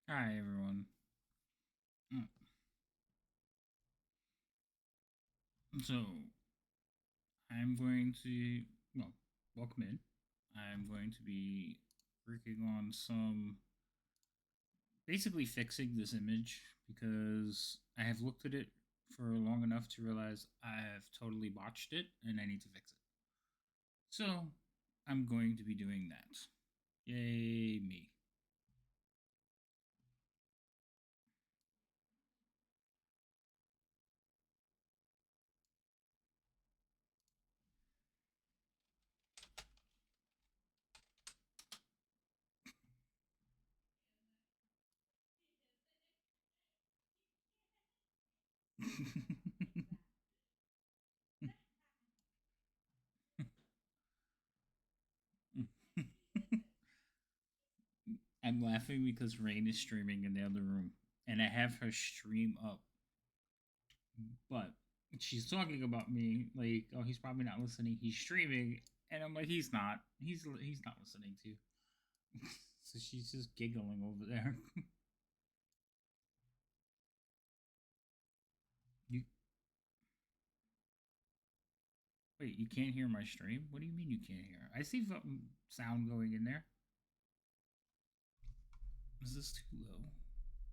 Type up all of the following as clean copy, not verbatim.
Hi, everyone. Mm. So, I'm going to, well, welcome in. I'm going to be working on basically fixing this image because I have looked at it for long enough to realize I have totally botched it and I need to fix it. So, I'm going to be doing that. Yay, me. I'm laughing because Rain is streaming in the other room and I have her stream up, but she's talking about me like, oh, he's probably not listening. He's streaming, and I'm like, he's not. He's not listening to you. So she's just giggling over there. you wait, you can't hear my stream? What do you mean you can't hear? I see sound going in there. Is this too low?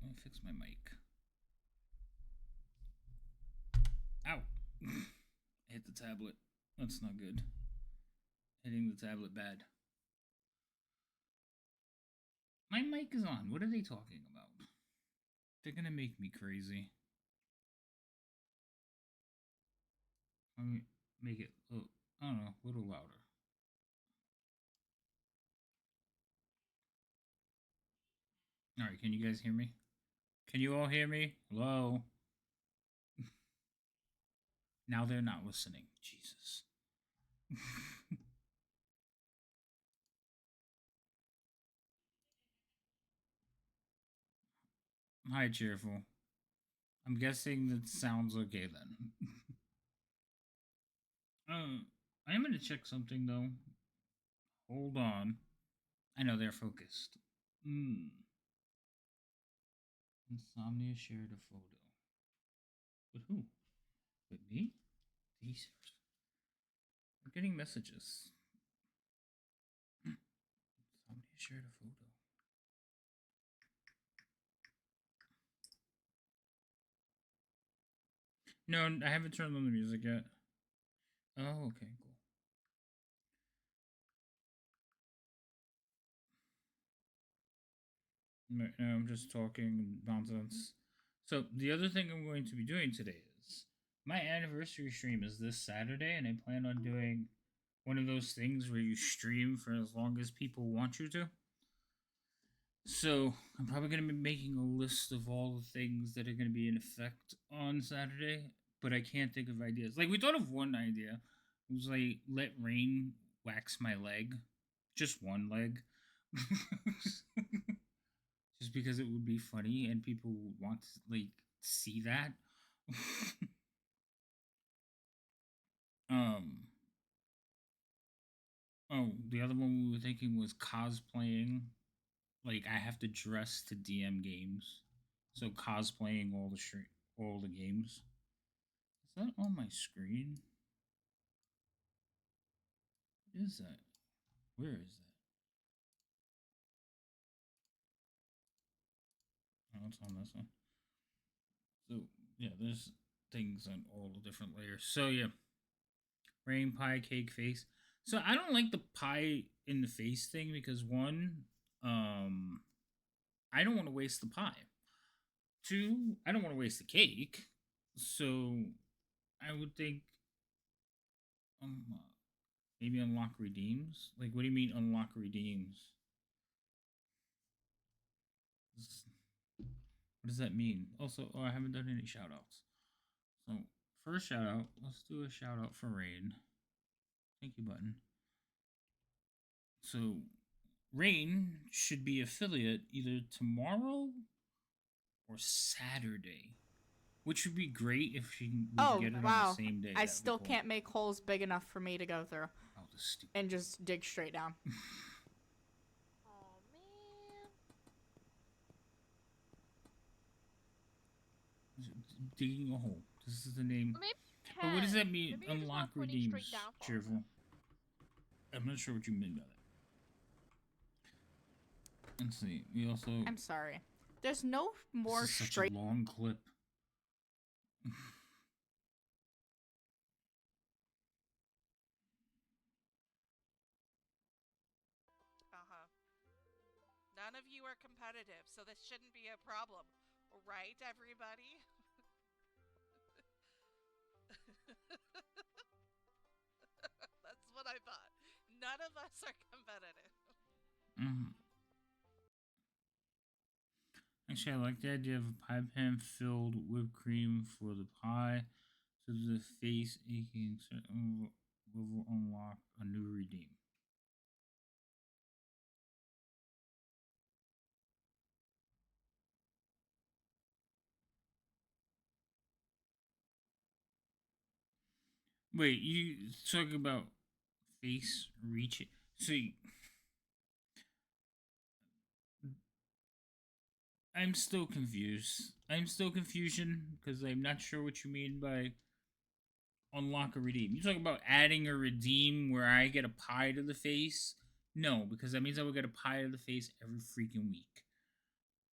Let me fix my mic. Ow! I hit the tablet. That's not good. Hitting the tablet bad. My mic is on. What are they talking about? They're gonna make me crazy. Let me make it, I don't know, a little louder. All right, can you guys hear me? Can you all hear me? Hello? Now they're not listening. Jesus. Hi, Cheerful. I'm guessing that sounds okay then. I am going to check something though. Hold on. I know they're focused. Insomnia shared a photo. With who? With me? These. I'm getting messages. Insomnia shared a photo. No, I haven't turned on the music yet. Oh, okay, cool. No, I'm just talking nonsense. So the other thing I'm going to be doing today is my anniversary stream is this Saturday, and I plan on doing one of those things where you stream for as long as people want you to. So I'm probably going to be making a list of all the things that are going to be in effect on Saturday, but I can't think of ideas. Like we thought of one idea. It was like let Rain wax my leg, just one leg. Just because it would be funny and people would want to like see that. um the other one we were thinking was cosplaying. Like I have to dress to DM games. So cosplaying all the games. Is that on my screen? What is that? Where is that? Oh, it's on this one. So yeah, there's things on all the different layers. So yeah, rain pie cake face. So I don't like the pie in the face thing because one, um, I don't want to waste the pie. Two, I don't want to waste the cake. So I would think um, maybe unlock redeems. Like, what do you mean unlock redeems? What does that mean? Also, I haven't done any shout outs. So, first shout out, let's do a shout out for Rain. Thank you, button. So, Rain should be affiliate either tomorrow or Saturday, which would be great if we can Oh, get it on the wow. same day. I That'd be still cool. can't make holes big enough for me to go through Oh, the stupid. and just dig straight down. Oh man. digging a hole. This is the name. Or maybe But what does 10. that mean? Maybe you're just Unlock not pointing redeems, straight down far cheerful. enough. I'm not sure what you mean by that. Let's see. We also. I'm sorry. There's no more This is such straight. a long clip. Uh-huh. None of you are competitive, so this shouldn't be a problem. Right, everybody? That's what I thought. None of us are competitive. Mhm. Actually, I like the idea of a pie pan filled whipped cream for the pie, so the face aching will unlock a new redeem. Wait, you talking about face reaching? So I'm still confused. I'm still confusion because I'm not sure what you mean by unlock or redeem. You talking about adding a redeem where I get a pie to the face? No, because that means I will get a pie to the face every freaking week.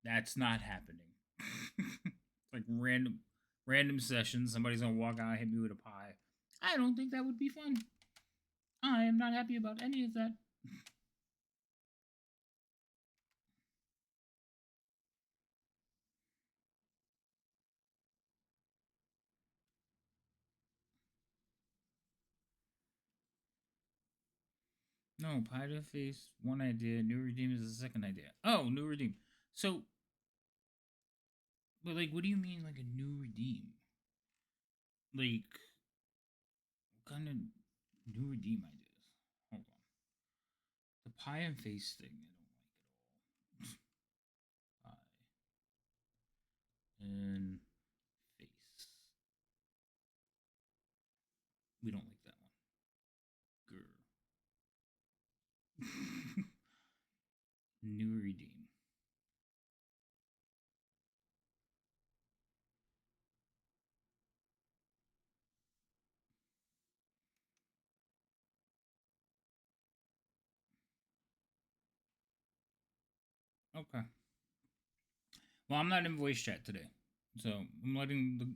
That's not happening. Like random sessions, somebody's gonna walk out and hit me with a pie. I don't think that would be fun. I am not happy about any of that. No, pie to face, one idea. New redeem is the second idea. Oh, new redeem. So, but like, what do you mean, like a new redeem? Like, what kind of new redeem ideas? Hold on. The pie and face thing, I don't like at all. Pie and face. We don't like that one. Grr. New redeem. Okay. Well, I'm not in voice chat today, so I'm letting the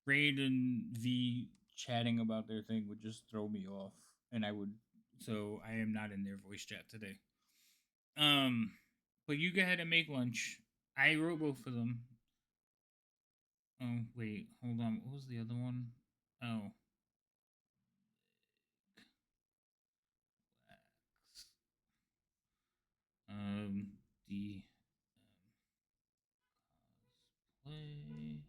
Raid and V chatting about their thing would just throw me off, and I would. So I am not in their voice chat today. Um, but you go ahead and make lunch. I wrote both of them. Oh wait, hold on. What was the other one? Oh, um, the cosplay.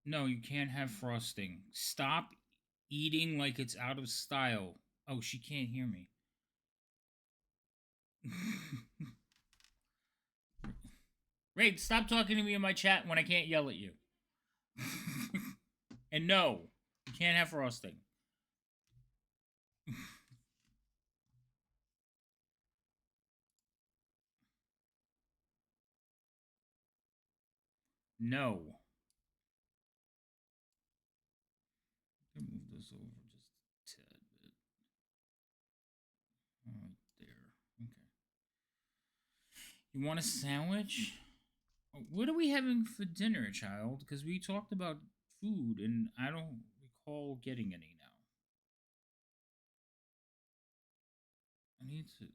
No, you can't have frosting. Stop eating like it's out of style. Oh, she can't hear me. Raid, stop talking to me in my chat when I can't yell at you. And no, you can't have frosting. No. Let me move this over just a tad bit. Right there. Okay. You want a sandwich? What are we having for dinner, child? Because we talked about food and I don't recall getting any now. I need to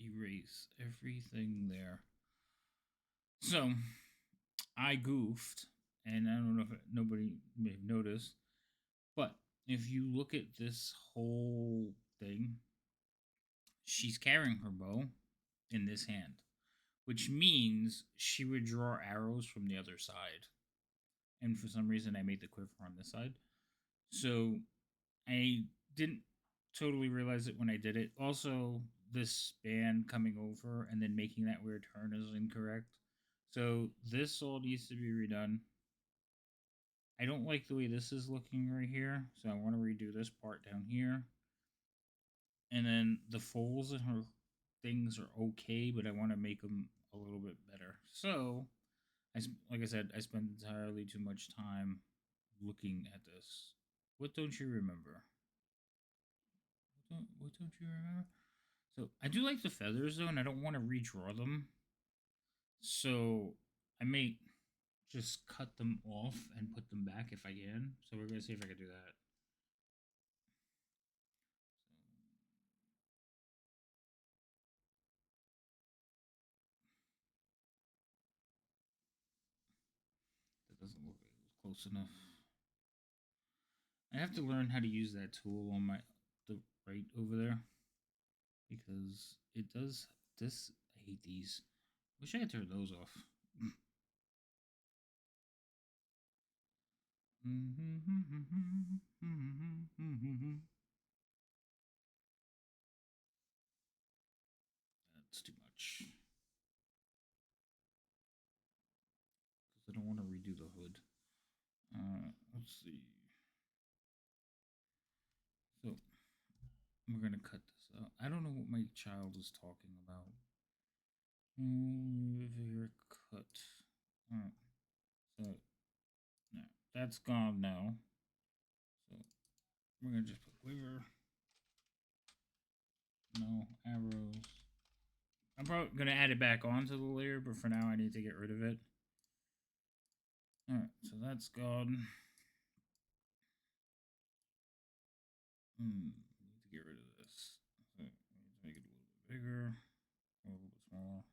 erase everything there. So, I goofed, and I don't know if nobody may have noticed, but if you look at this whole thing, she's carrying her bow in this hand, which means she would draw arrows from the other side. And for some reason, I made the quiver on this side. So I didn't totally realize it when I did it. Also, this span coming over and then making that weird turn is incorrect. So this all needs to be redone. I don't like the way this is looking right here, so I want to redo this part down here. And then the folds in her things are okay, but I want to make them a little bit better. So, like I said, I spent entirely too much time looking at this. What don't you remember? What don't you remember? So I do like the feathers though, and I don't want to redraw them. So I may just cut them off and put them back if I can. So we're gonna see if I can do that. That doesn't look like it was close enough. I have to learn how to use that tool on the right over there because it does this. I hate these. Wish I could turn those off. That's too much because I don't want to redo the hood. Let's see. So we're gonna cut this out. I don't know what my child is talking about. Here, cut. Alright. So no, that's gone now. So we're gonna just put quiver. No arrows. I'm probably gonna add it back onto the layer, but for now I need to get rid of it. Alright, so that's gone. Need to get rid of this. So I need to make it a little bit bigger, a little bit smaller.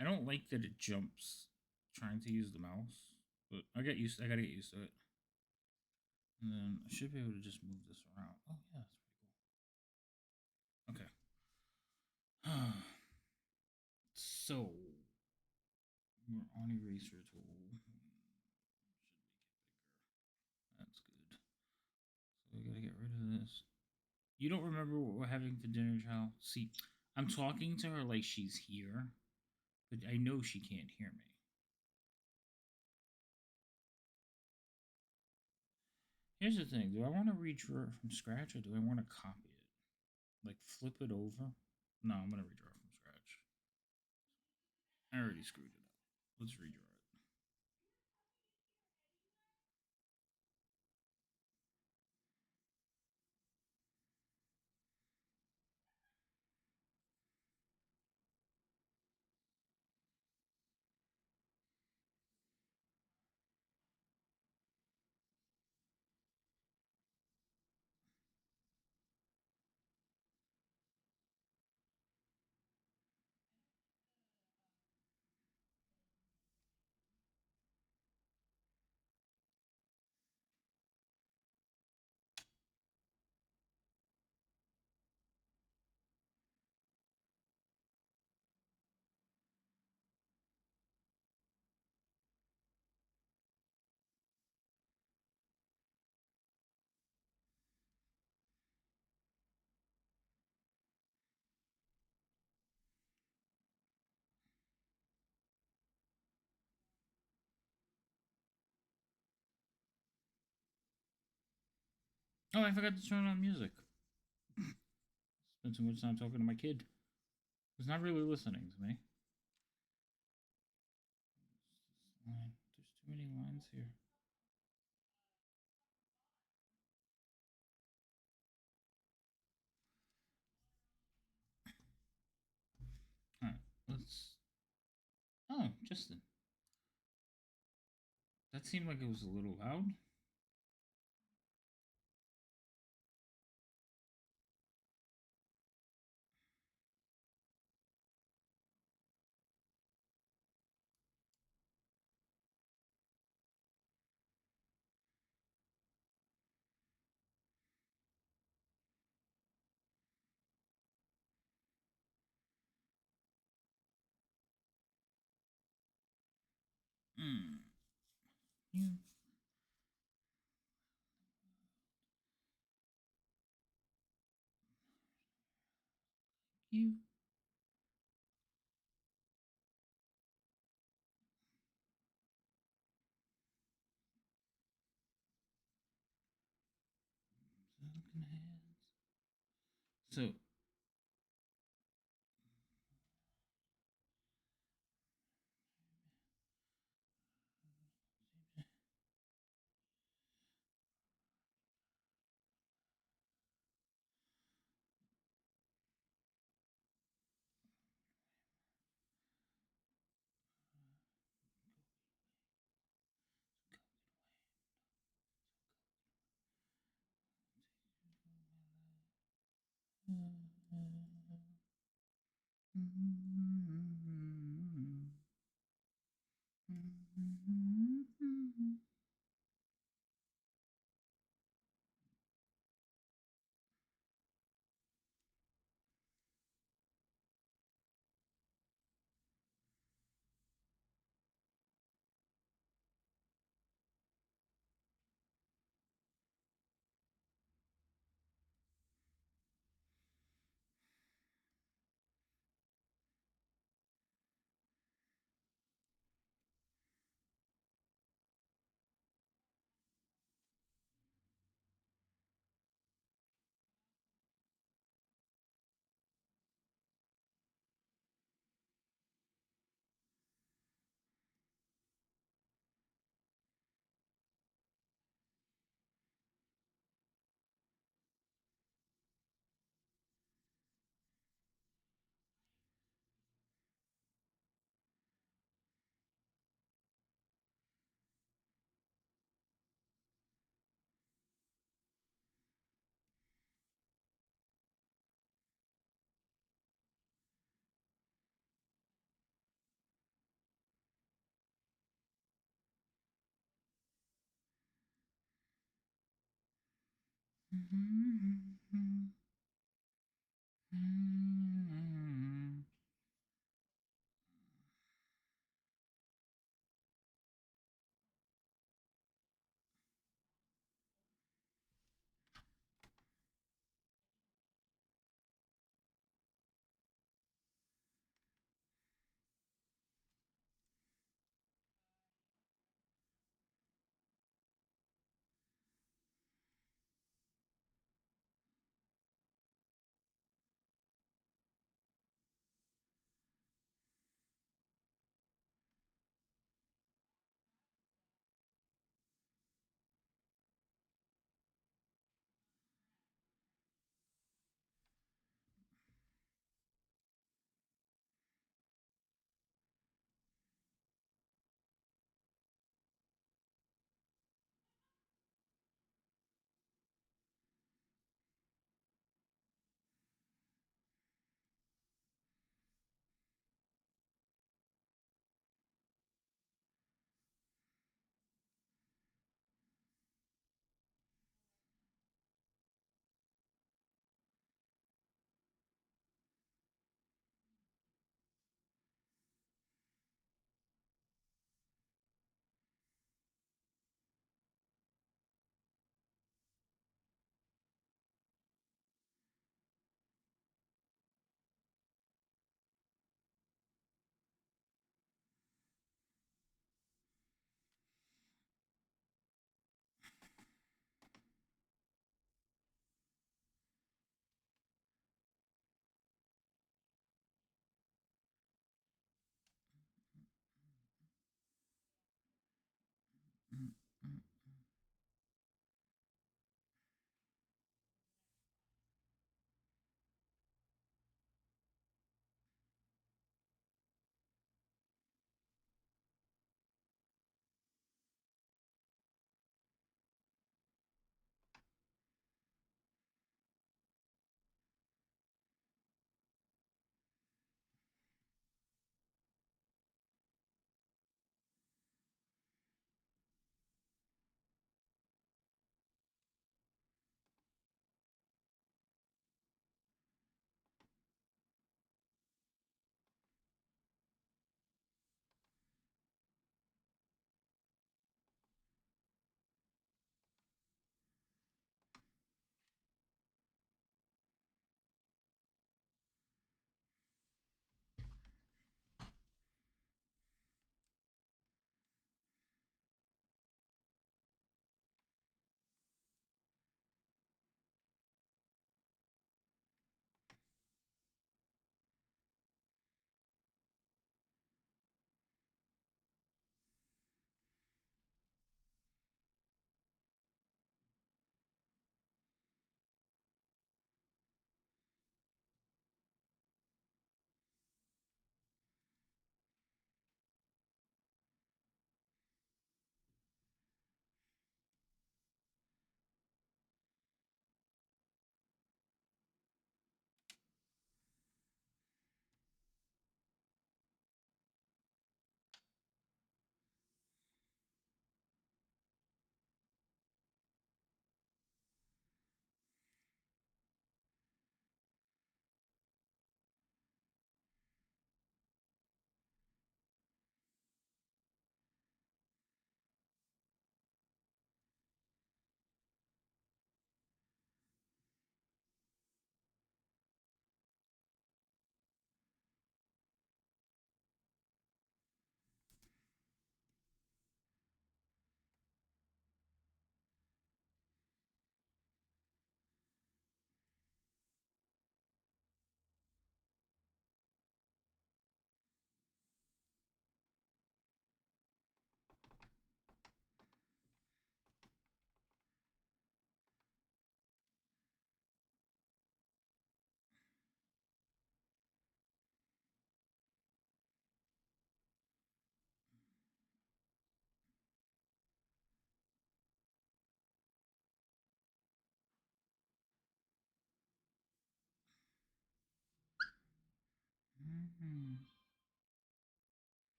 I don't like that it jumps trying to use the mouse, but I gotta get used to it. And then I should be able to just move this around. Oh yeah, that's pretty cool. Okay. So we're on eraser tool. Should make it bigger. That's good. So we gotta get rid of this. You don't remember what we're having for dinner, child? See, I'm talking to her like she's here, but I know she can't hear me. Here's the thing: do I want to redraw it from scratch, or do I want to copy it? Like flip it over? No, I'm gonna redraw it from scratch. I already screwed it up. Let's redraw it. Oh, I forgot to turn on music. Spent too much time talking to my kid. He's not really listening to me. There's too many lines here. Alright, let's. Oh, Justin. That seemed like it was a little loud. Hmm. You. You. So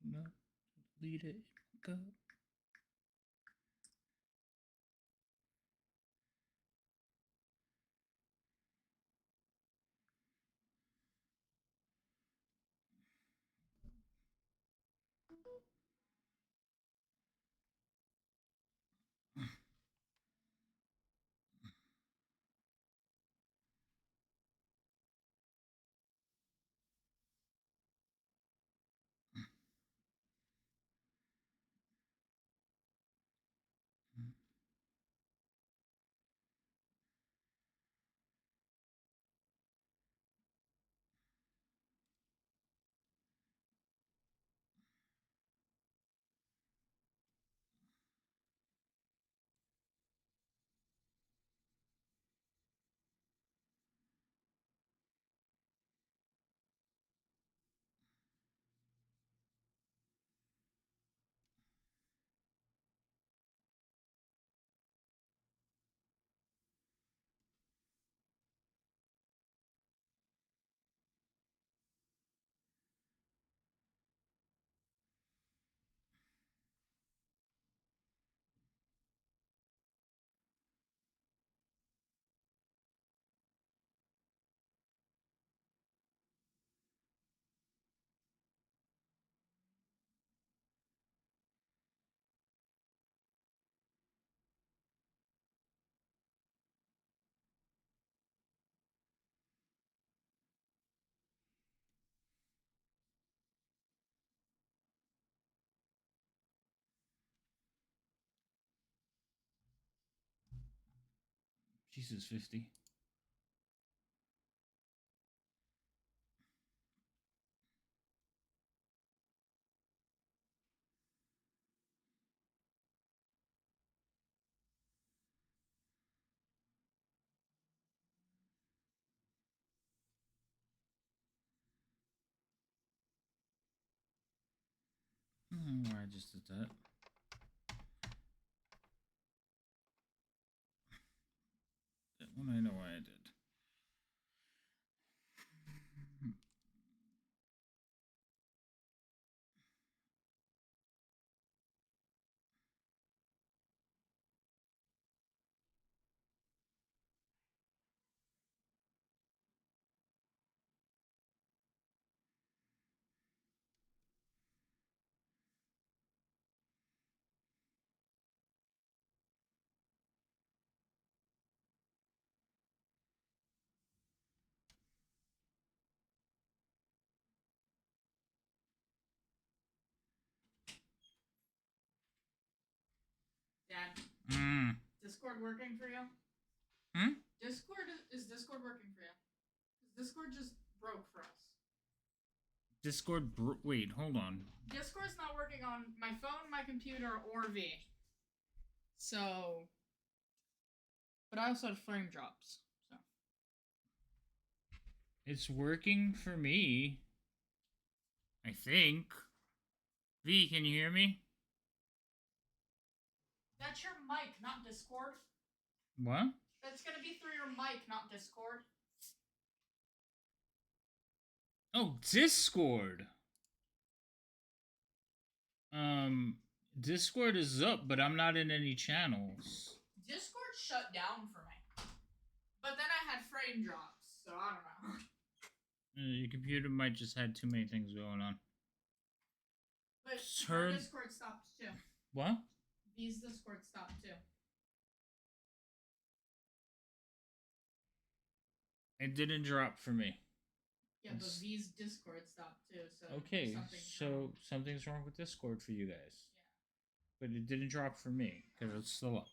No, lead it. Go. Jesus, 50. I just did that. That one I know why I did. Dad, Mm. Discord working for you? Is Discord working for you? Because Discord just broke for us. Discord. Wait, hold on. Discord's not working on my phone, my computer, or V. So, but I also had frame drops. So It's working for me. I think. V, can you hear me? that's your mic, not Discord. What? That's gonna be through your mic, not Discord. Oh, Discord. Discord is up, but I'm not in any channels. Discord shut down for me. But then I had frame drops, so I don't know. Your computer might just had too many things going on. But Turn. your Discord stopped too. What? V's Discord stopped too. It didn't drop for me. Yeah, but V's Discord stopped too, so Okay, so something's wrong with Discord for you guys. Yeah. But it didn't drop for me, because it's still up.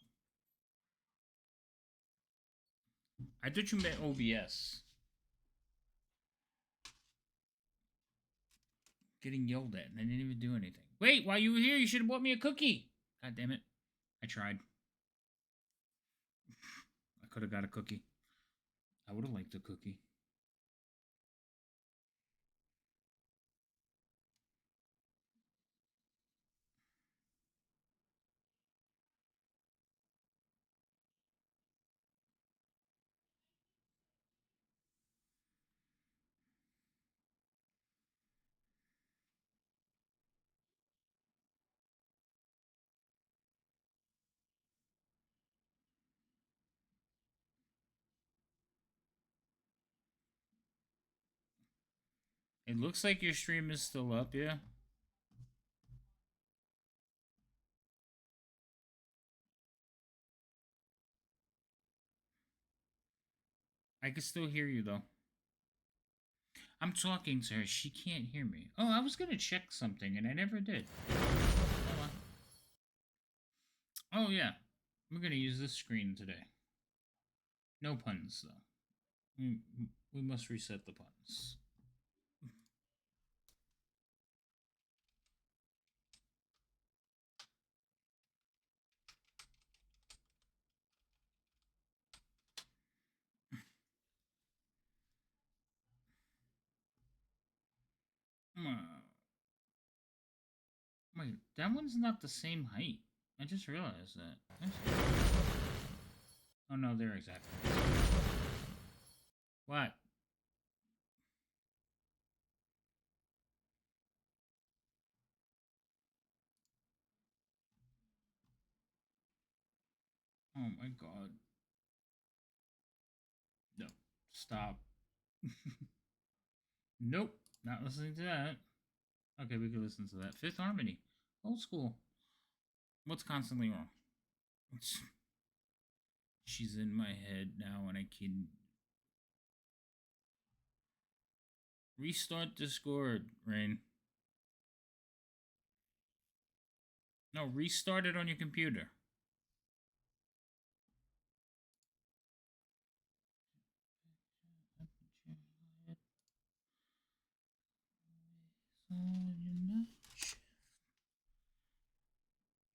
I thought you meant OBS. Getting yelled at, and I didn't even do anything. Wait, while you were here, you should have bought me a cookie. God damn it. I tried. I could have got a cookie. I would have liked a cookie. It looks like your stream is still up, yeah? I can still hear you, though. I'm talking to her. She can't hear me. Oh, I was gonna check something, and I never did. Hold on. Oh, yeah. We're gonna use this screen today. No puns, though. We must reset the puns. Wait, that one's not the same height. I just realized that. Oh no, they're exactly. What? Oh my god. No. Stop. Nope. Not listening to that. Okay, we can listen to that. Fifth Harmony. Old school. What's constantly wrong? She's in my head now and I can restart Discord, Rain. No, restart it on your computer.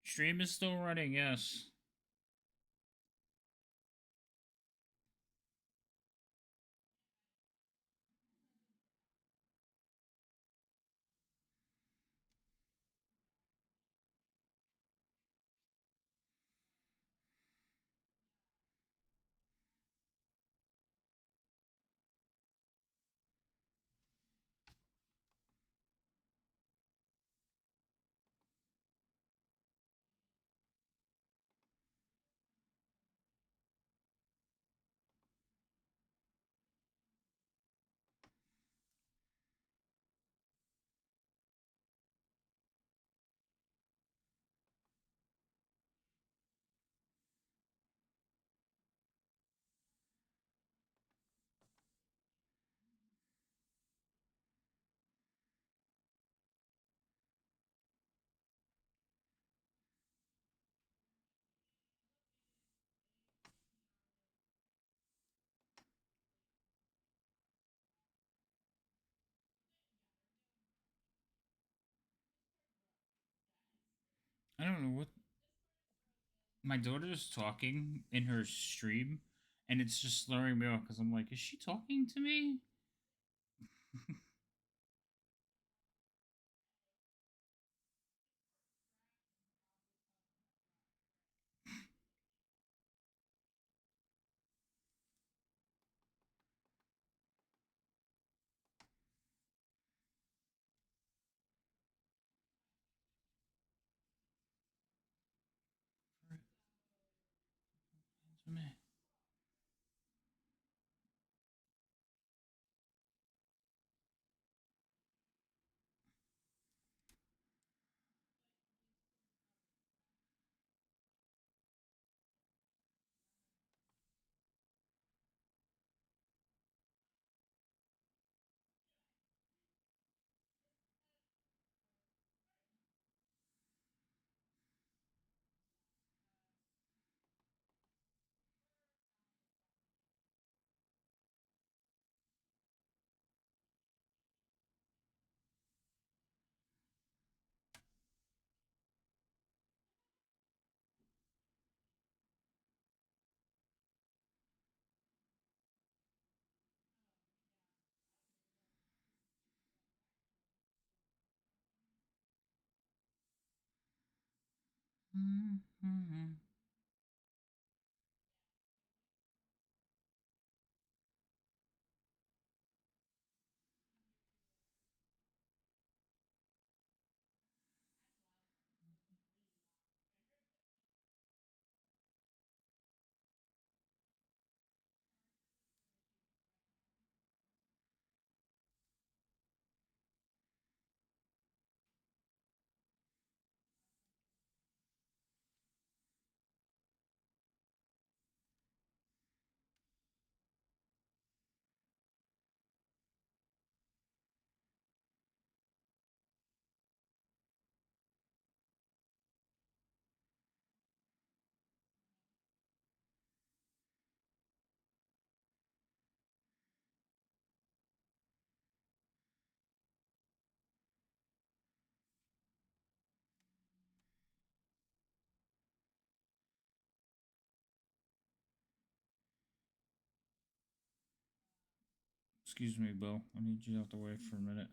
Stream is still running, yes. I don't know what. My daughter's talking in her stream, and it's just slurring me off because I'm like, is she talking to me? Mm-hmm. Excuse me, Bill. I need you out the way for a minute.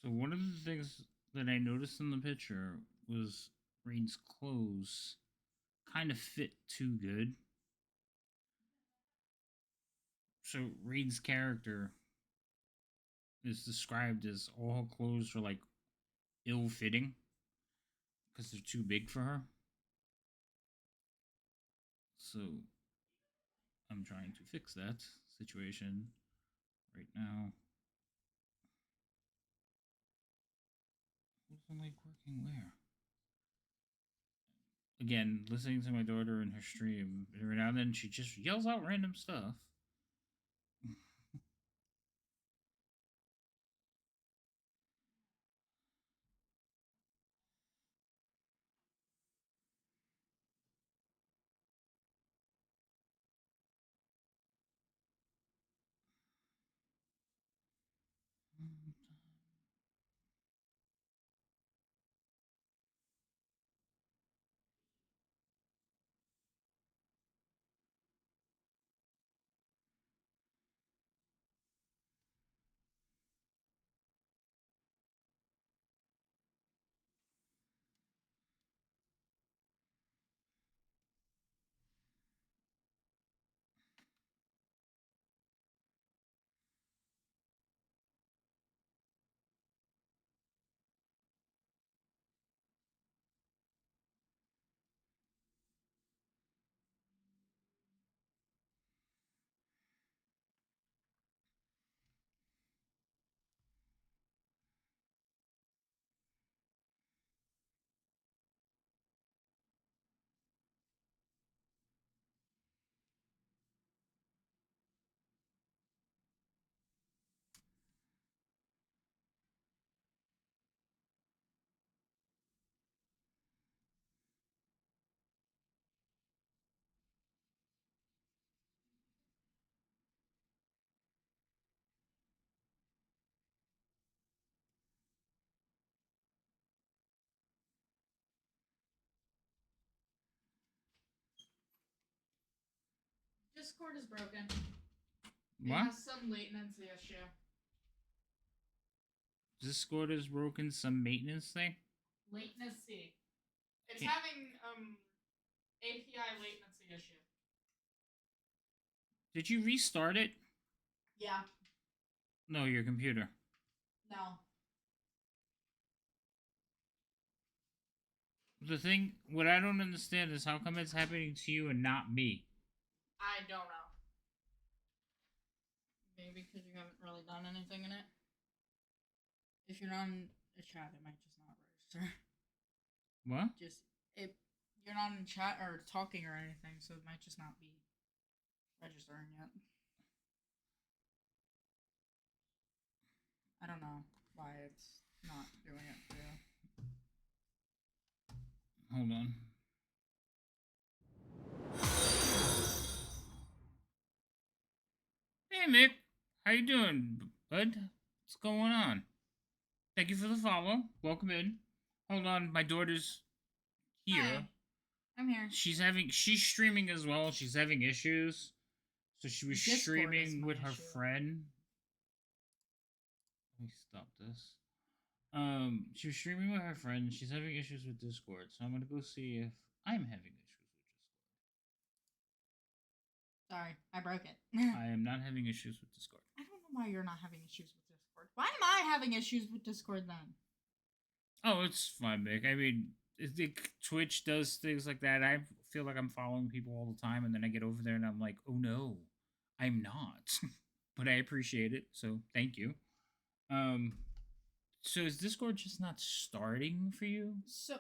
So one of the things that I noticed in the picture was Raign's clothes kind of fit too good. So Raign's character is described as all her clothes are like ill fitting because they're too big for her. So I'm trying to fix that situation right now. Wasn't like working where? Again, listening to my daughter in her stream, every now and then she just yells out random stuff. Discord is broken. What? It has some latency issue. Discord has broken some maintenance thing? Latency. It's Yeah. having API latency issue. Did you restart it? Yeah. No, your computer. No. The thing, what I don't understand is how come it's happening to you and not me? I don't know. Maybe because you haven't really done anything in it. If you're not in a chat, it might just not register. What? Just if you're not in chat or talking or anything, so it might just not be registering yet. I don't know why it's not doing it for you. Hold on. Hey, Mick. How you doing, bud? What's going on? Thank you for the follow. Welcome in. Hold on, my daughter's here. Hi. I'm here. She's streaming as well. She's having issues. So she was Discord is streaming my with her issue. friend. Let me stop this. She was streaming with her friend. She's having issues with Discord, so I'm gonna go see if I'm having issues with Discord. Sorry, I broke it. I am not having issues with Discord. I don't know why you're not having issues with Discord. Why am I having issues with Discord then? Oh, it's fine, Mick. I mean, Twitch does things like that. I feel like I'm following people all the time, and then I get over there and I'm like, oh no, I'm not. But I appreciate it, so thank you. So is Discord just not starting for you? So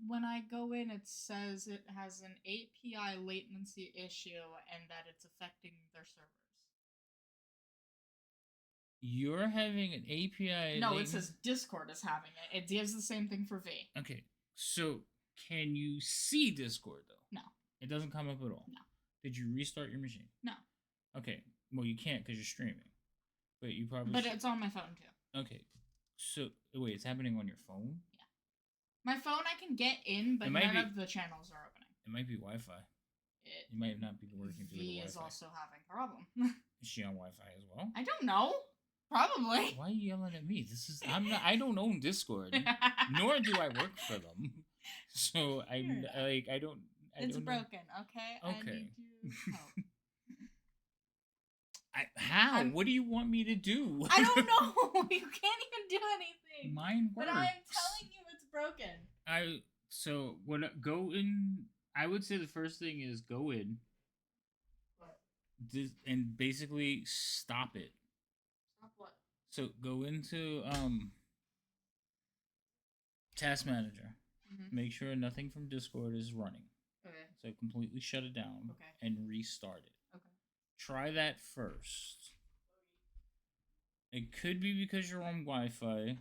when I go in, it says it has an API latency issue and that it's affecting their servers. You're having an API. No, it says Discord is having it. It gives the same thing for V. Okay, so can you see Discord though? No. It doesn't come up at all. No. Did you restart your machine? No. Okay. Well, you can't because you're streaming. But you probably. But it's on my phone too. Okay. So wait, it's happening on your phone? Yeah. My phone I can get in, but none of the channels are opening. It might be Wi-Fi. You might not be working through the V Wi-Fi. is also having a problem. Is she on Wi-Fi as well? I don't know. Probably. Why are you yelling at me? I don't own Discord, nor do I work for them. So I don't. It's don't broken. Okay. I Okay. need you help. How? What do you want me to do? I don't know. You can't even do anything. Mine works. But I'm telling you, it's broken. Go in. I would say the first thing is go in. What? And basically stop it. Stop what? So go into Task Manager. Mm-hmm. Make sure nothing from Discord is running. Okay. So completely shut it down. Okay. And restart it. Okay. Try that first. It could be because you're on Wi-Fi.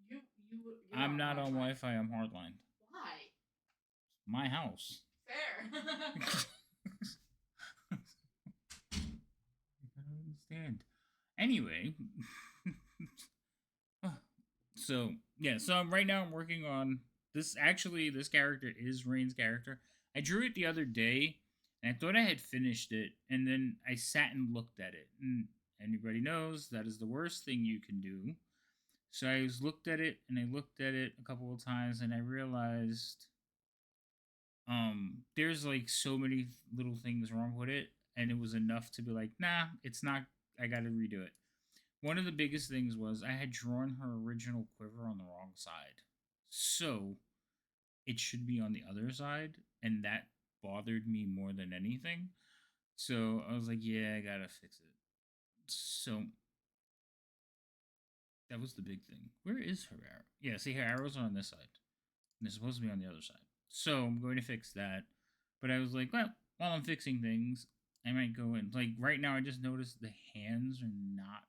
You're I'm not on Wi-Fi. I'm hardlined. Why? My house. Fair. I don't understand. Anyway, so yeah, so right now I'm working on this. Actually, this character is Raign's character. I drew it the other day, and I thought I had finished it, and then I sat and looked at it. And anybody knows that is the worst thing you can do. So I looked at it, and I looked at it a couple of times, and I realized there's like so many little things wrong with it, and it was enough to be like, nah, it's not. I gotta redo it. One of the biggest things was I had drawn her original quiver on the wrong side, so it should be on the other side, and that bothered me more than anything. So I was like, yeah, I gotta fix it. So that was the big thing. Where is her arrow? Yeah, see, her arrows are on this side, and they're supposed to be on the other side. So I'm going to fix that. But I was like, well, while I'm fixing things, I might go in. Like, right now, I just noticed the hands are not...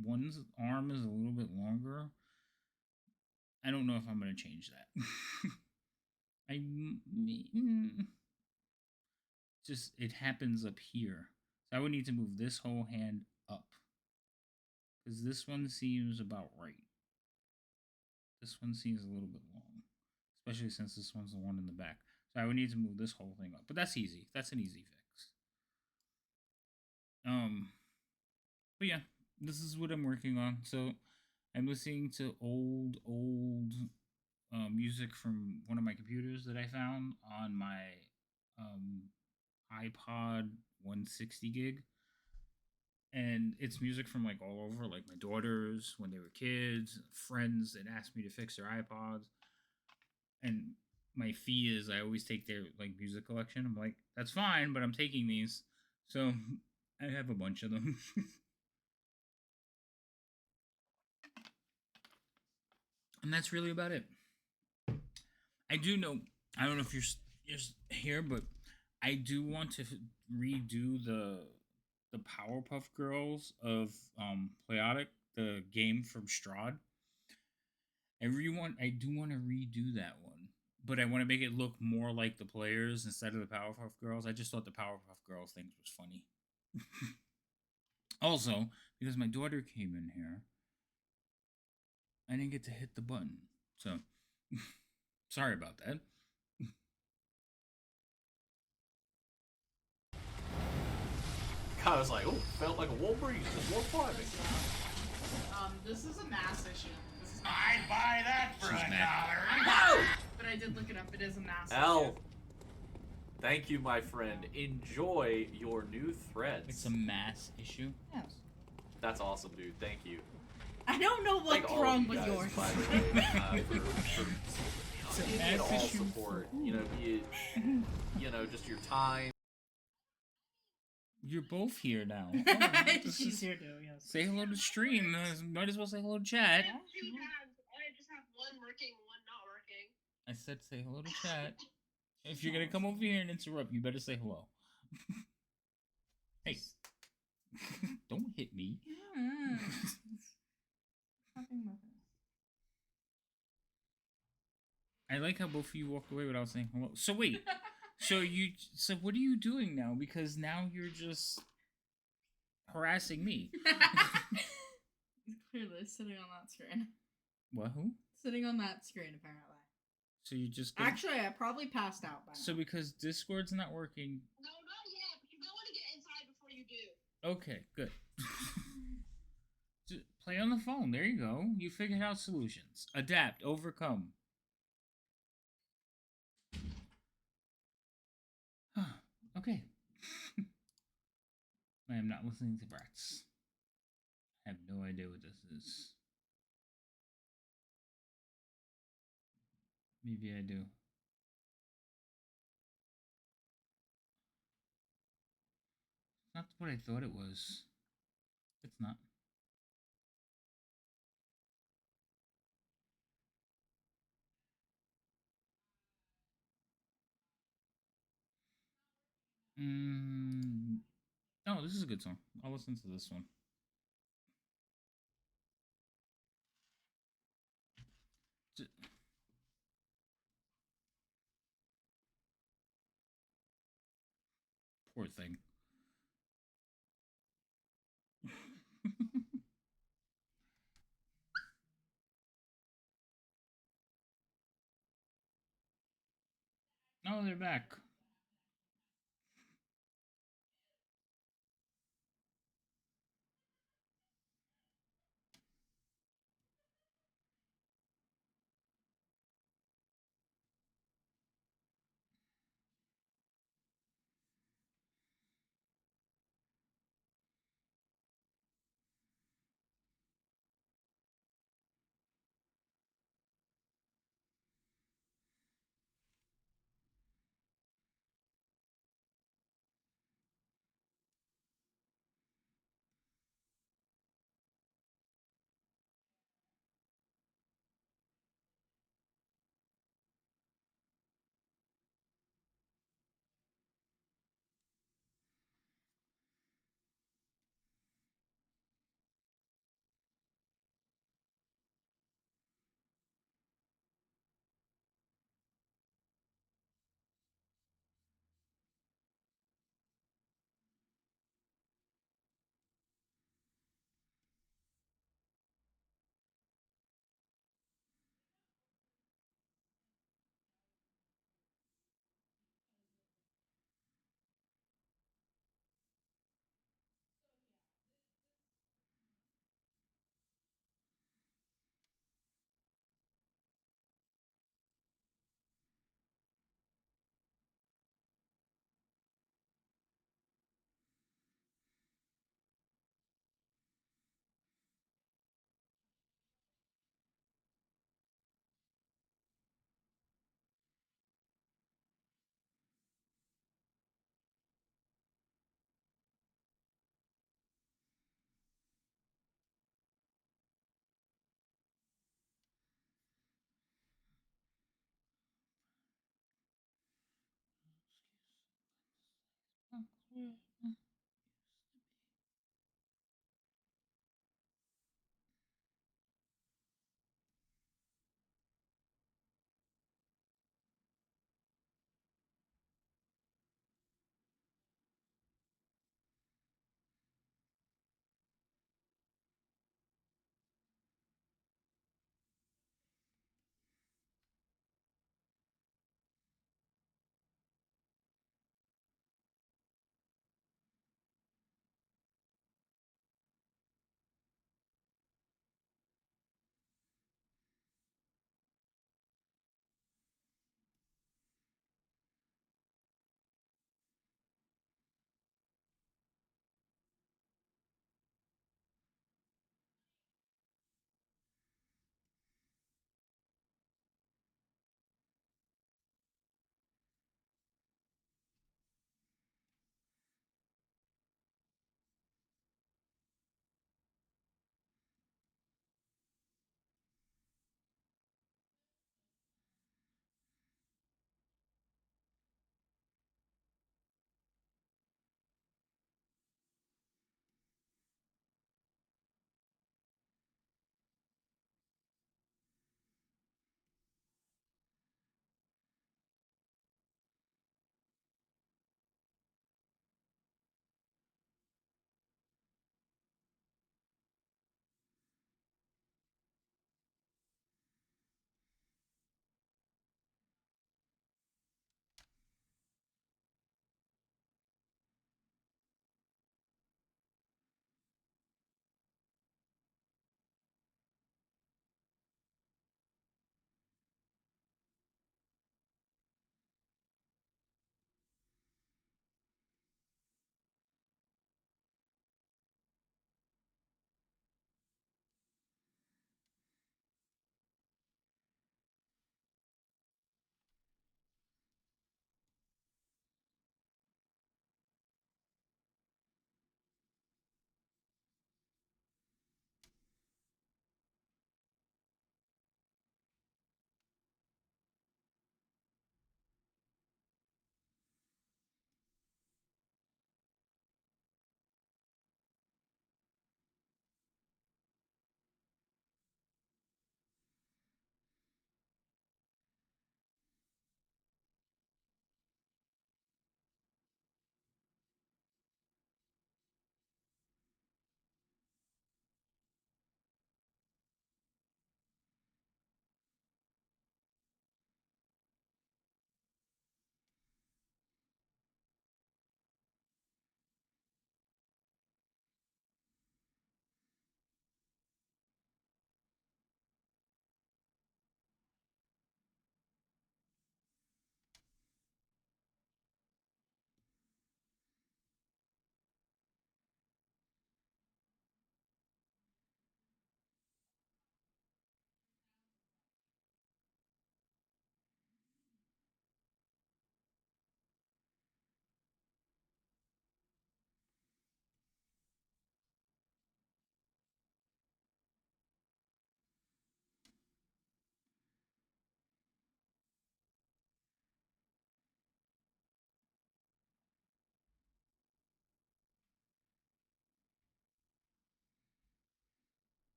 One's arm is a little bit longer. I don't know if I'm going to change that. Just, it happens up here. So I would need to move this whole hand up. Because this one seems about right. This one seems a little bit long. Especially since this one's the one in the back. So I would need to move this whole thing up, but that's easy. That's an easy fix. But yeah, this is what I'm working on. So I'm listening to old music from one of my computers that I found on my um, iPod 160 gig, and it's music from like all over, like my daughters when they were kids, friends that asked me to fix their iPods, and my fee is I always take their like music collection. I'm like, that's fine, but I'm taking these, so I have a bunch of them. And that's really about it. I do know. I don't know if you're here, but I do want to redo the Powerpuff Girls of Playodic, the game from Strahd. I do want to redo that one, but I want to make it look more like the players instead of the Powerpuff Girls. I just thought the Powerpuff Girls things was funny. Also, because my daughter came in here, I didn't get to hit the button, so sorry about that. I was like, oh, felt like a warm breeze, just warm climbing. This is a mass issue. This is not I'd buy that for She's $1. No! but I did look it up. It is a mass Al, issue. thank you, my friend. Enjoy your new threads. It's a mass issue. Yes. That's awesome, dude. Thank you. I don't know Thank what's all wrong of you with guys, yours. by the way, for It's a being mass all issue. support. You know, just your time. You're both here now. She's here too. Yes. Say hello to stream. Might as well say hello to chat. I have 2 tabs. I just have one working, one not working. I said say hello to chat. If you're gonna come over here and interrupt, you better say hello. Hey, don't hit me. I like how both of you walked away without saying hello. So wait, so what are you doing now? Because now you're just harassing me. Clearly sitting on that screen. What? Who? Sitting on that screen, apparently. So you just Actually, I probably passed out by now. So because Discord's not working. No, not yet, but you might want to get inside before you do. Okay, good. Just play on the phone. There you go. You figured out solutions. Adapt. Overcome. Okay. I am not listening to brats. I have no idea what this is. Maybe I do. Not what I thought it was. It's not. Oh, this is a good song. I'll listen to this one. Poor thing. Oh, they're back. Mm.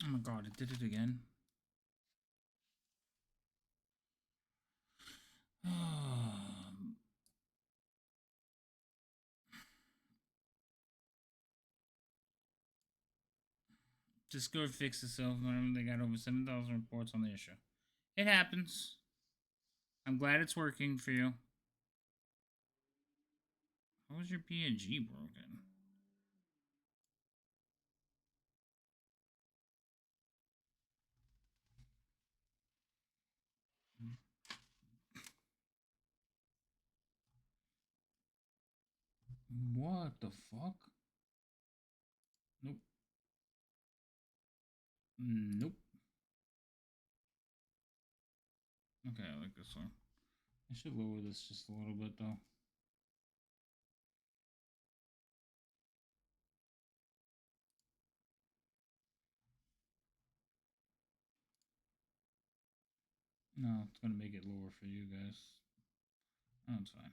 Oh my god, it did it again. Discord fixed itself when they got over 7,000 reports on the issue. It happens. I'm glad it's working for you. How was your PNG broken? What the fuck? Nope. Nope. Okay, I like this one. I should lower this just a little bit though. No, it's gonna make it lower for you guys. Oh, it's fine.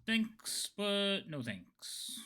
Thanks, but no thanks.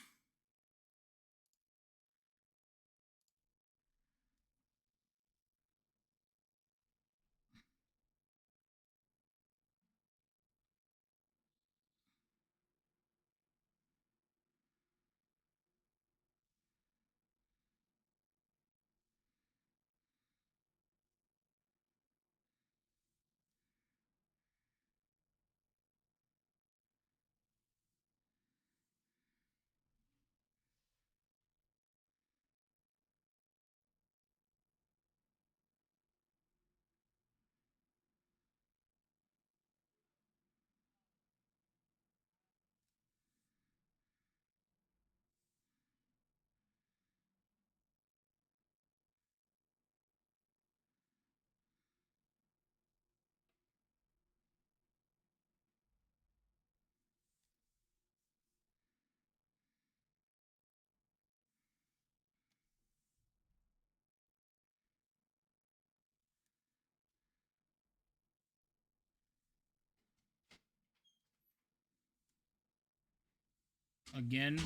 Again?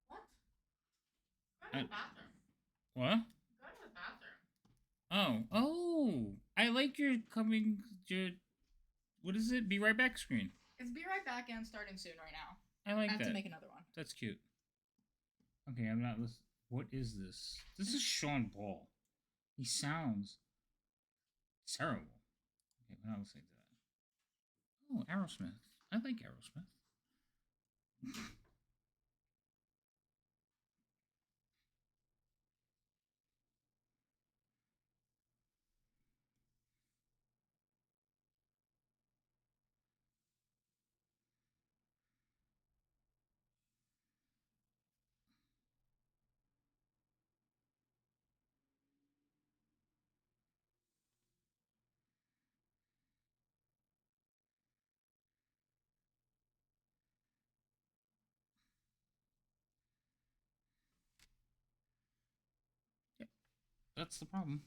What? Go to the bathroom. What? Go to the bathroom. Oh, I like your coming. Your what is it? Be right back screen. It's be right back and starting soon right now. I like I have that. to make another one. That's cute. Okay, I'm not listening. What is this? This is Sean Paul. He sounds terrible. Okay, I'm not listening to that. Oh, Aerosmith. I like Aerosmith. Yep, that's the problem.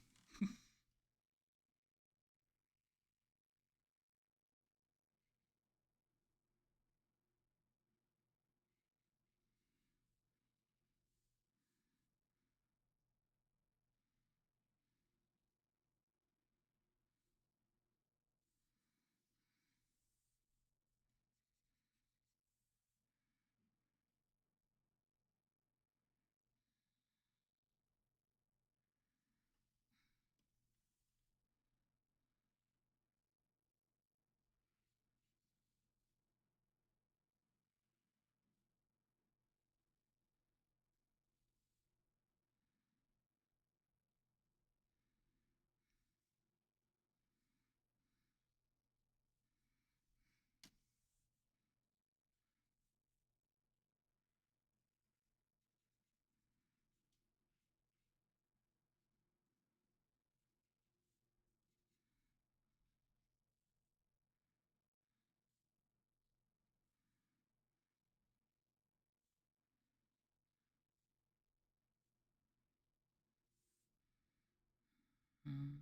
Mm.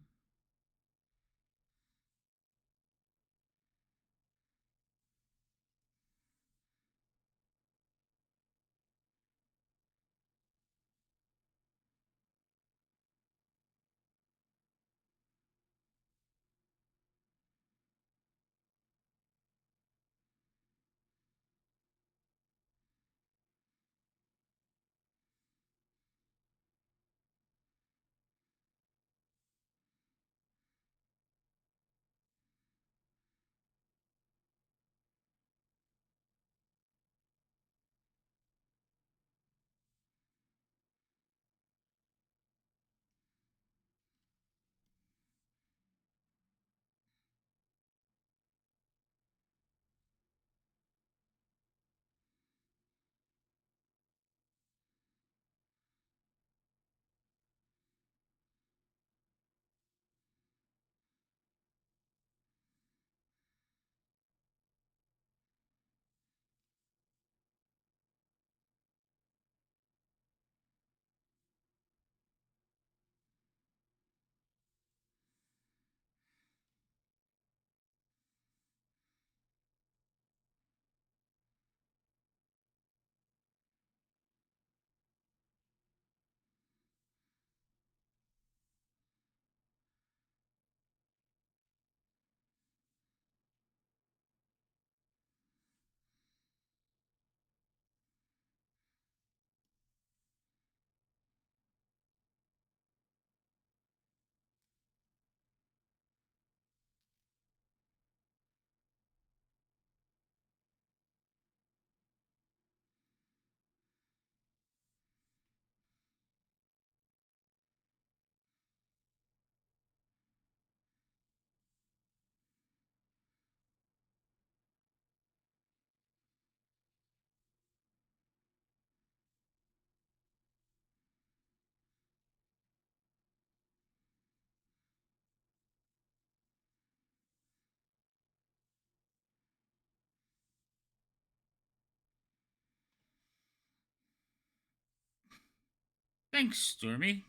Thanks, Stormy.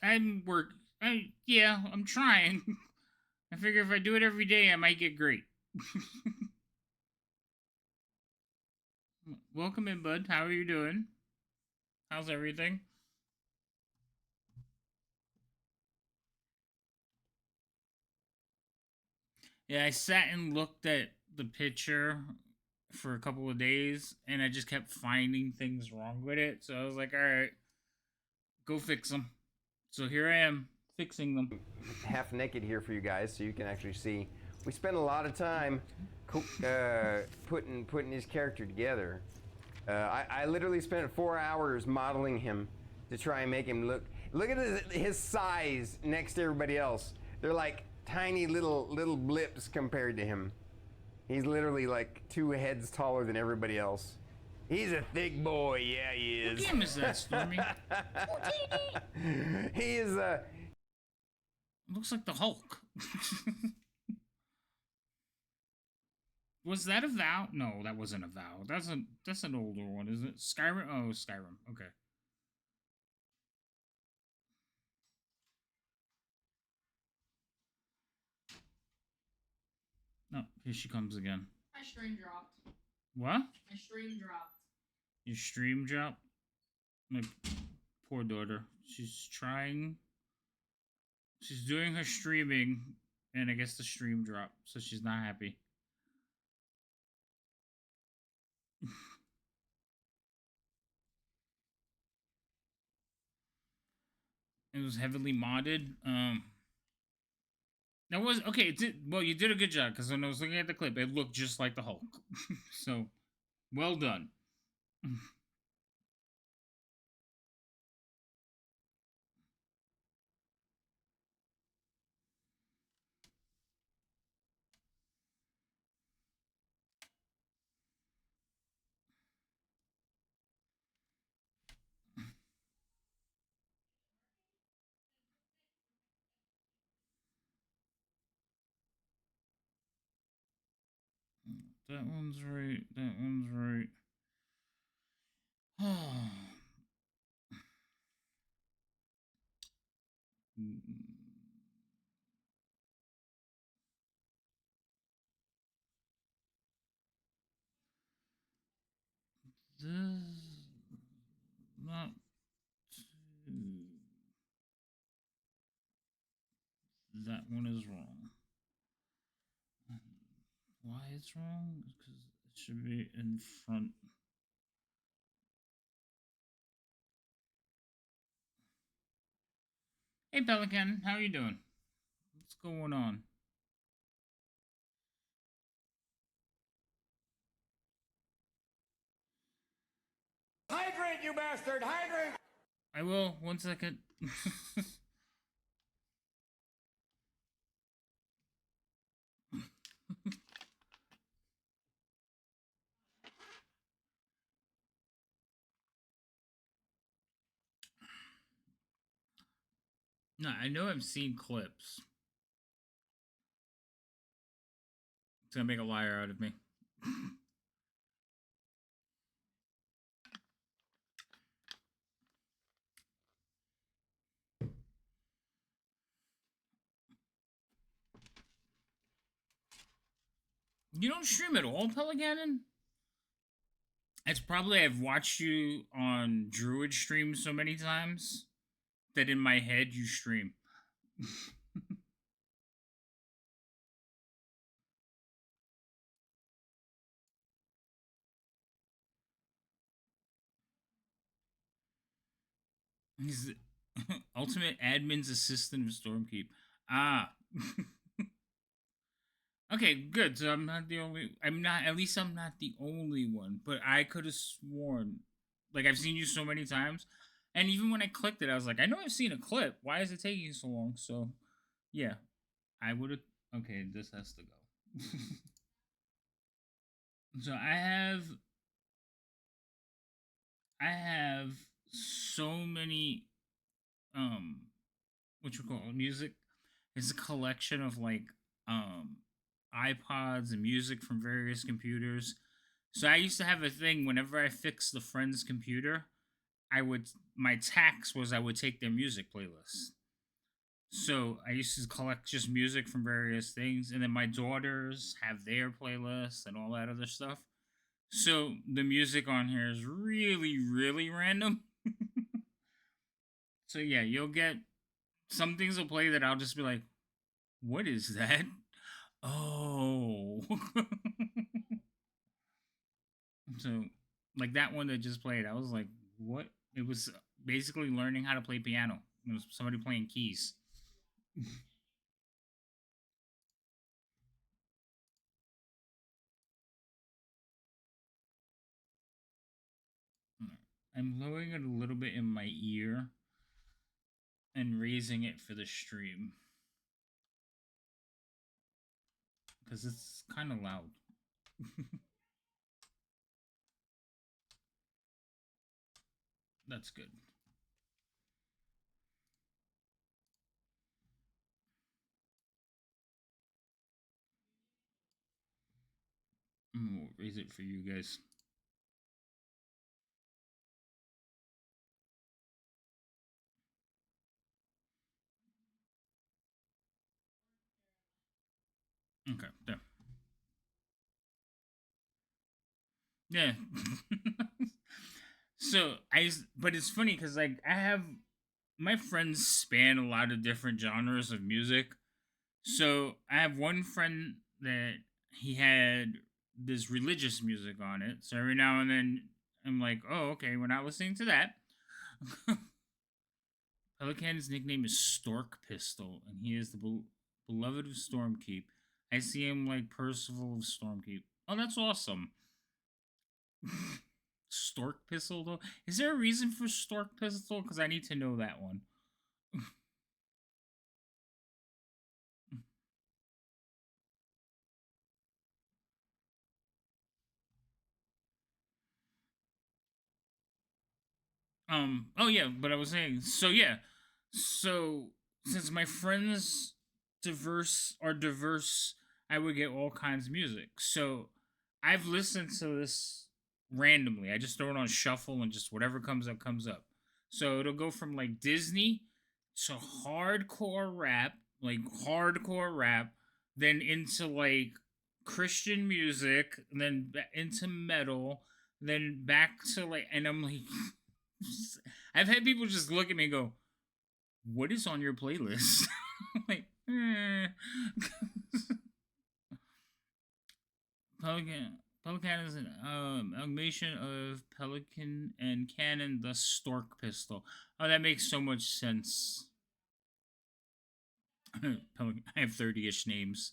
I'm trying. I figure if I do it every day, I might get great. Welcome in, bud. How are you doing? How's everything? Yeah, I sat and looked at the picture for a couple of days, and I just kept finding things wrong with it. So I was like, all right, go fix them. So here I am, fixing them. Half naked here for you guys so you can actually see. We spent a lot of time putting his character together. I literally spent 4 hours modeling him to try and make him look at his size next to everybody else. They're like tiny little blips compared to him. He's literally like 2 heads taller than everybody else. He's a thick boy, yeah, he is. What game is that, Stormy? He is Looks like the Hulk. Was that a Vow? No, that wasn't a Vow. That's an older one, isn't it? Skyrim? Oh, Skyrim. Okay. No, here she comes again. My stream dropped. What? My stream dropped. Your stream drop? My poor daughter. She's trying. She's doing her streaming, and I guess the stream dropped, so she's not happy. It was heavily modded. That was okay. It did well. You did a good job because when I was looking at the clip, it looked just like the Hulk. So, well done. That one's right. That one's right. This not that one is wrong. Why it's wrong? Because it should be in front. Hey Pelican, how you doing? What's going on? hydrate, you bastard! Hydrate! I will. 1 second. No, I know I've seen clips. It's gonna make a liar out of me. You don't stream at all, Pelicanon? It's probably I've watched you on Druid stream so many times that in my head you stream. He's the ultimate admin's assistant of Stormkeep. Ah. Okay, good. So I'm not the only. I'm not. At least I'm not the only one. But I could have sworn, like I've seen you so many times, and even when I clicked it, I was like, I know I've seen a clip. Why is it taking so long? So, yeah, I would have. Okay, this has to go. So I have so many what you call it, music. It's a collection of like iPods and music from various computers. So I used to have a thing whenever I fixed the friend's computer, my tax was I would take their music playlist. So I used to collect just music from various things, and then my daughters have their playlists and all that other stuff. So the music on here is really, really random. So yeah, you'll get some things will play that I'll just be like, "What is that?" Oh, so like that one that just played, I was like, "What?" It was basically learning how to play piano. It was somebody playing keys. I'm lowering it a little bit in my ear and raising it for the stream because it's kind of loud. That's good. I'm gonna raise it for you guys. Okay, there. Yeah. So but it's funny because like I have my friends span a lot of different genres of music. So I have one friend that he had this religious music on it. So every now and then I'm like, oh, okay, we're not listening to that. Pelican's nickname is Stork Pistol, and he is the beloved of Stormkeep. I see him like Percival of Stormkeep. Oh, that's awesome. Stork Pistol, though? Is there a reason for Stork Pistol? Because I need to know that one. Oh yeah, but I was saying, so yeah. So since my friends are diverse, I would get all kinds of music. So I've listened to this randomly. I just throw it on shuffle and just whatever comes up comes up. So it'll go from like Disney to hardcore rap, then into like Christian music, and then into metal, then back to like, and I'm like, I've had people just look at me and go, "What is on your playlist?" I'm like, Pelican. Pelican is an amalgamation of Pelican and Cannon, the Stork Pistol. Oh, that makes so much sense. Pelican. I have 30-ish names.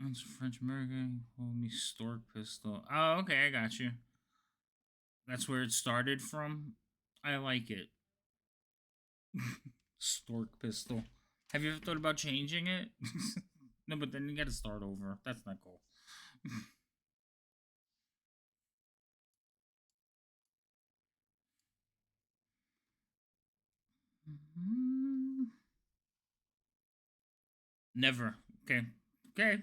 It's French American. Call me Stork Pistol. Oh, okay, I got you. That's where it started from. I like it. Stork Pistol. Have you ever thought about changing it? No, but then you gotta start over. That's not cool. Never. Okay. Okay.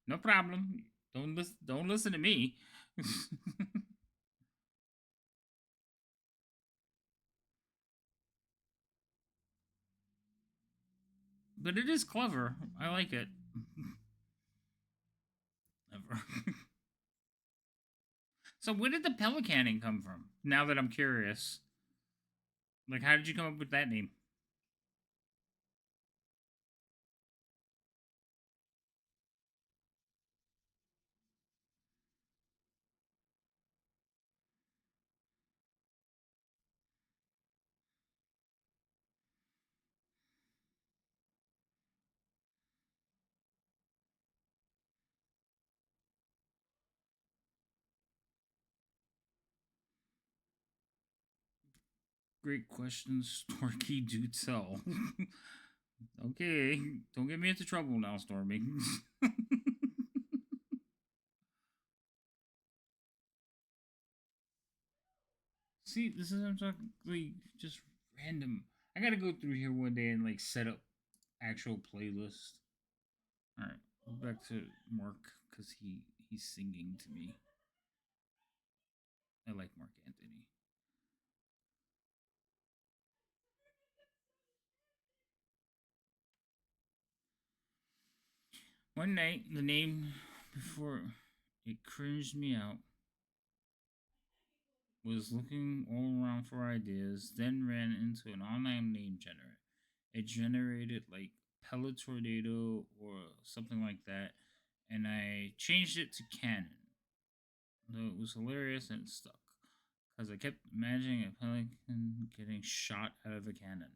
No problem. Don't listen to me. But it is clever. I like it. Never. So where did the pelicaning come from? Now that I'm curious. Like how did you come up with that name? Great questions, Storky. Do tell. Okay, don't get me into trouble now, Stormy. See, this is I'm talking like just random. I gotta go through here one day and like set up actual playlist. All right, back to Mark because he's singing to me. I like Mark Anthony. One night, the name before it cringed me out was looking all around for ideas, then ran into an online name generator. It generated like Pellet Tornado or something like that, and I changed it to Cannon. Though it was hilarious and it stuck, because I kept imagining a pelican getting shot out of a cannon.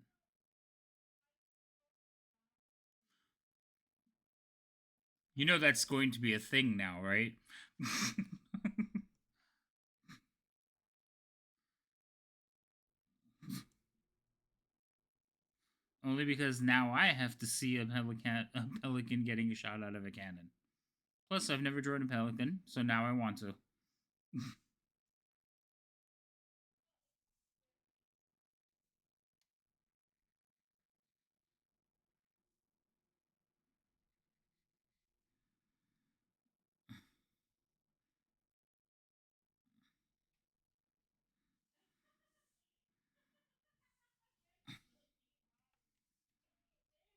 You know that's going to be a thing now, right? Only because now I have to see a pelican getting a shot out of a cannon. Plus, I've never drawn a pelican, so now I want to.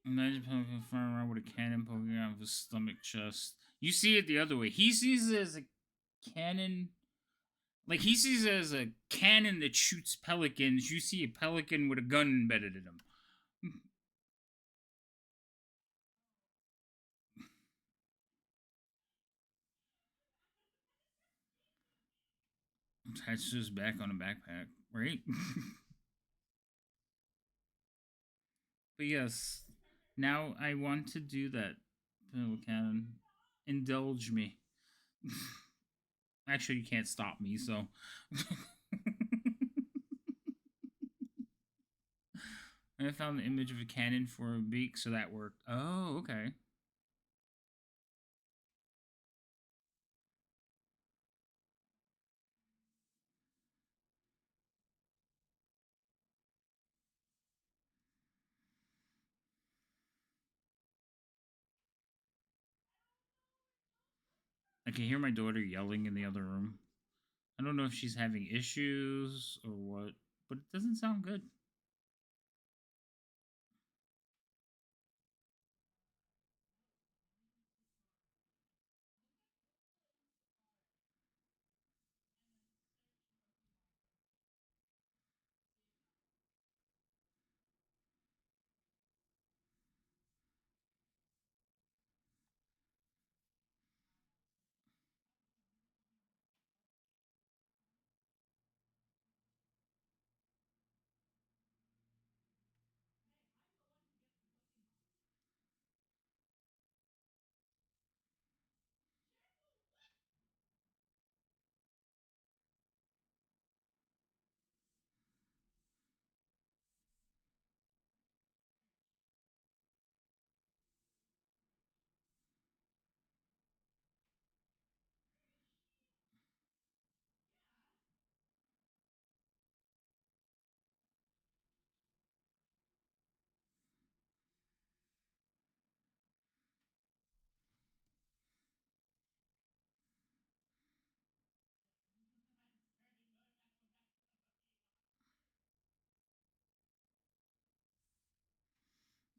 Imagine a pelican flying around with a cannon poking out of his stomach chest. You see it the other way. He sees it as a cannon. Like, he sees it as a cannon that shoots pelicans. You see a pelican with a gun embedded in him. Attached to his back on a backpack, right? But yes, now I want to do that. Cannon, indulge me. Actually, you can't stop me, so. I found the image of a cannon for a beak, so that worked. Oh, okay. I can hear my daughter yelling in the other room. I don't know if she's having issues or what, but it doesn't sound good.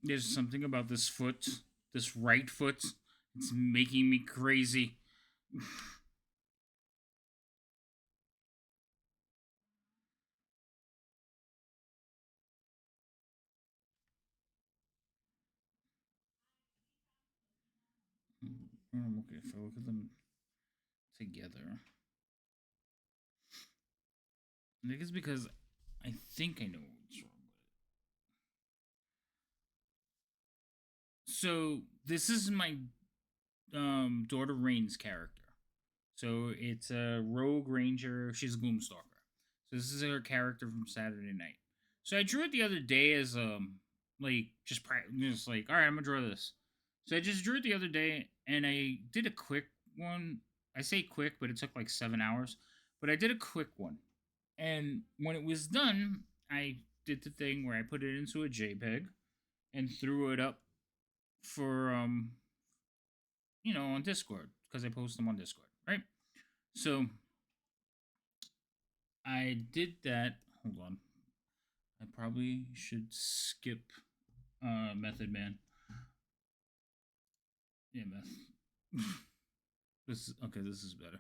There's something about this foot, this right foot. It's making me crazy. Okay, if I look at them together, I think it's because I think I know what's wrong with it. So this is my daughter Raign's character. So it's a rogue ranger. She's a gloomstalker. So this is her character from Saturday Night. So I drew it the other day as like just like, all right, I'm gonna draw this. So I just drew it the other day and I did a quick one. I say quick, but it took like 7 hours. But I did a quick one. And when it was done, I did the thing where I put it into a JPEG and threw it up for on Discord because I post them on Discord, right? So I did that. Hold on. I probably should skip Method Man. Yeah, Meth. This is okay. This is better.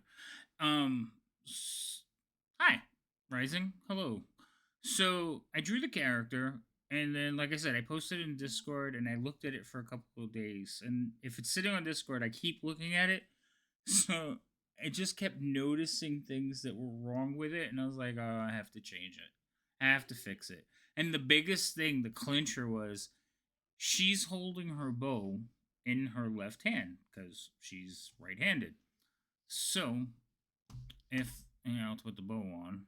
Um, hi, Rising. Hello. So I drew the character, and then, like I said, I posted it in Discord, and I looked at it for a couple of days. And if it's sitting on Discord, I keep looking at it. So I just kept noticing things that were wrong with it, and I was like, oh, I have to change it. I have to fix it. And the biggest thing, the clincher, was she's holding her bow in her left hand because she's right-handed. So if I'll put the bow on.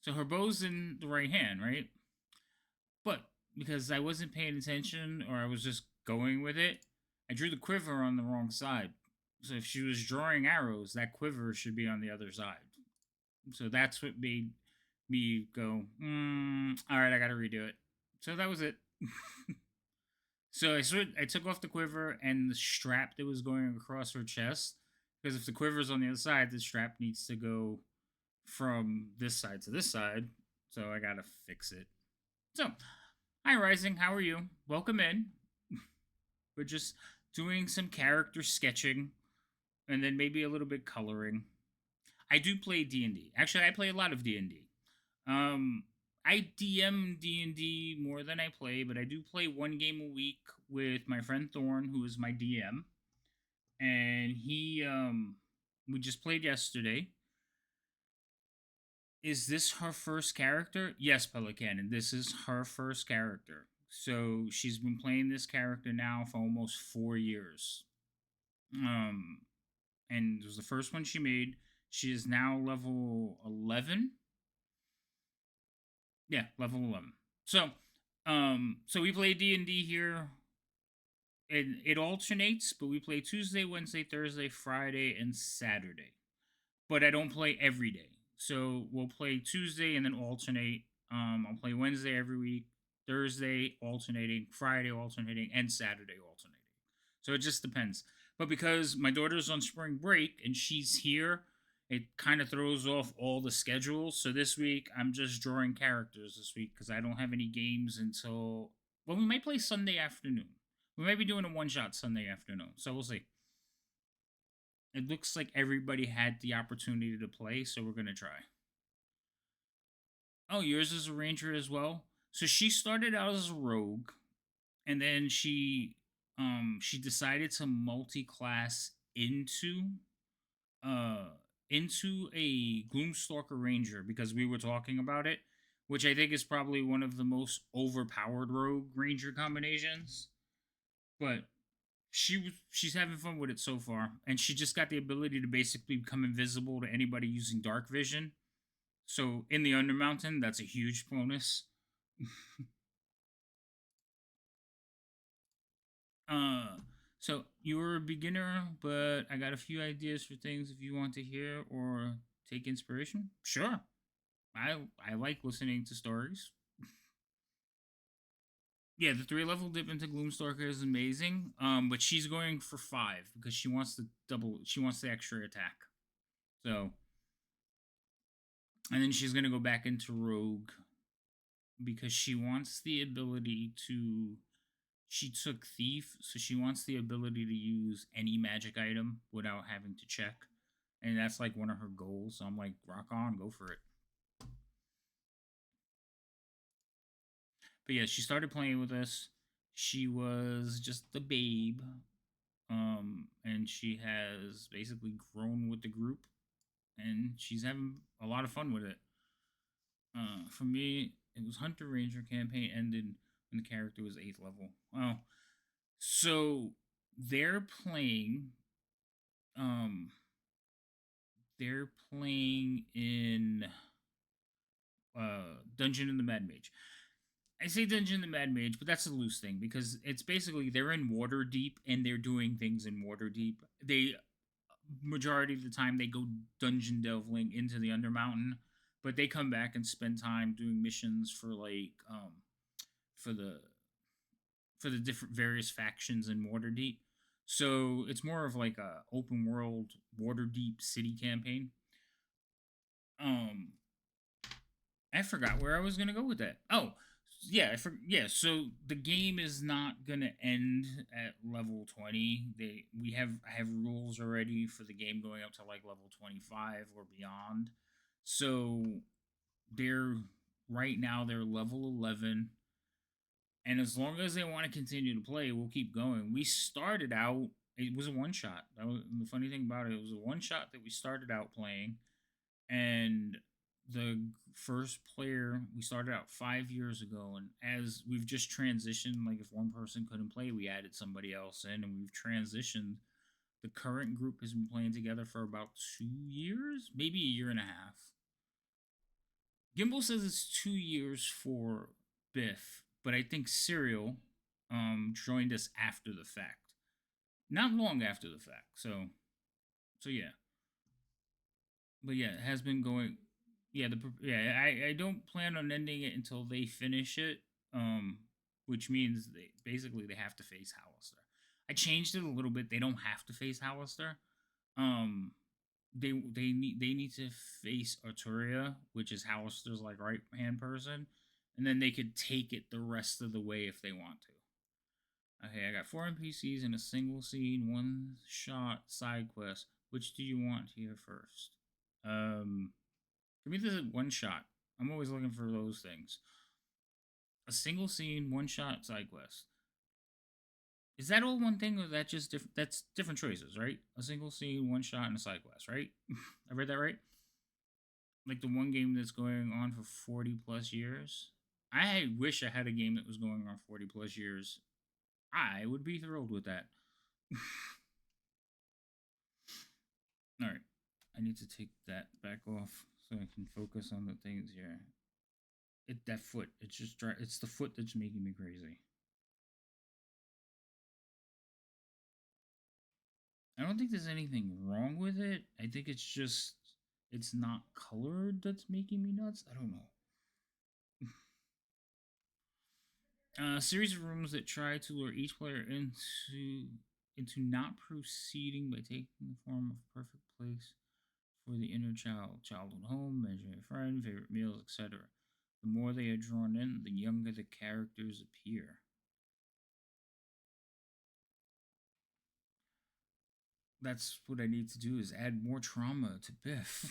So her bow's in the right hand, right? But because I wasn't paying attention or I was just going with it, I drew the quiver on the wrong side. So if she was drawing arrows, that quiver should be on the other side. So that's what made me go, all right, I got to redo it. So that was it. So I took off the quiver and the strap that was going across her chest. Because if the quiver's on the other side, the strap needs to go from this side to this side. So I gotta fix it. So, hi Rising, how are you? Welcome in. We're just doing some character sketching and then maybe a little bit coloring. I do play D&D. Actually, I play a lot of D&D. I DM D&D more than I play, but I do play one game a week with my friend Thorn, who is my DM. And we just played yesterday. Is this her first character? Yes, Pelican, this is her first character. So she's been playing this character now for almost 4 years. And it was the first one she made. She is now level 11. Yeah, level 11. So we play D&D here. It alternates, but we play Tuesday, Wednesday, Thursday, Friday, and Saturday. But I don't play every day. So we'll play Tuesday and then alternate. I'll play Wednesday every week, Thursday alternating, Friday alternating, and Saturday alternating. So it just depends. But because my daughter's on spring break and she's here, it kind of throws off all the schedules. So this week I'm just drawing characters this week because I don't have any games until, well, we might play Sunday afternoon. We might be doing a one-shot Sunday afternoon. So we'll see. It looks like everybody had the opportunity to play, so we're going to try. Oh, yours is a ranger as well? So she started out as a rogue, and then she decided to multi-class into a Gloomstalker Ranger because we were talking about it, which I think is probably one of the most overpowered rogue ranger combinations. But she's having fun with it so far, and she just got the ability to basically become invisible to anybody using dark vision. So in the Undermountain, that's a huge bonus. So you're a beginner, but I got a few ideas for things if you want to hear or take inspiration. Sure, I like listening to stories. Yeah, the 3 level dip into Gloomstalker is amazing. But she's going for 5 because she wants the double. She wants the extra attack. So, and then she's gonna go back into Rogue because she wants the ability to. She took Thief, so she wants the ability to use any magic item without having to check, and that's like one of her goals. So I'm like, rock on, go for it. But yeah, she started playing with us. She was just a babe. And she has basically grown with the group, and she's having a lot of fun with it. For me, it was Hunter Ranger campaign ended when the character was 8th level. Oh, so they're playing. They're playing in Dungeon and the Mad Mage. I say Dungeon and the Mad Mage, but that's a loose thing because it's basically they're in Waterdeep and they're doing things in Waterdeep. They majority of the time they go dungeon delving into the Undermountain, but they come back and spend time doing missions for like for the different various factions in Waterdeep. So it's more of like a open world Waterdeep city campaign. Um, I forgot where I was gonna go with that. Oh, yeah, yeah. So the game is not gonna end at level 20. I have rules already for the game going up to like level 25 or beyond. So they're right now they're level 11, and as long as they want to continue to play, we'll keep going. We started out, it was a one shot. That was the funny thing about it. It was a one shot that we started out playing, and the first player we started out 5 years ago, and as we've just transitioned, like if one person couldn't play, we added somebody else in, and we've transitioned. The current group has been playing together for about 2 years, maybe a year and a half. Gimbal says it's 2 years for Biff, but I think Serial joined us after the fact, not long after the fact. So yeah, but yeah, it has been going. Yeah, I don't plan on ending it until they finish it. Which means they have to face Hollister. I changed it a little bit. They don't have to face Hollister. Um, they need to face Arturia, which is Hollister's like right hand person, and then they could take it the rest of the way if they want to. Okay, I got 4 NPCs in a single scene, one shot side quest. Which do you want here first? Give me the one shot. I'm always looking for those things. A single scene, one shot side quest. Is that all one thing, or that just different? That's different choices, right? A single scene, one shot, and a side quest, right? I read that right. Like the one game that's going on for 40 plus years. I wish I had a game that was going on 40 plus years. I would be thrilled with that. All right, I need to take that back off so I can focus on the things here. That foot, it's just it's the foot that's making me crazy. I don't think there's anything wrong with it. I think it's just it's not colored that's making me nuts. I don't know. A series of rooms that try to lure each player into not proceeding by taking the form of perfect place for the inner child, childhood home, imaginary friend, favorite meals, etc. The more they are drawn in, the younger the characters appear. That's what I need to do is add more trauma to Biff.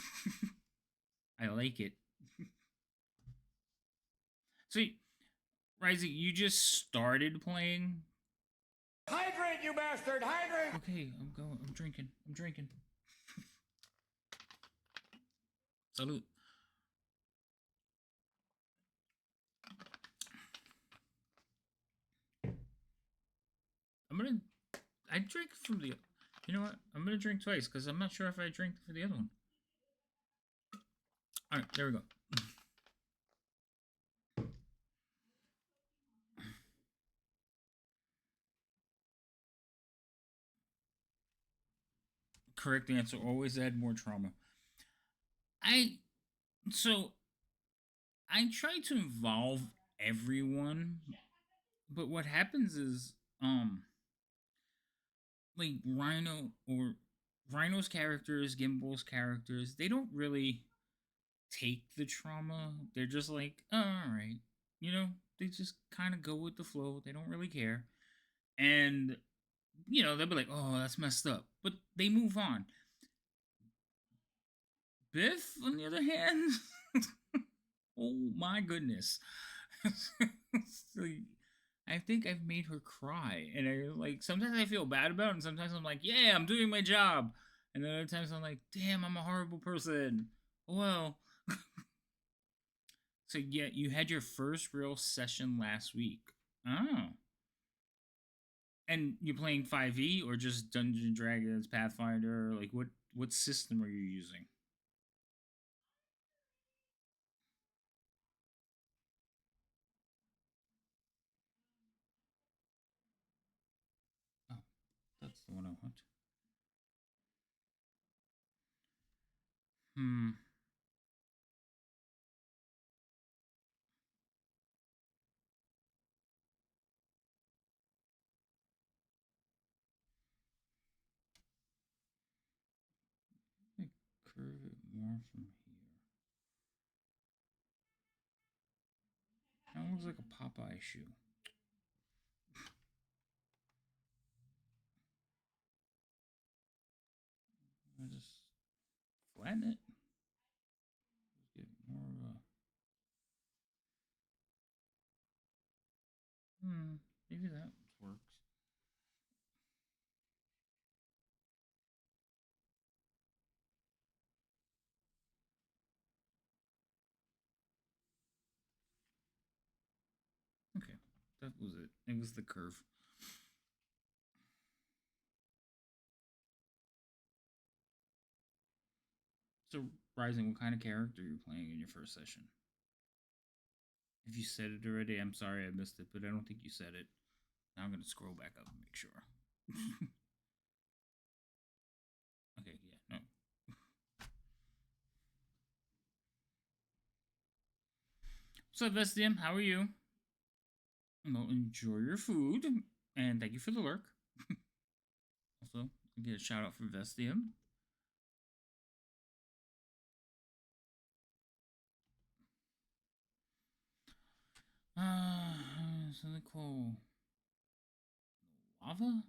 I like it. Sweet. Rising, you just started playing? Hydrate, you bastard! Hydrate! Okay, I'm going. I'm drinking. I'm drinking. Salute. I'm gonna. I drink from the. You know what? I'm gonna drink twice because I'm not sure if I drank for the other one. All right, there we go. Correct answer. Always add more trauma. I so I try to involve everyone, but what happens is like Rhino's characters, Gimbal's characters, they don't really take the trauma. They're just like, oh, all right, you know, they just kind of go with the flow. They don't really care, and they'll be like, oh, that's messed up, but they move on. Biff, on the other hand, oh my goodness. So, I think I've made her cry, and I like sometimes I feel bad about it, and sometimes I'm like, yeah, I'm doing my job, and then other times I'm like, damn, I'm a horrible person. Well, so yeah, you had your first real session last week. Oh, and you're playing 5e or just Dungeons and Dragons, Pathfinder? Like what system are you using? Oh, that's the one I want. Hmm. Let me curve it more from here. looks like a Popeye shoe. I just flatten it. Just get more of a. Maybe that works. Okay, that was it. It was the curve. So, Rising, what kind of character are you playing in your first session? If you said it already, I'm sorry I missed it, but I don't think you said it. Now I'm going to scroll back up and make sure. Okay, yeah, no. So, Vestium, how are you? Well, enjoy your food, and thank you for the lurk. Also, get a shout out for Vestium. Something called lava?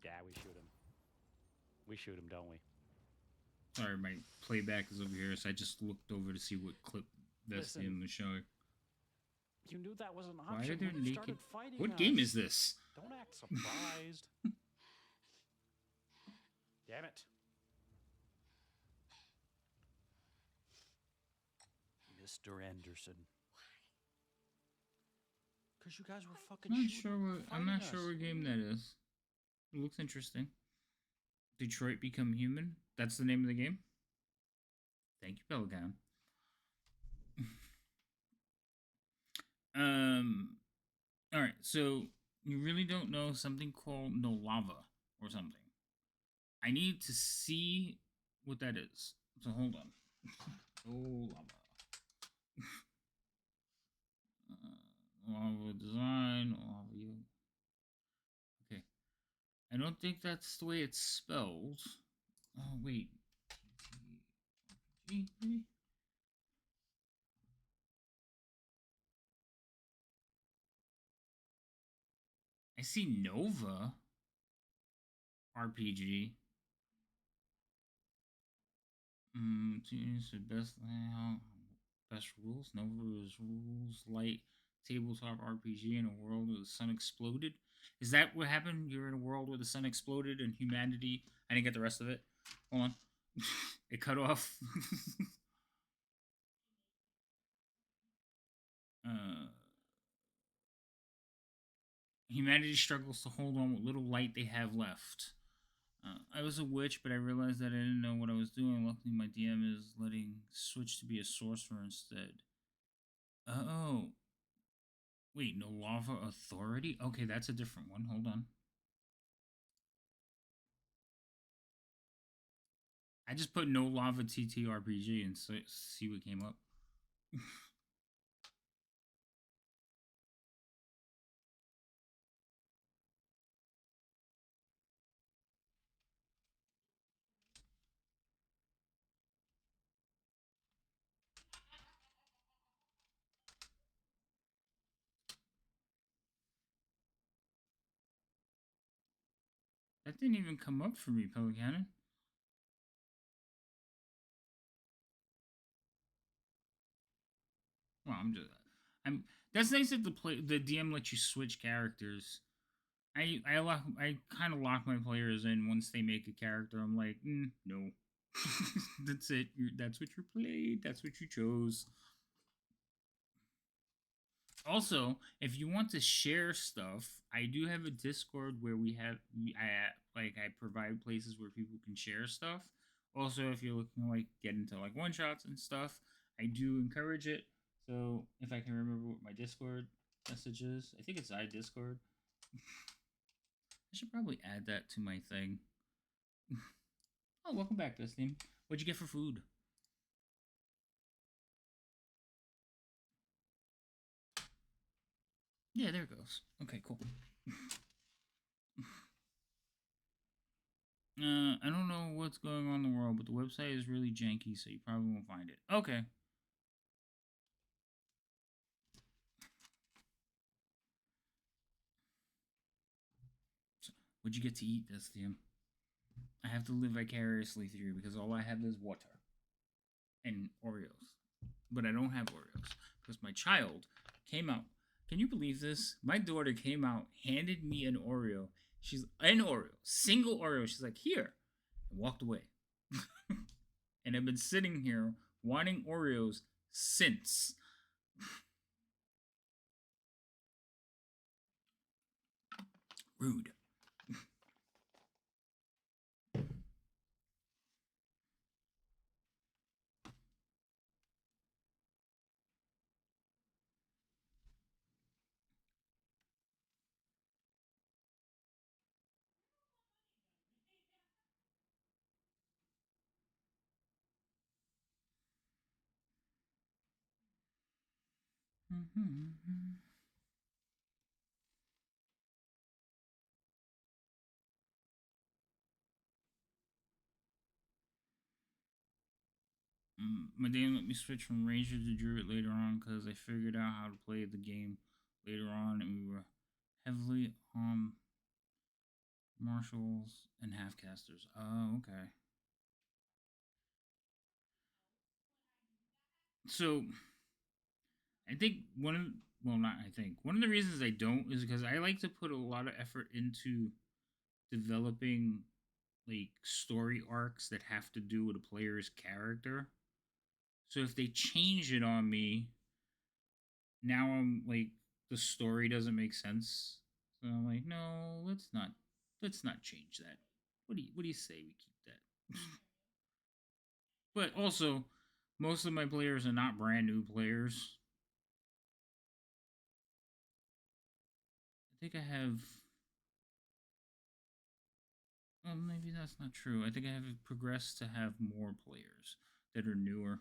Yeah, we shoot him. We shoot him, don't we? Sorry, my playback is over here, so I just looked over to see what clip Vestium was showing. You knew that was an Why option are there when you naked? started fighting What us. game is this? Don't act surprised. Damn it. Mr. Anderson. Because you guys were fucking I'm not sure what game that is. It looks interesting. Detroit Become Human? That's the name of the game? Thank you, Pelican. Alright, so you really don't know something called No Lava or something. I need to see what that is. So hold on. No Lava. Lava design, lava you. Okay. I don't think that's the way it's spelled. Oh, wait. Maybe? I see Nova RPG. It's the best rules. Nova's rules light tabletop RPG in a world where the sun exploded. Is that what happened? You're in a world where the sun exploded and humanity. I didn't get the rest of it. Hold on. It cut off. Humanity struggles to hold on what little light they have left. I was a witch, but I realized that I didn't know what I was doing. Luckily, my DM is letting switch to be a sorcerer instead. Oh. Wait, no lava authority? Okay, that's a different one. Hold on. I just put no lava TTRPG and see what came up. That didn't even come up for me, Pelican. Well, I'm. That's nice that the DM lets you switch characters. I kind of lock my players in once they make a character. I'm like, no, that's it. That's what you played. That's what you chose. Also, if you want to share stuff, I do have a Discord where I provide places where people can share stuff. Also, if you're looking to get into one shots and stuff, I do encourage it. So if I can remember what my Discord message is, I think it's iDiscord. I should probably add that to my thing. Oh, welcome back, Dustin. What'd you get for food? Yeah, there it goes. Okay, cool. I don't know what's going on in the world, but the website is really janky, so you probably won't find it. Okay. What'd you get to eat, Destium? I have to live vicariously through you because all I have is water and Oreos. But I don't have Oreos because my child came out. Can you believe this? My daughter came out, handed me an Oreo. She's an Oreo, single Oreo. She's like, here, and walked away. And I've been sitting here wanting Oreos since. Rude. My dad let me switch from Ranger to Druid later on because I figured out how to play the game later on, and we were heavily on marshals and half-casters. Oh, okay. So, I think one of the reasons I don't is because I like to put a lot of effort into developing like story arcs that have to do with a player's character. So if they change it on me, now I'm like the story doesn't make sense. So I'm like, no, let's not change that. What do you say we keep that? But also, most of my players are not brand new players. I think I have. Well, maybe that's not true. I think I have progressed to have more players that are newer.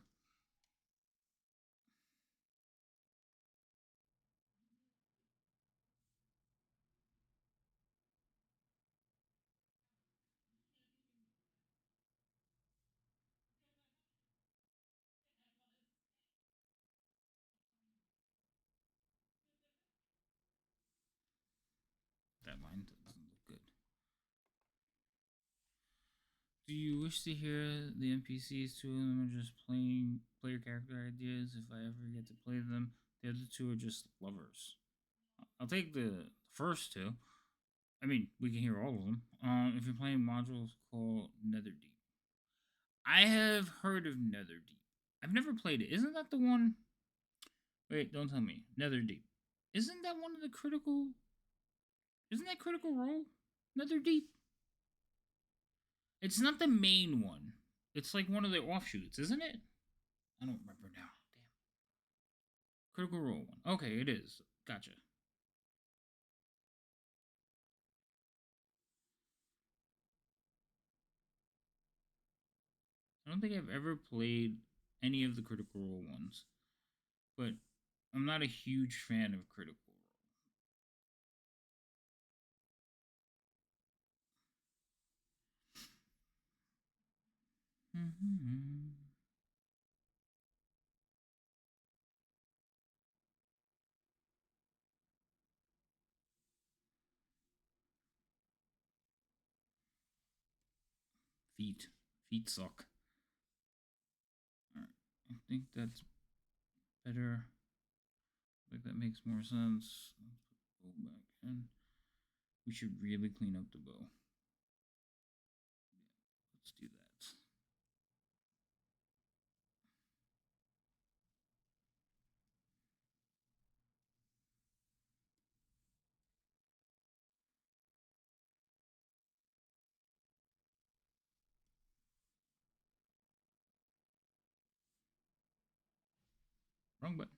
That line doesn't look good. Do you wish to hear the NPCs? Two of them are just player character ideas. If I ever get to play them, the other two are just lovers. I'll take the first two. I mean, we can hear all of them. If you're playing modules called Netherdeep, I have heard of Netherdeep. I've never played it. Isn't that the one? Wait, don't tell me. Netherdeep. Isn't that one of the critical? Isn't that Critical Role? Netherdeep. It's not the main one. It's like one of the offshoots, isn't it? I don't remember now. Damn. Critical Role one. Okay, it is. Gotcha. I don't think I've ever played any of the Critical Role ones, but I'm not a huge fan of Critical Role. Feet. Feet suck. Alright. I think that's better. Like that makes more sense. Let's go back in. We should really clean up the bow. Let's do that. Wrong button.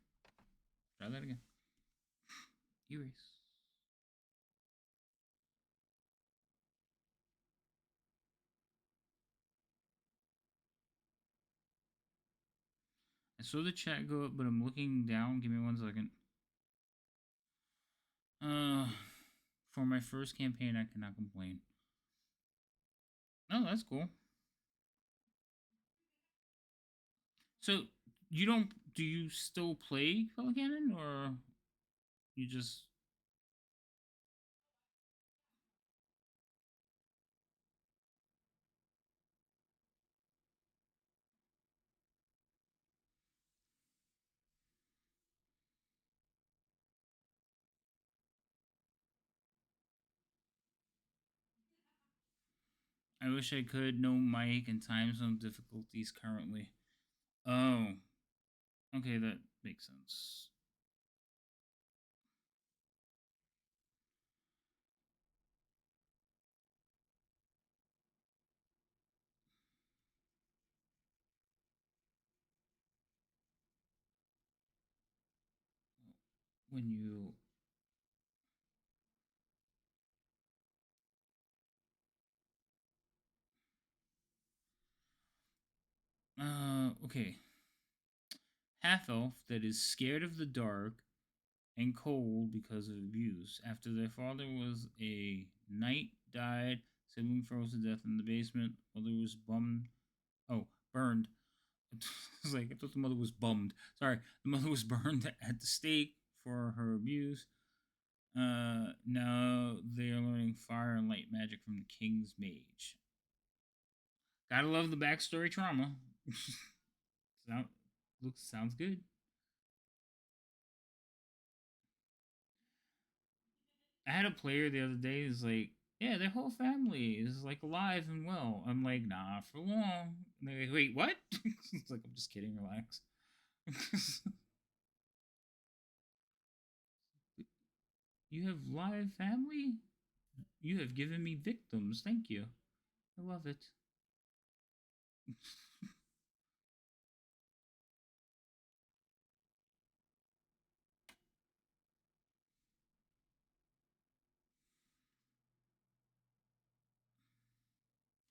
Try that again. Erase. I saw the chat go up, but I'm looking down. Give me 1 second. For my first campaign, I cannot complain. Oh, that's cool. So, you don't... Do you still play Pelicanon, or... You just... I wish I could. No mic and time zone difficulties currently. Oh. Okay, that makes sense. When you okay. Half elf that is scared of the dark and cold because of abuse. After their father was a knight, died, sibling froze to death in the basement. Mother was bummed. Oh, burned. I was like, I thought the mother was bummed. Sorry, the mother was burned at the stake for her abuse. Now they are learning fire and light magic from the king's mage. Gotta love the backstory trauma. Sounds good. I had a player the other day who's like, yeah, their whole family is like alive and well. I'm like, nah, for long. And they're like, wait, what? It's like, I'm just kidding, relax. You have live family? You have given me victims. Thank you. I love it.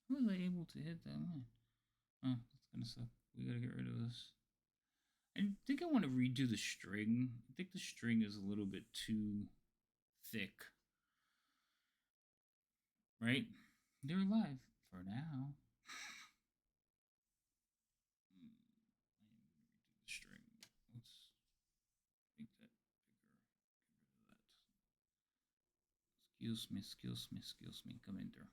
How was I able to hit that line? Oh, that's gonna suck. We gotta get rid of this. I think I want to redo the string. I think the string is a little bit too thick. Right? They're alive for now. I am gonna redo the string. Let's make that bigger. Get rid of that. Excuse me. Come in there.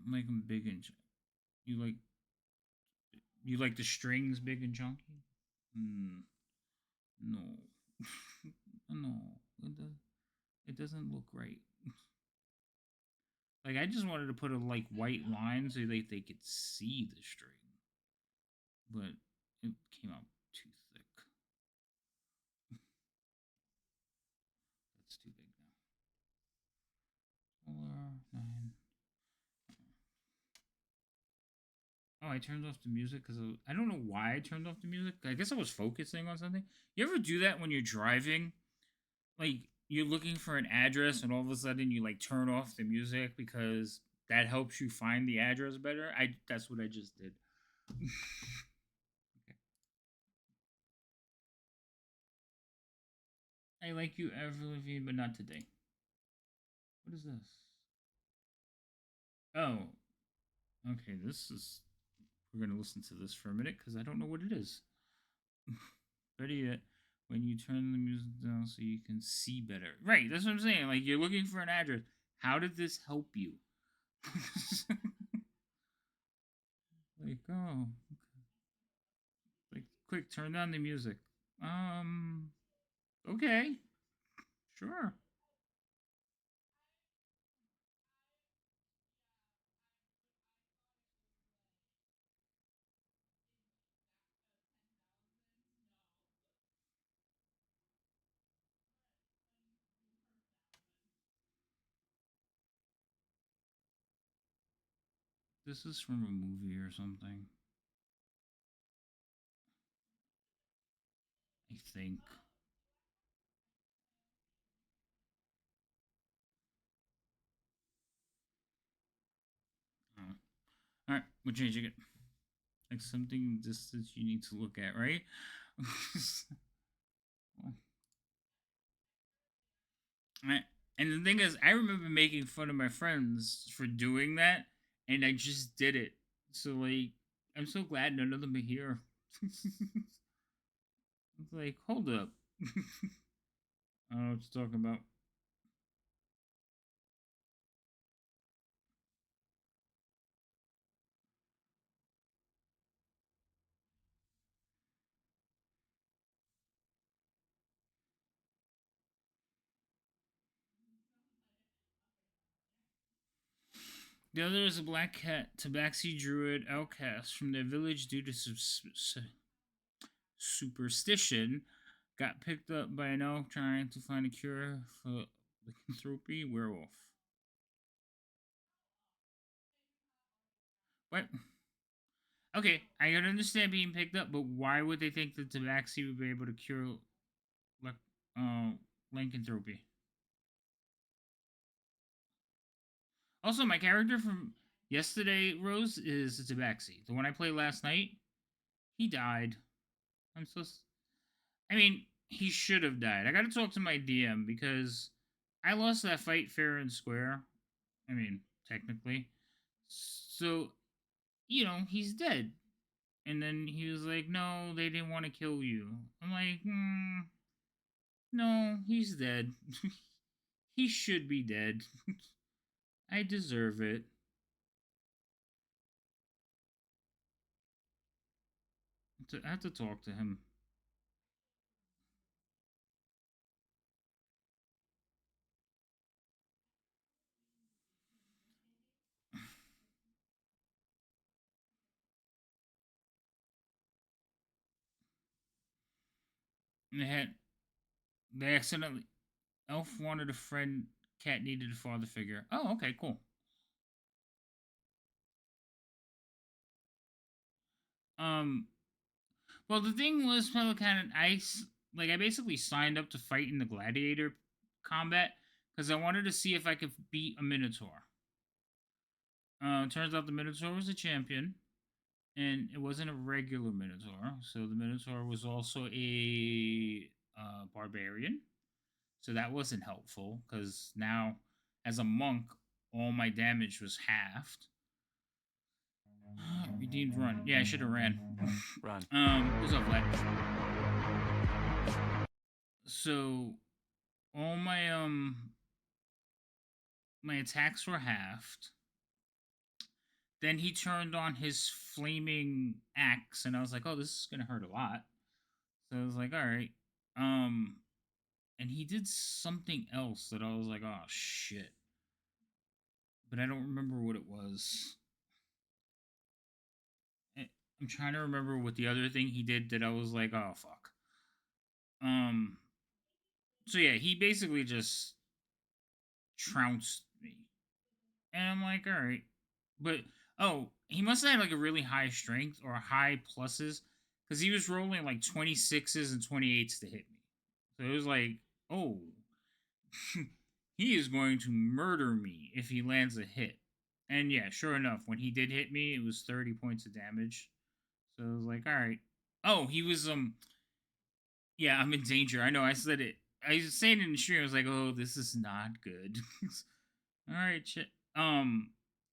Make them big and you like the strings big and chunky? No, no, it doesn't look right. Like I just wanted to put a like white line so they could see the string, but it came out too thick. That's too big now. Smaller, 9. Oh, I turned off the music because I don't know why I turned off the music. I guess I was focusing on something. You ever do that when you're driving? Like you're looking for an address and all of a sudden you like turn off the music because that helps you find the address better. That's what I just did. Okay. I like you, Avril Lavigne, but not today. What is this? Oh, okay. This is. We're gonna listen to this for a minute because I don't know what it is. Better yet, when you turn the music down so you can see better. Right, that's what I'm saying. Like you're looking for an address. How did this help you? Like, oh, like quick, turn down the music. Okay, sure. This is from a movie or something. I think. Oh. All right, we're changing it. Like something distance you need to look at, right? And the thing is, I remember making fun of my friends for doing that, and I just did it. So like, I'm so glad none of them are here. It's like, hold up. I don't know what you're talking about. The other is a black cat, tabaxi druid outcast from their village due to superstition. Got picked up by an elf trying to find a cure for lycanthropy werewolf. What? Okay, I can understand being picked up, but why would they think that tabaxi would be able to cure lycanthropy? Also, my character from yesterday, Rose, is a tabaxi. The one I played last night, he died. I'm so. I mean, he should have died. I got to talk to my DM because I lost that fight fair and square. I mean, technically. So, you know, he's dead. And then he was like, no, they didn't want to kill you. I'm like, no, he's dead. He should be dead. I deserve it. I have to talk to him. They accidentally Elf wanted a friend, Cat needed a father figure. Oh, okay, cool. Well, the thing was, Pelican, I basically signed up to fight in the gladiator combat because I wanted to see if I could beat a Minotaur. Turns out the Minotaur was a champion, and it wasn't a regular Minotaur. So the Minotaur was also a barbarian. So that wasn't helpful because now, as a monk, all my damage was halved. Redeemed run. Yeah, I should have ran. Run. What's up, lad? So all my attacks were halved. Then he turned on his flaming axe, and I was like, "Oh, this is gonna hurt a lot." So I was like, "All right." And he did something else that I was like, "Oh shit," but I don't remember what it was. I'm trying to remember what the other thing he did that I was like, "Oh fuck." So yeah, he basically just trounced me, and I'm like, "All right," but oh, he must have had like a really high strength or high pluses because he was rolling like 26s and 28s to hit me. So it was like, oh, he is going to murder me if he lands a hit. And yeah, sure enough, when he did hit me, it was 30 points of damage. So I was like, all right. Oh, he was yeah, I'm in danger. I know, I said it. I was saying it in the stream, I was like, oh, this is not good. All right, shit.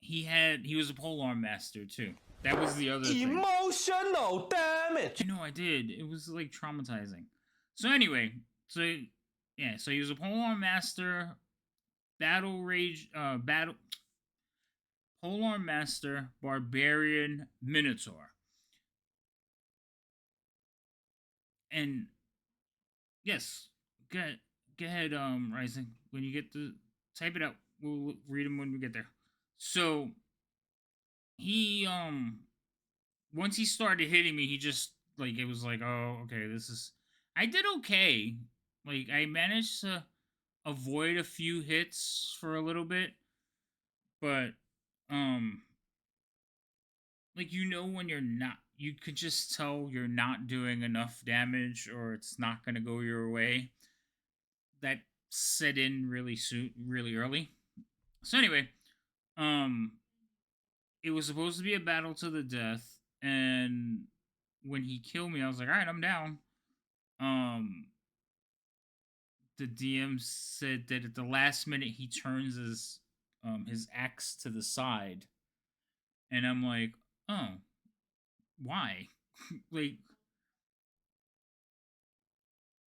He was a polearm master too. That was the other thing. Emotional damage. I know I did. It was like traumatizing. So anyway, so yeah, so he was a polearm master, polearm master, barbarian, minotaur. And yes, go ahead, Rising. When you get to type it out, we'll read them when we get there. So he once he started hitting me, he just like it was like, oh, okay, this is. I did okay. Like I managed to avoid a few hits for a little bit, but like when you're not, you could just tell you're not doing enough damage or it's not gonna go your way. That set in really early. So anyway, um, it was supposed to be a battle to the death, and when he killed me, I was like, all right, I'm down. The DM said that at the last minute he turns his axe to the side, and I'm like, oh, why? Like,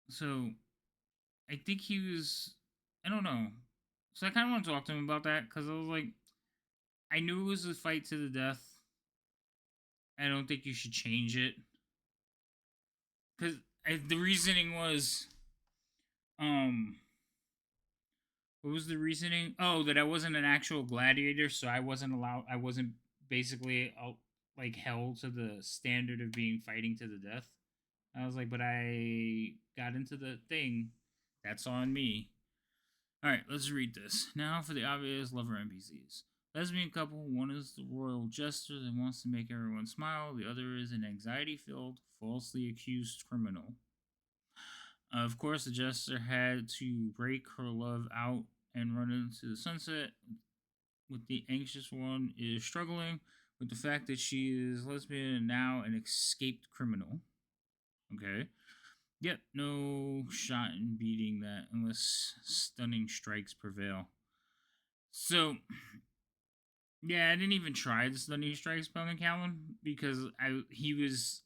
so I think he was, I don't know. So I kind of want to talk to him about that because I was like, I knew it was a fight to the death. I don't think you should change it because the reasoning was, What was the reasoning? Oh, that I wasn't an actual gladiator, so I wasn't allowed. I wasn't basically like held to the standard of being fighting to the death. I was like, but I got into the thing. That's on me. All right, let's read this now for the obvious lover NPCs. Lesbian couple. One is the royal jester that wants to make everyone smile. The other is an anxiety-filled, falsely accused criminal. Of course, the jester had to break her love out and run into the sunset. With the anxious one is struggling with the fact that she is lesbian and now an escaped criminal. Okay. Yep, no shot in beating that unless stunning strikes prevail. So, yeah, I didn't even try the stunning strike spell in Callan because he was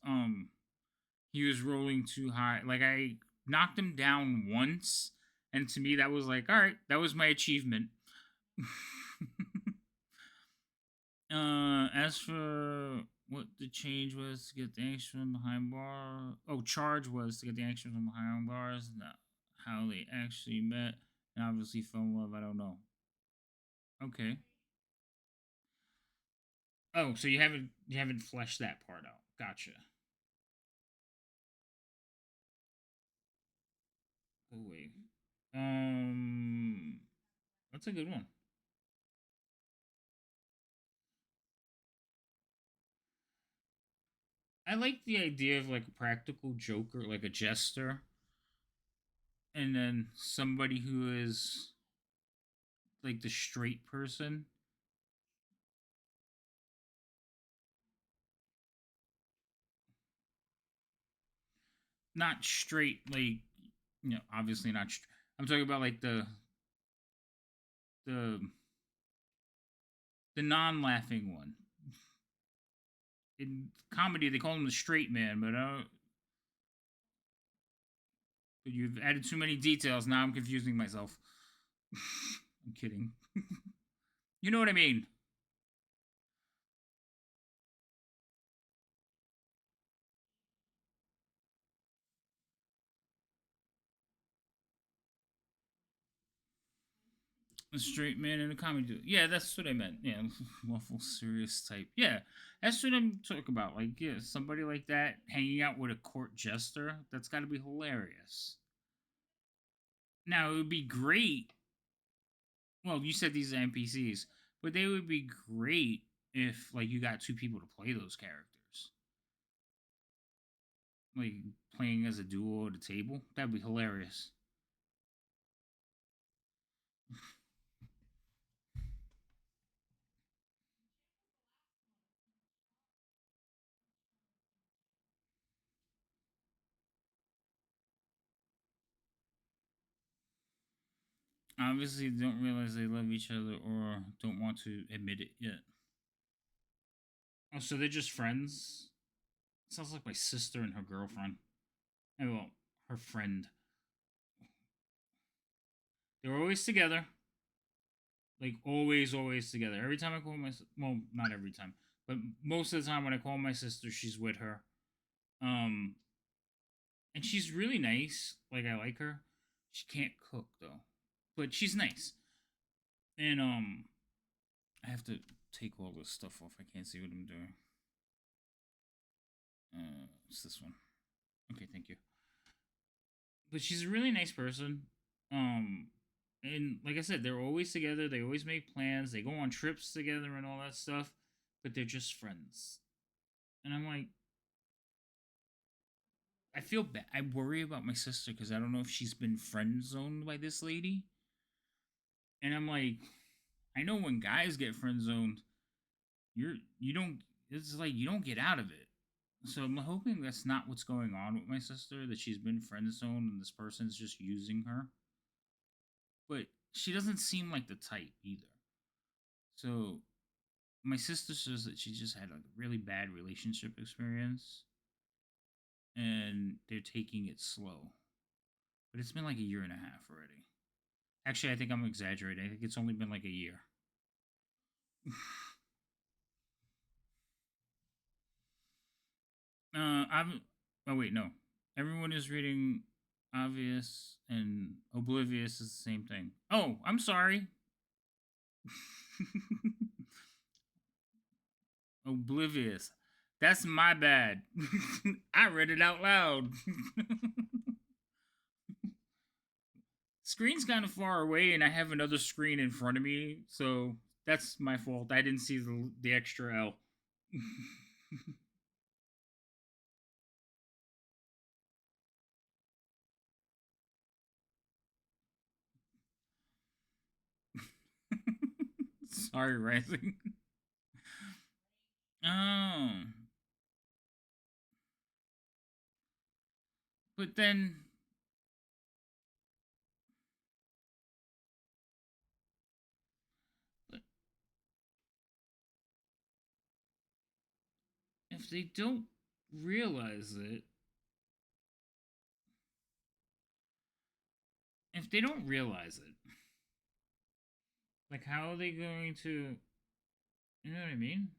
rolling too high. Like I knocked him down once, and to me that was like, all right, that was my achievement. As for what the change was to get the action from behind bar, charge was to get the action from behind bars. Not how they actually met and obviously fell in love. I don't know. Okay. Oh, so you haven't fleshed that part out. Gotcha. Oh wait. That's a good one. I like the idea of like a practical joker, like a jester, and then somebody who is like the straight person. Not straight, like obviously not. I'm talking about like the the non-laughing one. In comedy, they call him the straight man, but you've added too many details. Now I'm confusing myself. I'm kidding. You know what I mean. A straight man in a comedy dude. Yeah, that's what I meant. Yeah, lawful serious type. Yeah, that's what I'm talking about. Like, yeah, somebody like that hanging out with a court jester. That's got to be hilarious. Now it would be great. Well, you said these are NPCs, but they would be great if like you got two people to play those characters, like playing as a duo at a table. That'd be hilarious. Obviously, they don't realize they love each other or don't want to admit it yet. Oh, so they're just friends? Sounds like my sister and her girlfriend. Oh, well, her friend. They're always together. Like, always together. Every time I call my... Well, not every time. But most of the time when I call my sister, she's with her. Um, and she's really nice. Like, I like her. She can't cook, though. But she's nice. And, I have to take all this stuff off. I can't see what I'm doing. It's this one. Okay, thank you. But she's a really nice person. And like I said, they're always together. They always make plans. They go on trips together and all that stuff. But they're just friends. And I'm like, I feel bad. I worry about my sister because I don't know if she's been friend zoned by this lady. And I'm like, I know when guys get friend zoned, you don't. It's like you don't get out of it. So I'm hoping that's not what's going on with my sister. That she's been friend zoned and this person's just using her. But she doesn't seem like the type either. So my sister says that she just had a really bad relationship experience and they're taking it slow. But it's been like a year and a half already. Actually, I think I'm exaggerating. I think it's only been like a year. I'm. Oh wait, no. Everyone is reading Obvious and oblivious is the same thing. Oh, I'm sorry. Oblivious. That's my bad. I read it out loud. Screen's kind of far away, and I have another screen in front of me, so that's my fault. I didn't see the extra L. Sorry, Rising. Oh. But then. If they don't realize it. If they don't realize it. Like, how are they going to. You know what I mean?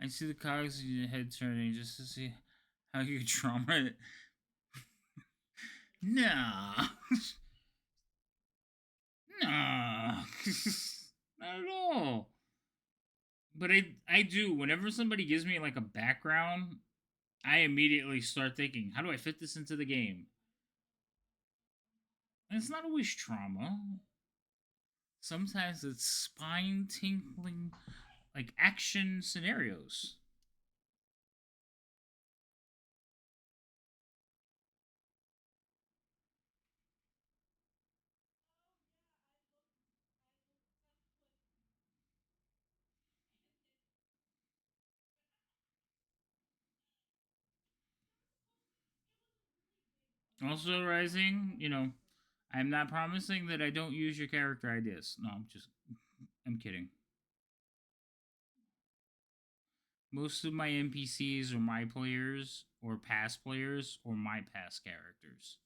I see the cogs in your head turning just to see how you trauma it. Nah. Nah. Not at all. But I do. Whenever somebody gives me like a background, I immediately start thinking, how do I fit this into the game? And it's not always trauma. Sometimes it's spine tingling, like action scenarios. Also, Rising, I'm not promising that I don't use your character ideas. No, I'm kidding. Most of my NPCs are my players or past players or my past characters.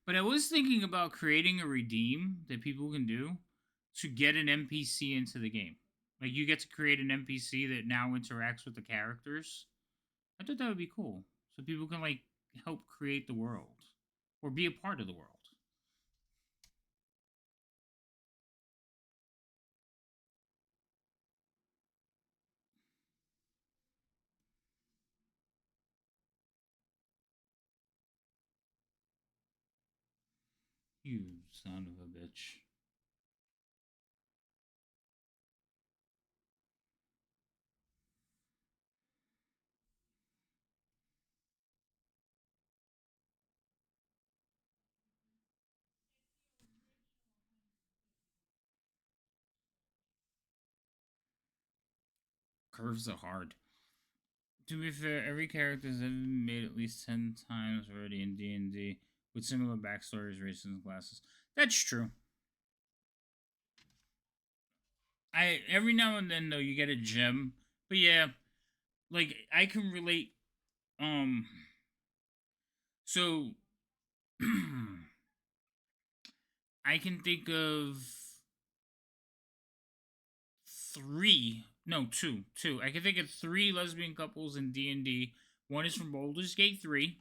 But I was thinking about creating a redeem that people can do to get an NPC into the game. Like you get to create an NPC that now interacts with the characters. I thought that would be cool. So people can like help create the world or be a part of the world. You son of a bitch. Curves are hard. To be fair, every character has been made at least 10 times already in D&D with similar backstories, races, and classes. That's true. I every now and then though you get a gem, but yeah, like I can relate. So I can think of two. I can think of three lesbian couples in D&D. One is from Baldur's Gate 3,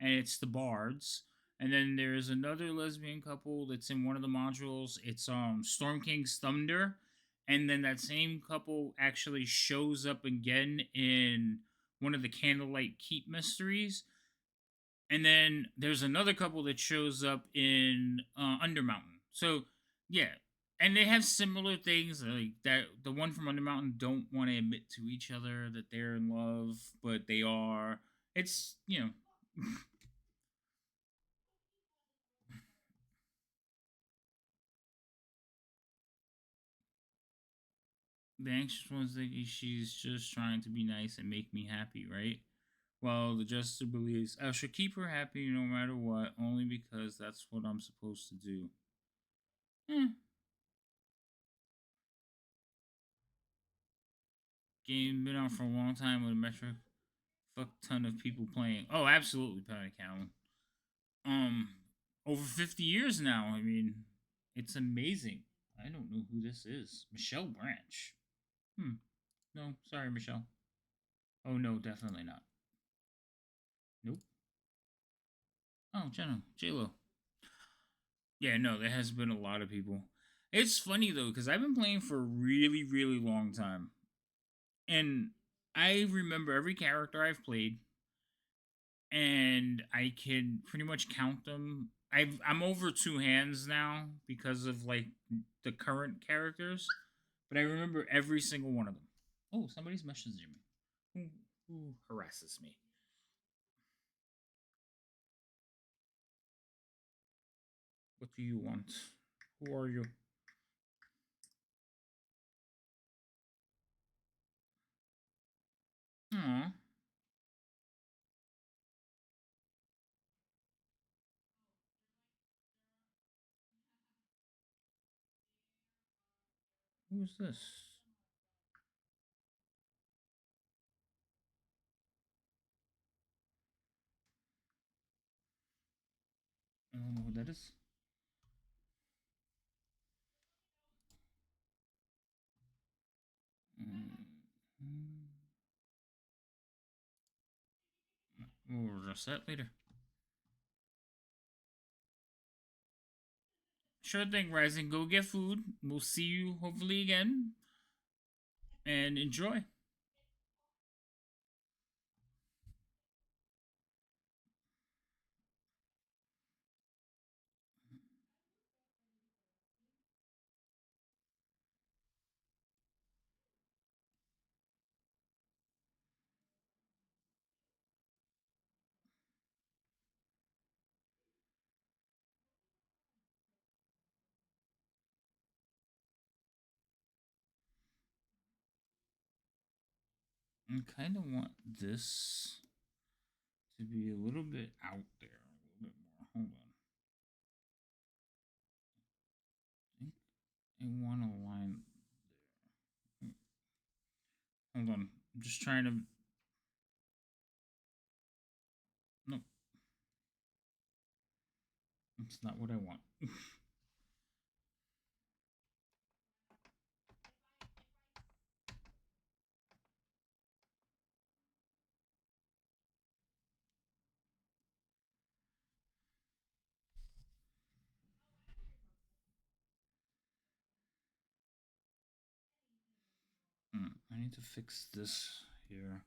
and it's the Bards. And then there's another lesbian couple that's in one of the modules. It's Storm King's Thunder. And then that same couple actually shows up again in one of the Candlelight Keep mysteries. And then there's another couple that shows up in Undermountain. So yeah, and they have similar things like that. The one from Undermountain don't want to admit to each other that they're in love, but they are. It's the anxious one's thinking she's just trying to be nice and make me happy, right? While the jester believes I should keep her happy no matter what, only because that's what I'm supposed to do. Game been out for a long time with a metric fuck ton of people playing. Oh, absolutely, Panic Callan. um over 50 years now. I mean, it's amazing. I don't know who this is. Michelle Branch. No, sorry, Michelle. Oh no, definitely not. Nope. Oh, Jenna, J-Lo. Yeah, no, there has been a lot of people. It's funny though, because I've been playing for a really, really long time. And I remember every character I've played, and I can pretty much count them. I'm over two hands now because of like the current characters, but I remember every single one of them. Oh, somebody's messaging me. Who harasses me? What do you want? Who are you? Aw. Who's this? I don't know who that is. We'll address that later. Sure thing, Rising. Go get food. We'll see you hopefully again. And enjoy. I kind of want this to be a little bit out there, a little bit more. Hold on. I think I want a line there. Hold on. I'm just trying to. No, it's not what I want. I need to fix this here.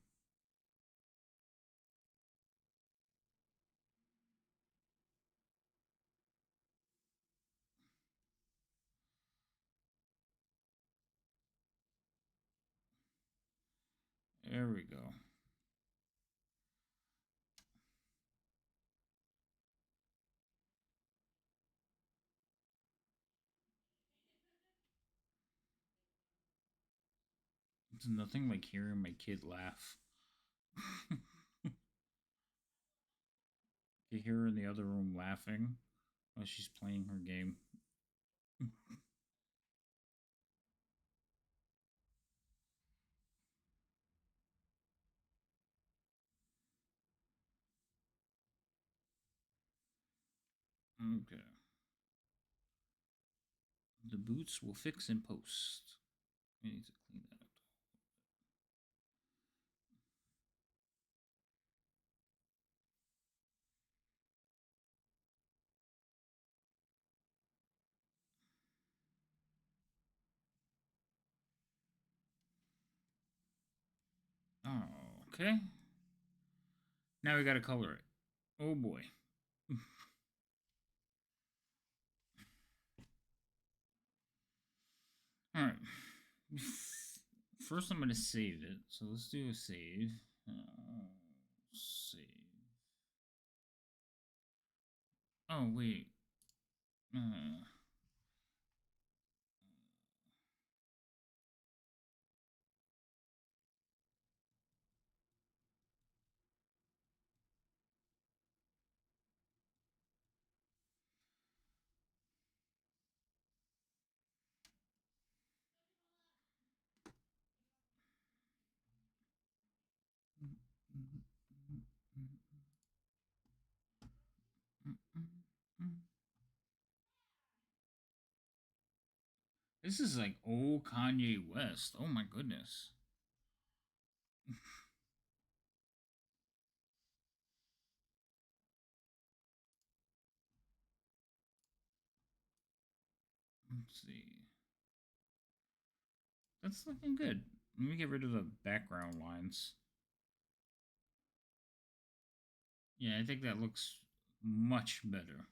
There we go. It's nothing like hearing my kid laugh. You hear her in the other room laughing while she's playing her game. Okay. The boots will fix in post. We need to clean that up. Oh, okay. Now we gotta color it. Oh boy. Alright. First, I'm gonna save it. So let's do a save. Save. Oh, wait. This is like old Kanye West. Oh my goodness. Let's see. That's looking good. Let me get rid of the background lines. Yeah, I think that looks much better.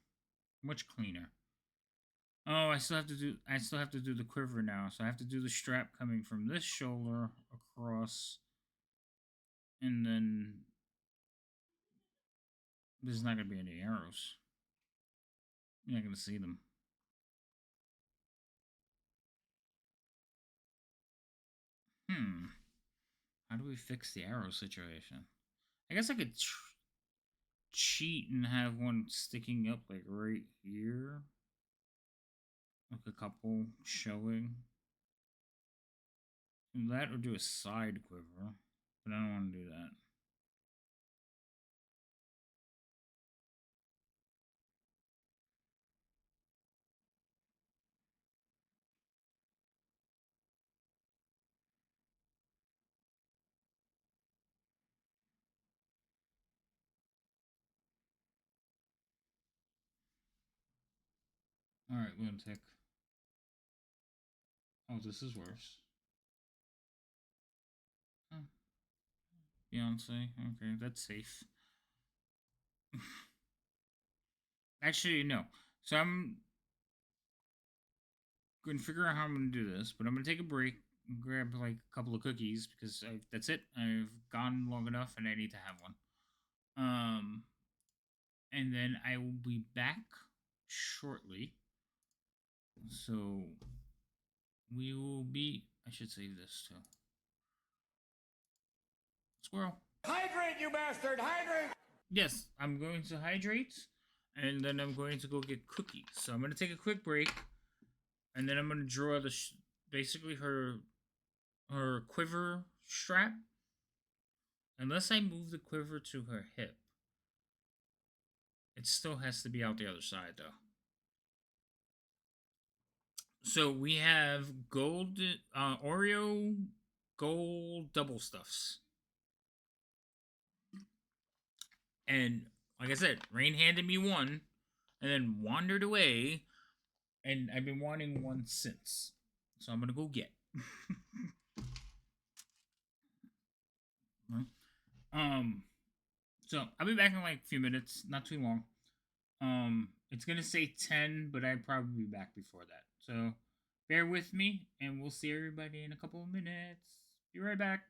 Much cleaner. Oh, I still have to do the quiver now. So I have to do the strap coming from this shoulder across, and then there's not gonna be any arrows. You're not gonna see them. How do we fix the arrow situation? I guess I could cheat and have one sticking up like right here, like a couple showing. Do that or do a side quiver, but I don't want to do that. All right, lunatic. Oh, this is worse. Huh. Beyonce. Okay, that's safe. Actually, no. So I'm going to figure out how I'm going to do this, but I'm going to take a break and grab like a couple of cookies because that's it. I've gone long enough and I need to have one. And then I will be back shortly. So we will be. I should save this too. Squirrel. Hydrate, you bastard! Hydrate! Yes, I'm going to hydrate, and then I'm going to go get cookies. So I'm going to take a quick break, and then I'm going to draw the basically her quiver strap. Unless I move the quiver to her hip, it still has to be out the other side though. So we have gold Oreo gold double stuffs. And like I said, Raign handed me one and then wandered away, and I've been wanting one since. So I'm gonna go get. So I'll be back in like a few minutes, not too long. It's gonna say 10, but I'd probably be back before that. So bear with me, and we'll see everybody in a couple of minutes. Be right back.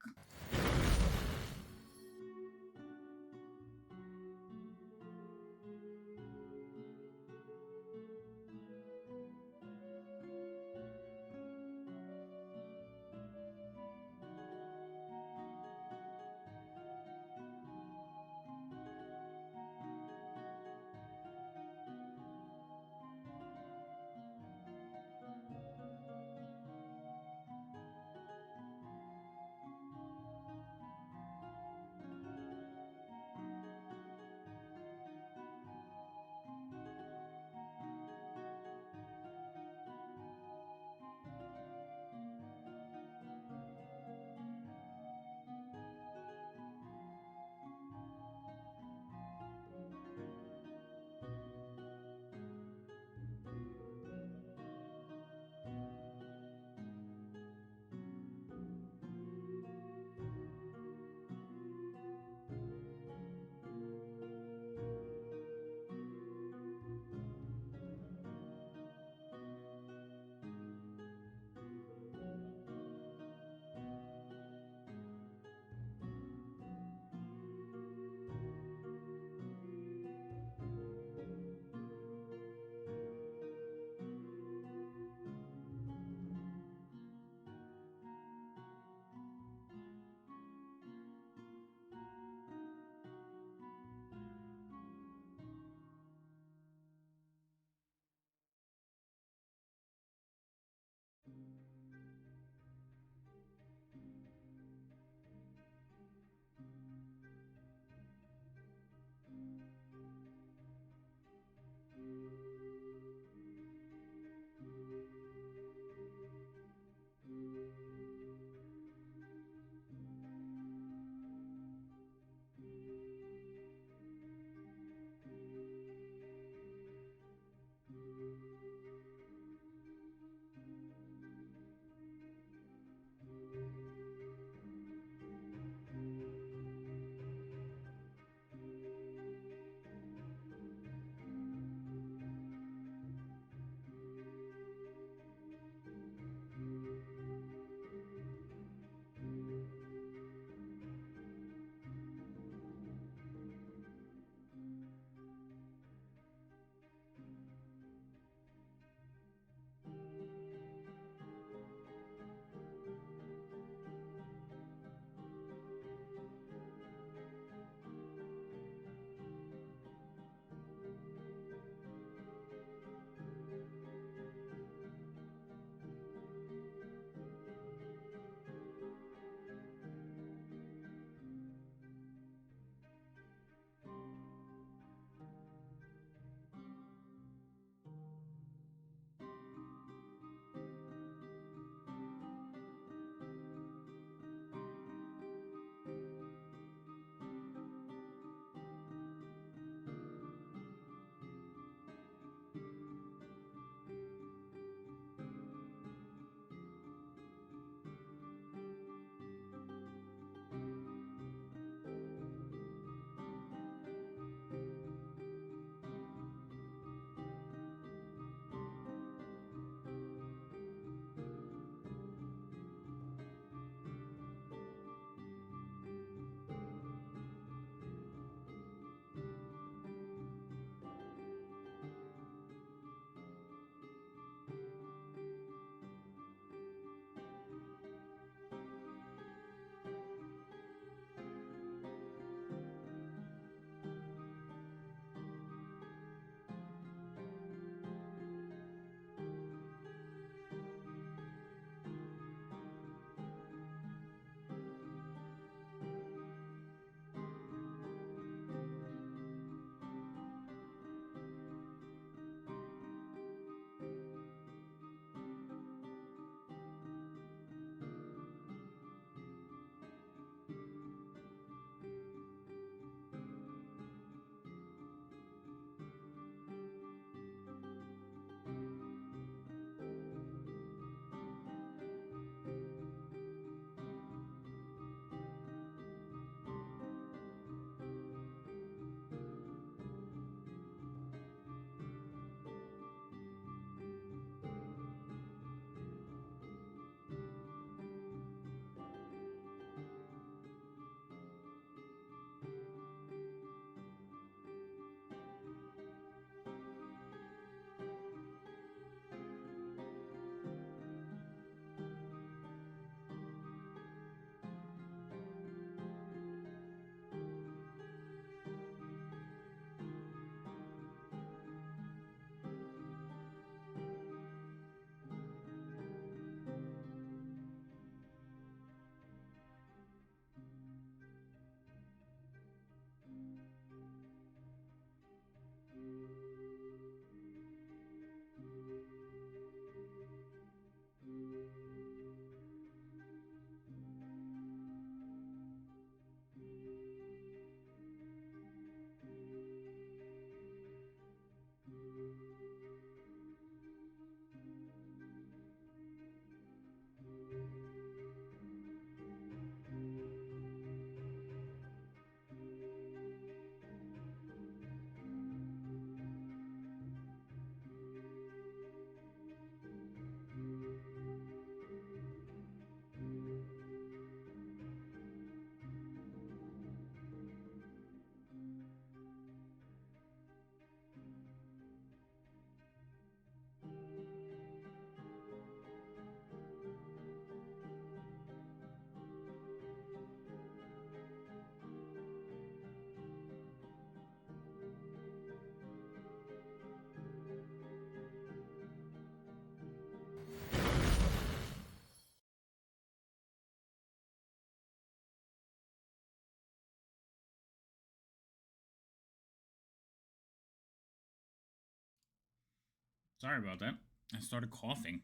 Sorry about that. I started coughing.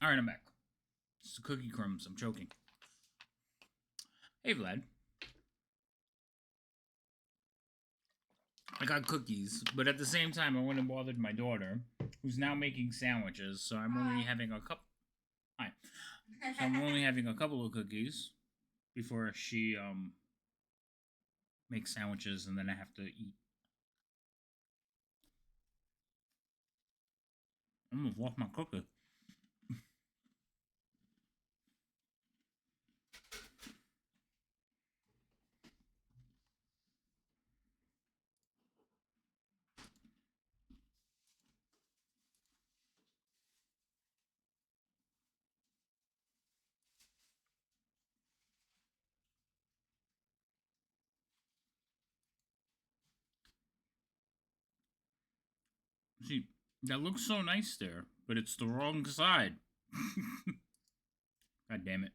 All right, I'm back. It's the cookie crumbs. I'm choking. Hey, Vlad. I got cookies, but at the same time, I went and bothered my daughter, who's now making sandwiches. So I'm only having a couple. Hi. So I'm only having a couple of cookies before she makes sandwiches, and then I have to eat. I'm gonna walk my cookie. See, that looks so nice there, but it's the wrong side. God damn it.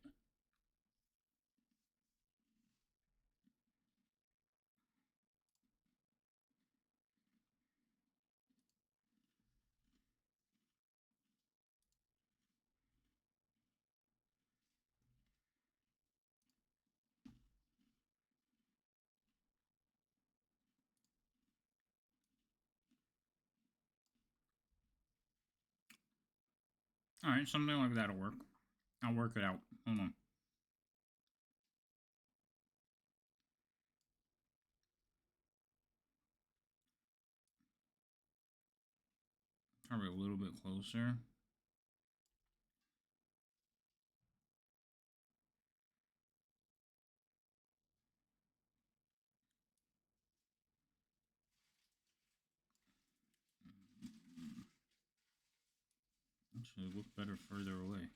Alright, something like that'll work. I'll work it out. Hold on. Probably a little bit closer. Actually, look better further away.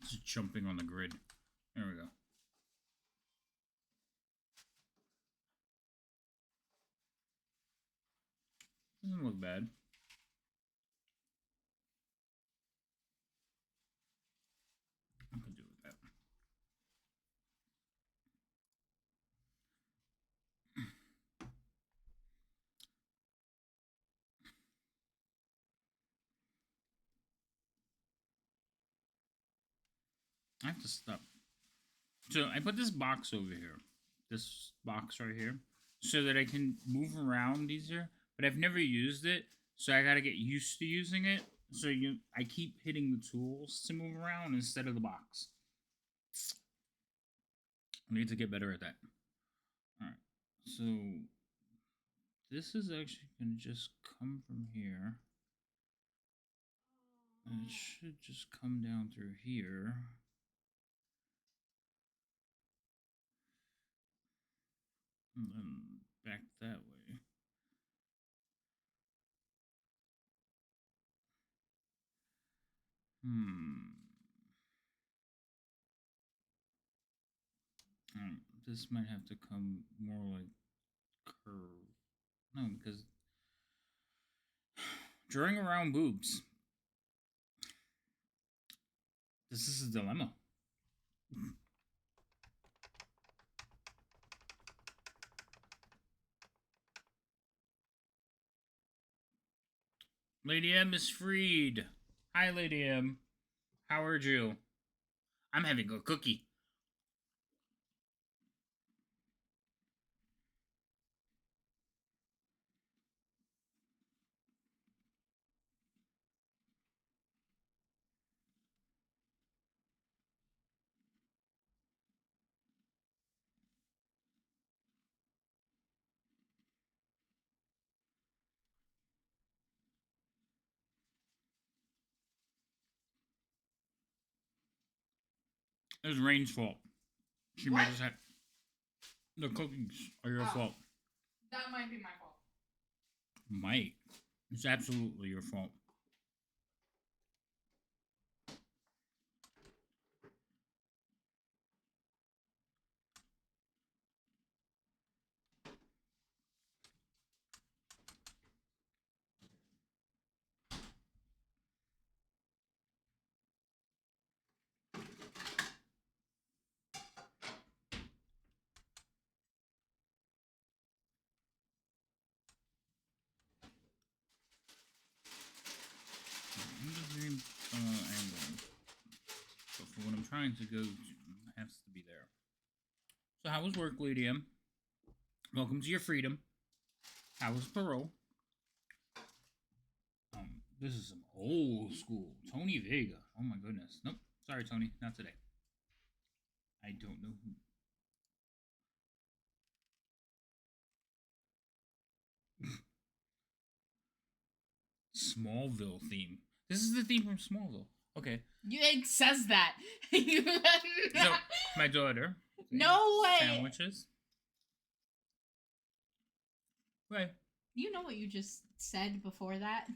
Just jumping on the grid. There we go. Doesn't look bad. I could do with that. I have to stop. So I put this box over here. This box right here. So that I can move around easier. But I've never used it. So I gotta get used to using it. So I keep hitting the tools to move around instead of the box. I need to get better at that. Alright. So this is actually gonna just come from here. And it should just come down through here. And then back that way. This might have to come more like curve. No, because drawing around boobs. This is a dilemma. Lady M is freed. Hi, Lady M. How are you? I'm having a cookie. It was Raign's fault. She made us have the cookies are your fault. That might be my fault. Might. It's absolutely your fault. trying to go to has to be there. So how was work, Lady M? Welcome to your freedom. How was parole? This is some old school Tony Vega. Oh my goodness. Nope. Sorry, Tony. Not today. I don't know who. Smallville theme. This is the theme from Smallville. Okay. It says that. So, my daughter. No way. Sandwiches. Right. You know what you just said before that?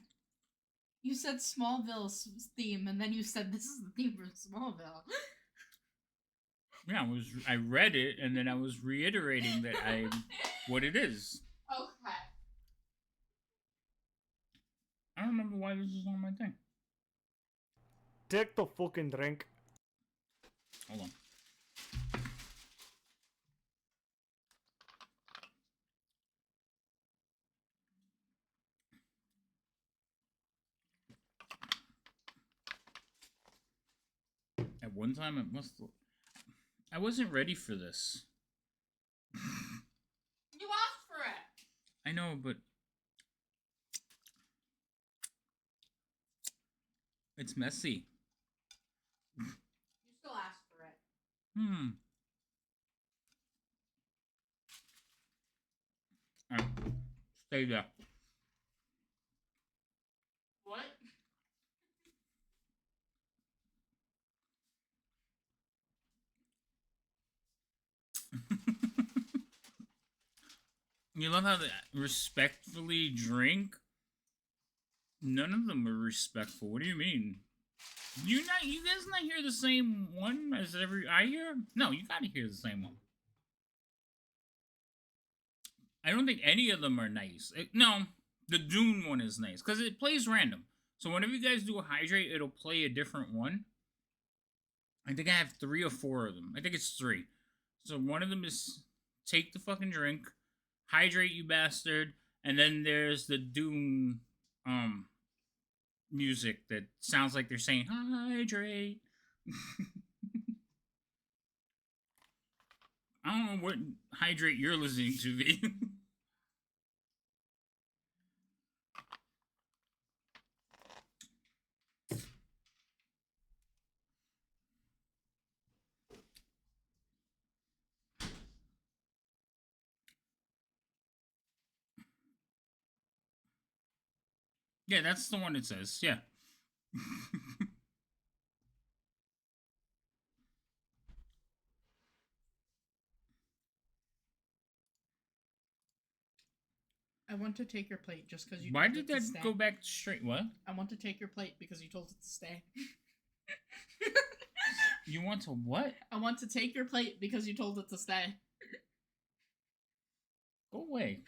You said Smallville's theme, and then you said this is the theme from Smallville. Yeah, I read it, and then I was reiterating that what it is. Okay. I don't remember why this is on my thing. Take the fucking drink. Hold on. At one time, I wasn't ready for this. You asked for it. I know, but it's messy. You still asked for it. Alright. Stay there. What? You love how they respectfully drink? None of them are respectful. What do you mean? You guys not hear the same one as I hear? No, you gotta hear the same one. I don't think any of them are nice. No, the Dune one is nice because it plays random. So whenever you guys do a hydrate, it'll play a different one. I think I have 3 or 4 of them. I think it's 3. So one of them is take the fucking drink, hydrate you bastard, and then there's the Dune music that sounds like they're saying hydrate. I don't know what hydrate you're listening to, V. Yeah, that's the one it says. Yeah. I want to take your plate just because you. Why told did it to that stay. go back straight? What? I want to take your plate because you told it to stay. You want to what? I want to take your plate because you told it to stay. Go away.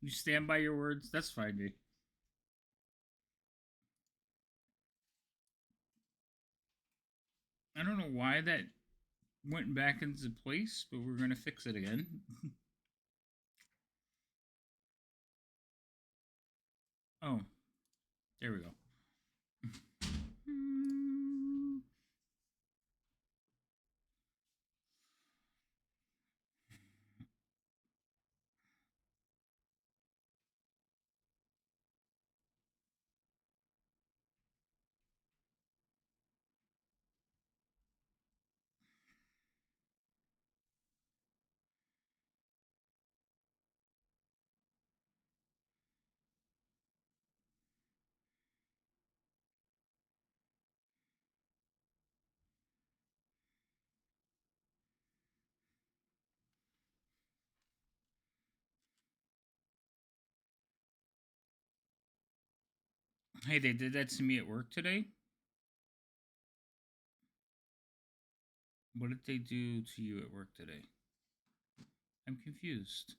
You stand by your words? That's fine, dude. I don't know why that went back into place, but we're gonna fix it again. Oh, there we go. Hey, they did that to me at work today. What did they do to you at work today? I'm confused.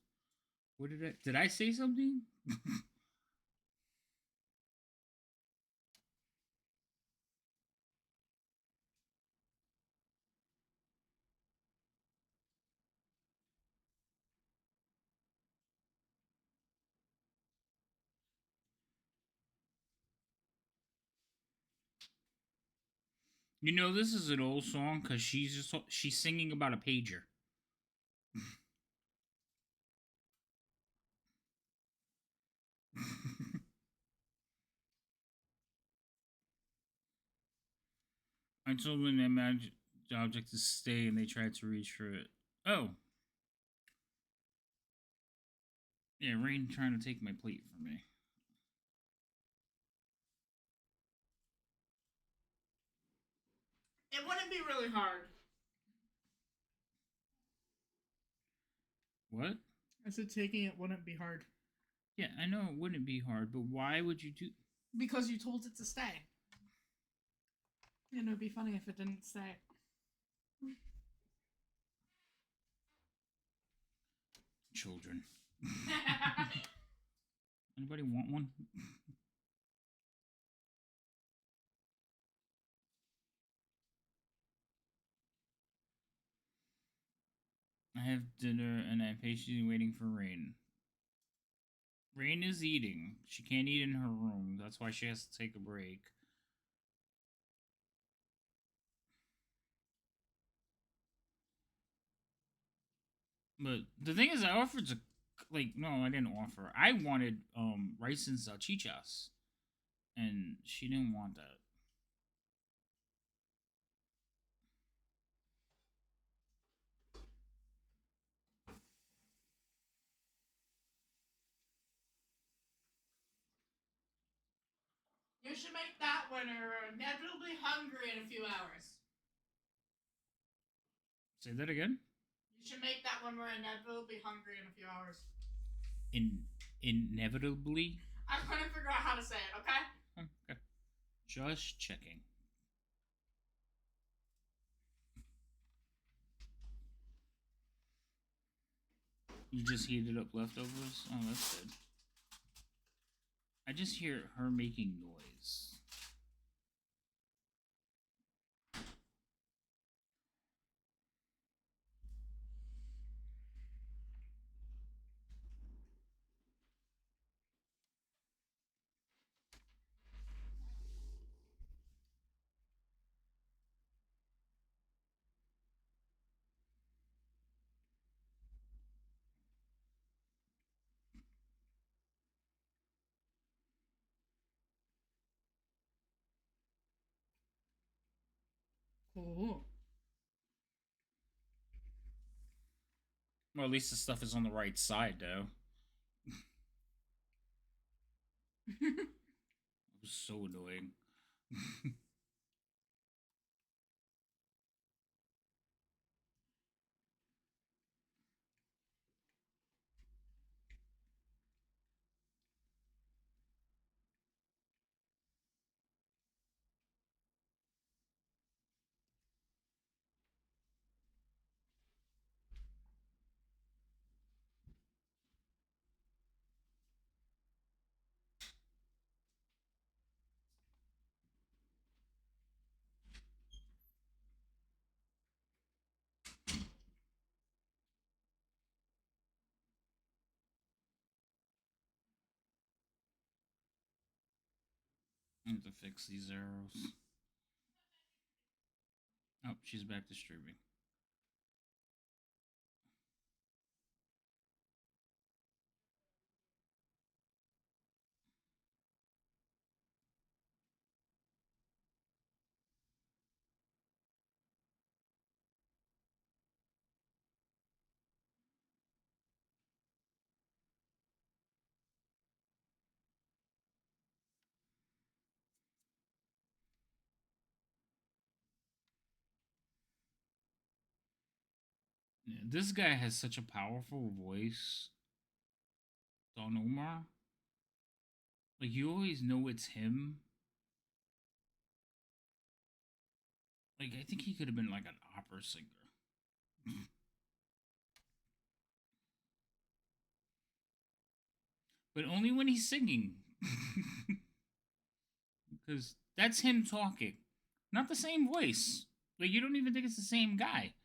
What did I say something? You know this is an old song because she's singing about a pager. I told them that magic object to stay, and they tried to reach for it. Oh, yeah, Rain trying to take my plate from me. It wouldn't be really hard. What? I said taking it wouldn't be hard. Yeah, I know it wouldn't be hard, but why would you do? Because you told it to stay. And it would be funny if it didn't stay. Children. Anybody want one? I have dinner and I'm patiently waiting for Rain. Rain is eating. She can't eat in her room. That's why she has to take a break. But the thing is, I offered to, like, no, I didn't offer. I wanted rice and salchichas, and she didn't want that. You should make that when you're inevitably hungry in a few hours. Say that again. You should make that when we're inevitably hungry in a few hours. Inevitably. I couldn't figure out how to say it. Okay. Okay. Just checking. You just heated up leftovers? Oh, that's good. I just hear her making noise. Cool. Well, at least the stuff is on the right side, though. It was so annoying. I have to fix these arrows. Oh, she's back to streaming. Yeah, this guy has such a powerful voice. Don Omar. Like, you always know it's him. Like, I think he could have been like an opera singer. But only when he's singing. Because that's him talking. Not the same voice. Like, you don't even think it's the same guy.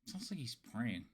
Sounds like he's praying.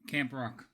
Camp Rock.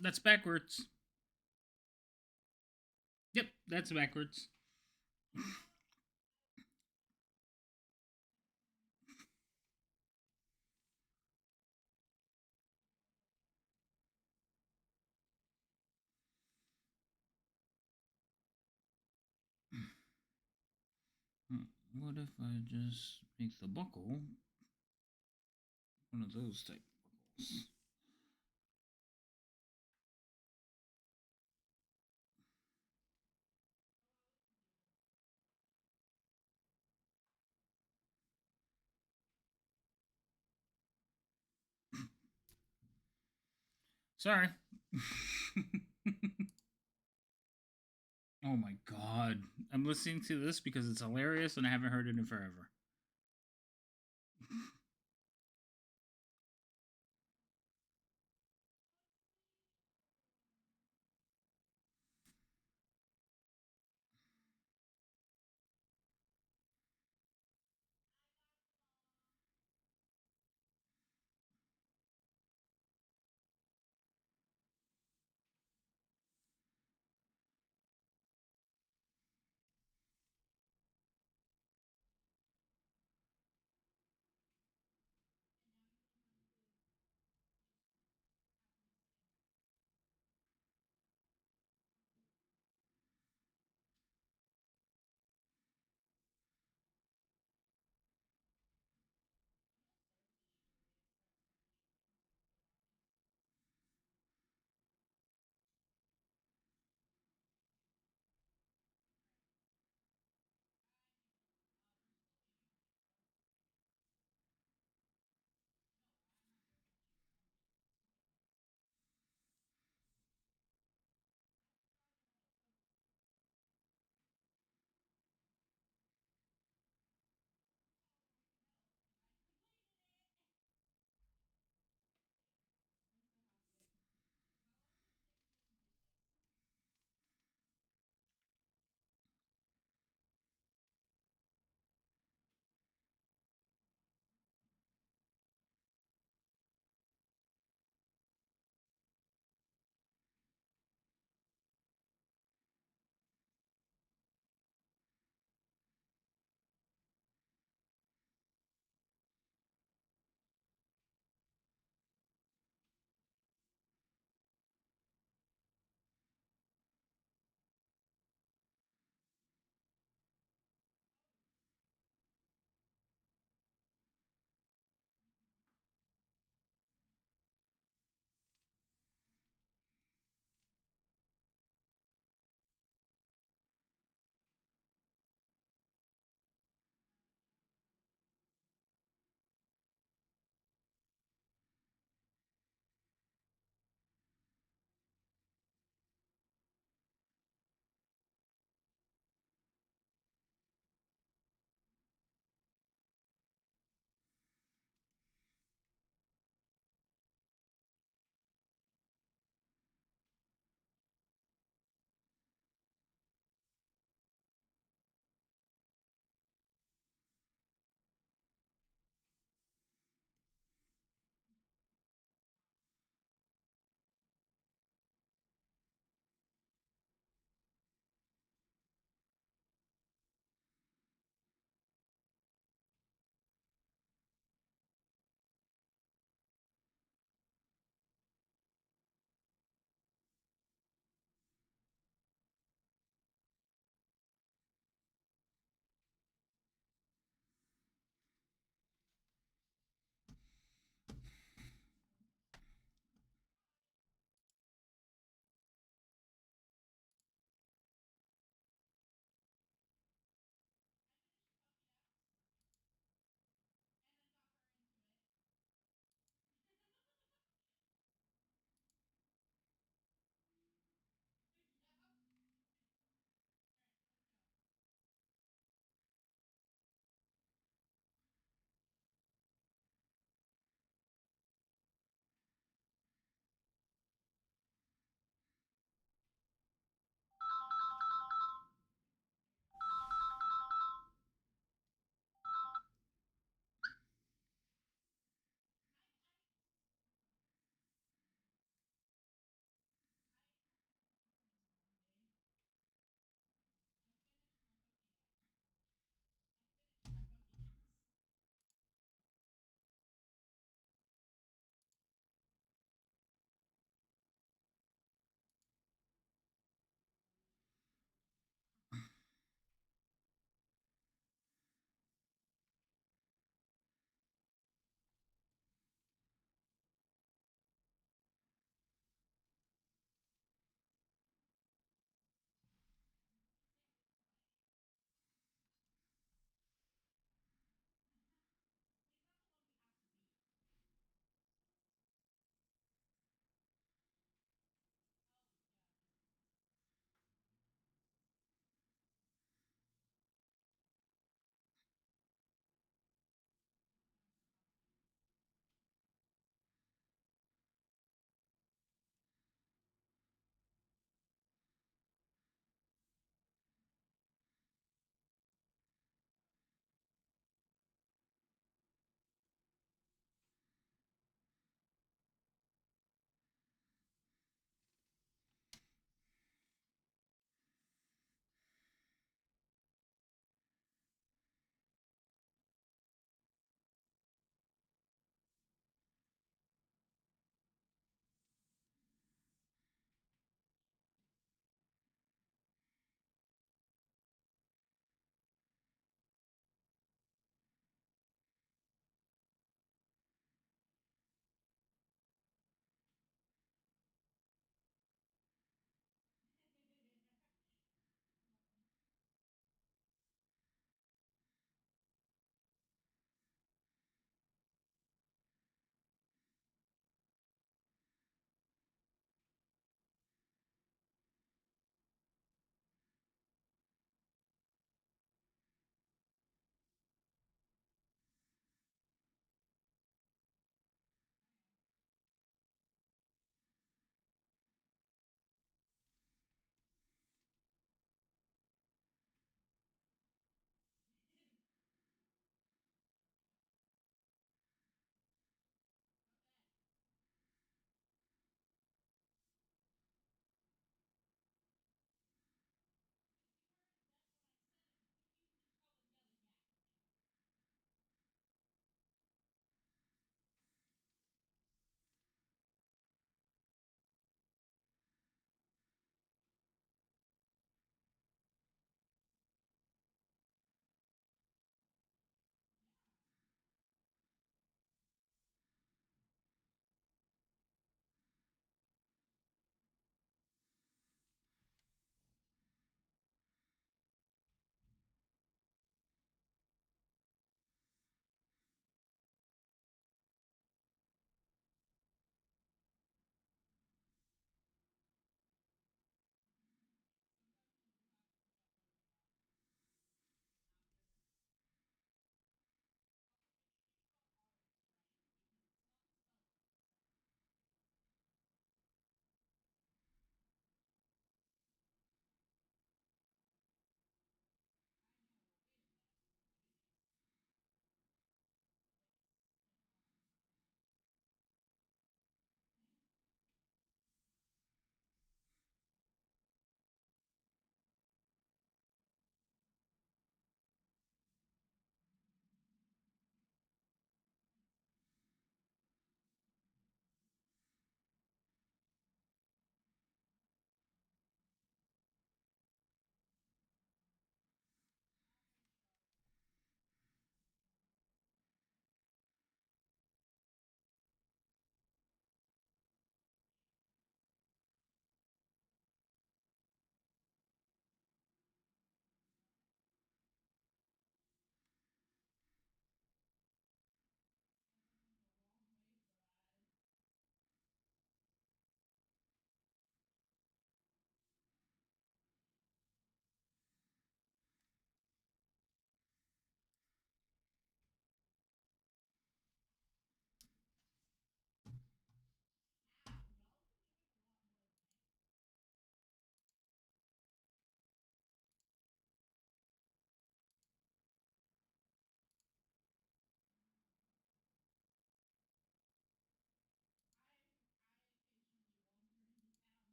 That's backwards. Yep, that's backwards. What if I just make the buckle one of those type buckles? Sorry. Oh my god. I'm listening to this because it's hilarious and I haven't heard it in forever.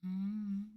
Mm.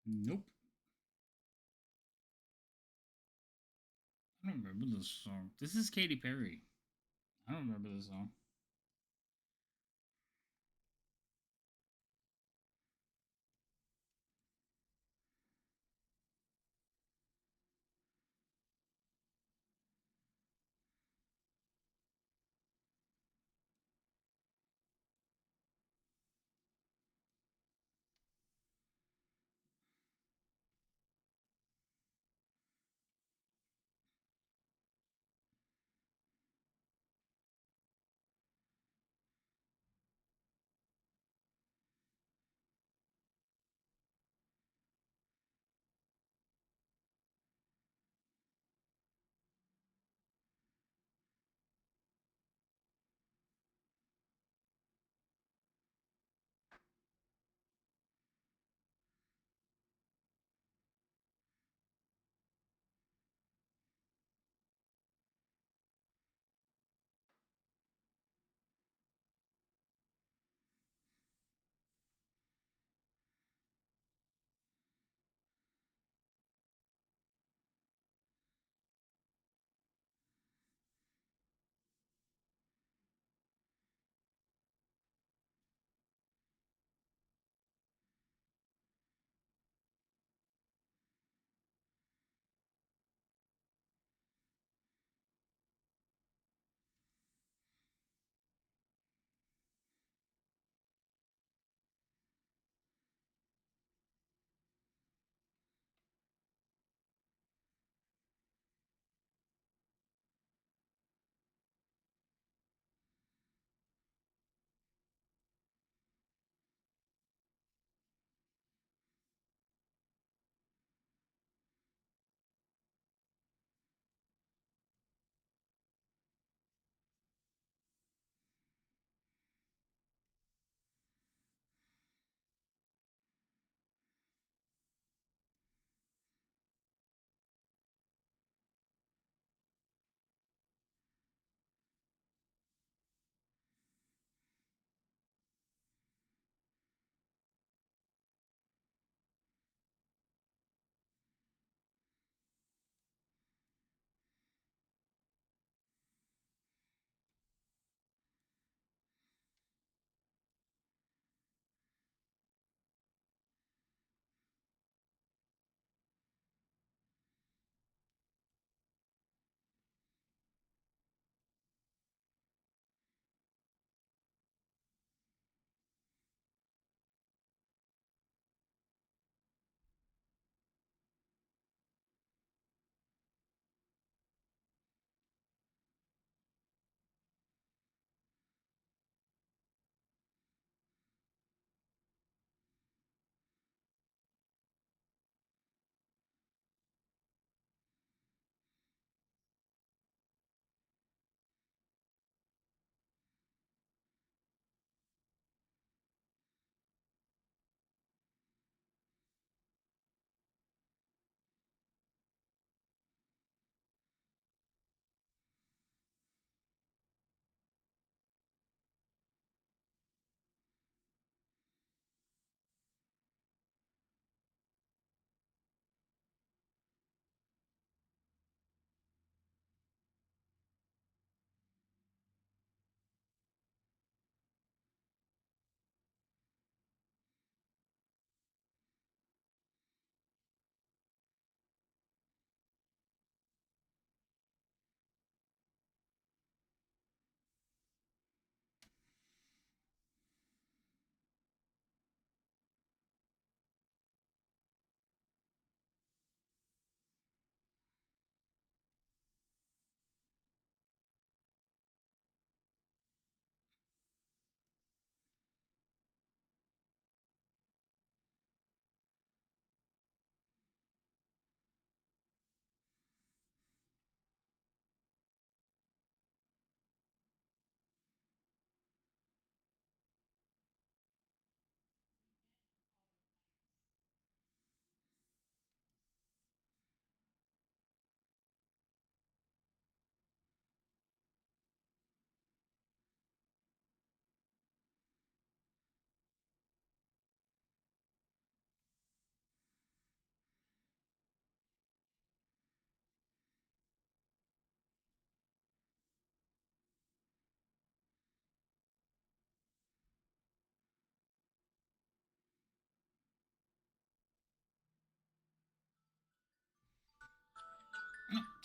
Nope. I don't remember this song. This is Katy Perry. I don't remember this song.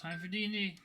Time for D&D.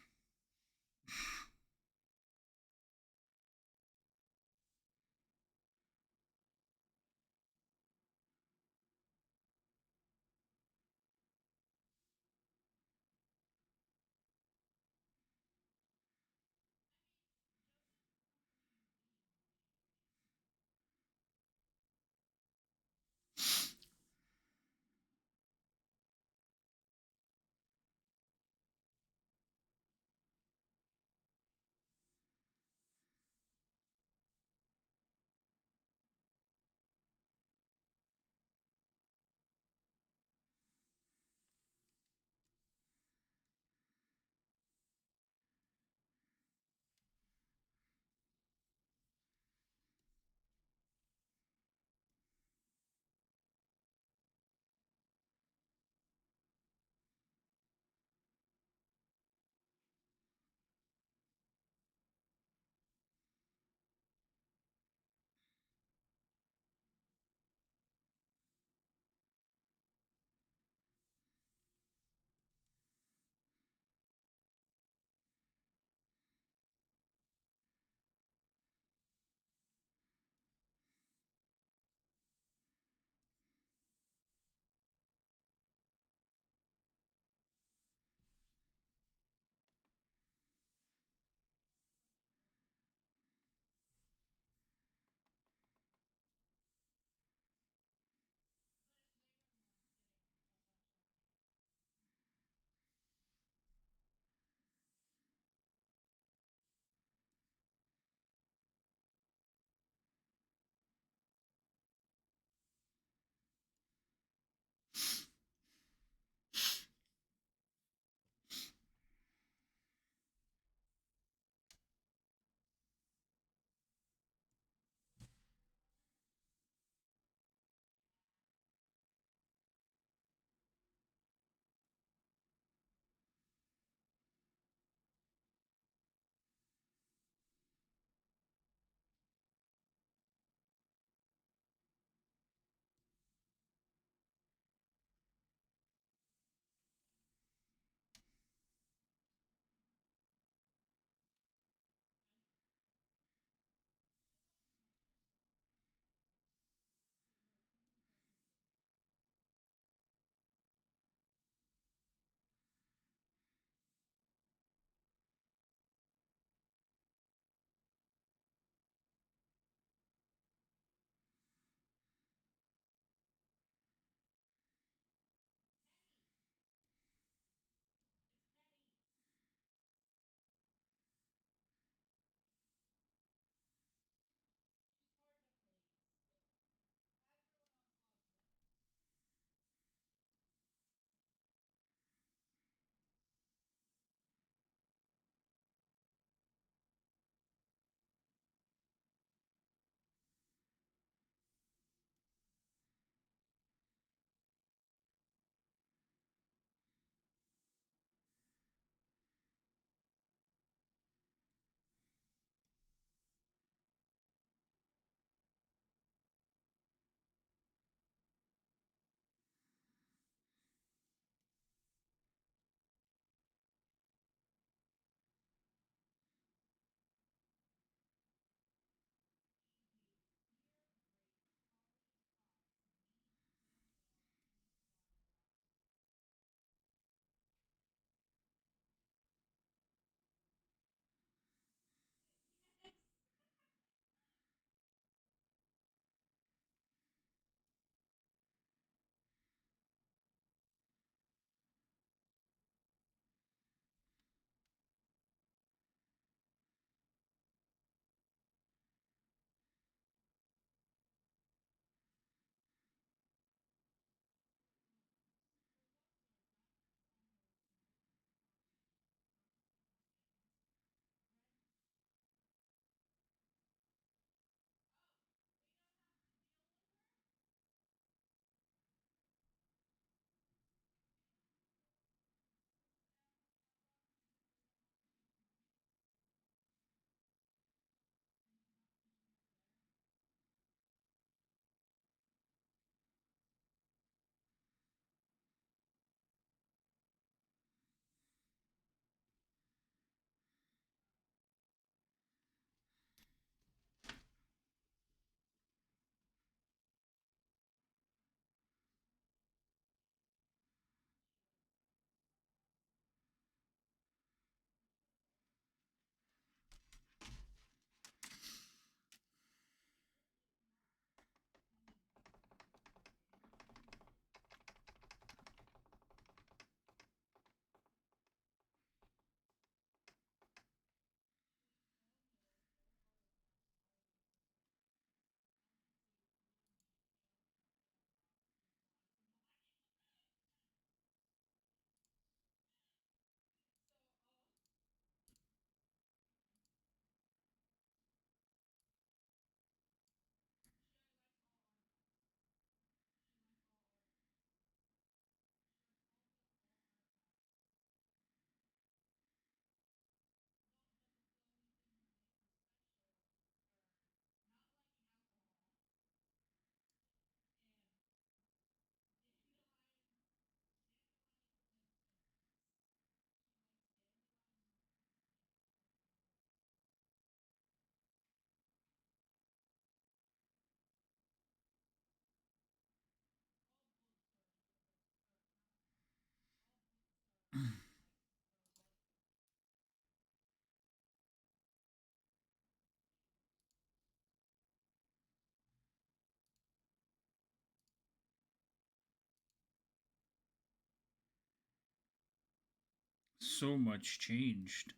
so much changed.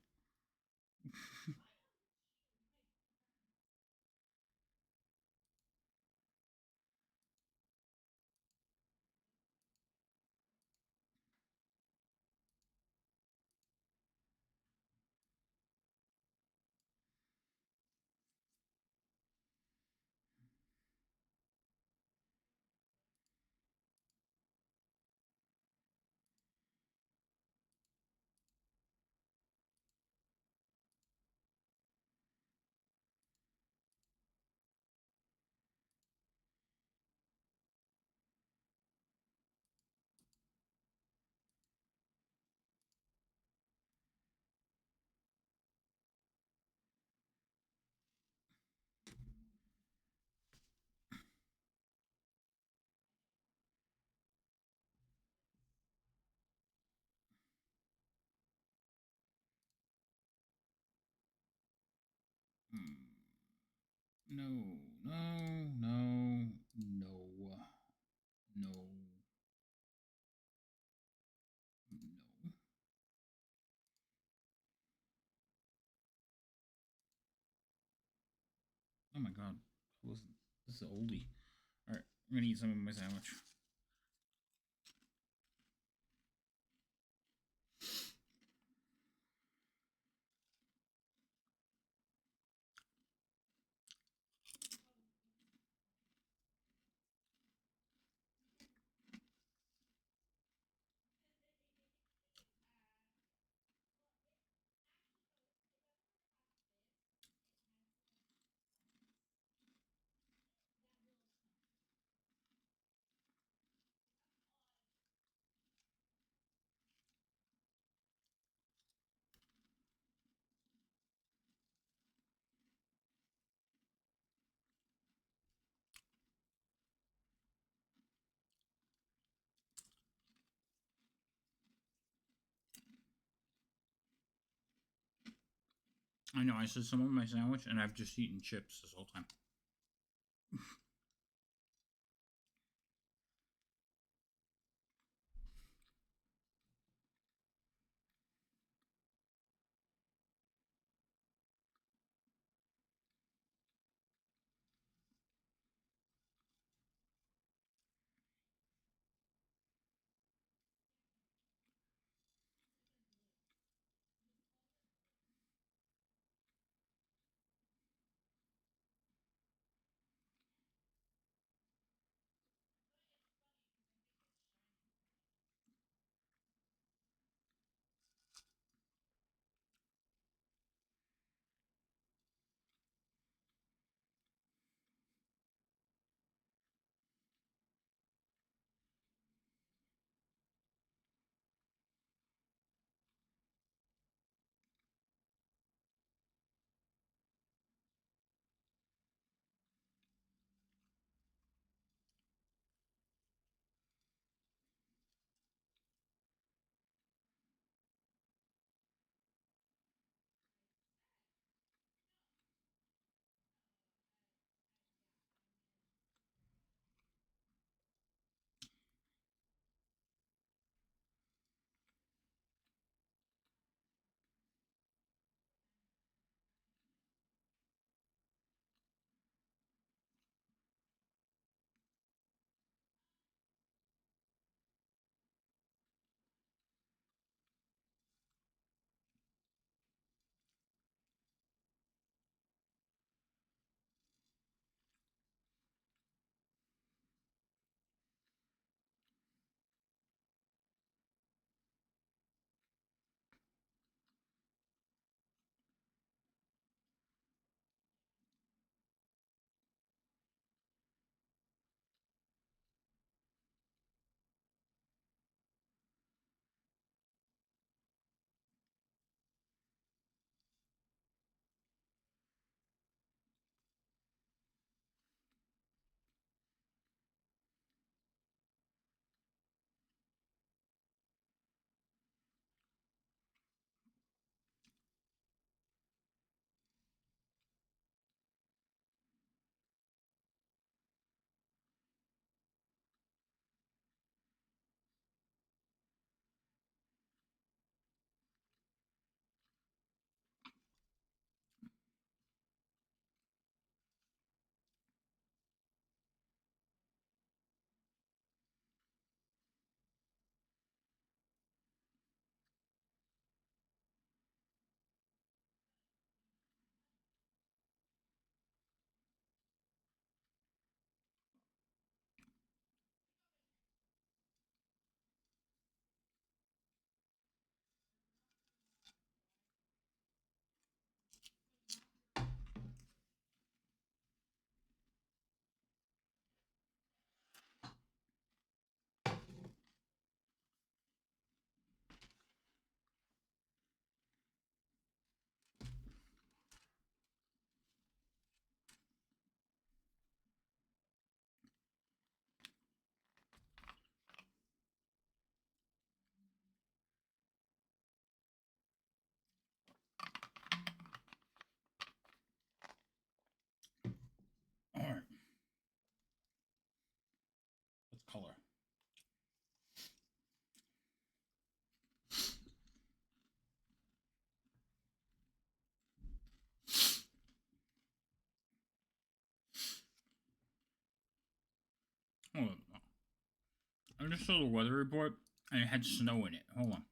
Hmm. No, no, no, no, no, no. Oh my god. This is an oldie. Alright, I'm gonna eat some of my sandwich. I know, I said some of my sandwich, and I've just eaten chips this whole time. Hold on. I just saw the weather report and it had snow in it. Hold on.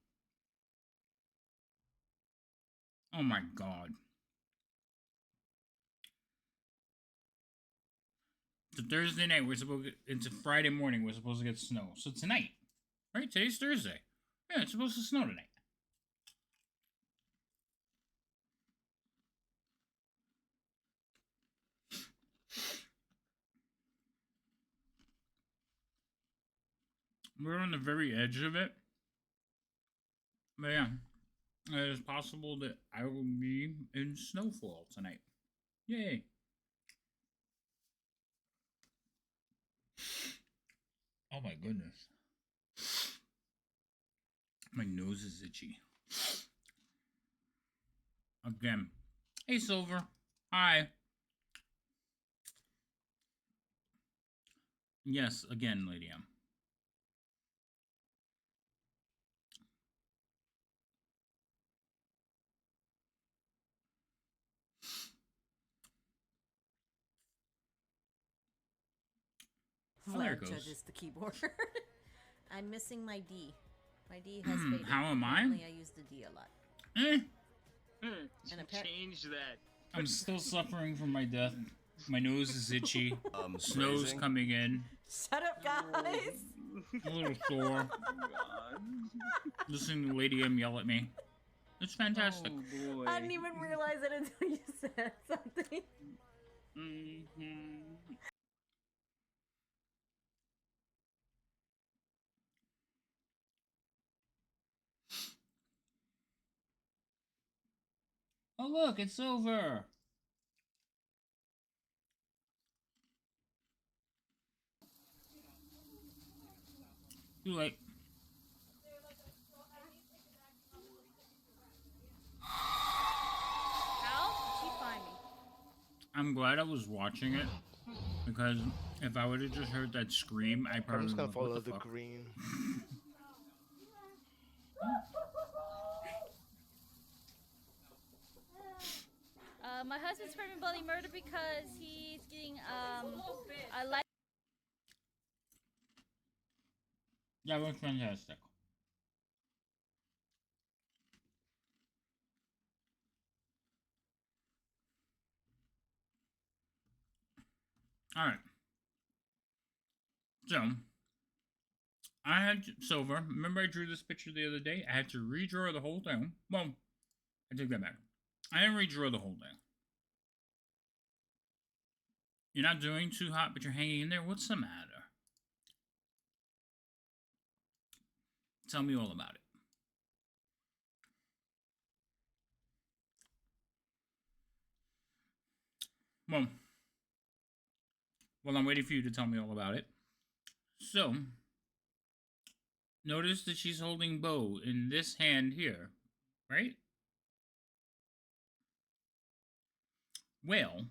Oh my god. It's a Thursday night. We're supposed to it's a Friday morning. We're supposed to get snow. So tonight, right? Today's Thursday. Yeah, it's supposed to snow tonight. We're on the very edge of it. But yeah, it is possible that I will be in snowfall tonight. Yay. Oh my goodness. My nose is itchy. Again. Hey, Silver. Hi. Yes, again, Lady M. Oh, there it goes. Judges the keyboard. I'm missing my D. My D has faded. How am I? Apparently I use the D a lot. And Change that. I'm still suffering from my death. My nose is itchy. Snow's coming in. Shut up, guys! A little sore. Listening to Lady M yell at me. It's fantastic. Oh boy. I didn't even realize it until you said something. Oh look, it's over. Too late. How did she find me? I'm glad I was watching it because if I would have just heard that scream, I probably I'm just gonna would've, what follow the the fuck? green. My husband's screaming bloody murder because he's getting a life. That was fantastic. Alright. So, I had to, Silver, remember I drew this picture the other day? I had to redraw the whole thing. Well, I take that back. I didn't redraw the whole thing. You're not doing too hot, but you're hanging in there? What's the matter? Tell me all about it. Well, I'm waiting for you to tell me all about it. So, notice that she's holding bow in this hand here, right? Well,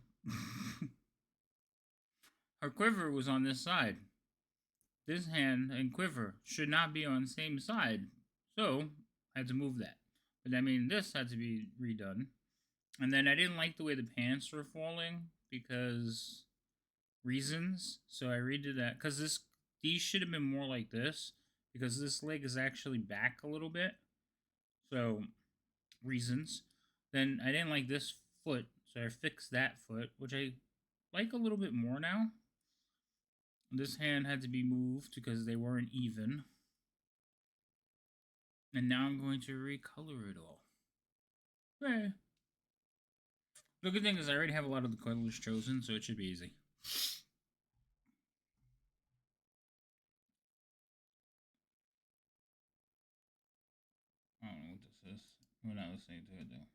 her quiver was on this side. This hand and quiver should not be on the same side, so I had to move that. But I mean, this had to be redone. And then I didn't like the way the pants were falling because reasons, so I redid that. Because these should have been more like this, because this leg is actually back a little bit. So, reasons. Then I didn't like this foot, so I fixed that foot, which I like a little bit more now. This hand had to be moved because they weren't even. And now I'm going to recolor it all. Hey. The good thing is I already have a lot of the colors chosen, so it should be easy. I don't know what this is. We're not listening to it though.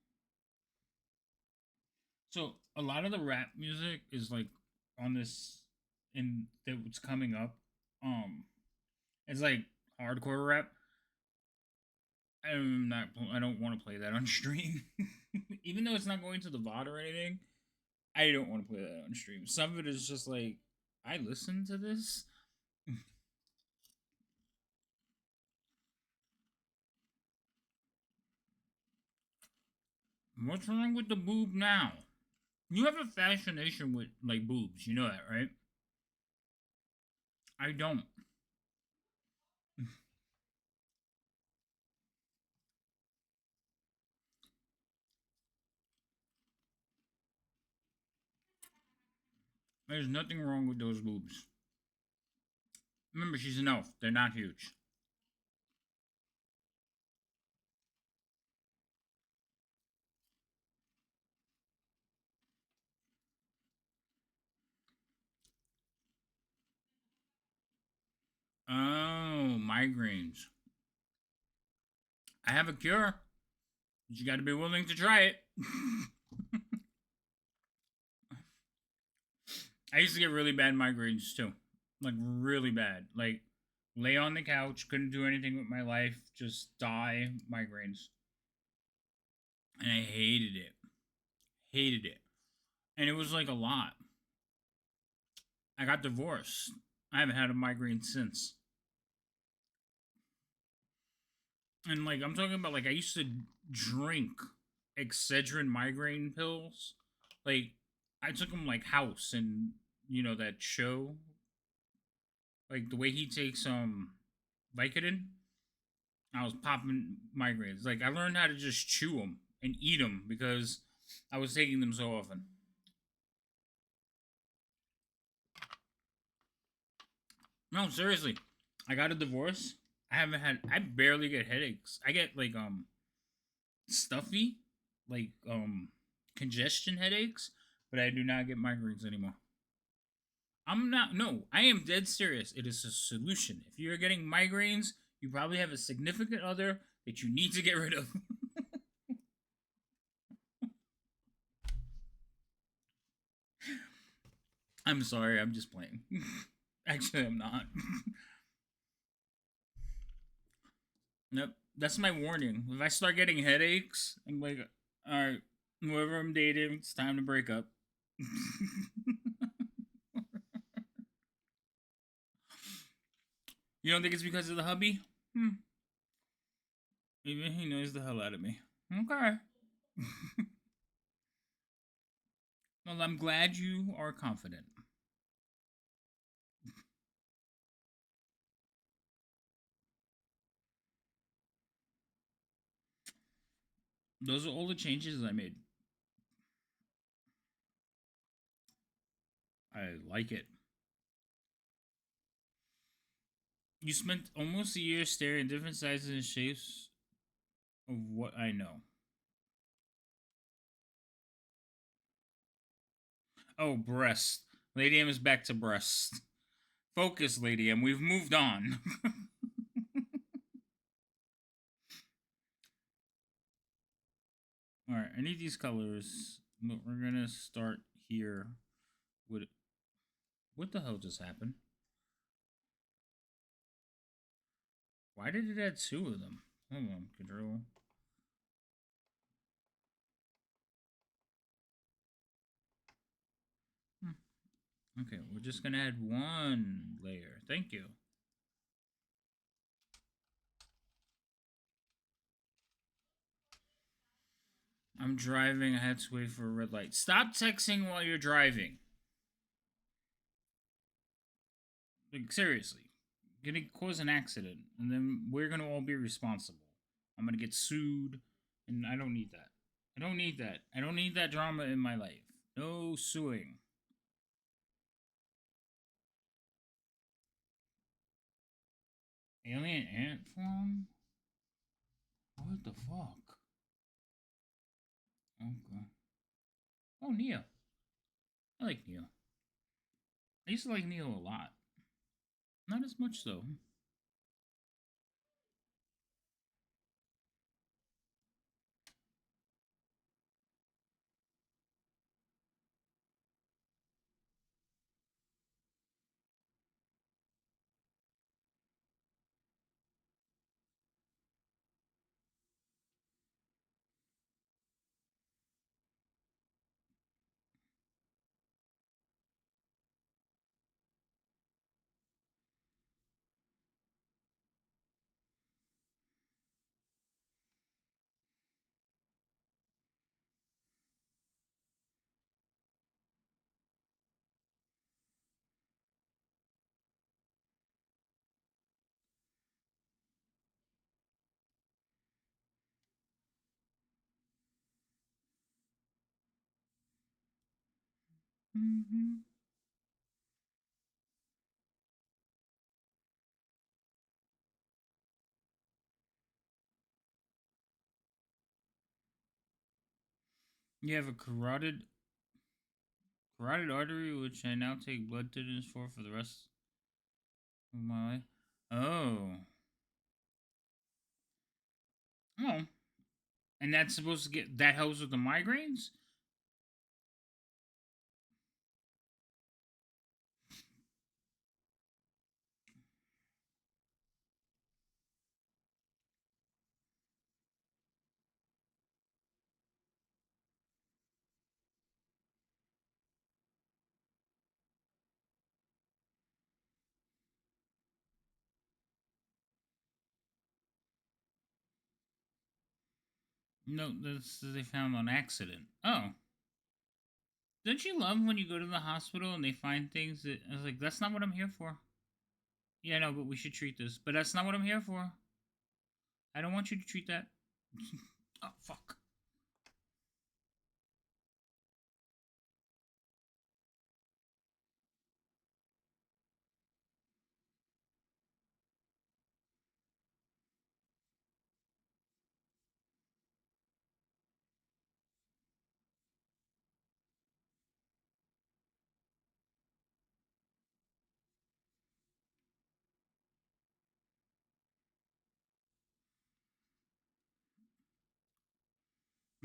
So a lot of the rap music is like on this in that's coming up. It's like hardcore rap. I don't want to play that on stream. Even though it's not going to the VOD or anything, I don't want to play that on stream. Some of it is just like, I listen to this. What's wrong with the boob now? You have a fascination with, like, boobs. You know that, right? I don't. There's nothing wrong with those boobs. Remember, she's an elf. They're not huge. Oh, migraines. I have a cure. But you got to be willing to try it. I used to get really bad migraines too. Like, really bad. Like, lay on the couch, couldn't do anything with my life, just die migraines. And I hated it. Hated it. And it was like a lot. I got divorced. I haven't had a migraine since. And like, I'm talking about, like, I used to drink Excedrin migraine pills. Like, I took them like House and, you know, that show. Like, the way he takes Vicodin, I was popping migraines. Like, I learned how to just chew them and eat them because I was taking them so often. No, seriously. I got a divorce. I barely get headaches. I get like stuffy, like congestion headaches, but I do not get migraines anymore. I am dead serious. It is a solution. If you're getting migraines, you probably have a significant other that you need to get rid of. I'm sorry, I'm just playing. Actually, I'm not. Nope. That's my warning. If I start getting headaches, I'm like, alright, whoever I'm dating, it's time to break up. You don't think it's because of the hubby? Maybe he knows the hell out of me. Okay. Well, I'm glad you are confident. Those are all the changes I made. I like it. You spent almost a year staring at different sizes and shapes of what I know. Oh, breast. Lady M is back to breast. Focus, Lady M. We've moved on. Alright, I need these colors. But we're gonna start here with... What the hell just happened? Why did it add 2 of them? Hold on, control. Okay, we're just gonna add 1 layer. Thank you. I'm driving. I had to wait for a red light. Stop texting while you're driving. Like, seriously. Gonna cause an accident, and then we're gonna all be responsible. I'm gonna get sued, and I don't need that. I don't need that. I don't need that drama in my life. No suing. Alien ant form? What the fuck? Okay. Oh, Neo. I like Neo. I used to like Neo a lot. Not as much, though. Mm-hmm. You have a carotid artery, which I now take blood thinners for the rest of my life. Oh. Oh. And that's supposed to get that helps with the migraines? No, that's they found on accident. Oh. Don't you love when you go to the hospital and they find things that I was like, that's not what I'm here for. Yeah, no, but we should treat this. But that's not what I'm here for. I don't want you to treat that. Oh, fuck.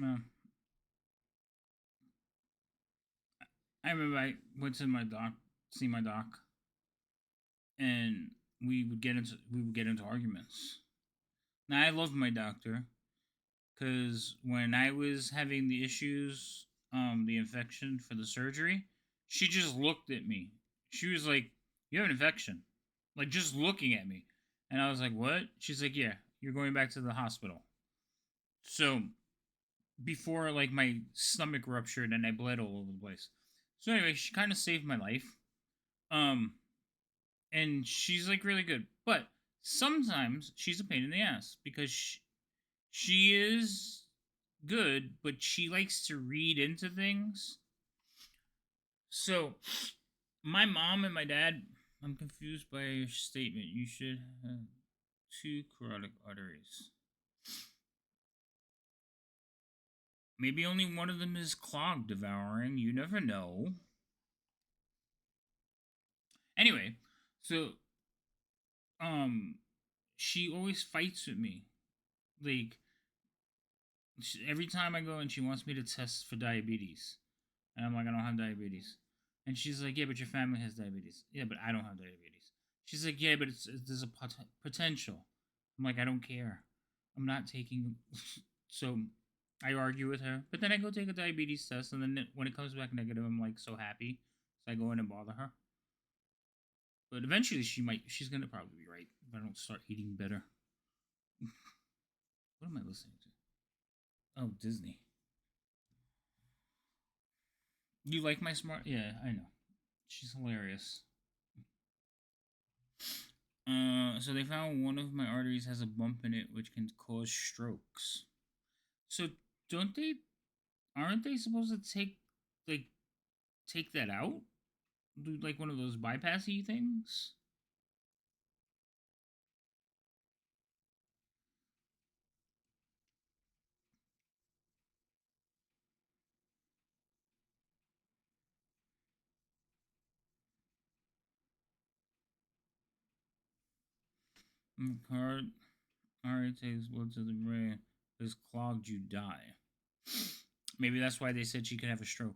No. I remember I went to my doc, see my doc, and we would get into arguments. Now I love my doctor because when I was having the issues, the infection for the surgery, she just looked at me. She was like, "You have an infection," like just looking at me, and I was like, "What?" She's like, "Yeah, you're going back to the hospital." So before like my stomach ruptured and I bled all over the place. So anyway, she kind of saved my life. Um, and she's like really good, but sometimes she's a pain in the ass because she is good, but she likes to read into things. So my mom and my dad, I'm confused by your statement. You should have two carotid arteries. Maybe only one of them is clogged, devouring. You never know. Anyway, so um, she always fights with me. Like every time I go and she wants me to test for diabetes, and I'm like, I don't have diabetes, and she's like, yeah, but your family has diabetes. Yeah, but I don't have diabetes. She's like, yeah, but there's a potential. I'm like, I don't care. I'm not taking. So I argue with her, but then I go take a diabetes test, and then when it comes back negative, I'm like so happy. So I go in and bother her. But eventually, she's gonna probably be right if I don't start eating better. What am I listening to? Oh, Disney. You like my smart? Yeah, I know. She's hilarious. So they found one of my arteries has a bump in it, which can cause strokes. So don't they? Aren't they supposed to like take that out? Do like one of those bypassy things? Card already takes blood to the brain. Is clogged, you die. Maybe that's why they said she could have a stroke.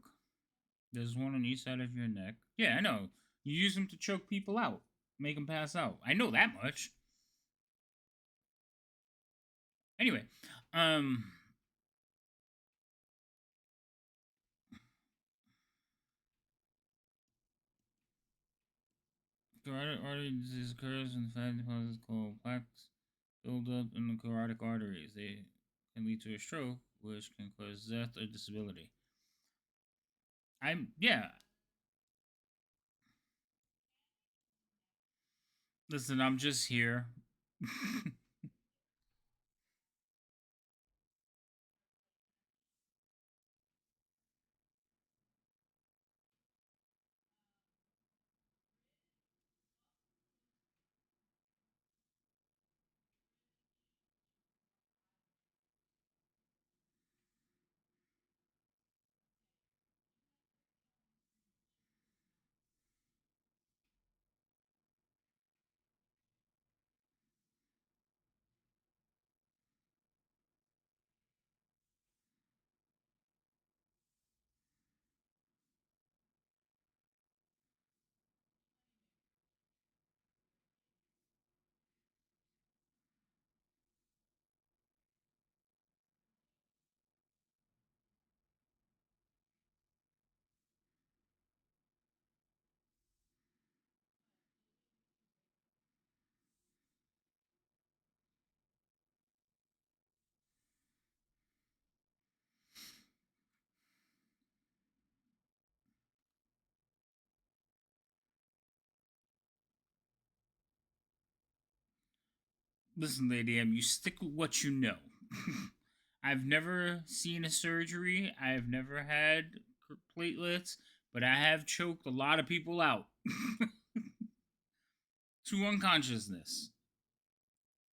There's one on each side of your neck. Yeah, I know. You use them to choke people out, make them pass out. I know that much. Anyway, um, carotid artery disease occurs when fat deposits called plaques build up in the carotid arteries. They can lead to a stroke, which can cause death or disability. Yeah. Listen, I'm just here. Listen, Lady M, you stick with what you know. I've never seen a surgery. I've never had platelets, but I have choked a lot of people out to unconsciousness.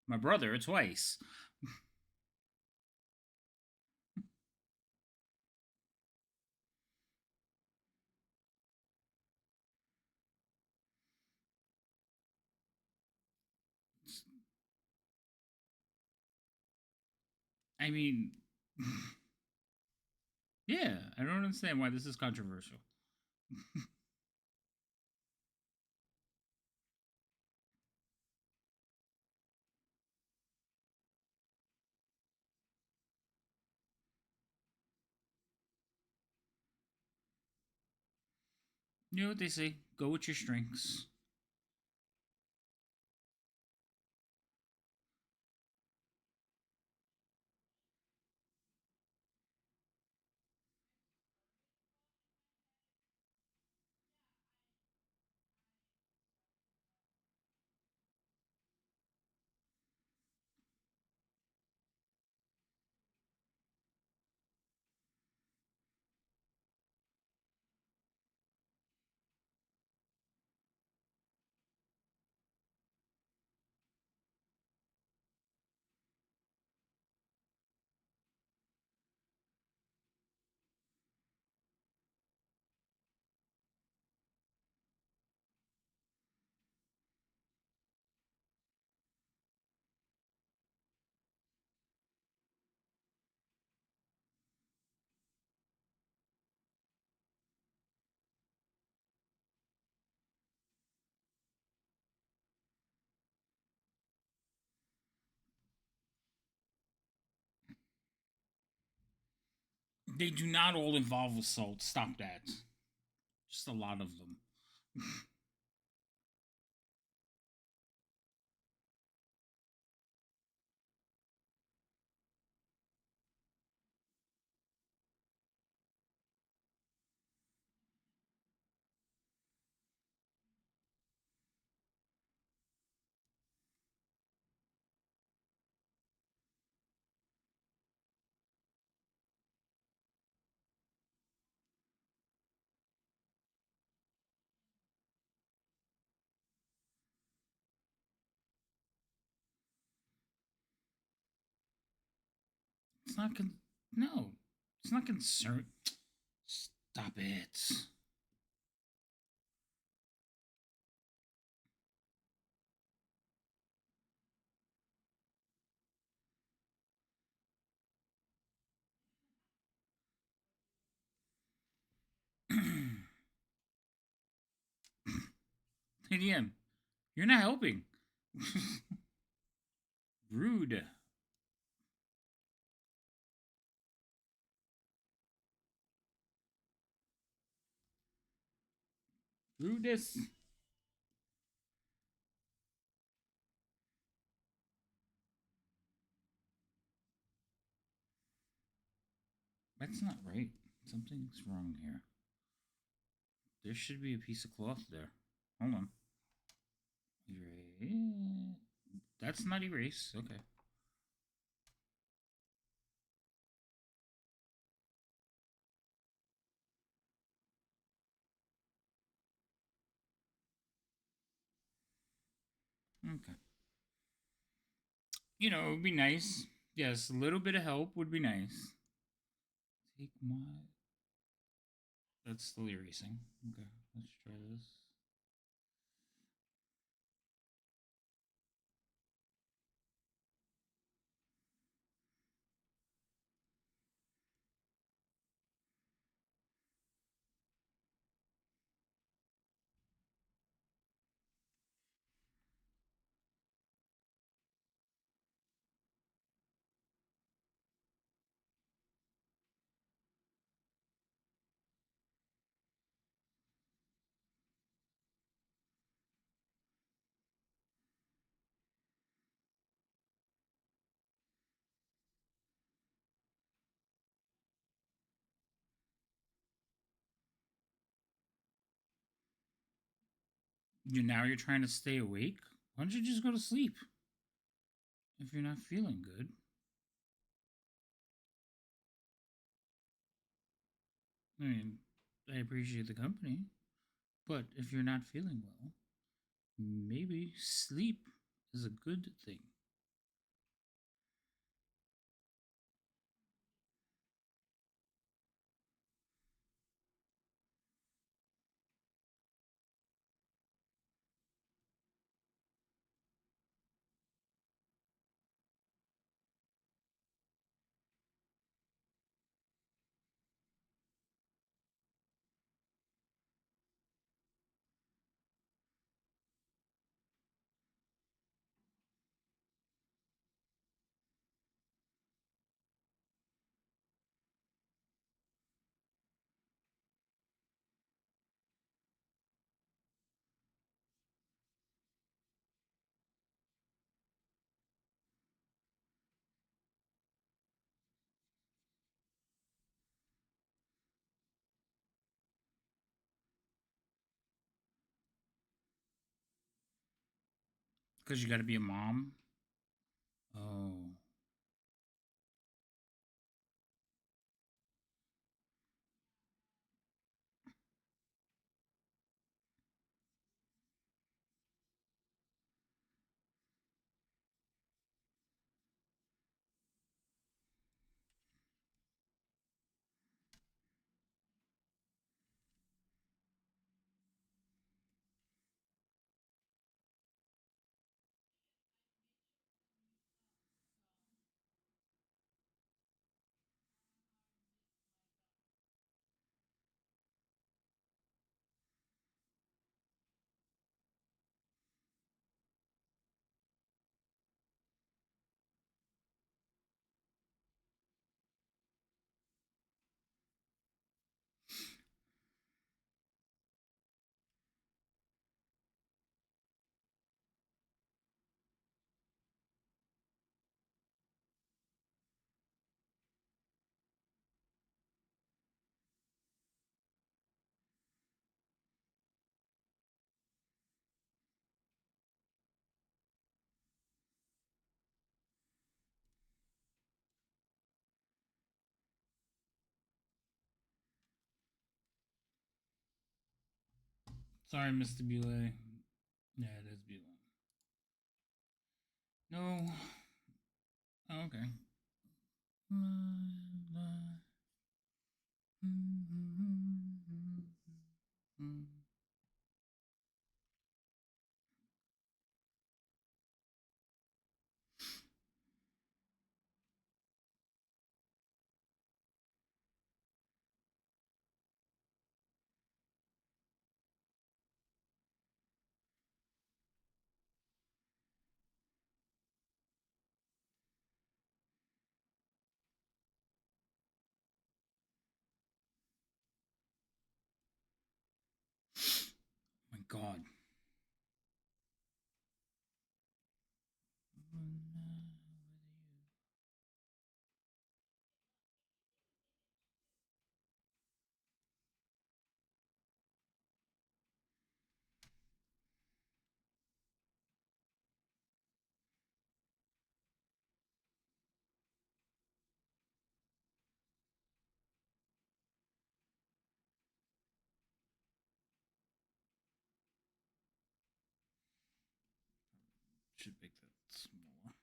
My brother, twice. I mean, yeah, I don't understand why this is controversial. You know what they say? Go with your strengths. They do not all involve assault. Stop that. Just a lot of them. It's not no. It's not concerned. Stop it. ADM, you're not helping. Rude. Rudeness. That's not right. Something's wrong here. There should be a piece of cloth there. Hold on. Erase. That's not erase. Okay. Okay. You know, it would be nice. Yes, a little bit of help would be nice. Take my. That's still erasing. Okay, let's try this. Now you're trying to stay awake? Why don't you just go to sleep? if you're not feeling good, I mean, I appreciate the company, but if you're not feeling well, maybe sleep is a good thing. Because you got to be a mom. Oh. Sorry, Mr. Bule. Yeah, it is Bule. No. Oh, okay. My God. Should make that smaller.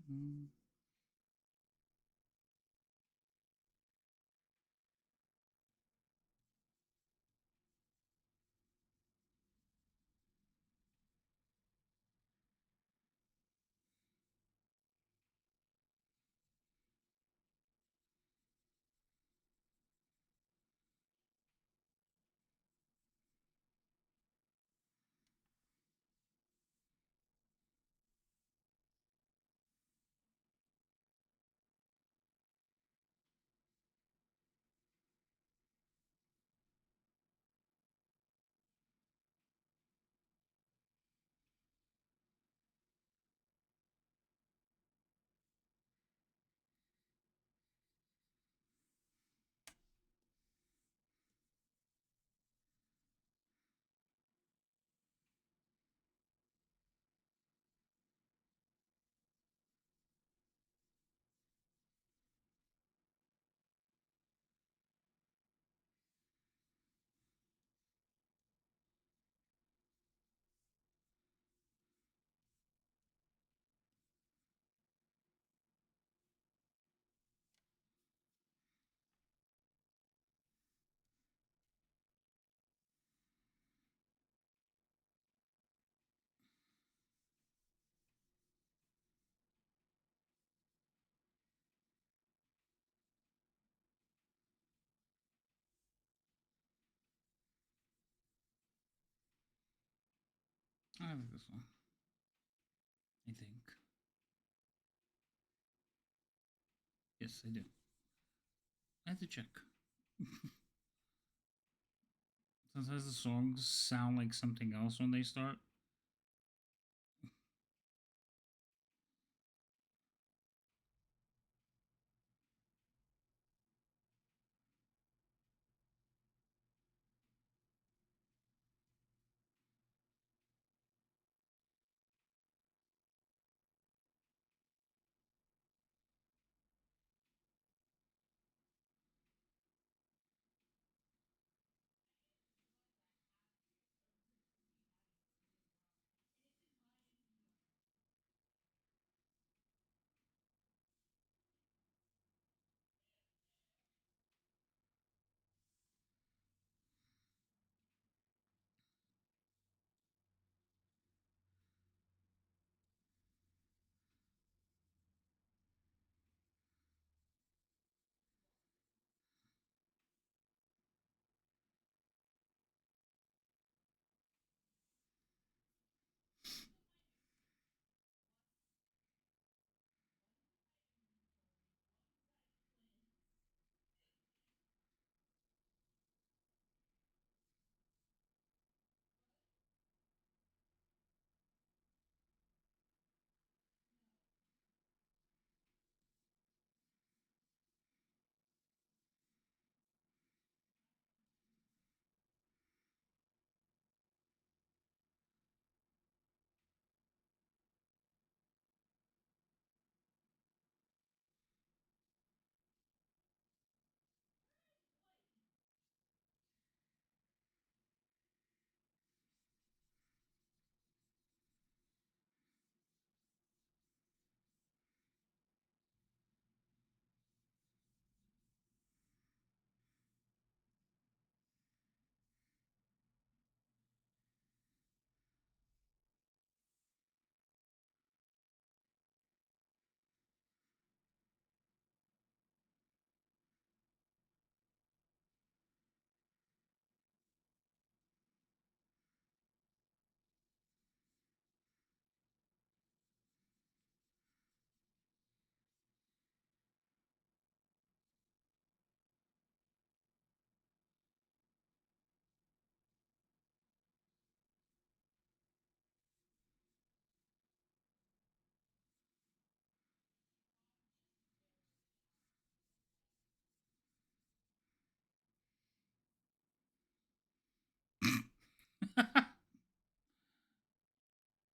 I have this one. I think. Yes, I do. I have to check. Sometimes the songs sound like something else when they start.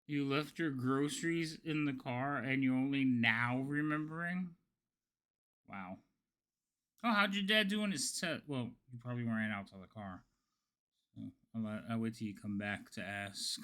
You left your groceries in the car and you're only now remembering? Wow. Oh, how'd your dad do on his test? Well, you probably ran out to the car. So I'll wait till you come back to ask.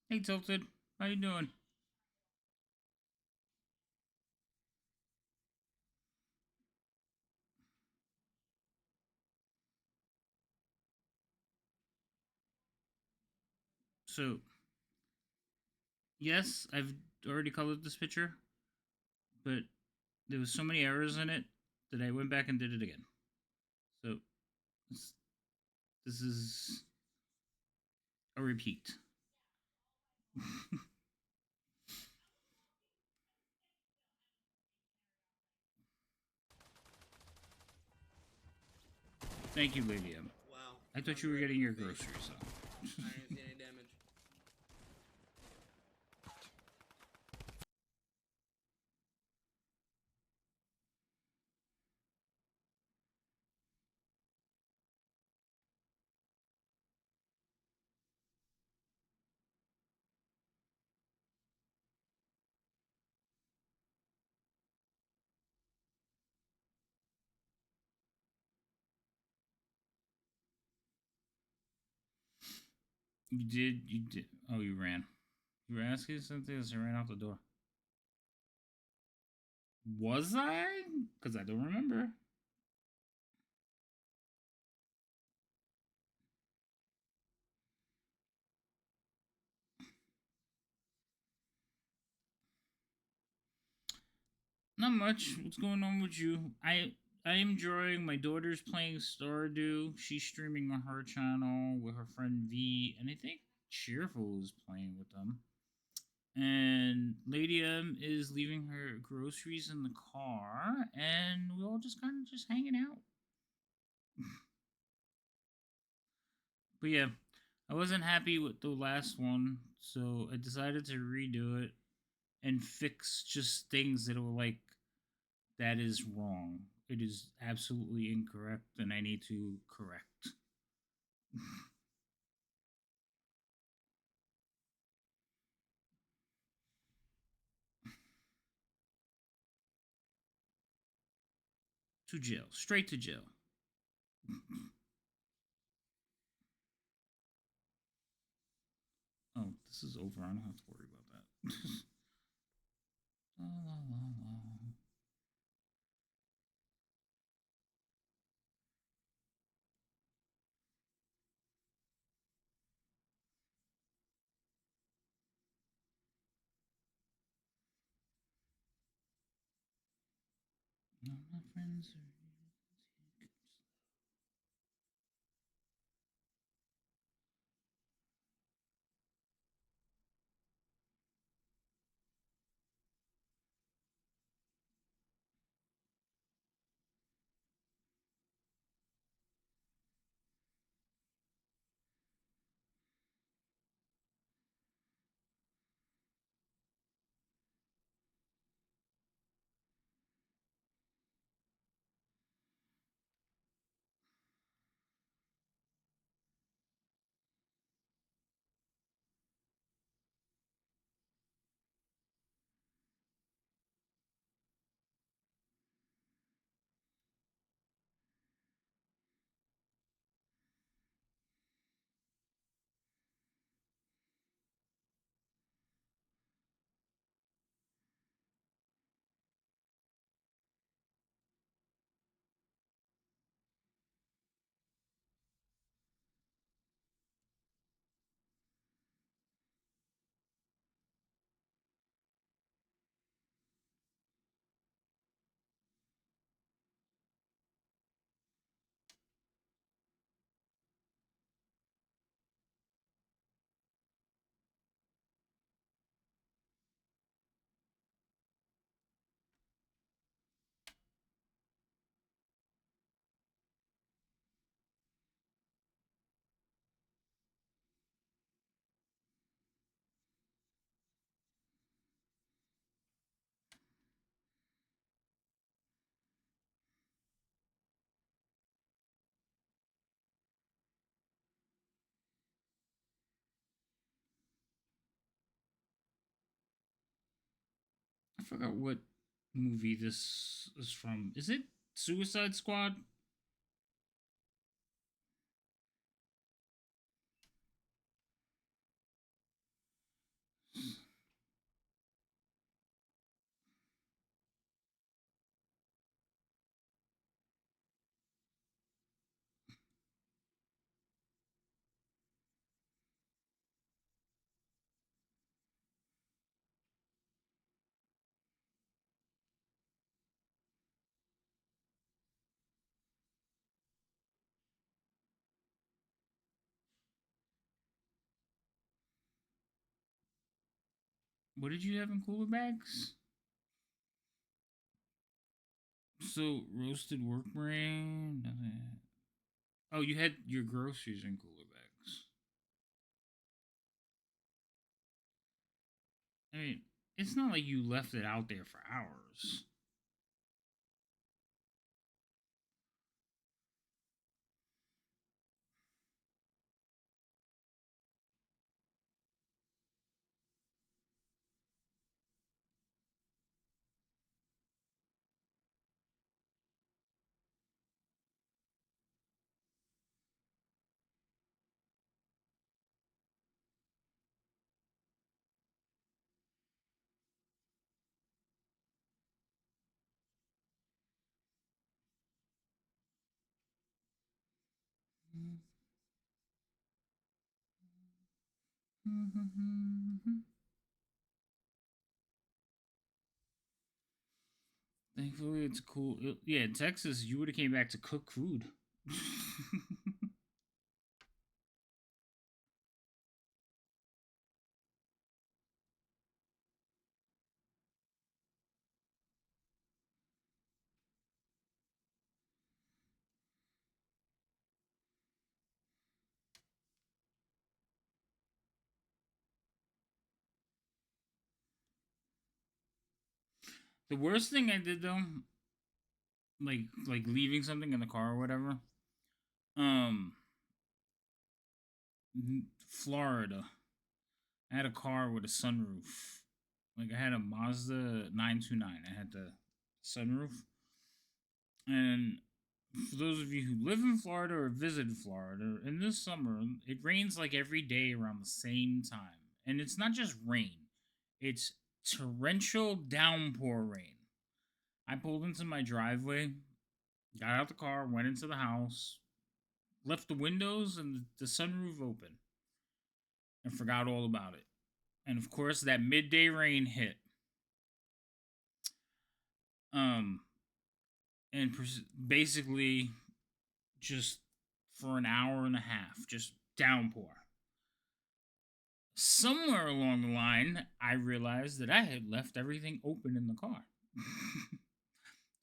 Hey, Tilted. How you doing? So, yes, I've already colored this picture, but there was so many errors in it that I went back and did it again. So, this is a repeat. Thank you, Lady M. Wow. I thought you were getting your groceries, so. I didn't see any damage. You did. Oh, you ran. You were asking something, so I ran out the door. Was I? Because I don't remember. Not much. What's going on with you? I am drawing. My daughter's playing Stardew. She's streaming on her channel with her friend V, and I think Cheerful is playing with them. And Lady M is leaving her groceries in the car, and we're all just kind of just hanging out. But yeah, I wasn't happy with the last one, so I decided to redo it and fix just things that were like, that is wrong. It is absolutely incorrect, and I need to correct. To jail. Straight to jail. Oh, this is over. I don't have to worry about that. La, la, la, la. No, my friends are. forgot what movie this is from. Is it Suicide Squad? What did you have in cooler bags? So roasted work brain. Oh, you had your groceries in cooler bags. I mean, it's not like you left it out there for hours. Thankfully, it's cool. Yeah, in Texas, you would have came back to cook food. The worst thing I did though, like leaving something in the car or whatever. Um, Florida. I had a car with a sunroof. Like I had a Mazda 929. I had the sunroof. And for those of you who live in Florida or visited Florida, in this summer, it rains like every day around the same time. And it's not just rain, it's torrential downpour rain. I pulled into my driveway, got out the car, went into the house, left the windows and the sunroof open, and forgot all about it. And of course, that midday rain hit. Um, and basically just for an hour and a half, just downpour. Somewhere along the line, I realized that I had left everything open in the car.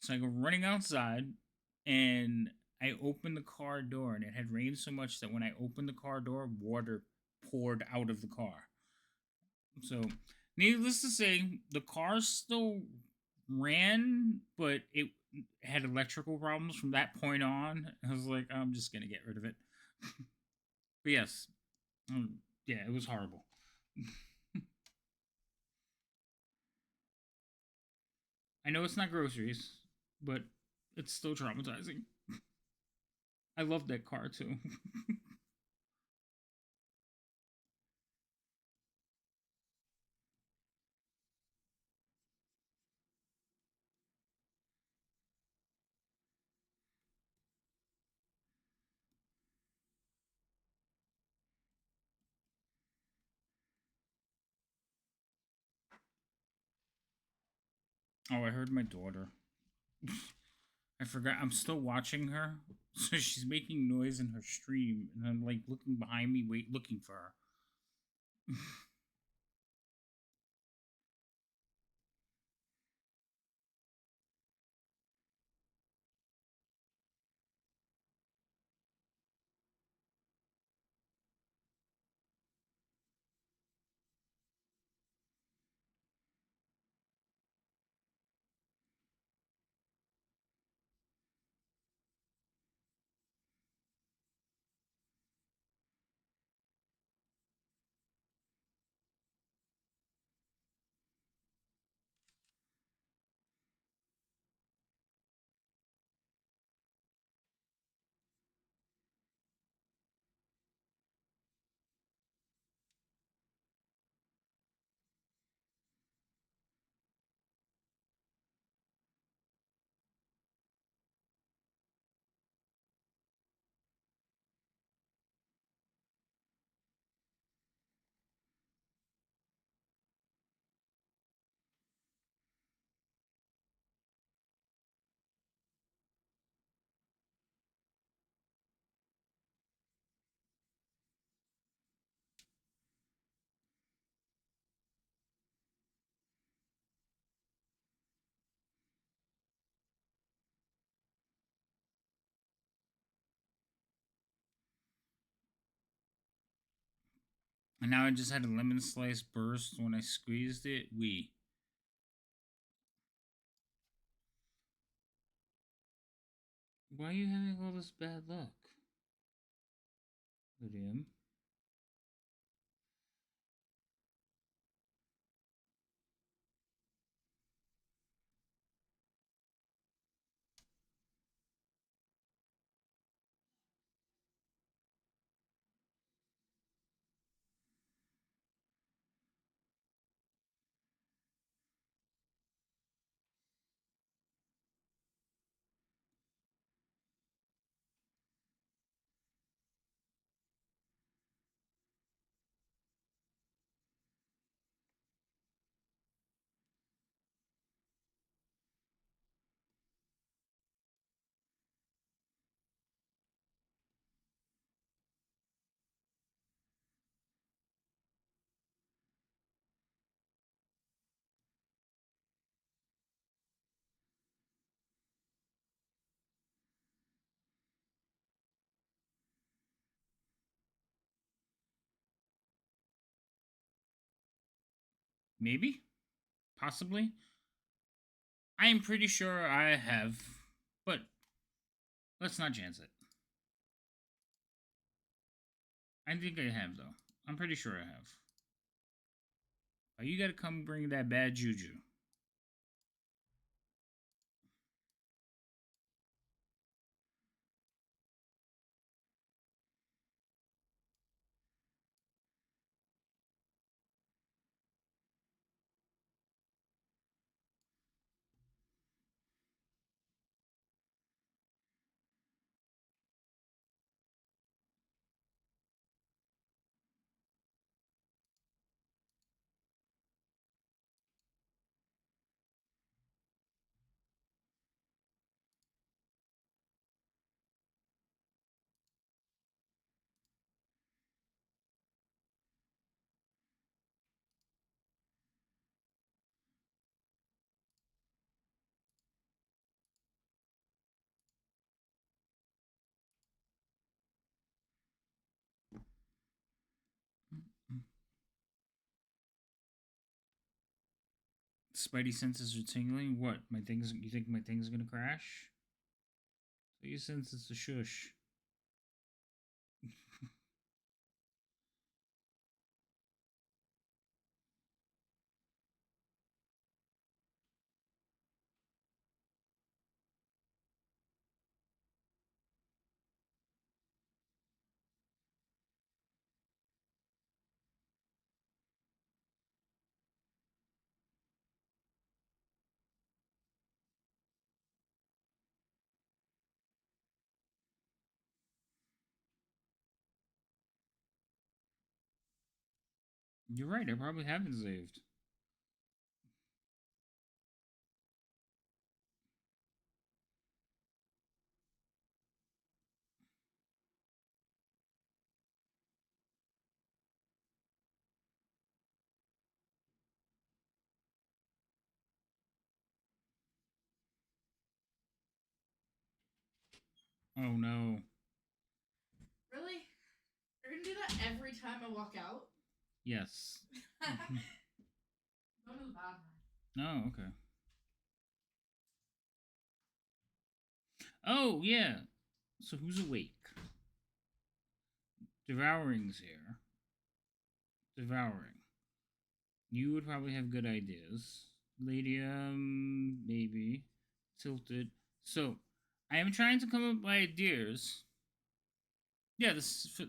So I go running outside and I opened the car door, and it had rained so much that when I opened the car door, water poured out of the car. So, needless to say, the car still ran, but it had electrical problems from that point on. I was like, I'm just gonna get rid of it. But yes, yeah, it was horrible. I know it's not groceries, but it's still traumatizing. I love that car too. Oh, I heard my daughter. I forgot. I'm still watching her, so she's making noise in her stream, and I'm like looking behind me, looking for her. And now I just had a lemon slice burst when I squeezed it. Why are you having all this bad luck? William. Maybe? Possibly? I am pretty sure I have, but let's not chance it. I think I have, though. I'm pretty sure I have. Oh, you gotta come bring that bad juju. Spidey senses are tingling. What? My thing's? You think my thing's gonna crash? So you sense it's a shush. You're right. I probably haven't saved. Oh no. Really? You're gonna do that every time I walk out? Yes. Go to the bathroom. Oh, okay. Oh, yeah. So who's awake? Devouring's here. Devouring. You would probably have good ideas. Ladium, maybe. Tilted. So, I am trying to come up with ideas. Yeah, this is.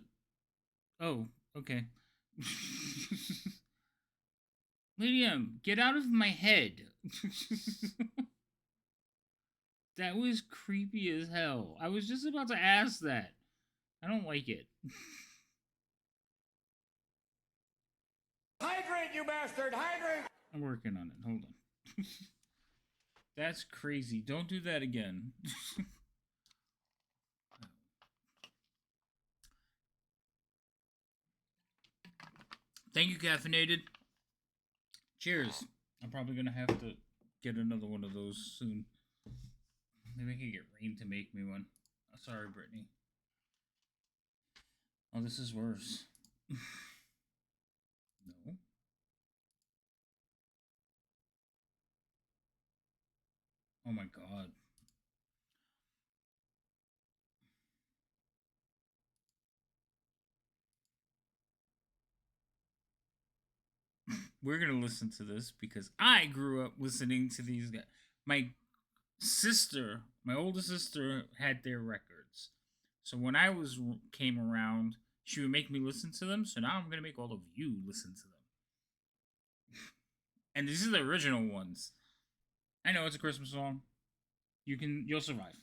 Oh, okay. Ladium, get out of my head. That was creepy as hell. I was just about to ask that. I don't like it. Hydrate, you bastard! Hydrate! I'm working on it. Hold on. That's crazy. Don't do that again. Thank you, Caffeinated. Cheers. I'm probably gonna have to get another one of those soon. Maybe I can get Raign to make me one. Oh, sorry, Brittany. Oh, this is worse. No. Oh my god. We're gonna listen to this because I grew up listening to these guys. My sister, my older sister, had their records. So when I was came around, she would make me listen to them. So now I'm gonna make all of you listen to them. And these are the original ones. I know it's a Christmas song. You'll survive.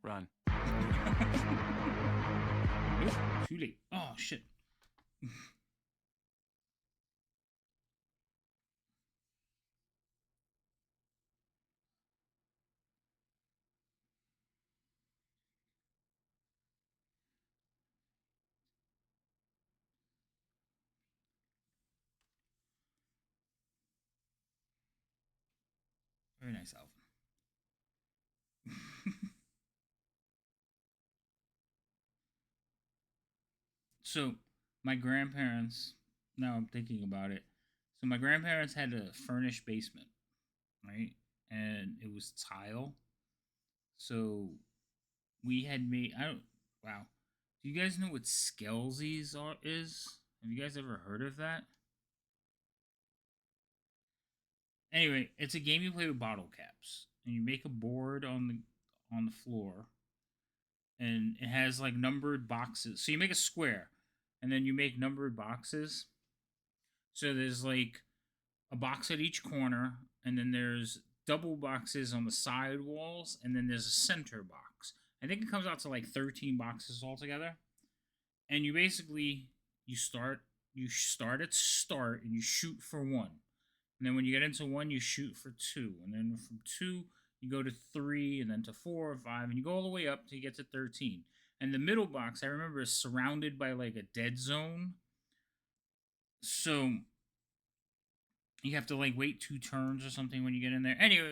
Run. Nope, too late. Oh shit. Very nice, Alvin. So, my grandparents, now I'm thinking about it. So, my grandparents had a furnished basement, right? And it was tile. So, we had made, I don't, wow. Do you guys know what Skelsies is? Have you guys ever heard of that? Anyway, it's a game you play with bottle caps. And you make a board on the floor. And it has like numbered boxes. So you make a square and then you make numbered boxes. So there's like a box at each corner, and then there's double boxes on the side walls, and then there's a center box. I think it comes out to like 13 boxes altogether. And you basically you start at start and you shoot for one. And then when you get into one, you shoot for two. And then from two, you go to three, and then to 4 or 5, and you go all the way up till you get to 13. And the middle box, I remember, is surrounded by like a dead zone. So you have to like wait 2 turns or something when you get in there. Anyway,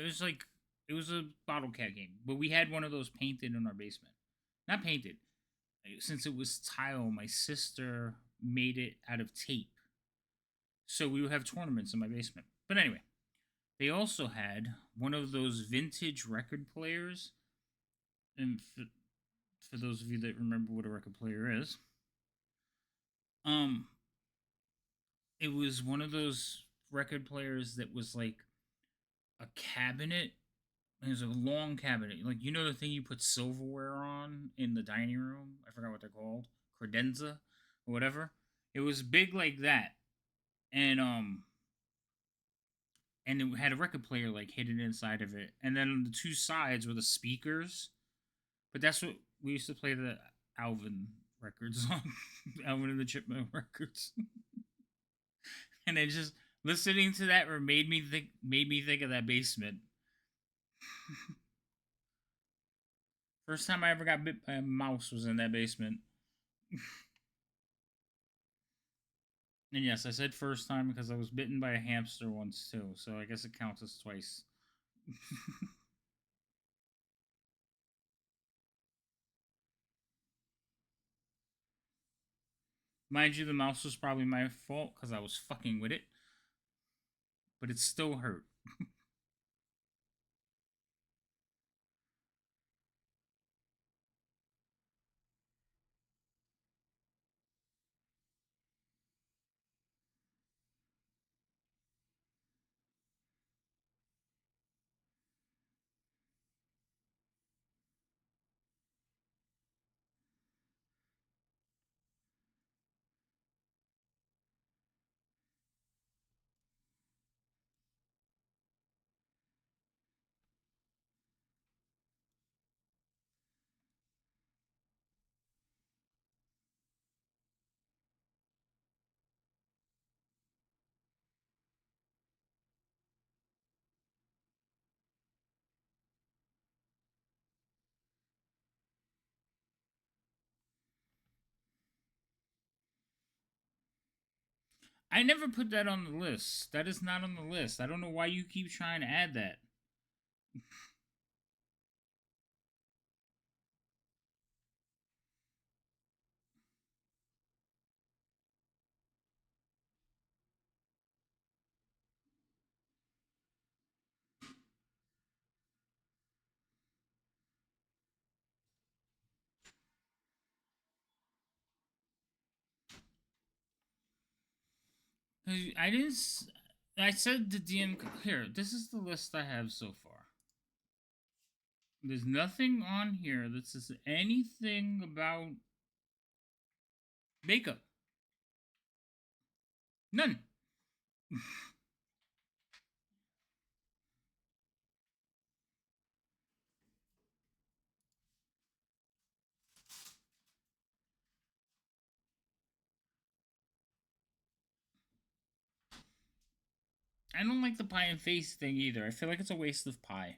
it was a bottle cap game, but we had one of those painted in our basement. Not painted, since it was tile. My sister made it out of tape, so we would have tournaments in my basement. But anyway, they also had one of those vintage record players, and for those of you that remember what a record player is, it was one of those record players that was like a cabinet. It was a long cabinet, like the thing you put silverware on in the dining room. I forgot what they're called, credenza or whatever. It was big like that, and it had a record player like hidden inside of it, and then the 2 sides were the speakers. But that's what we used to play the Alvin records on, Alvin and the Chipmunk records. And it just listening to that made me think of that basement. First time I ever got bit by a mouse was in that basement. And yes, I said first time because I was bitten by a hamster once too, so I guess it counts as twice. Mind you, the mouse was probably my fault because I was fucking with it. But it still hurt. I never put that on the list. That is not on the list. I don't know why you keep trying to add that. I didn't. I said the DM. Here, this is the list I have so far. There's nothing on here that says anything about makeup. None. I don't like the pie and face thing either. I feel like it's a waste of pie.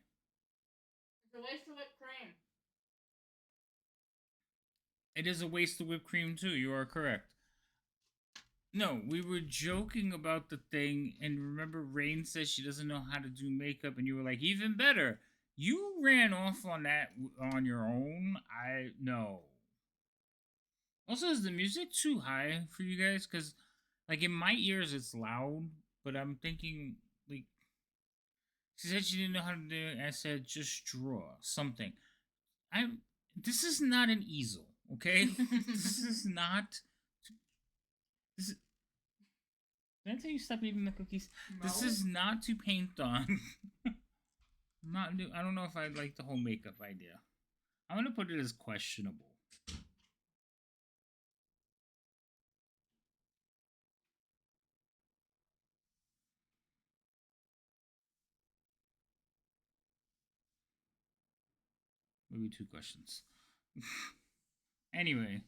It's a waste of whipped cream. It is a waste of whipped cream too. You are correct. No, we were joking about the thing, and remember, Raign says she doesn't know how to do makeup, and you were like, even better. You ran off on that on your own. I no. Also, is the music too high for you guys? Because, like, in my ears, it's loud, but I'm thinking, like, she said she didn't know how to do it. I said, just draw something. This is not an easel, okay? This is not. This is. Did I tell you stop eating the cookies? No. This is not to paint on. Not new. I don't know if I like the whole makeup idea. I'm gonna put it as questionable. Maybe 2 questions. Anyway.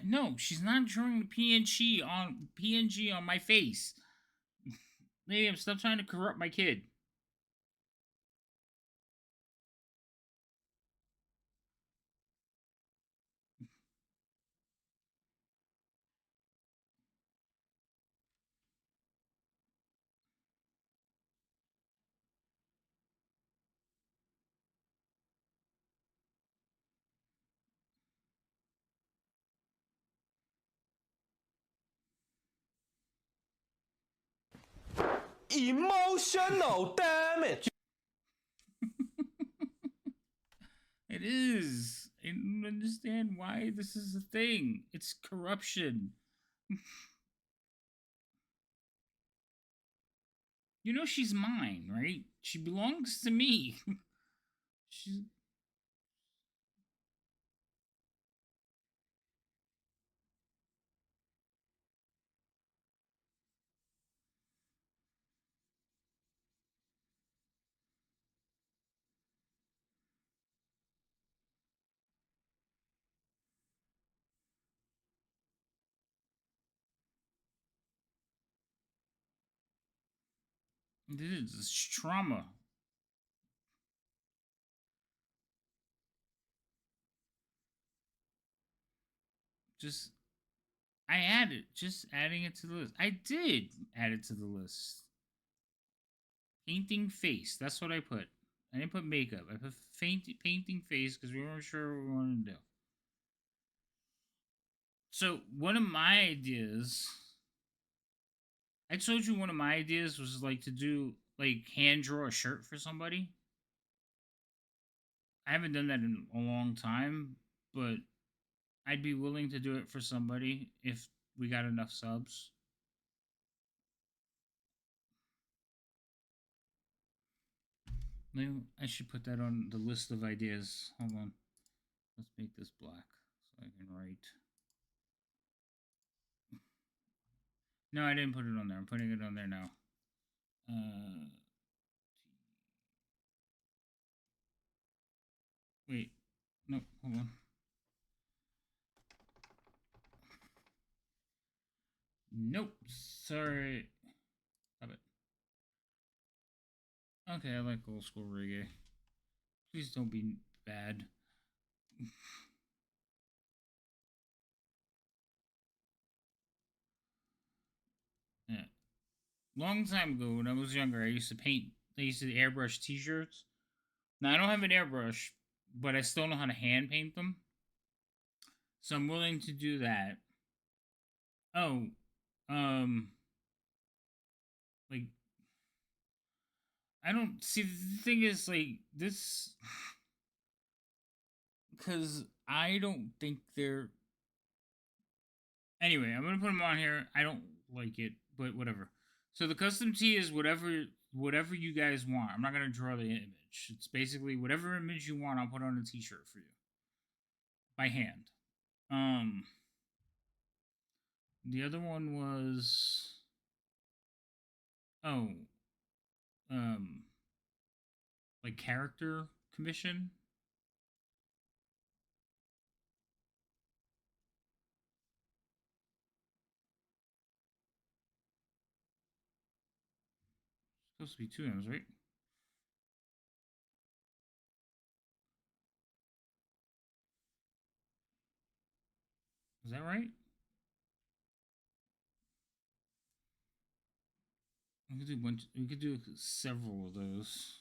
No, she's not drawing the PNG on my face. Maybe I'm still trying to corrupt my kid. Emotional damage. It is. I don't understand why this is a thing. It's corruption. You know she's mine, right? She belongs to me. She's. This is trauma. Just. I added. Just adding it to the list. I did add it to the list. Painting face. That's what I put. I didn't put makeup. I put painting face because we weren't sure what we wanted to do. So one of my ideas, I told you one of my ideas was like to do like hand draw a shirt for somebody. I haven't done that in a long time, but I'd be willing to do it for somebody if we got enough subs. Maybe I should put that on the list of ideas. Hold on. Let's make this black so I can write. No, I didn't put it on there. I'm putting it on there now. Wait. No, hold on. Nope. Sorry. Stop it. Okay, I like old school reggae. Please don't be bad. Yeah. Long time ago, when I was younger, I used to paint. I used to airbrush T-shirts. Now I don't have an airbrush, but I still know how to hand paint them. So I'm willing to do that. Oh, like I don't see the thing is like this because I don't think they're. Anyway, I'm gonna put them on here. I don't like it, but whatever. So the custom tee is whatever you guys want. I'm not gonna draw the image. It's basically whatever image you want. I'll put on a T-shirt for you by hand. The other one was oh, like character commission. Supposed to be 2 M's, right? Is that right? We could do we could do several of those.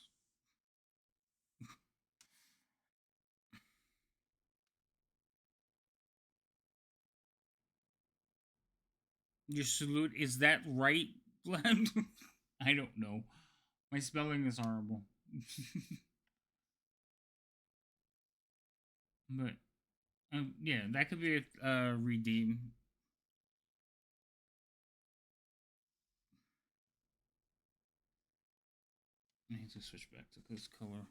Your salute is that right, Glenn? I don't know. My spelling is horrible. But yeah, that could be a redeem. I need to switch back to this color.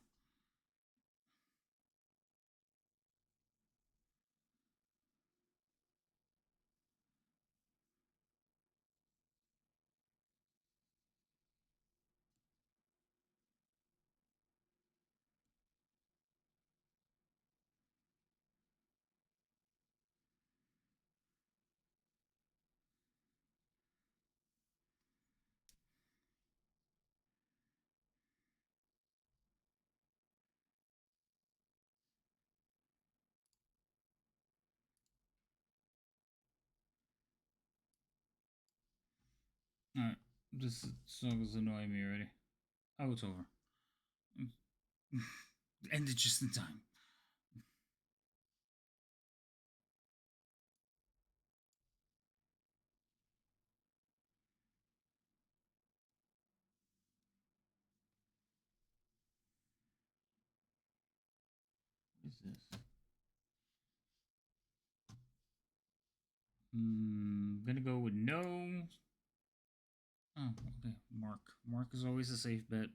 Alright, this song is annoying me already. Oh, it's over. Ended just in time. What is this? Gonna go with no. Oh, okay. Mark. Mark is always a safe bet.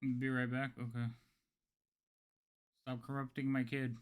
Be right back. Okay. Stop corrupting my kid.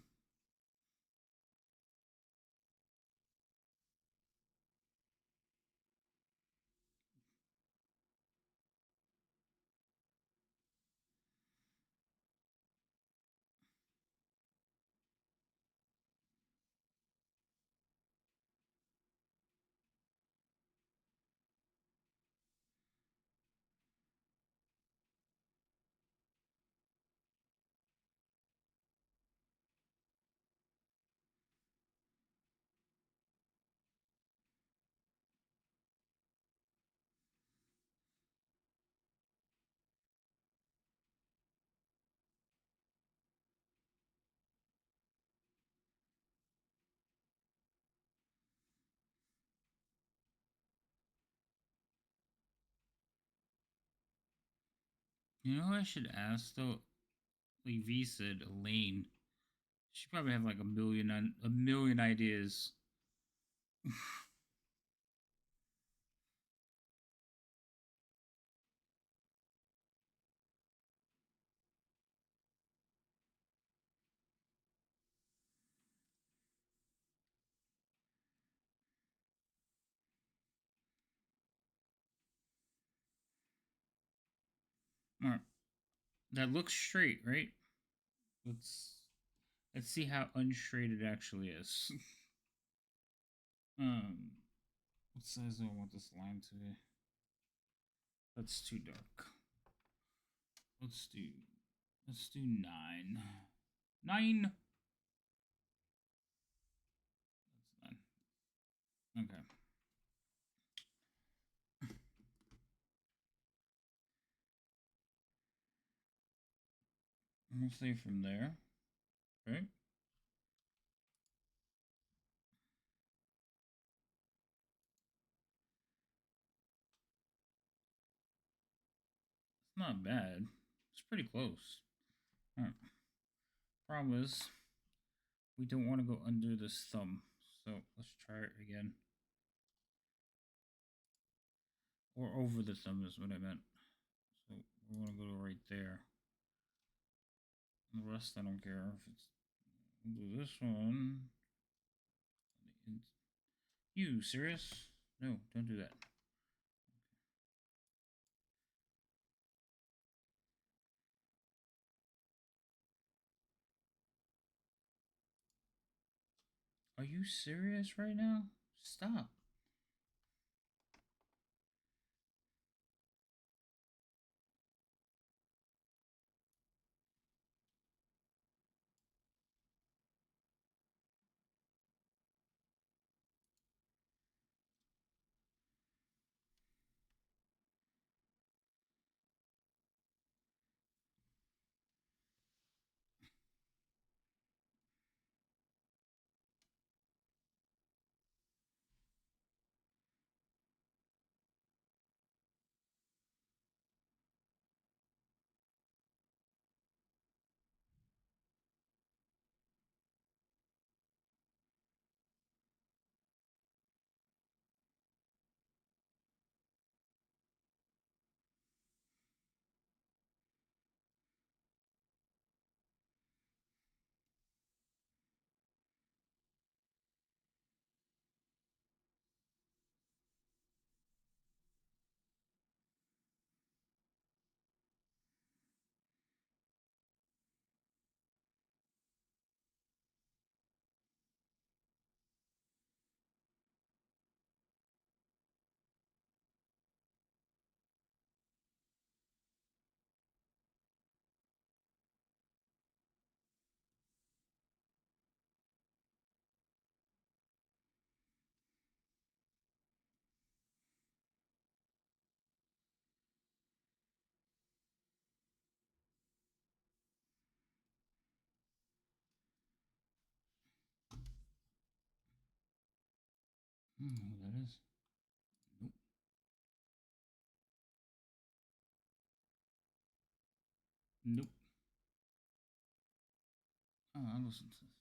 You know who I should ask though? Like V said, Elaine. She probably have like a million ideas. Alright. That looks straight, right? Let's let's see how unstraight it actually is. What size do I want this line to be? That's too dark. Let's do 9. 9. That's 9. Okay. I'm gonna say from there. Okay. It's not bad. It's pretty close. Alright. Problem is, we don't want to go under this thumb. So let's try it again. Or over the thumb is what I meant. So we want to go to right there. And the rest I don't care if it's. We'll do this one. You serious? No, don't do that. Are you serious right now? Stop. Who that is? Nope. Nope. Oh, I listen to this.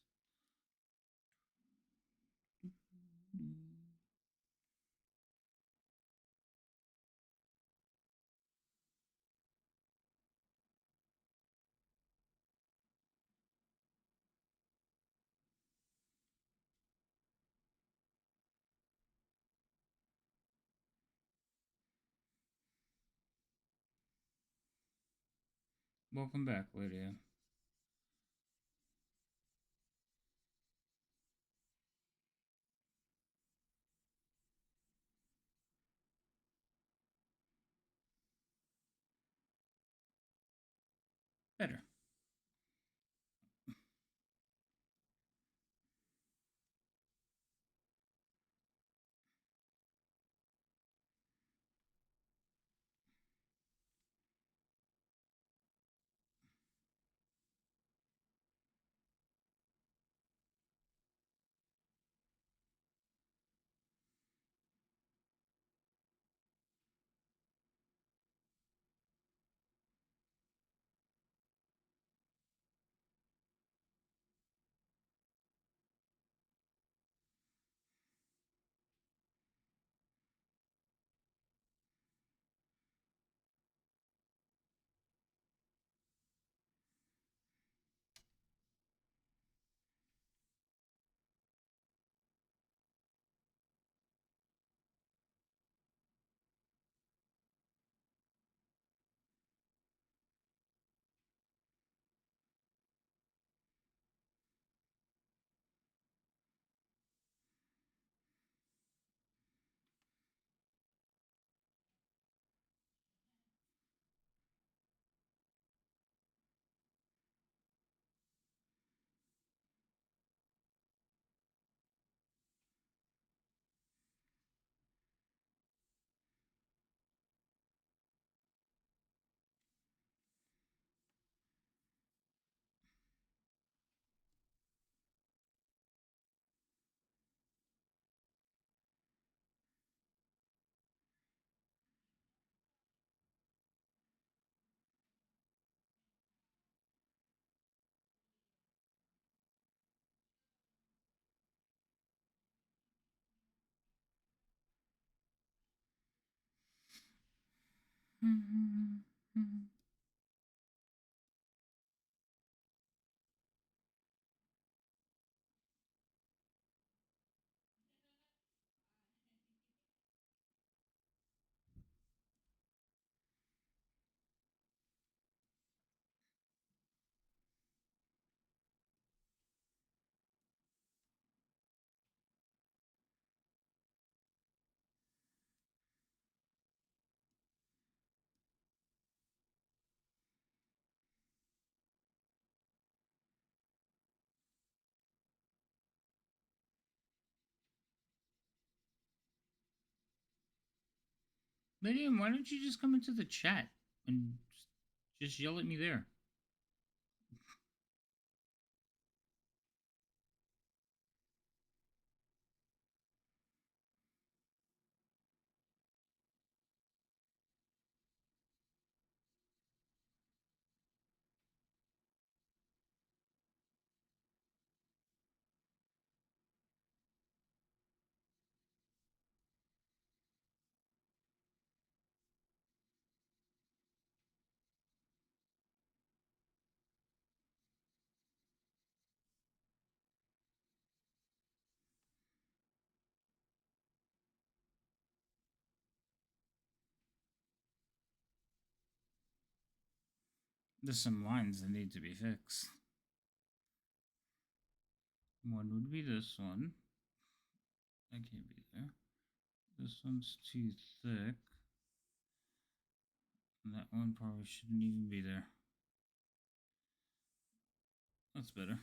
Welcome back, Lydia. Better. Lydia, why don't you just come into the chat and just yell at me there? There's some lines that need to be fixed. One would be this one. That can't be there. This one's too thick. And that one probably shouldn't even be there. That's better.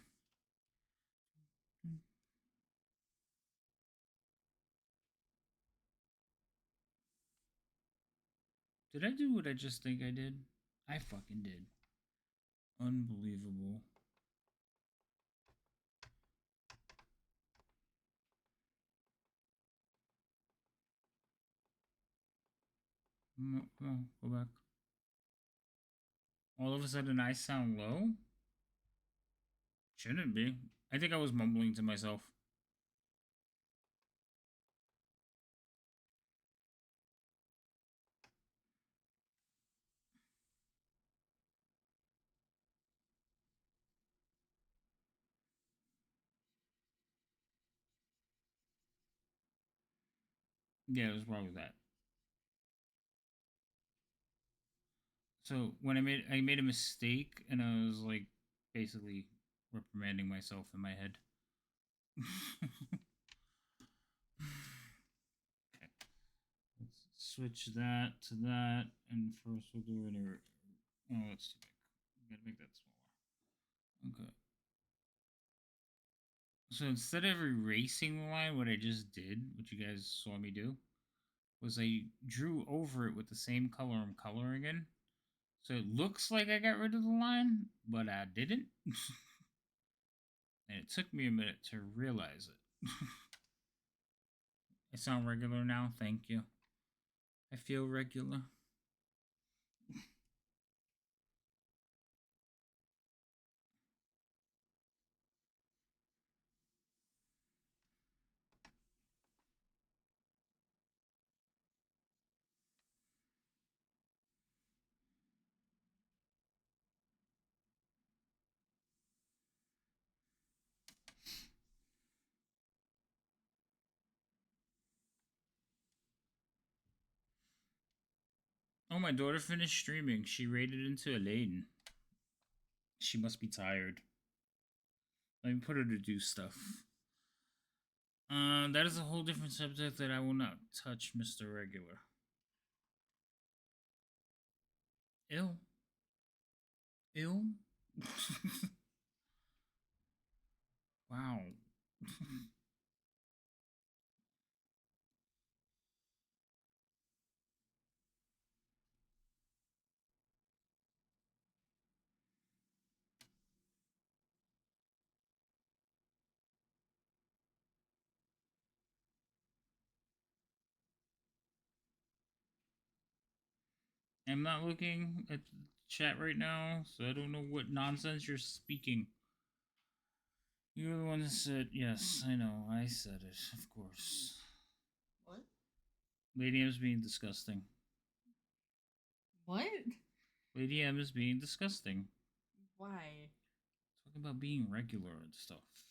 Did I do what I just think I did? I fucking did. Unbelievable. Come on, go back. All of a sudden I sound low? Shouldn't be. I think I was mumbling to myself. Yeah, it was probably that. So when I made a mistake, and I was like basically reprimanding myself in my head. Okay. Let's switch that to that, and first we'll do an error. Oh, that's too big. We gotta make that smaller. Okay. So instead of erasing the line, what I just did, what you guys saw me do, was I drew over it with the same color I'm coloring in. So it looks like I got rid of the line, but I didn't. And it took me a minute to realize it. I sound regular now, thank you. I feel regular. Oh, my daughter finished streaming. She raided into a lane. She must be tired. Let me put her to do stuff. That is a whole different subject that I will not touch, Mr. Regular. Ew. Ew. Wow. I'm not looking at the chat right now, so I don't know what nonsense you're speaking. You're the one that said, yes, I know, I said it, of course. What? Lady M is being disgusting. What? Lady M is being disgusting. Why? Talking about being regular and stuff.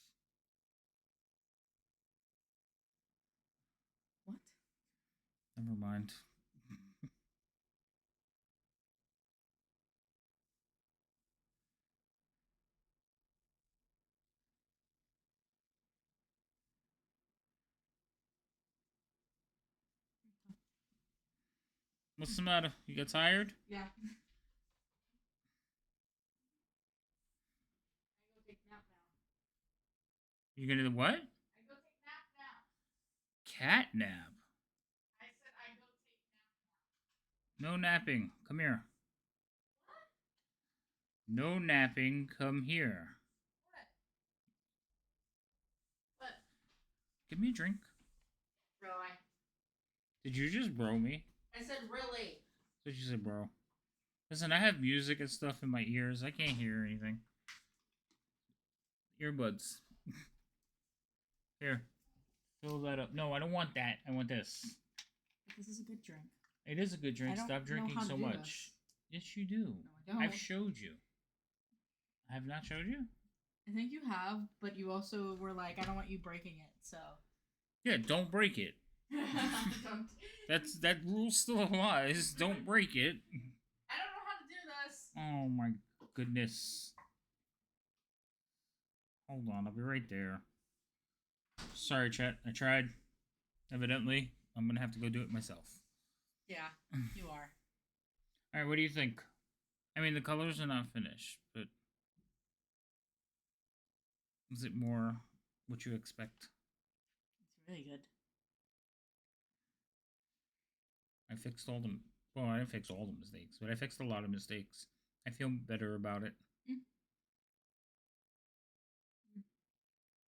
What? Never mind. What's the matter? You got tired? Yeah. I go take a nap now. You gonna do what? I go take a nap now. Cat nap. I said I go take a nap now. No napping. Come here. What? No napping. Come here. What? Give me a drink. Really? Did you just bro me? I said really. That's what you said, bro. Listen, I have music and stuff in my ears. I can't hear anything. Earbuds. Here. Fill that up. No, I don't want that. I want this. This is a good drink. It is a good drink. I don't Stop know drinking how to so do much. this. Yes, you do. No, I don't. I've showed you. I have not showed you? I think you have, but you also were like, I don't want you breaking it, so. Yeah, don't break it. Don't. That rule still applies. Don't break it. I don't know how to do this. Oh my goodness. Hold on, I'll be right there. Sorry, chat. I tried. Evidently, I'm gonna have to go do it myself. Yeah, you are. Alright, what do you think? I mean, the colors are not finished, but is it more what you expect? It's really good. I fixed all the... Well, I didn't fix all the mistakes, but I fixed a lot of mistakes. I feel better about it.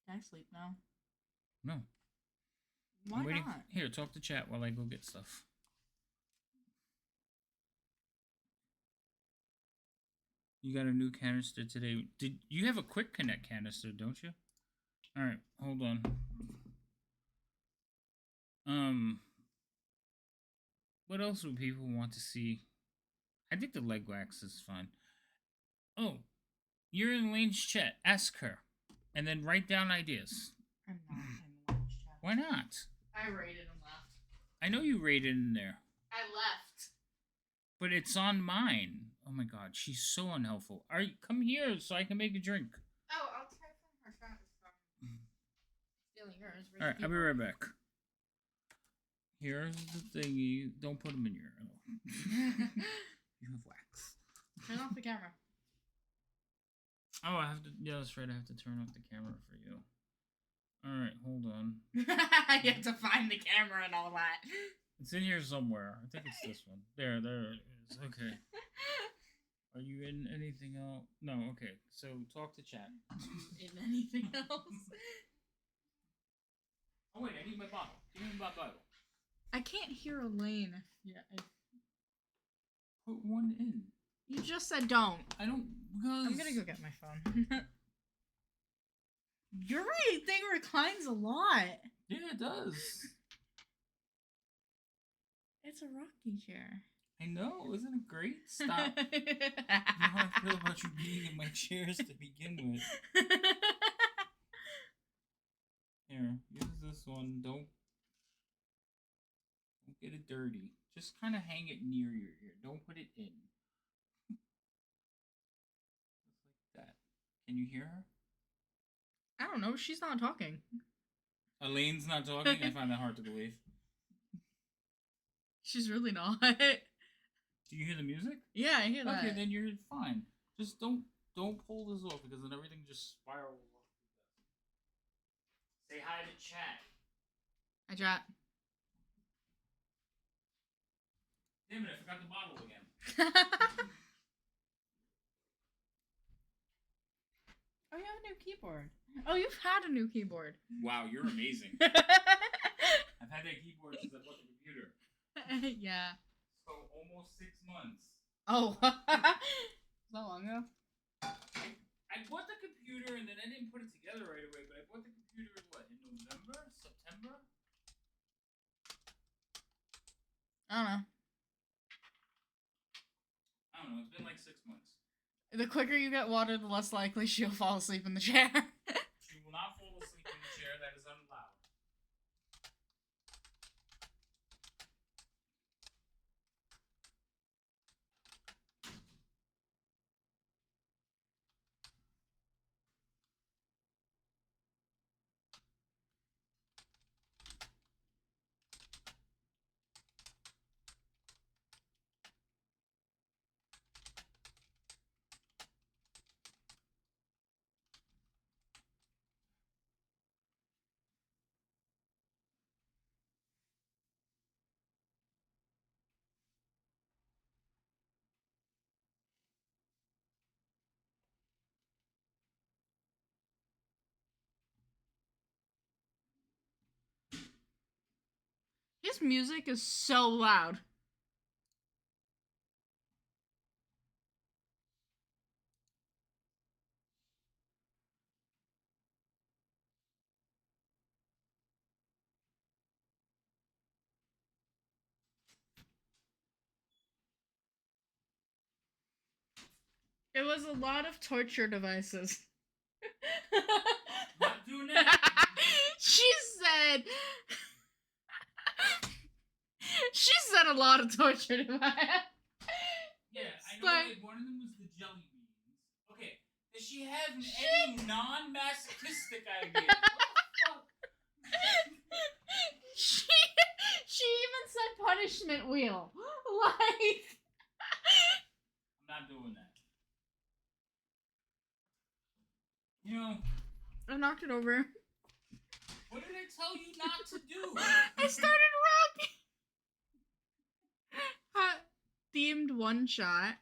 Can I sleep now? No. Why I'm waiting. not? Here, talk to chat while I go get stuff. You got a new canister today. Did you have a quick connect canister, don't you? Alright, hold on. What else would people want to see? I think the leg wax is fine. Oh, you're in Lane's chat. Ask her. And then write down ideas. I'm not in lunch chat. Why not? I raided and left. I know you raided in there. I left. But it's on mine. Oh my god, she's so unhelpful. Come here so I can make a drink. Oh, I'll try from her shot from stealing yours. Where's Alright, the I'll be keyboard? right back. Here's the thingy. Don't put them in your. You have wax. Turn off the camera. Oh, I have to. Yeah, that's right. I have to turn off the camera for you. Alright, hold on. You have to find the camera and all that. It's in here somewhere. I think it's this one. There it is. Okay. Are you in anything else? No, okay. So talk to chat. In anything else? Oh wait, I need my bottle. Give me my bottle. I can't hear Elaine. Put one in. You just said don't. I don't because I'm gonna go get my phone. Your thing reclines a lot. Yeah, it does. It's a rocking chair. I know, isn't it great? Stop. You know how I feel about you being in my chairs to begin with. Here, use this one. Don't get it dirty. Just kind of hang it near your ear. Don't put it in. Just like that. Can you hear her? I don't know. She's not talking. Elaine's not talking? I find that hard to believe. She's really not. Do you hear the music? Yeah, I hear that. Okay, then you're fine. Just don't pull this off because then everything just spirals off. Say hi to chat. Hi, chat. Damn it, I forgot the bottle again. Oh, you have a new keyboard. Oh, you've had a new keyboard. Wow, you're amazing. I've had that keyboard since I bought the computer. Yeah. So almost 6 months. Oh. Is that long ago? I bought the computer and then I didn't put it together right away, but I bought the computer in November? September? I don't know. I don't know, it's been like 6 months. The quicker you get water, the less likely she'll fall asleep in the chair. She will not fall asleep in the chair, that is unallowed. His music is so loud. It was a lot of torture devices. Not doing that. She said. She said a lot of torture devices. Yeah, I know Like- that one of them was the jelly beans. Okay, does she have any non-masochistic ideas? What the fuck? She even said punishment wheel. Like. I'm not doing that. You know, I knocked it over. what did I tell you not to do? I started rocking. Themed one shot.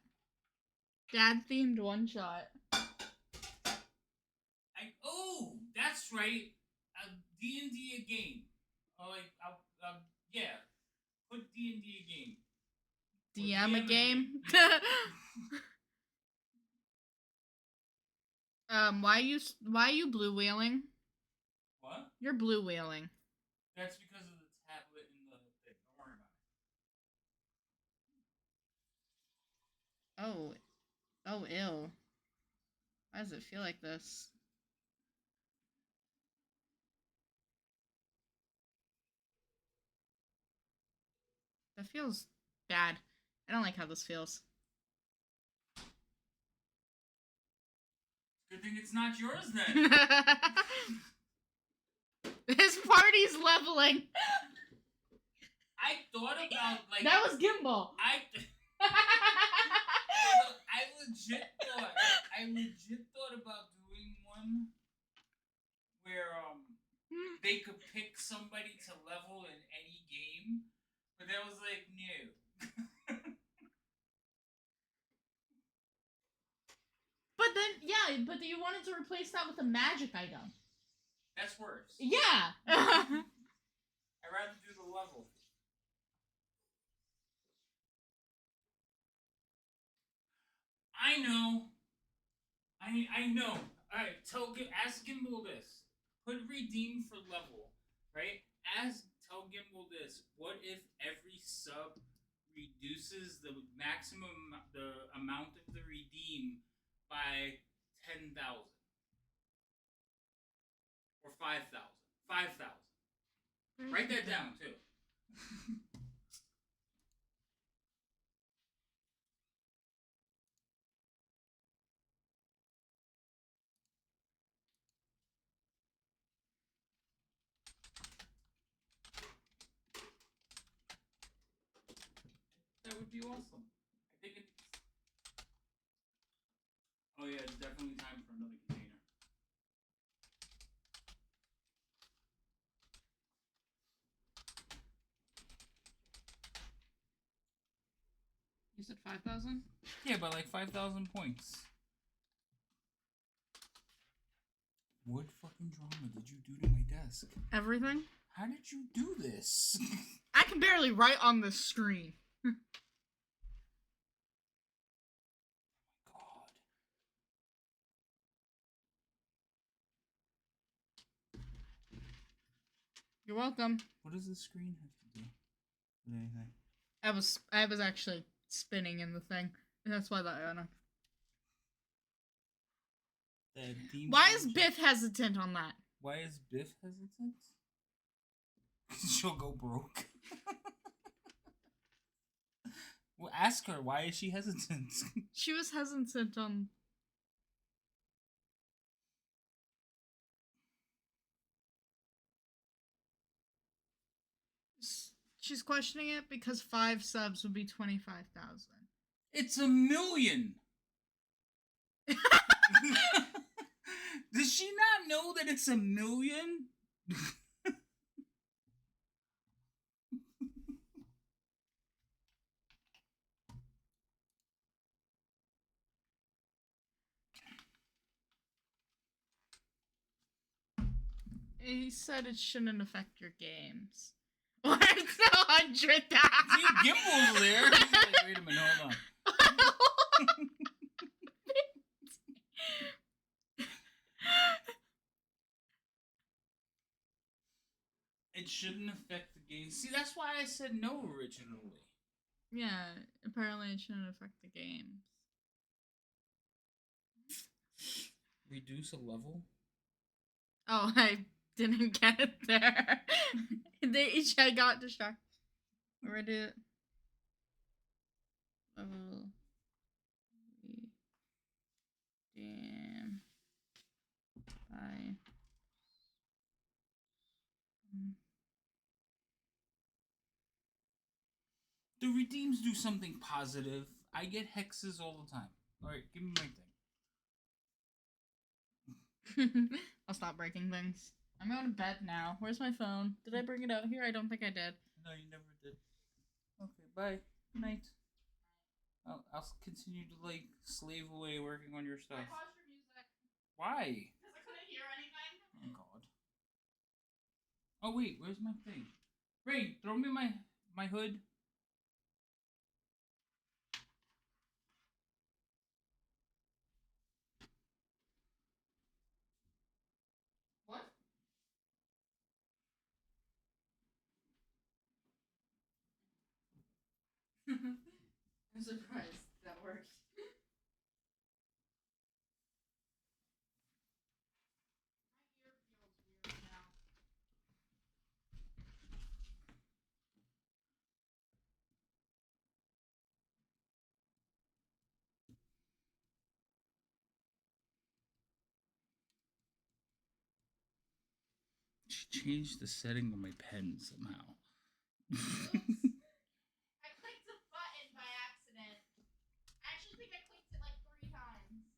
Dad themed one shot. Oh, that's right. D&D a game. Yeah. Put D&D a game. DM a game. Why are you blue wheeling? What? You're blue wheeling. That's because of the tablet and the thing. Don't worry about it. Oh, ew. Why does it feel like this? That feels bad. I don't like how this feels. Good thing it's not yours then. His party's leveling. I thought about like That was Gimbal. I legit thought about doing one where they could pick somebody to level in any game, but that was like no. But then you wanted to replace that with a magic item. That's worse. Yeah. I'd rather do the level. I know. I know. Alright, ask Gimbal this. Put redeem for level, right? Tell Gimbal this. What if every sub reduces the amount of the redeem by 10,000? Or 5,000. 5,000. Write that down too. That would be awesome. I think it's... Oh yeah, it's definitely time for another container. You said 5,000? Yeah, but like 5,000 points. What fucking drama did you do to my desk? Everything? How did you do this? I can barely write on the screen. God. You're welcome. What does the screen have to do with anything? I was actually spinning in the thing. And that's why that Why is Biff hesitant on that? Why is Biff hesitant? She'll go broke. Well, ask her, why is she hesitant? She was hesitant on... She's questioning it because 5 subs would be 25,000. It's 1,000,000! Does she not know that it's 1,000,000? He said it shouldn't affect your games. Or it's 100,000! See, Gimbal's there! Like, wait a minute, hold on. It shouldn't affect the game. See, that's why I said no originally. Yeah, apparently it shouldn't affect the games. Reduce a level? Oh, I didn't get it there. I got distracted. Already. Level. Damn. Bye. The redeems do something positive. I get hexes all the time. Alright, give me my thing. I'll stop breaking things. I'm going to bed now. Where's my phone? Did I bring it out here? I don't think I did. No, you never did. Okay, bye. Good night. I'll continue to, like, slave away working on your stuff. I paused your music. Why? Because I couldn't hear anything. Oh, God. Oh, wait, where's my thing? Raign, throw me my hood. What? I'm surprised that worked. My ear feels weird now. should change the setting on my pen somehow. I clicked a button by accident. I actually think I clicked it like 3 times.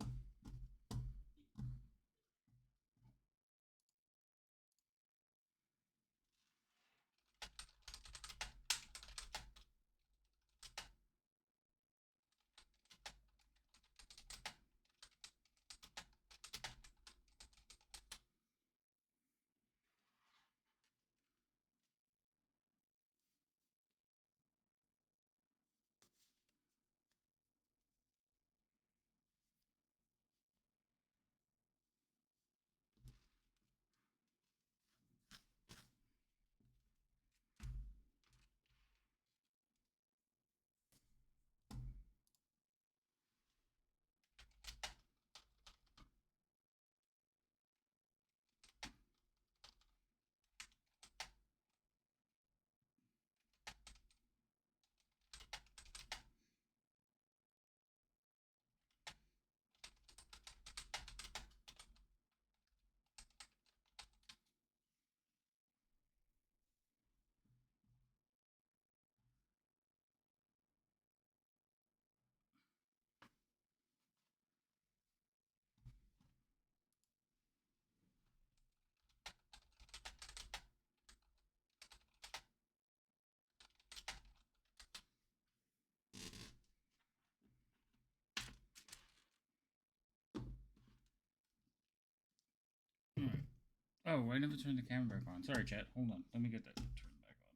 Oh, I never turned the camera back on. Sorry, chat. Hold on. Let me get that turned back on.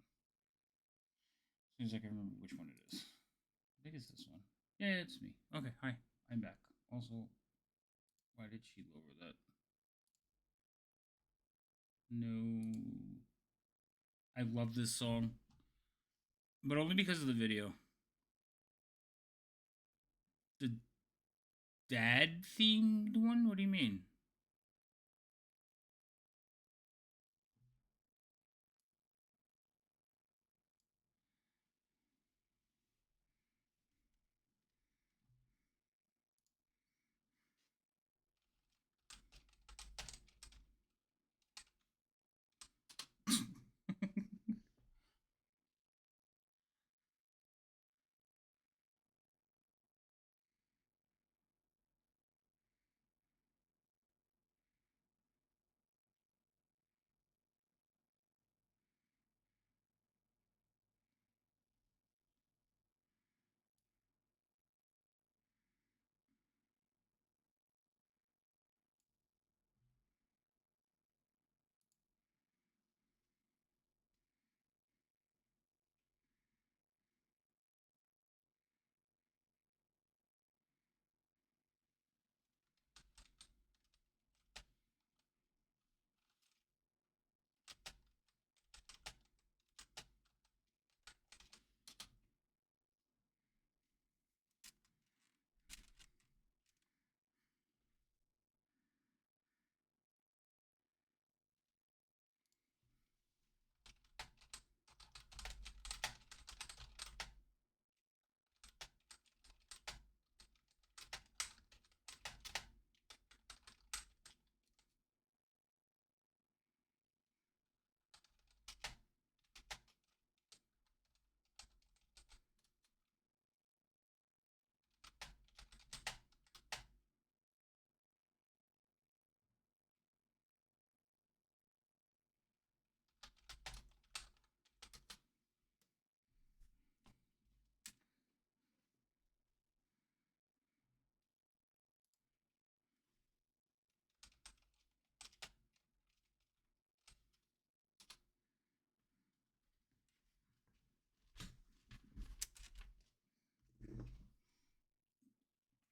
As soon as I can remember which one it is. I think it's this one. Yeah, it's me. Okay, hi. I'm back. Also, why did she lower that? No. I love this song. But only because of the video. The dad themed one? What do you mean?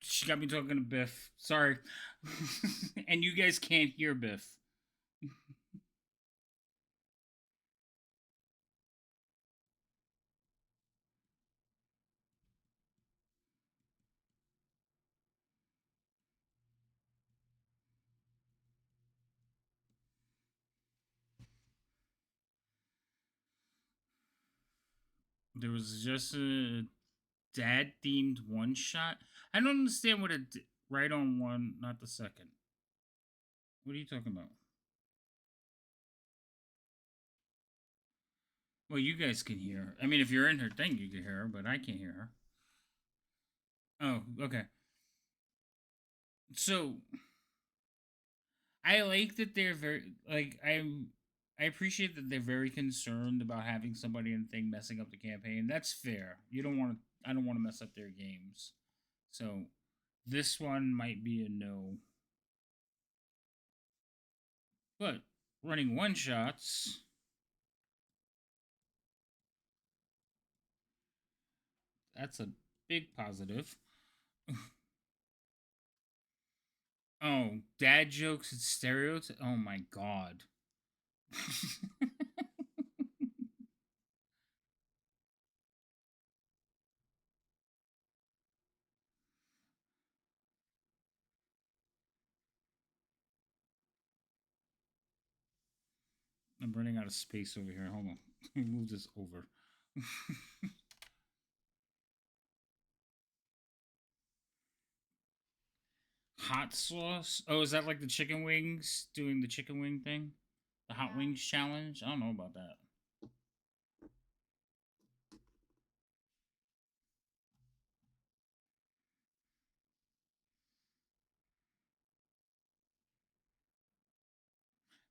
She got me talking to Biff. Sorry. And you guys can't hear Biff. There was just a dad themed one shot. I don't understand what it right on one, not the second. What are you talking about? Well, you guys can hear her. I mean, if you're in her thing, you can hear her, but I can't hear her. Oh, okay. So I like that they're very like I appreciate that they're very concerned about having somebody in the thing messing up the campaign. That's fair. You don't want to. I don't want to mess up their games. So this one might be a no. But running one shots. That's a big positive. Oh, dad jokes and stereotypes. Oh my god. I'm running out of space over here. Hold on. Let me move this over. Hot sauce? Oh, is that like the chicken wings? Doing the chicken wing thing? The hot wings challenge? I don't know about that.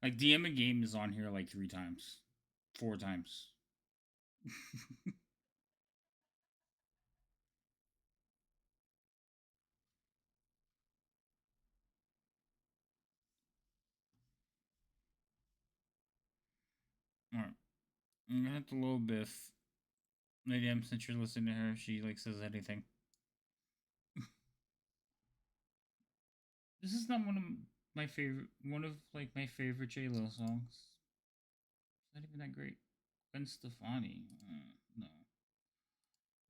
Like DM a game is on here like 3 times. 4 times. Alright. I'm gonna have to low Biff. Maybe since you're listening to her, if she like says anything. This is not one of my favorite J Lo songs. It's not even that great. Gwen Stefani. No.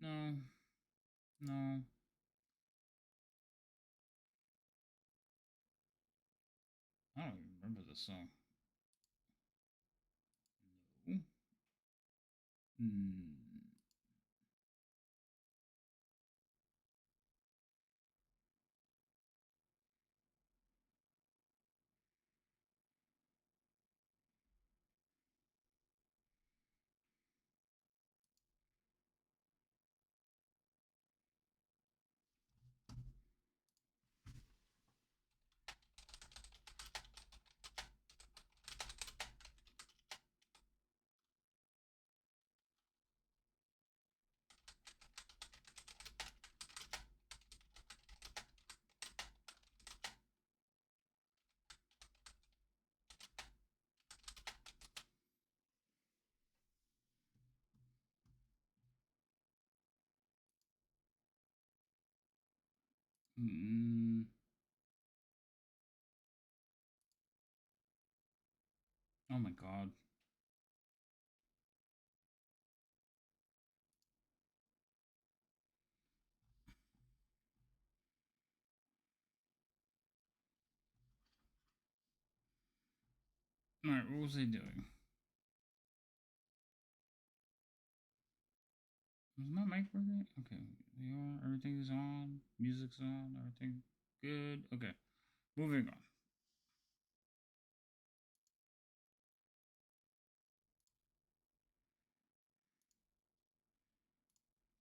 No. No. I don't even remember this song. No. Hmm. Mm. Oh my god. Alright, what was I doing? Was my mic working? Okay, we are. Everything's on. Music's on. Everything good. Okay, moving on.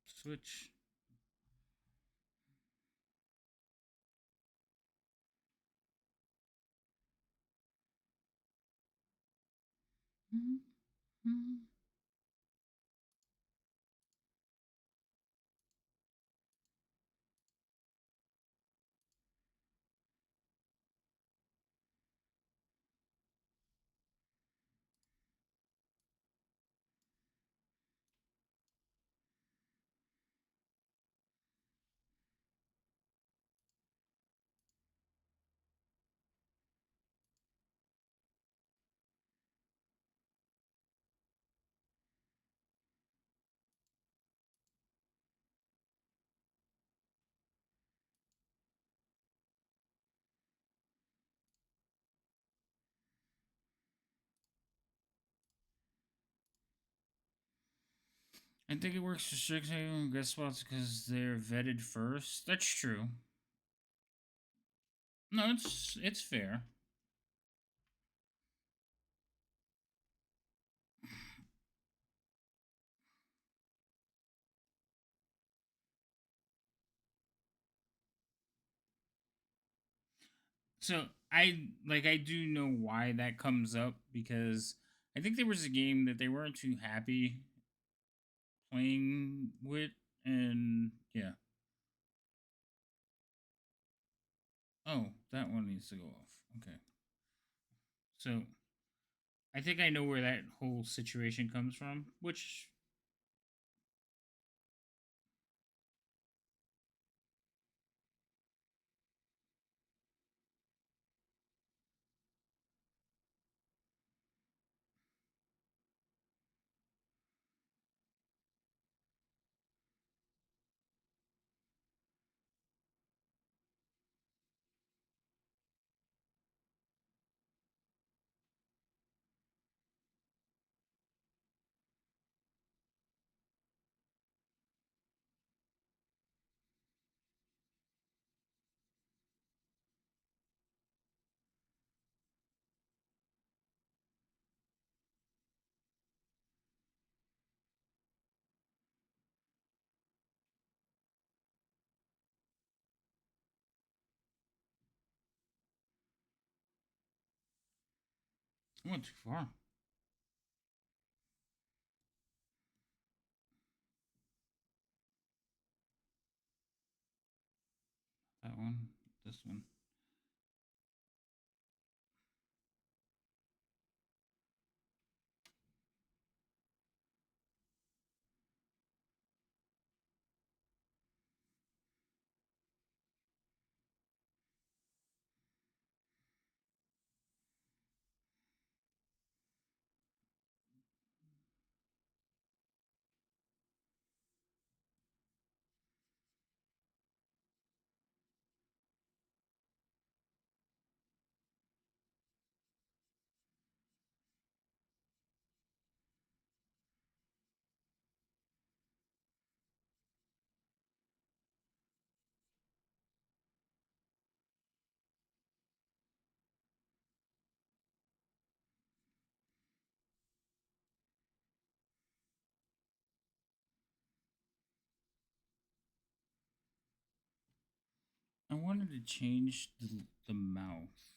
Switch. Mm-hmm. I think it works for Strixhaven and guest spots because they're vetted first. That's true. No, it's fair. So I do know why that comes up because I think there was a game that they weren't too happy playing with, and yeah. Oh, that one needs to go off. Okay. So I think I know where that whole situation comes from, which I went too far. That one, this one. I wanted to change the mouth.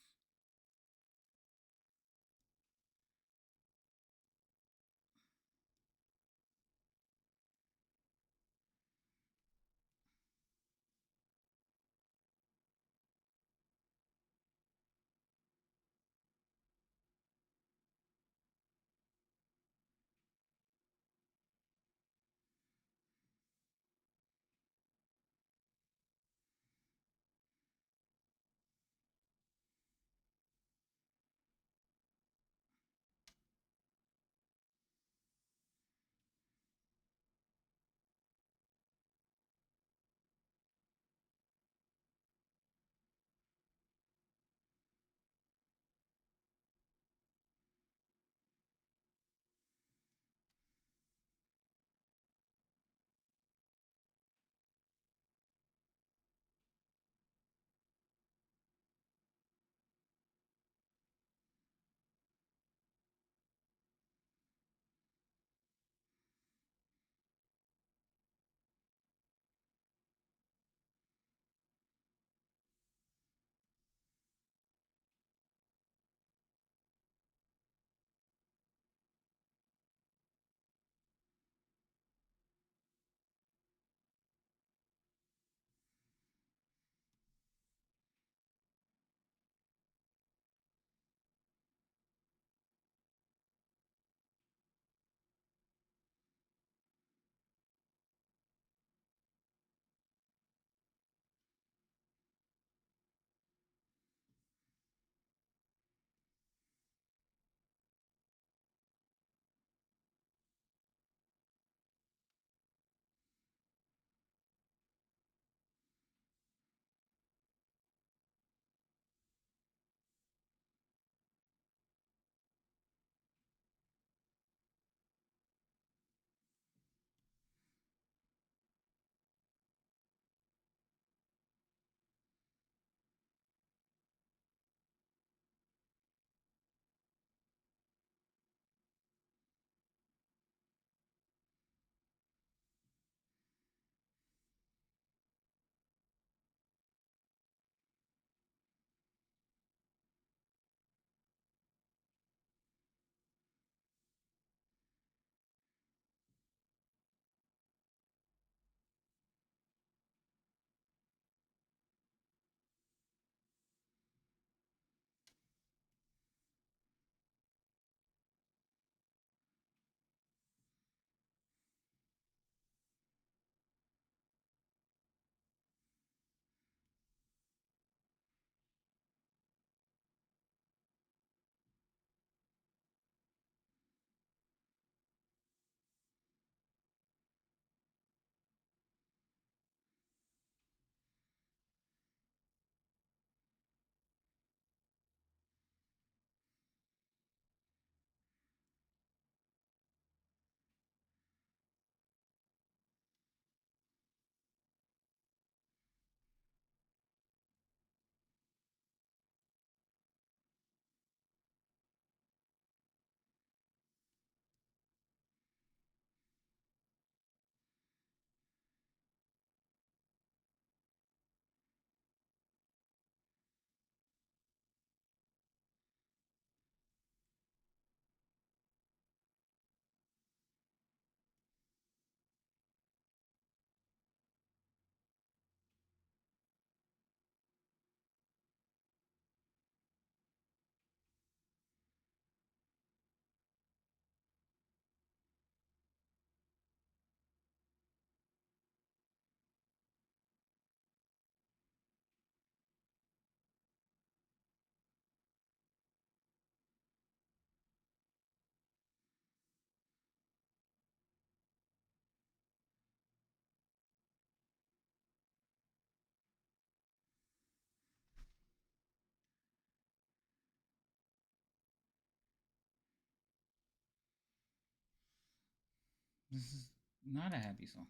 This is not a happy song.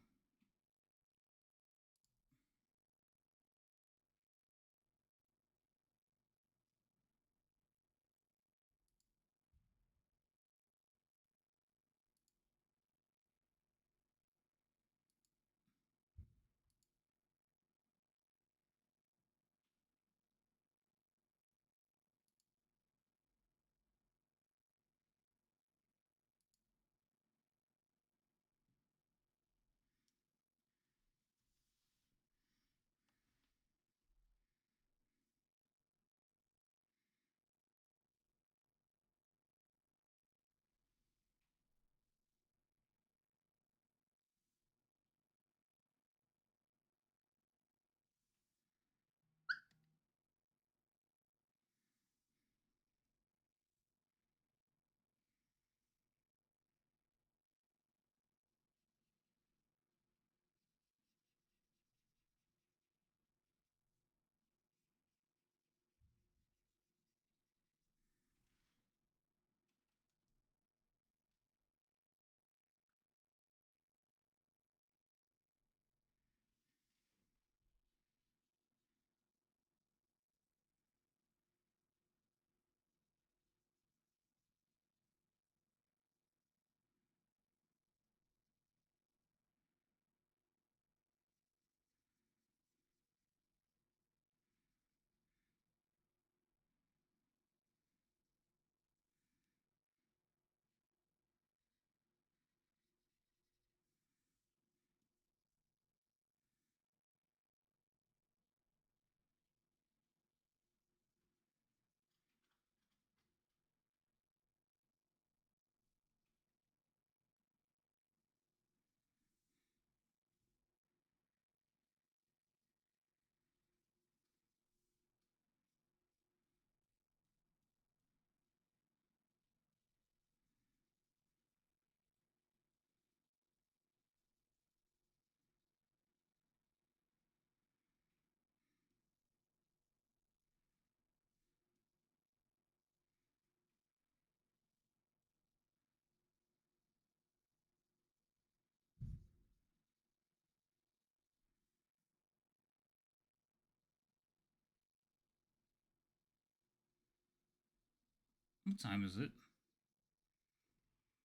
What time is it?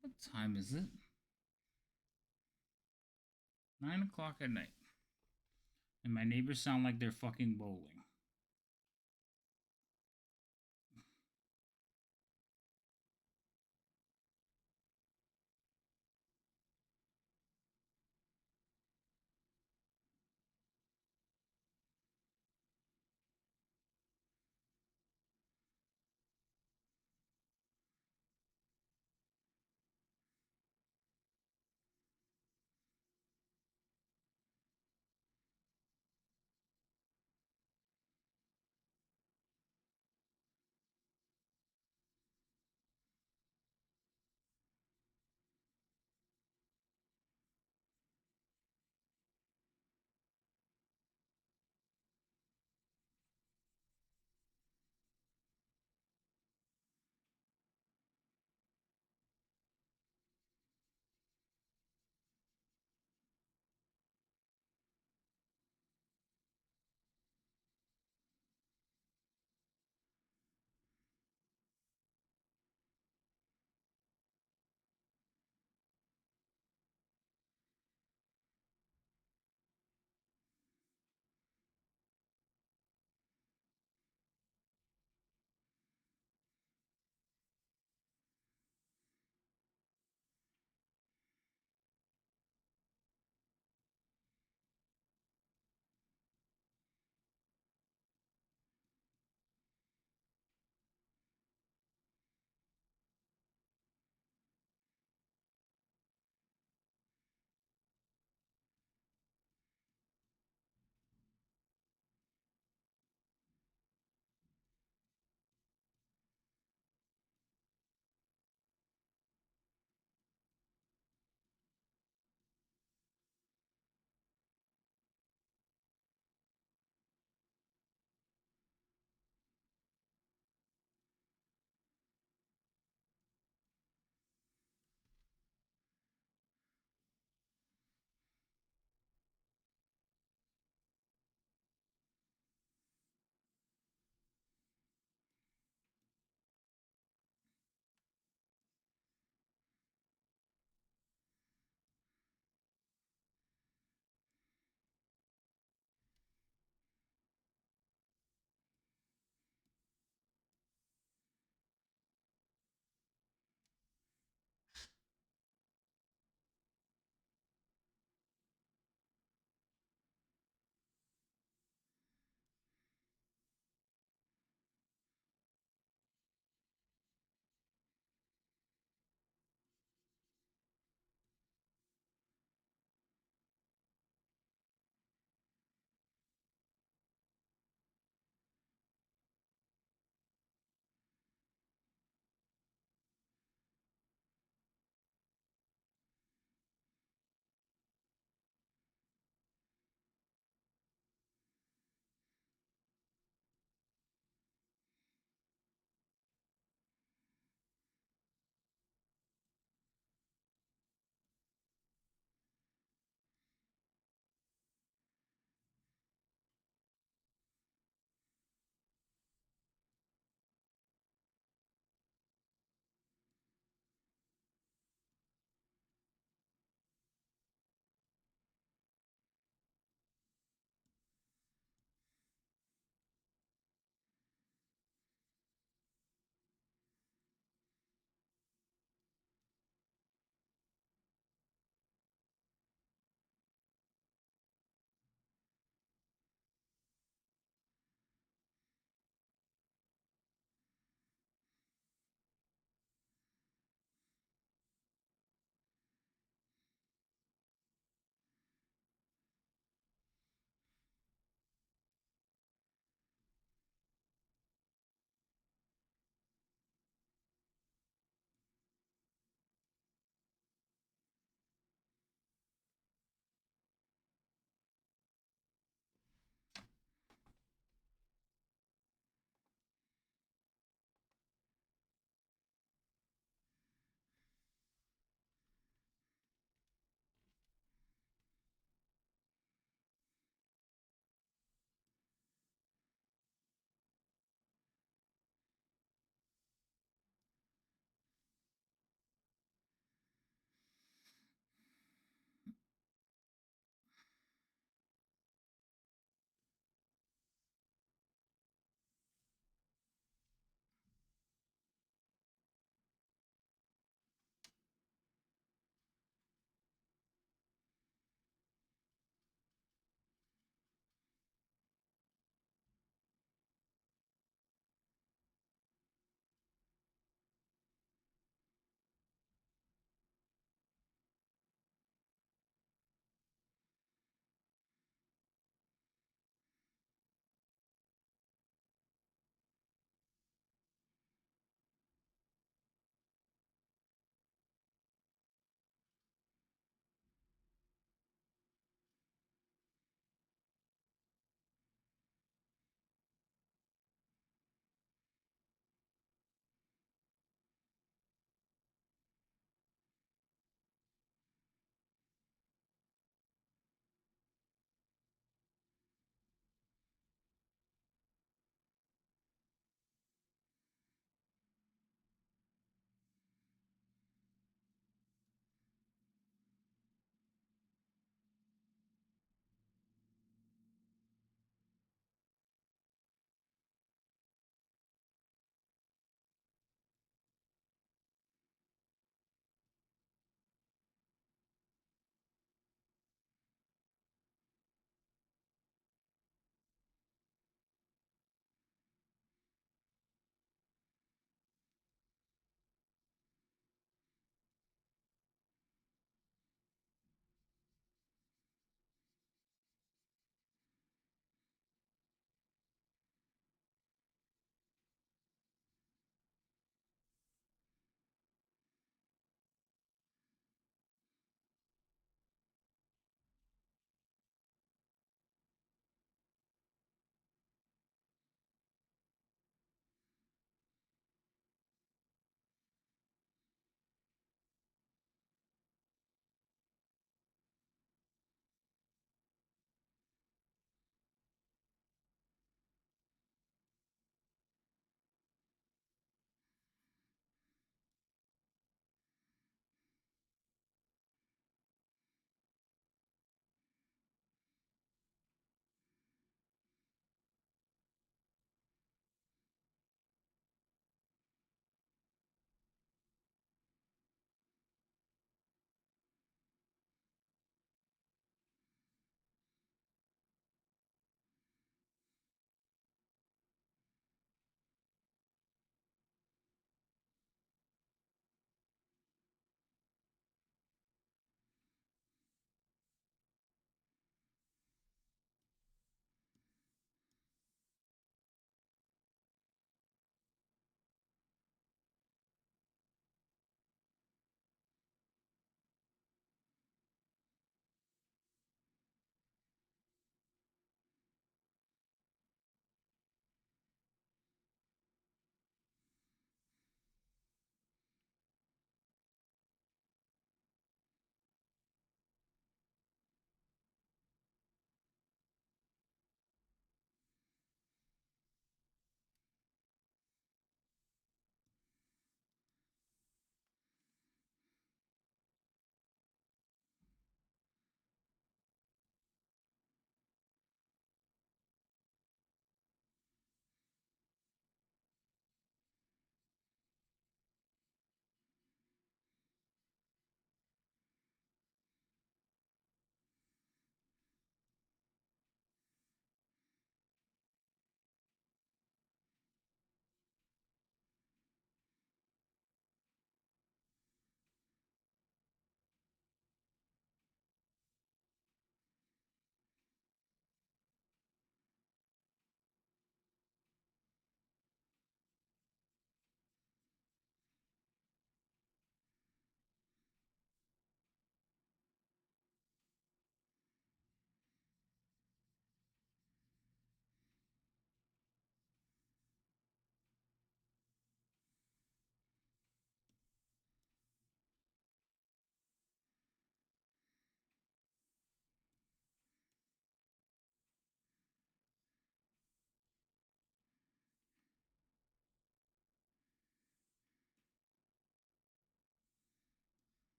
What time is it? 9 o'clock at night. And my neighbors sound like they're fucking bowling.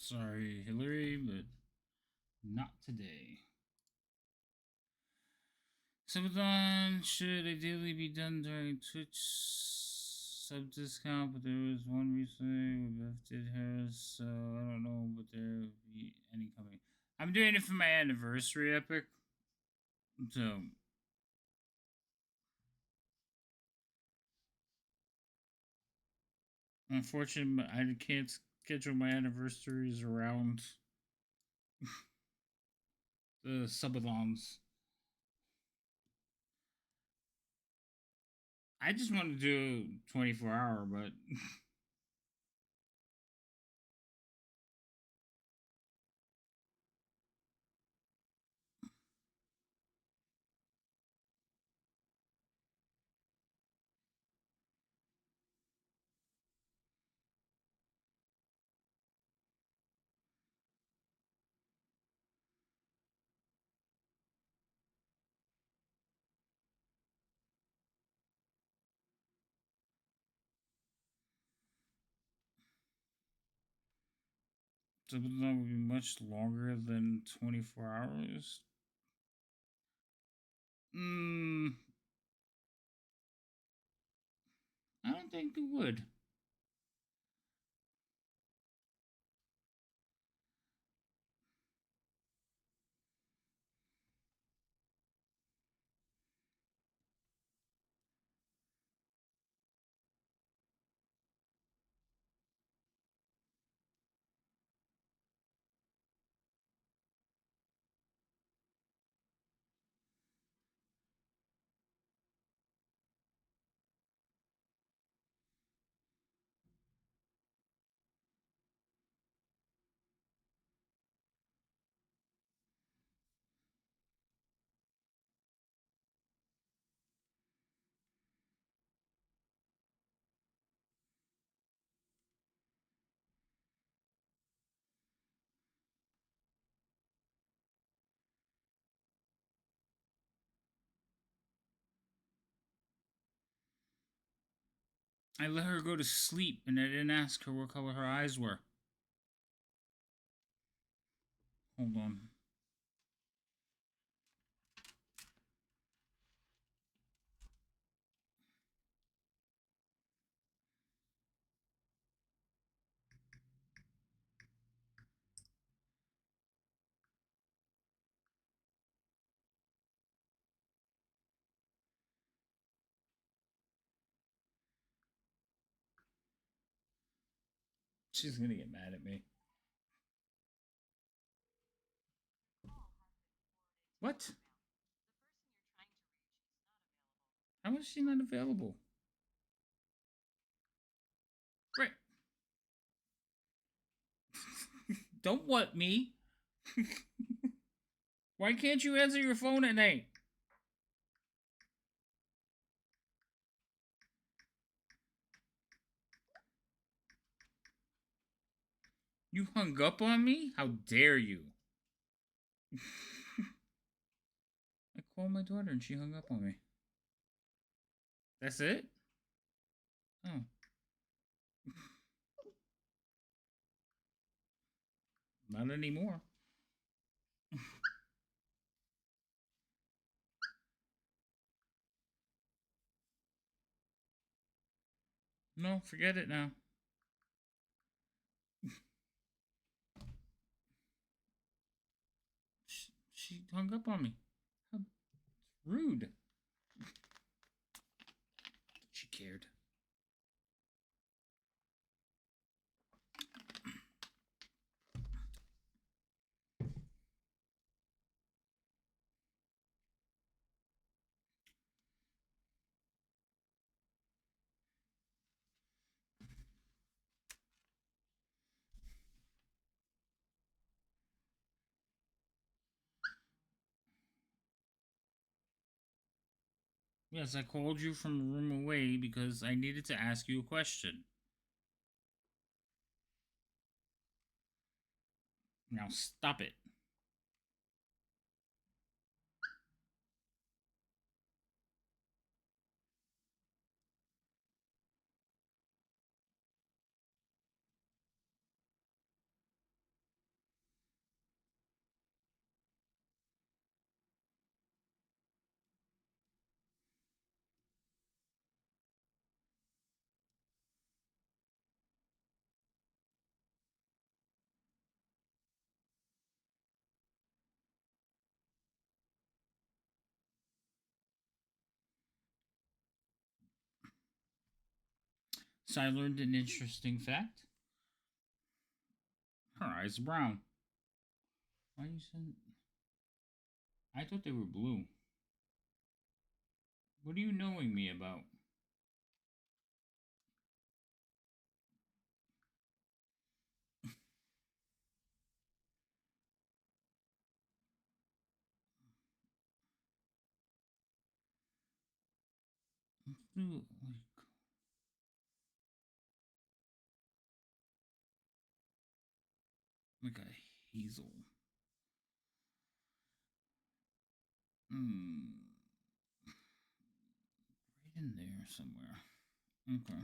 Sorry, Hillary, but not today. Subathon should ideally be done during Twitch sub discount, but there was one recently where Beth did hers, so I don't know, but there will be any coming. I'm doing it for my anniversary epic, so unfortunately I can't schedule my anniversaries around the subathons. I just want to do 24-hour, but subathon would be much longer than 24 hours. I don't think it would. I let her go to sleep and I didn't ask her what color her eyes were. Hold on. She's gonna get mad at me. What? How is she not available? Right. Don't what me? Why can't you answer your phone at night? You hung up on me? How dare you? I called my daughter and she hung up on me. That's it? Oh. Not anymore. No, forget it now. She hung up on me. How rude. She cared. Yes, I called you from a room away because I needed to ask you a question. Now stop it. So I learned an interesting fact. Her eyes are brown. Why you said? I thought they were blue. What are you knowing me about? Like a hazel. Right in there somewhere. Okay.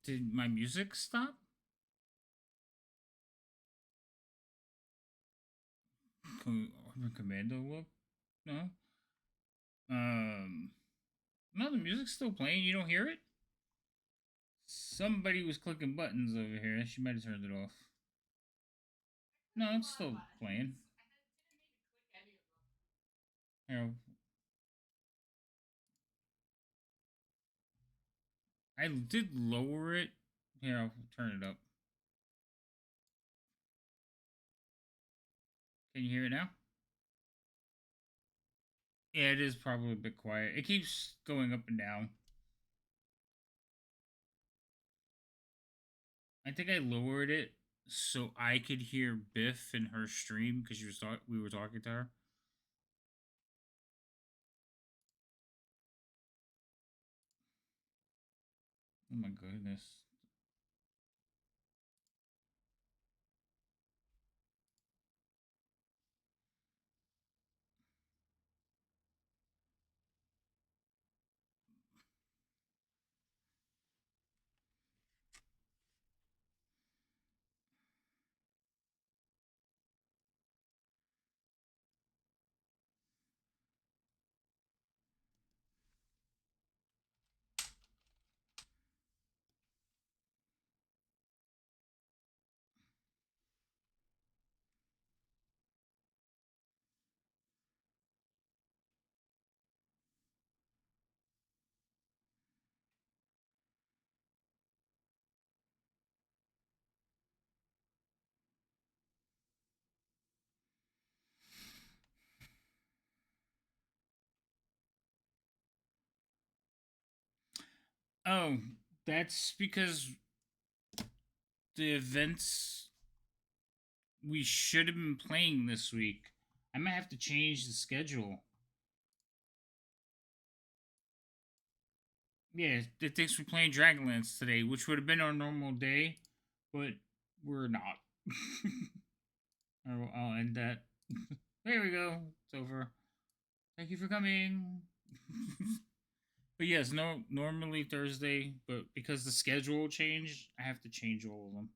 Did my music stop? Commando look? No. No, the music's still playing. You don't hear it? Somebody was clicking buttons over here. She might have turned it off. No, it's still playing. Here, I did lower it. Here, I'll turn it up. Can you hear it now? Yeah, it is probably a bit quiet. It keeps going up and down. I think I lowered it so I could hear Biff in her stream because we were talking to her. Oh my goodness. Oh, that's because the events we should have been playing this week. I might have to change the schedule. Yeah, it thinks we're playing Dragonlance today, which would have been our normal day, but we're not. I'll end that. There we go. It's over. Thank you for coming. But yes, no, normally Thursday, but because the schedule changed, I have to change all of them.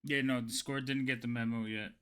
Yeah, no, Discord didn't get the memo yet.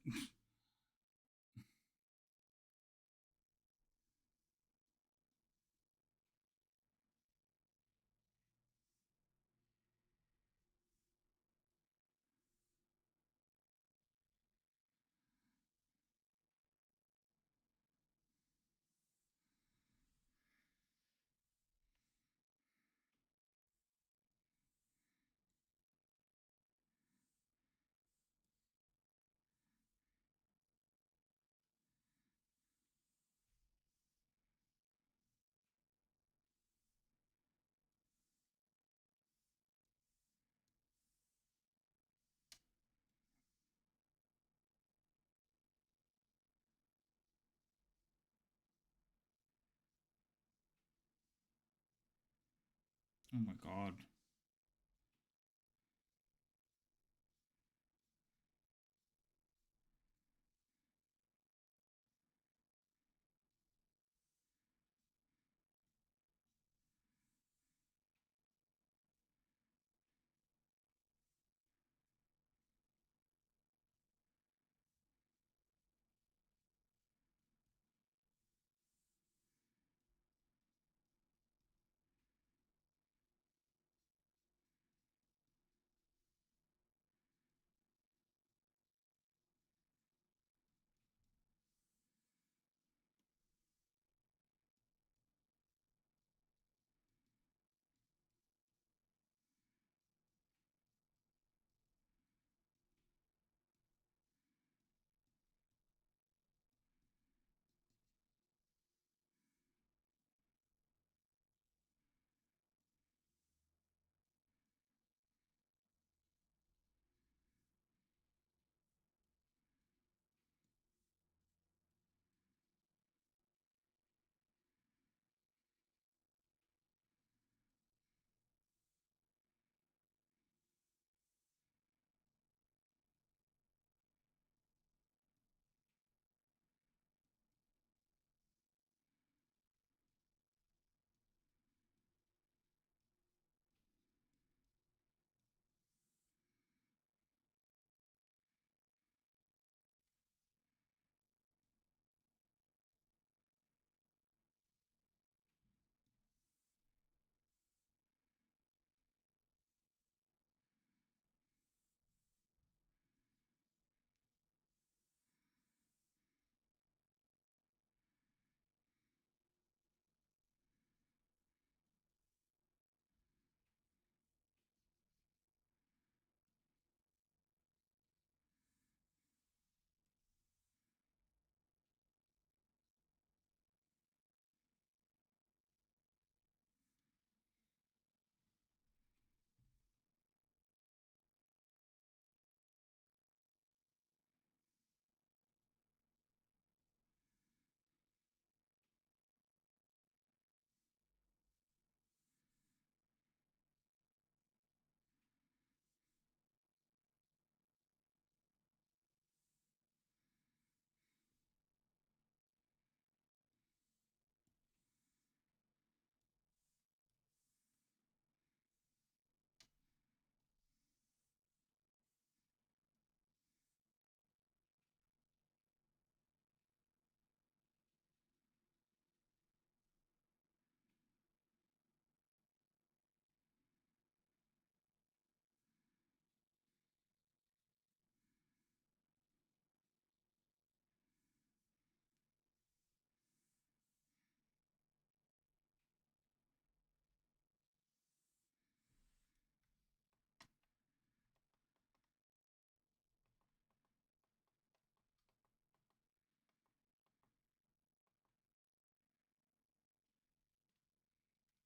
Oh my god.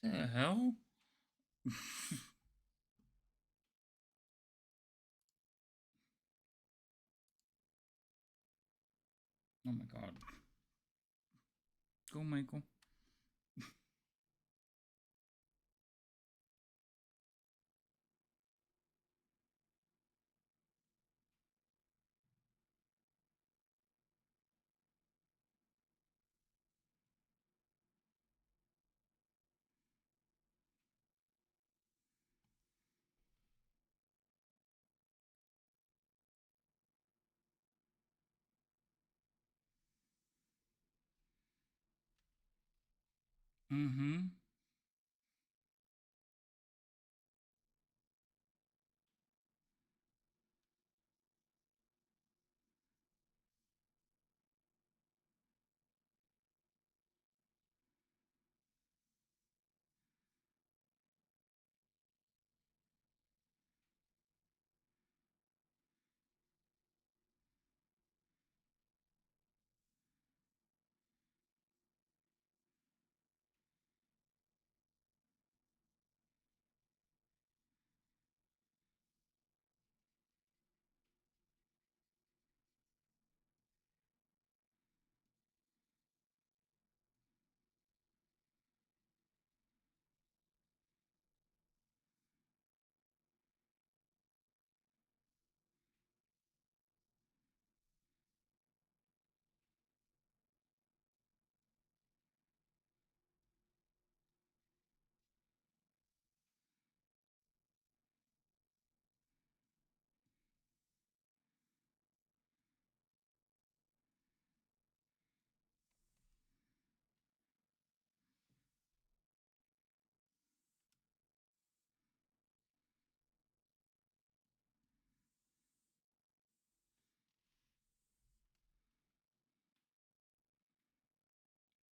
The hell? Oh my god. Go, Michael. Mm-hmm.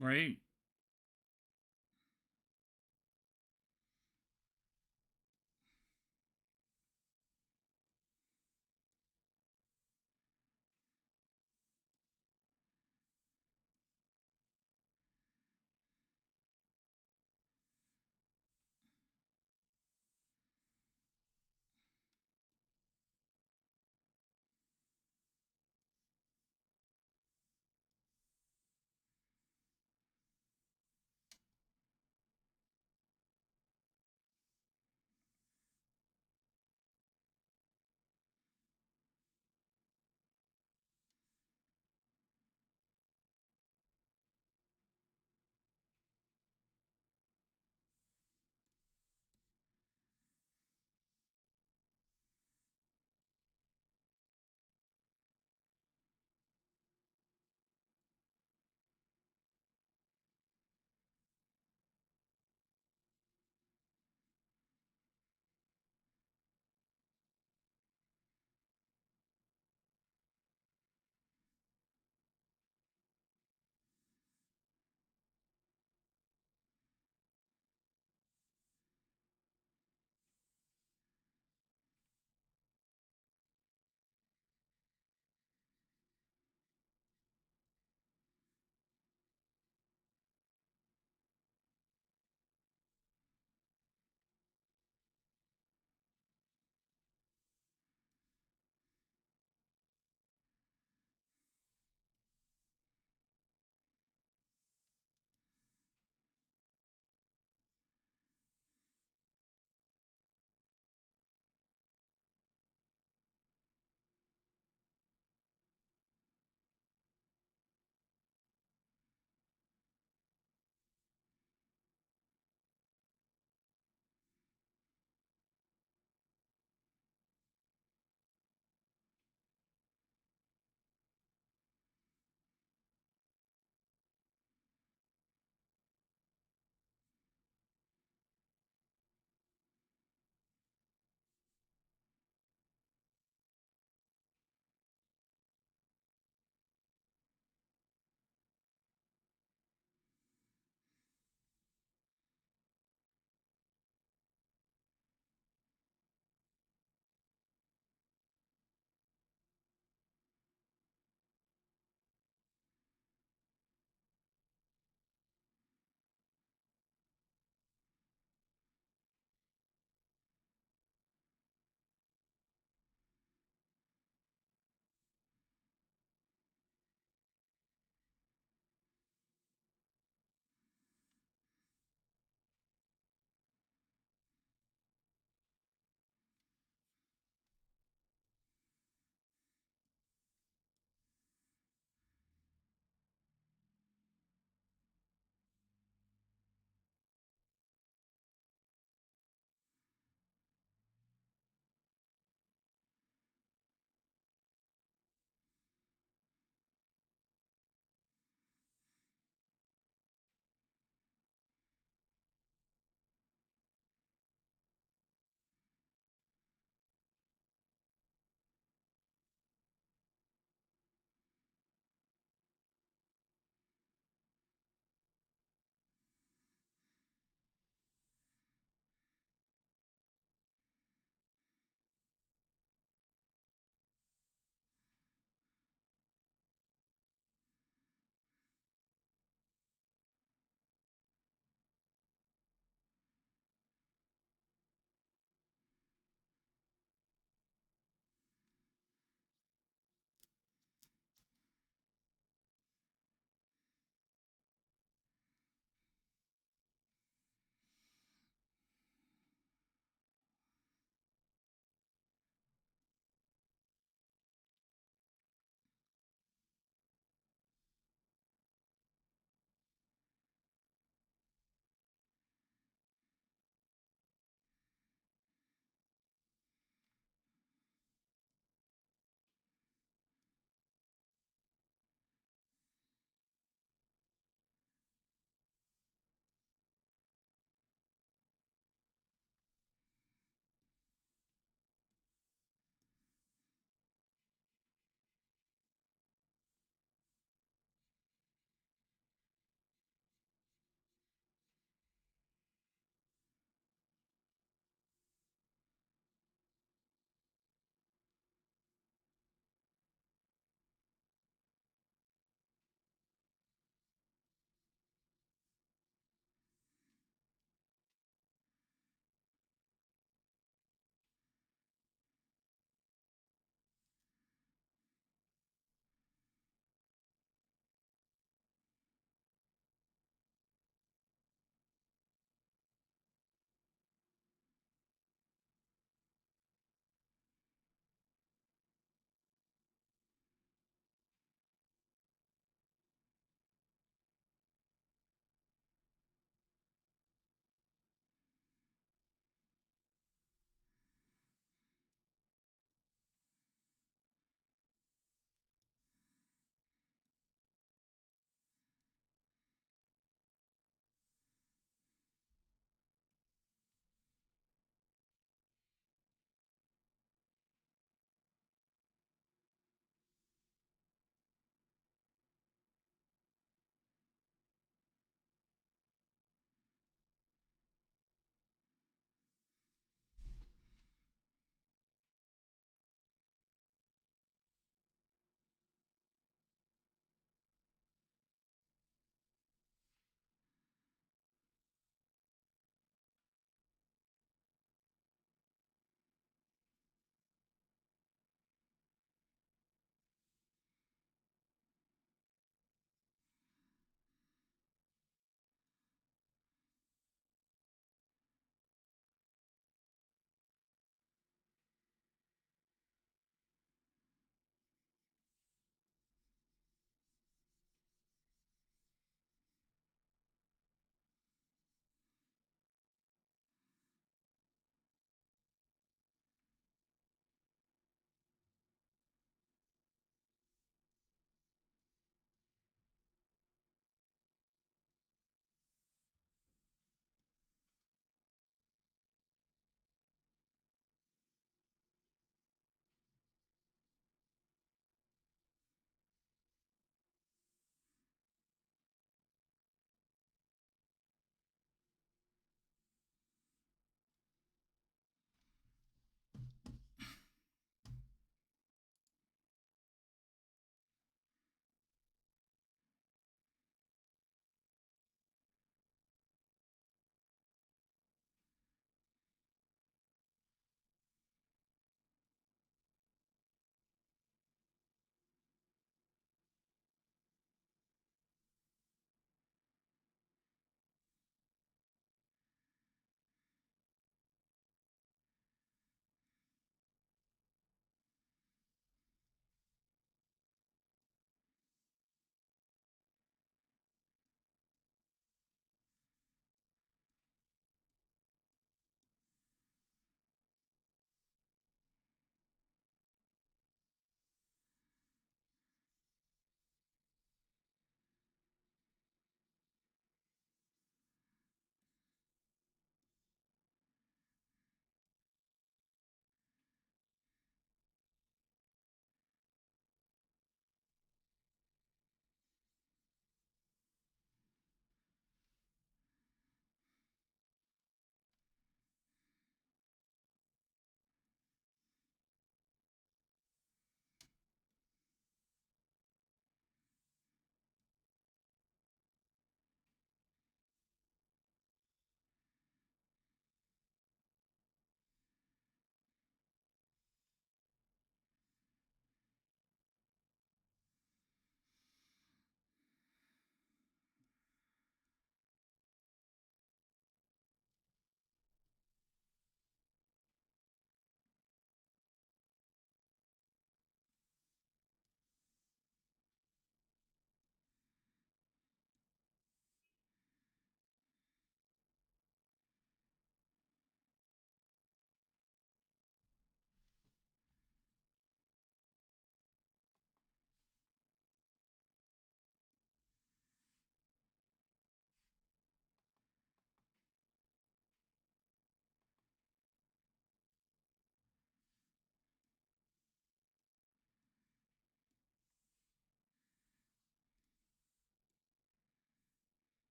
Right?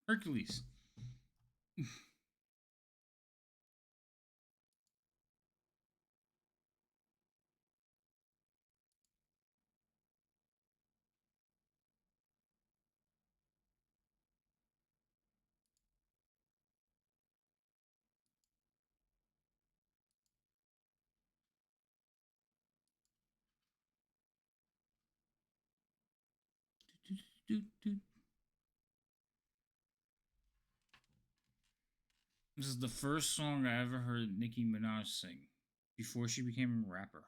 Hercules. This is the first song I ever heard Nicki Minaj sing before she became a rapper.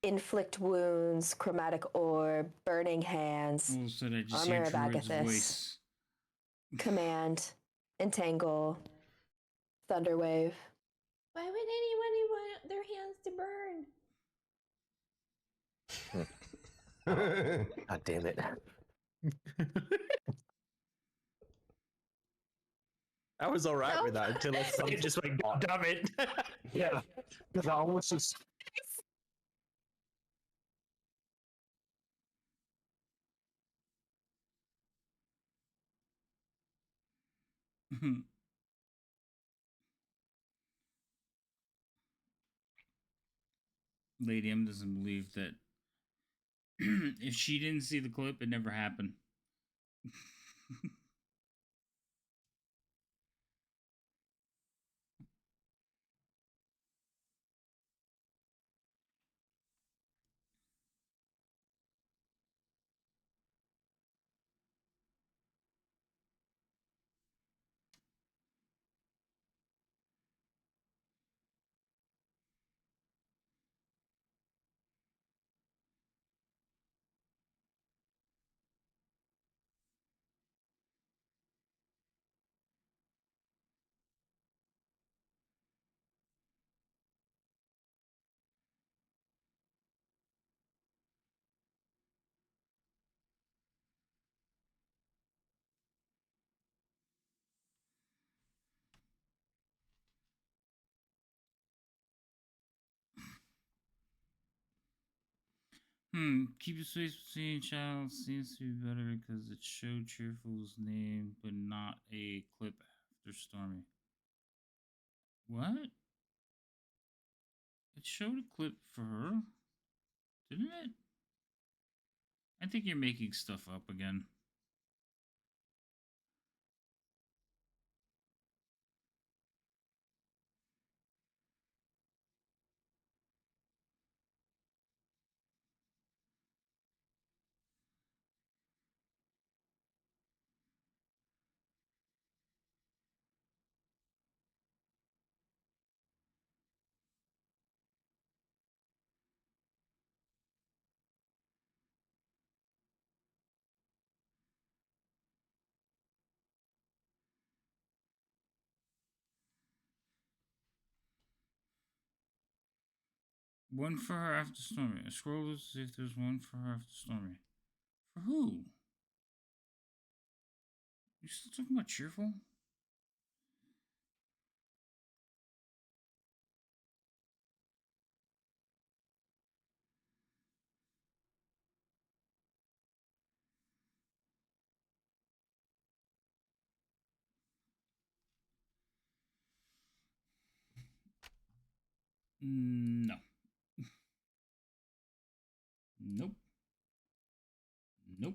Inflict wounds, chromatic orb, burning hands, All of a sudden, I just armor hear of Druid's Agathis, voice. command, entangle, thunderwave. Why would anybody want their hands to burn? God damn it. I was alright with that until I just like, God damn it. yeah. Because I almost just. Lady M doesn't believe that if she didn't see the clip, it never happened. Keep it space between child seems to be better because it showed Cheerful's name, but not a clip after Stormy. What? It showed a clip for her, didn't it? I think you're making stuff up again. One for her after Stormy. I scroll to see if there's one for her after Stormy. For who? You still talking about cheerful? No. Nope. Nope. No.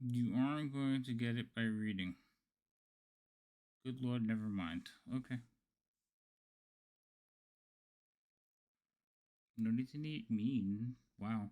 You aren't going to get it by reading. Good Lord, never mind. Okay. No need to need mean. Wow.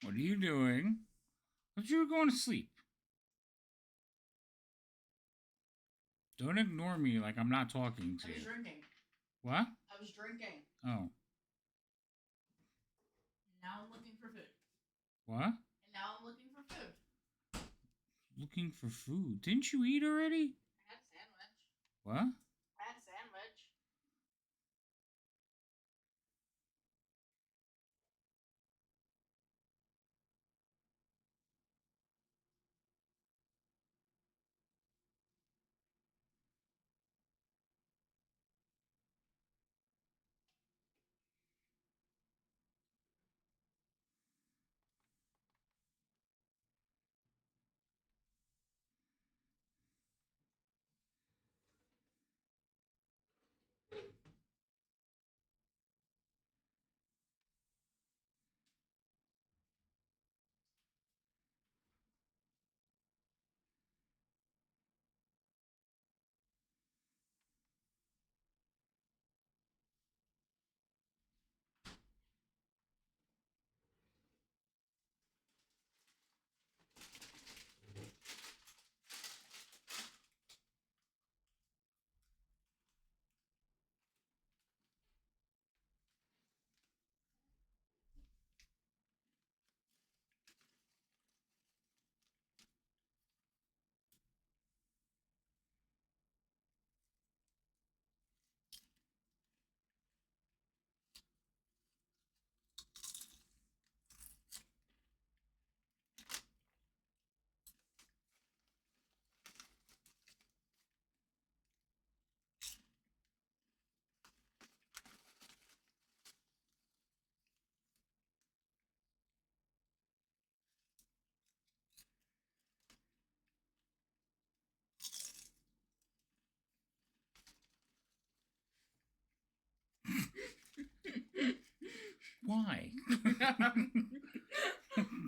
What are you doing? I thought you were going to sleep. Don't ignore me like I'm not talking to I was you. drinking. What? I was drinking. Oh. Now I'm looking for food. What? And now I'm looking for food. Looking for food. Didn't you eat already? I had a sandwich. What? I had a sandwich. Why?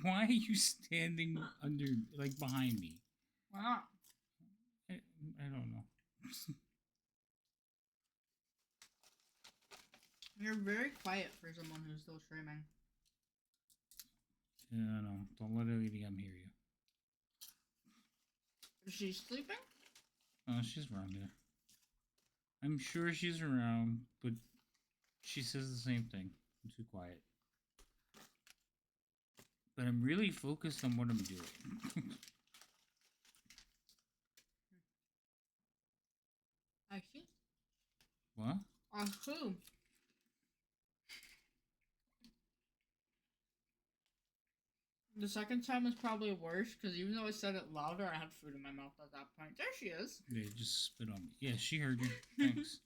Why are you standing under, like, behind me? Why not? I don't know. You're very quiet for someone who's still streaming. Yeah, no. Don't let REdraw hear you. Is she sleeping? Oh, she's around there. I'm sure she's around, but she says the same thing. I'm too quiet. But I'm really focused on what I'm doing. I see. What? I see. The second time is probably worse because even though I said it louder, I had food in my mouth at that point. There she is. Yeah, just spit on me. Yeah, she heard you. Thanks.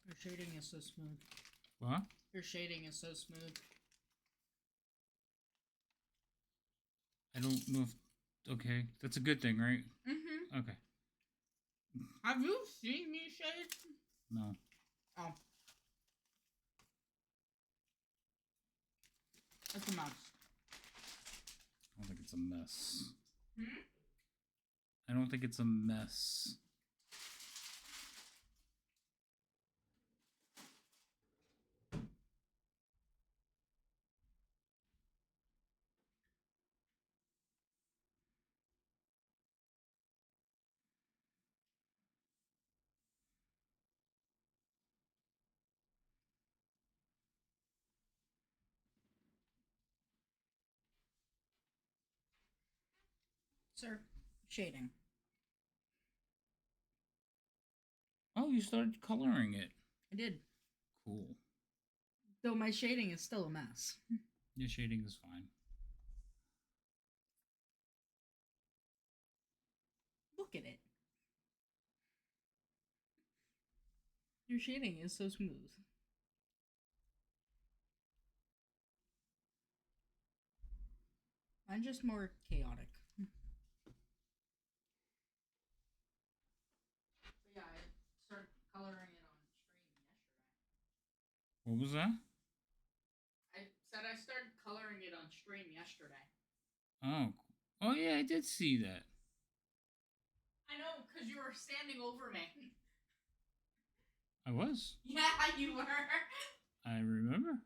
Your shading is so smooth. What? Your shading is so smooth. I don't know if... Okay, that's a good thing, right? Mm-hmm. Okay. Have you seen me shade? No. Oh. It's a mess. I don't think it's a mess. Hmm? I don't think it's a mess. Sir, shading. Oh, you started coloring it. I did. Cool. Though my shading is still a mess. Your shading is fine. Look at it. Your shading is so smooth. I'm just more chaotic. What was that? I said I started coloring it on stream yesterday. Oh. Oh, yeah, I did see that. I know, because you were standing over me. I was. Yeah, you were. I remember.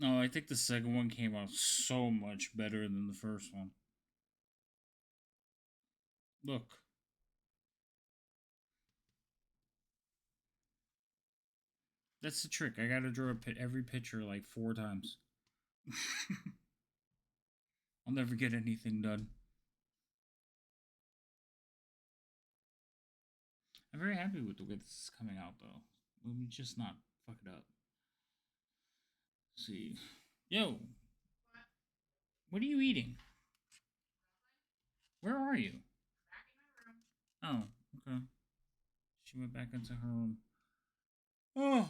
No, I think the second one came out so much better than the first one. Look. That's the trick. I gotta draw every picture like 4 times. I'll never get anything done. I'm very happy with the way this is coming out, though. Let me just not fuck it up. Let's see. Yo. What are you eating? Where are you? Back in my room. Oh, okay. She went back into her room. Oh.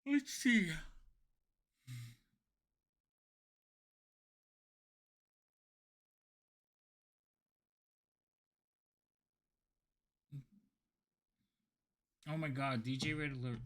Let's see. Oh my god, DJ Red Alert.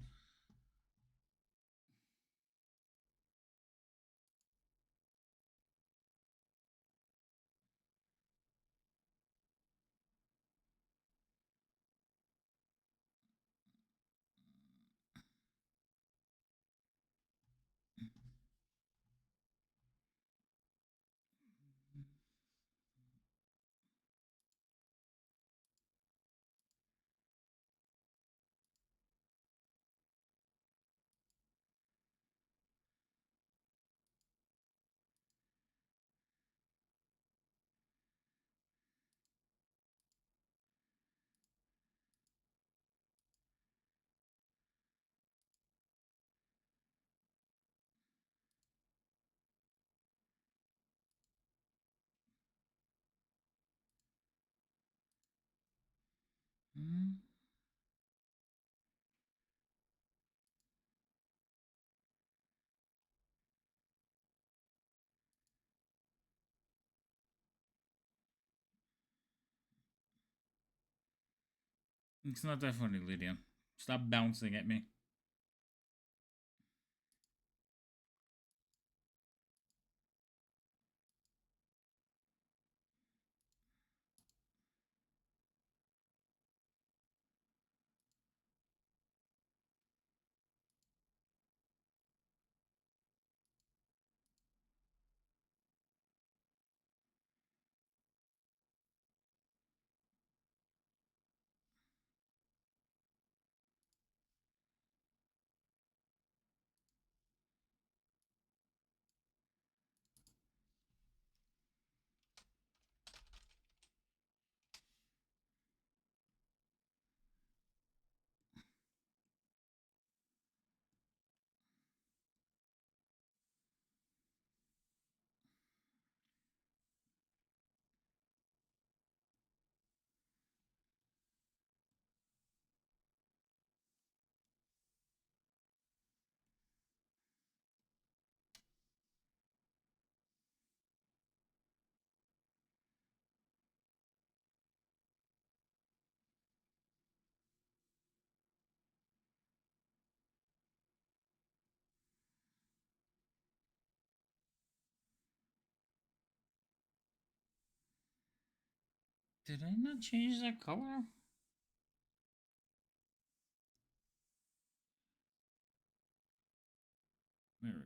Hmm? It's not that funny, Lydia. Stop bouncing at me. Did I not change that color? There we go.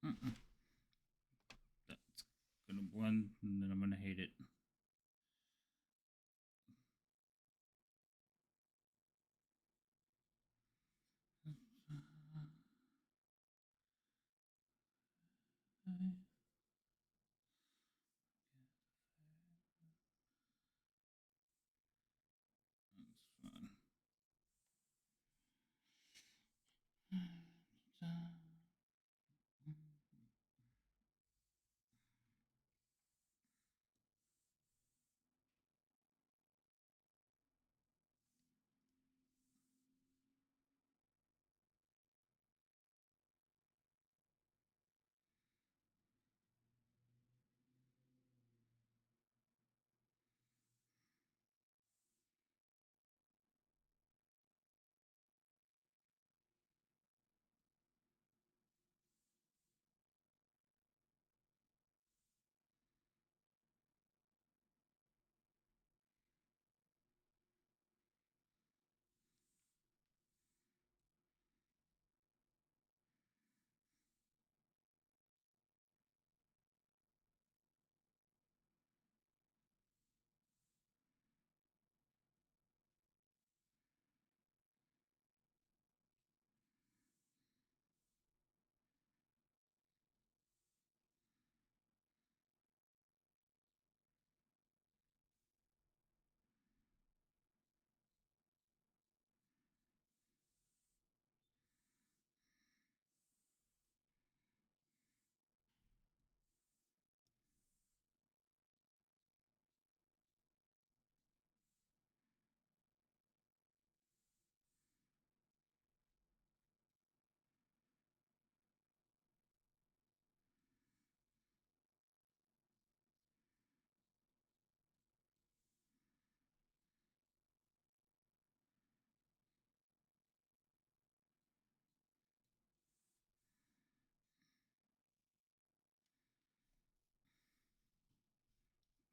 That's gonna blend, and then I'm gonna hate it. That's fine.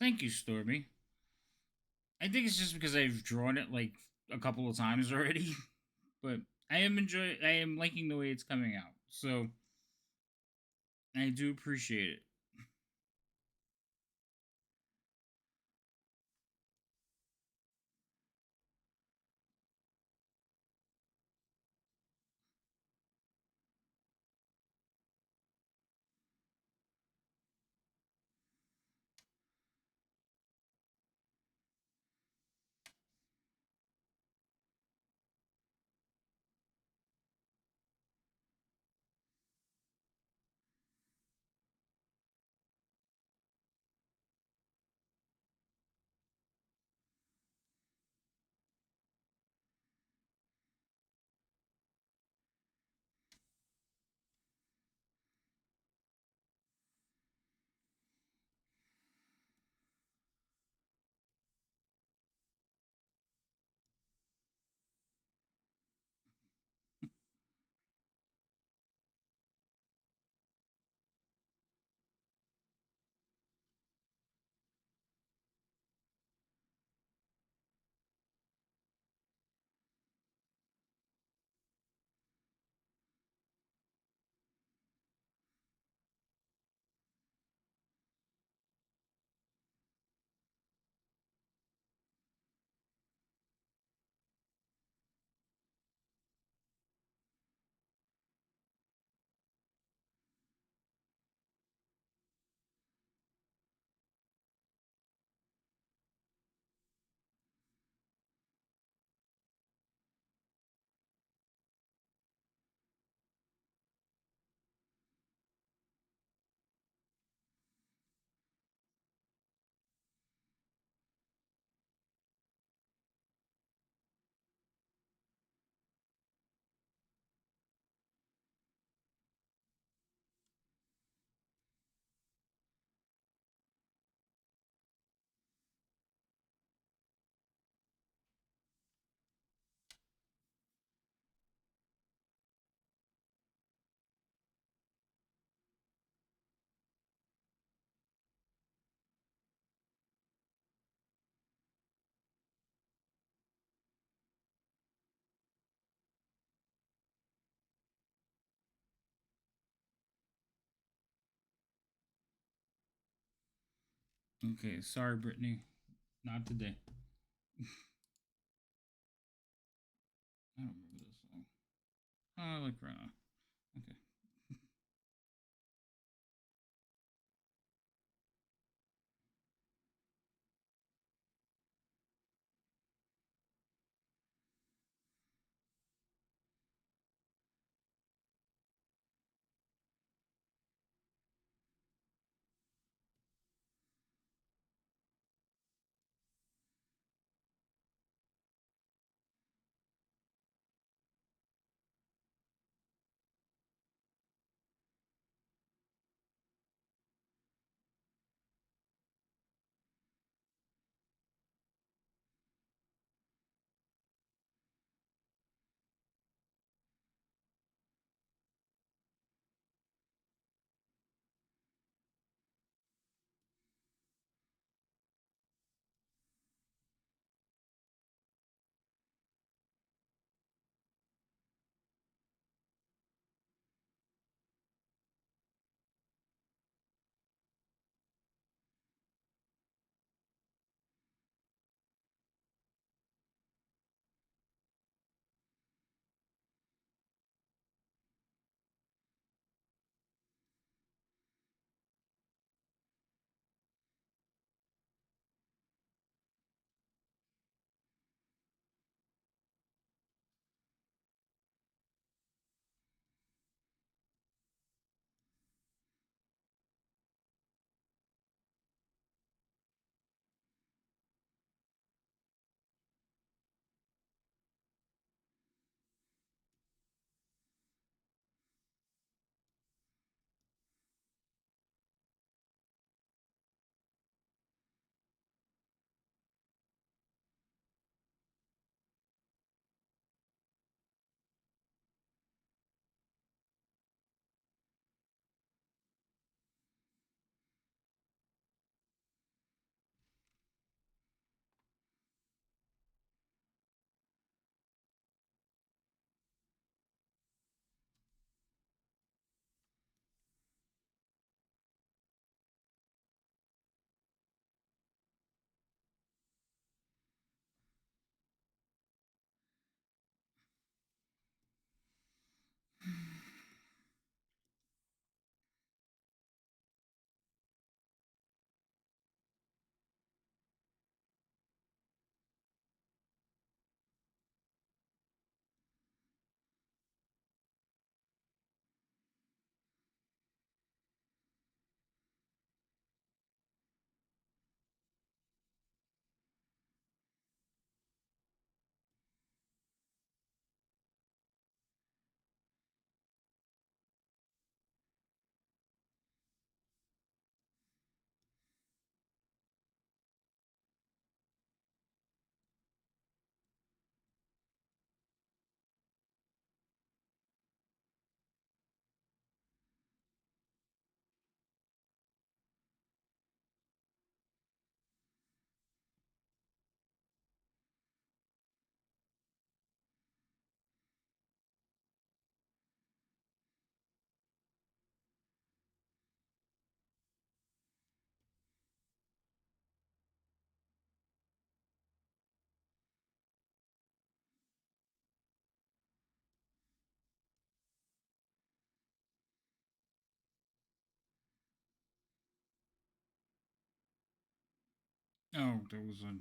Thank you, Stormy. I think it's just because I've drawn it like a couple of times already, but I am liking the way it's coming out. So I do appreciate it. Okay, sorry, Brittany. Not today. I don't remember this song. Oh, I like Rana. Okay. Oh, there was a.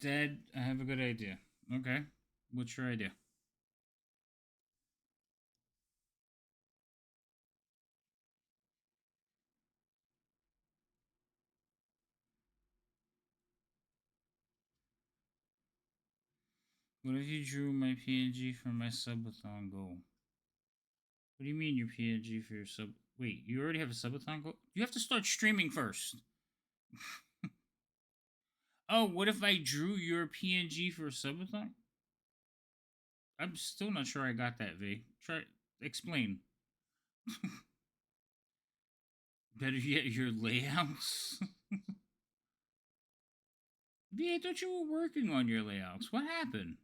Dad, I have a good idea. Okay. What's your idea? What if you drew my PNG for my subathon goal? What do you mean your PNG for your sub? Wait, you already have a subathon goal? You have to start streaming first. Oh, what if I drew your PNG for a subathon? I'm still not sure I got that, V. Try explain. Better yet, your layouts. V, I thought you were working on your layouts. What happened?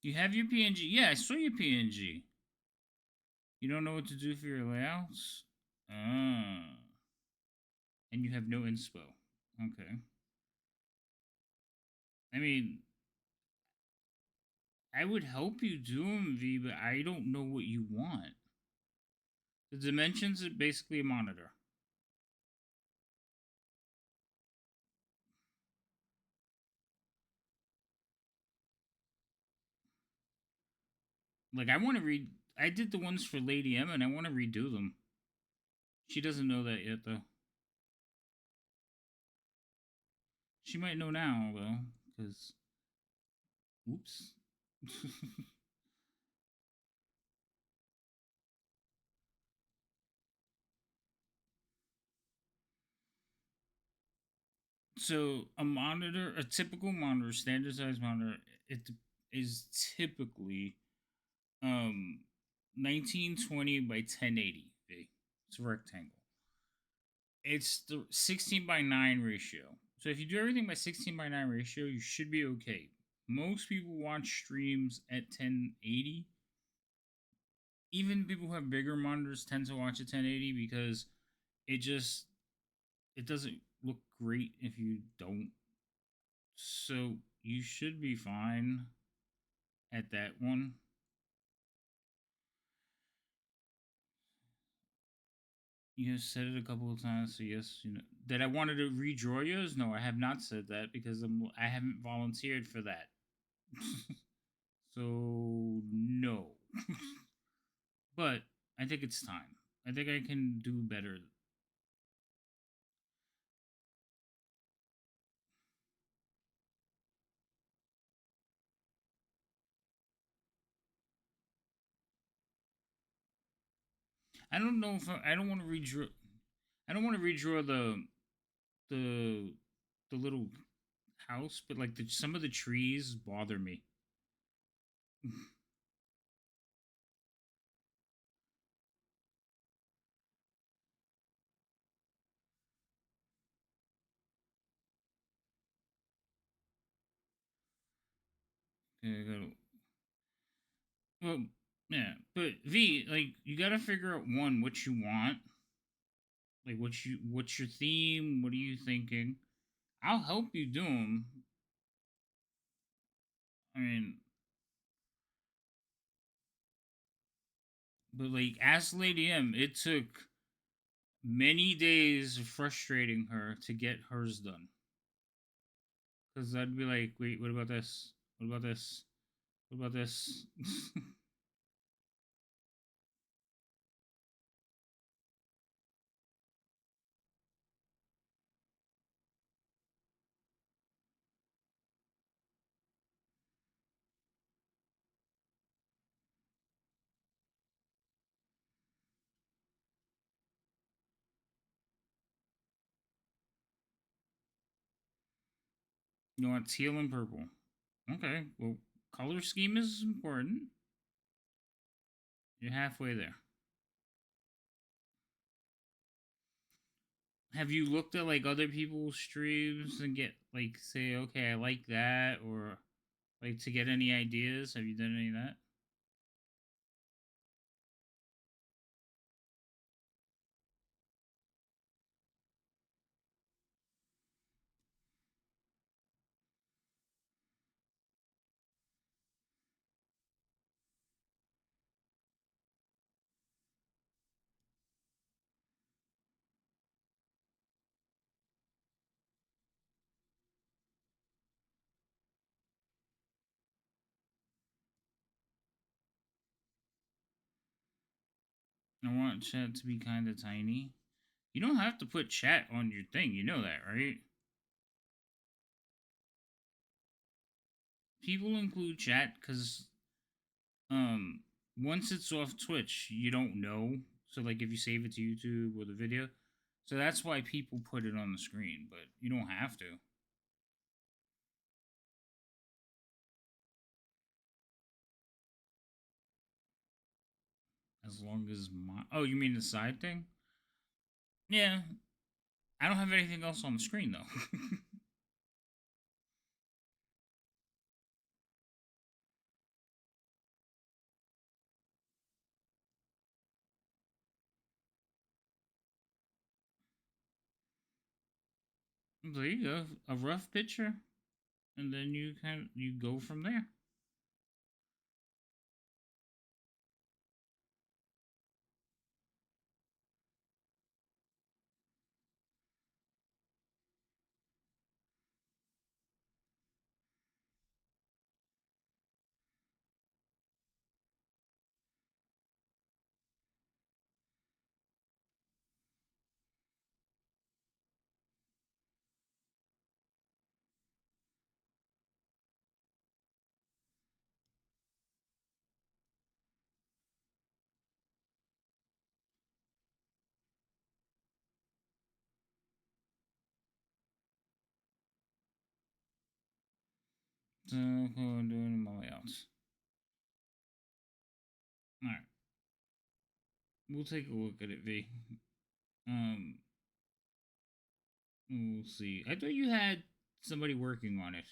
You have your PNG. Yeah, I saw your PNG. You don't know what to do for your layouts? Ah. And you have no inspo. Okay. I mean, I would help you do them, V, but I don't know what you want. The dimensions are basically a monitor. Like, I want to read. I did the ones for Lady M, and I want to redo them. She doesn't know that yet, though. She might know now, though, because. Oops. So, a typical monitor, standard size monitor, it is typically 1920 by 1080. It's a rectangle. It's the 16 by 9 ratio. So if you do everything by 16 by 9 ratio, you should be okay. Most people watch streams at 1080. Even people who have bigger monitors tend to watch at 1080 because it just it doesn't look great if you don't. So you should be fine at that one. You have said it a couple of times, so yes, you know that I wanted to redraw yours. No, I have not said that because I haven't volunteered for that. So no, but I think it's time. I think I can do better. I don't know if I don't want to redraw. I don't want to redraw the the little house, but like some of the trees bother me. Okay, I gotta, well, yeah, but V, like, you gotta figure out one what you want, like what's your theme, what are you thinking? I'll help you do them. I mean, but like, ask Lady M. It took many days of frustrating her to get hers done. Because I'd be like, wait, what about this? What about this? What about this? You want teal and purple. Okay, well, color scheme is important. You're halfway there. Have you looked at like other people's streams and get like say, okay, I like that, or like to get any ideas? Have you done any of that? I want chat to be kind of tiny. You don't have to put chat on your thing. You know that, right? People include chat because once it's off Twitch, you don't know. So like if you save it to YouTube or the video, so that's why people put it on the screen, but you don't have to. As long as my you mean the side thing? Yeah, I don't have anything else on the screen though. There you go, a rough picture, and then you go from there. So I'm doing my layouts. All right, we'll take a look at it, V. We'll see. I thought you had somebody working on it.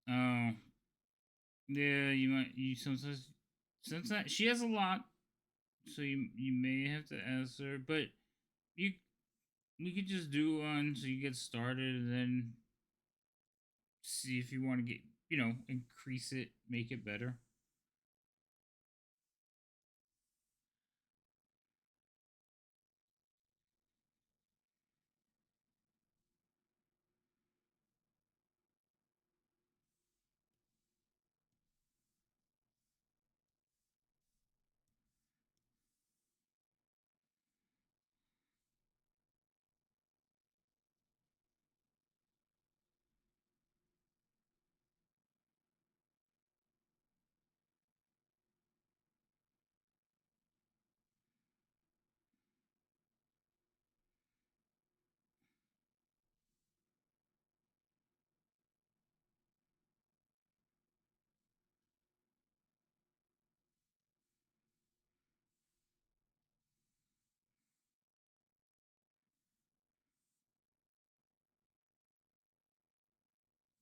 Oh, yeah. You might. You sometimes since that she has a lot, so you may have to ask her. But you we could just do one so you get started, and then see if you want to get increase it, make it better.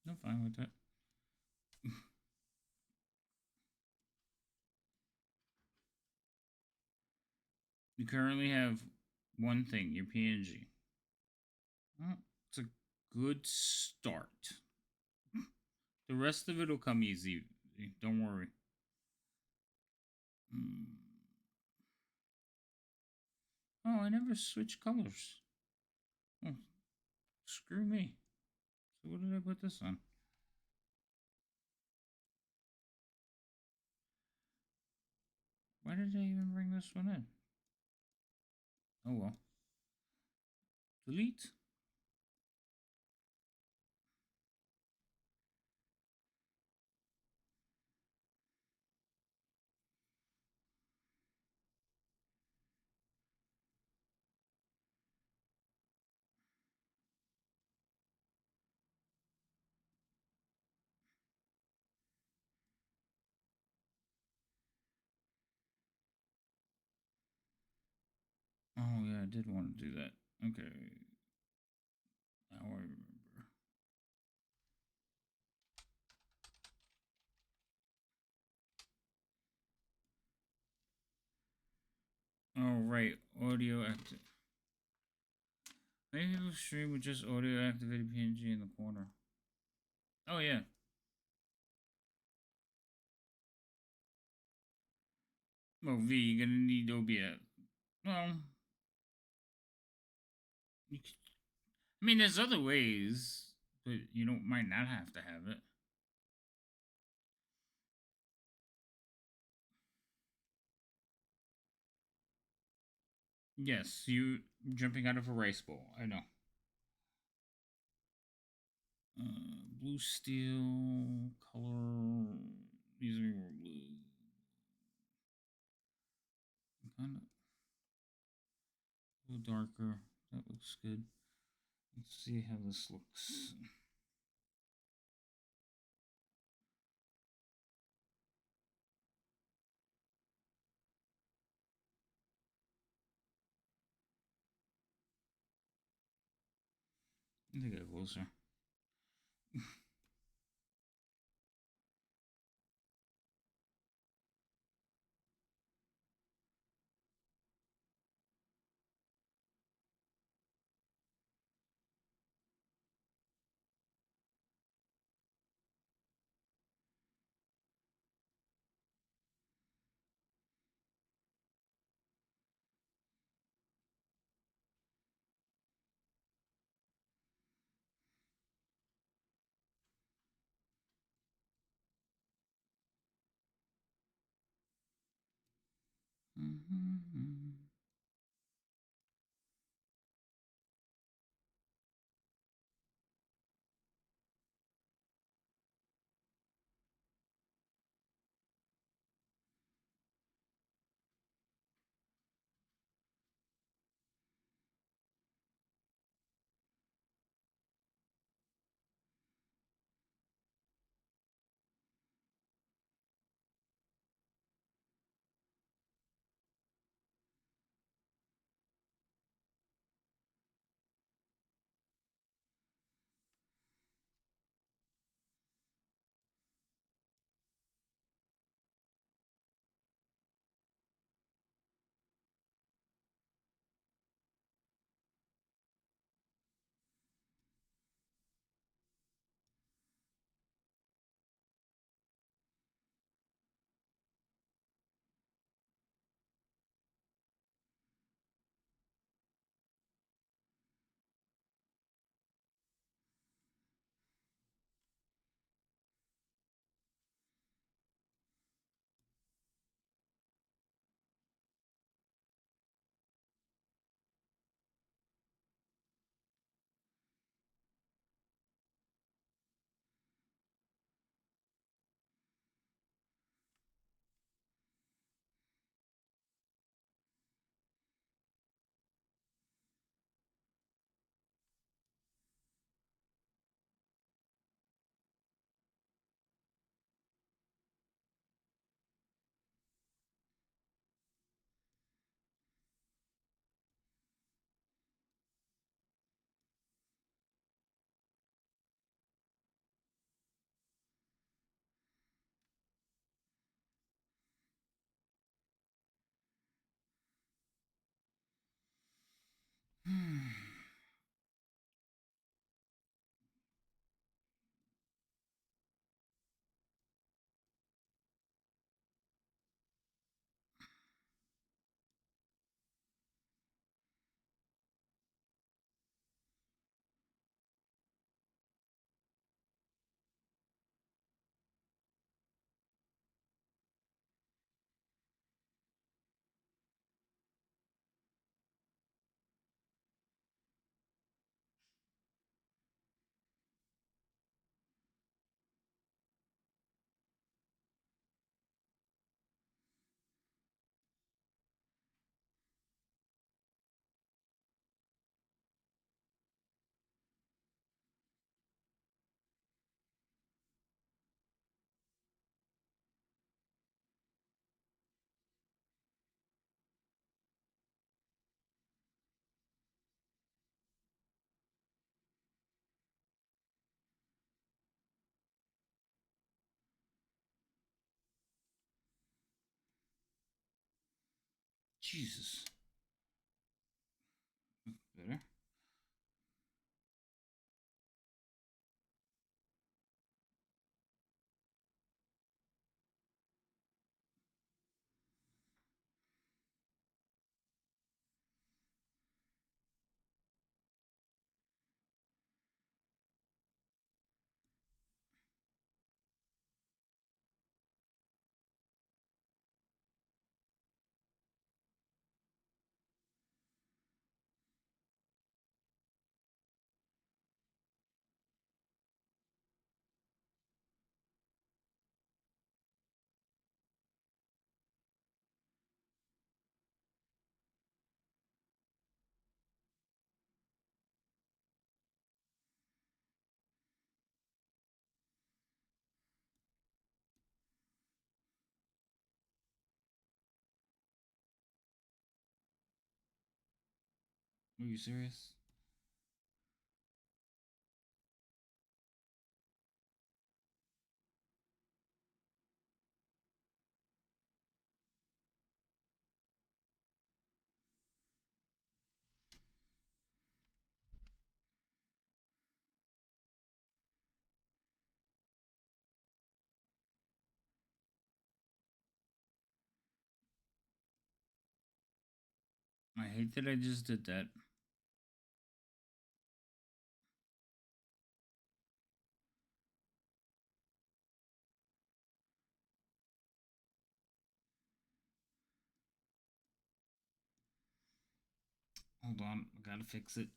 I'm fine with that. You currently have one thing, your PNG. Well, it's a good start. The rest of it will come easy. Don't worry. Hmm. Oh, I never switched colors. Oh, screw me. So what did I put this on? Why did I even bring this one in? Oh well. Delete. Oh yeah, I did want to do that. Okay. Now I remember. Oh right, audio active. Maybe we'll stream with just audio activated PNG in the corner. Oh yeah. Well, V, you're gonna need OBS. Well, I mean, there's other ways, but you don't might not have to have it. Yes, you jumping out of a rice bowl. I know. Blue steel color. These are more blue. Kind of a little darker. That looks good. Let's see how this looks. I think I get closer. Mm-hmm. Jesus. Better. Are you serious? I hate that I just did that. Hold on, I gotta fix it.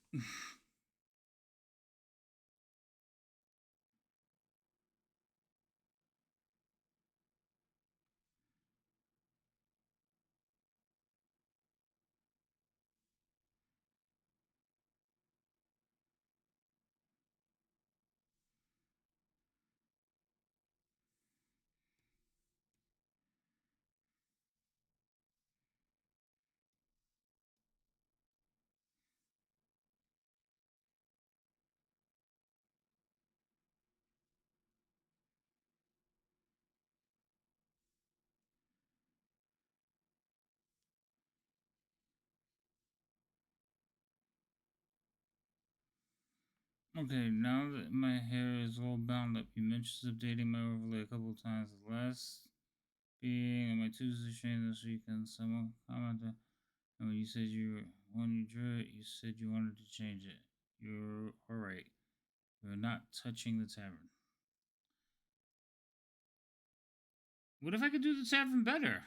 Okay, now that my hair is all bound up, you mentioned updating my overlay a couple of times. The last being on my Tuesday stream this weekend, someone commented, and when you said when you drew it, you said you wanted to change it. You're alright. You're not touching the tavern. What if I could do the tavern better?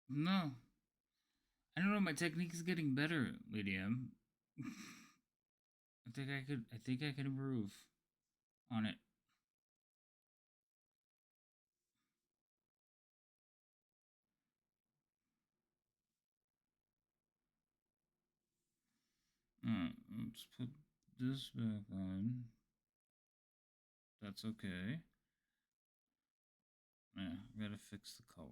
No. I don't know, my technique is getting better, Lady M. I think I could improve on it. Alright, let's put this back on. That's okay. Yeah, I gotta fix the color.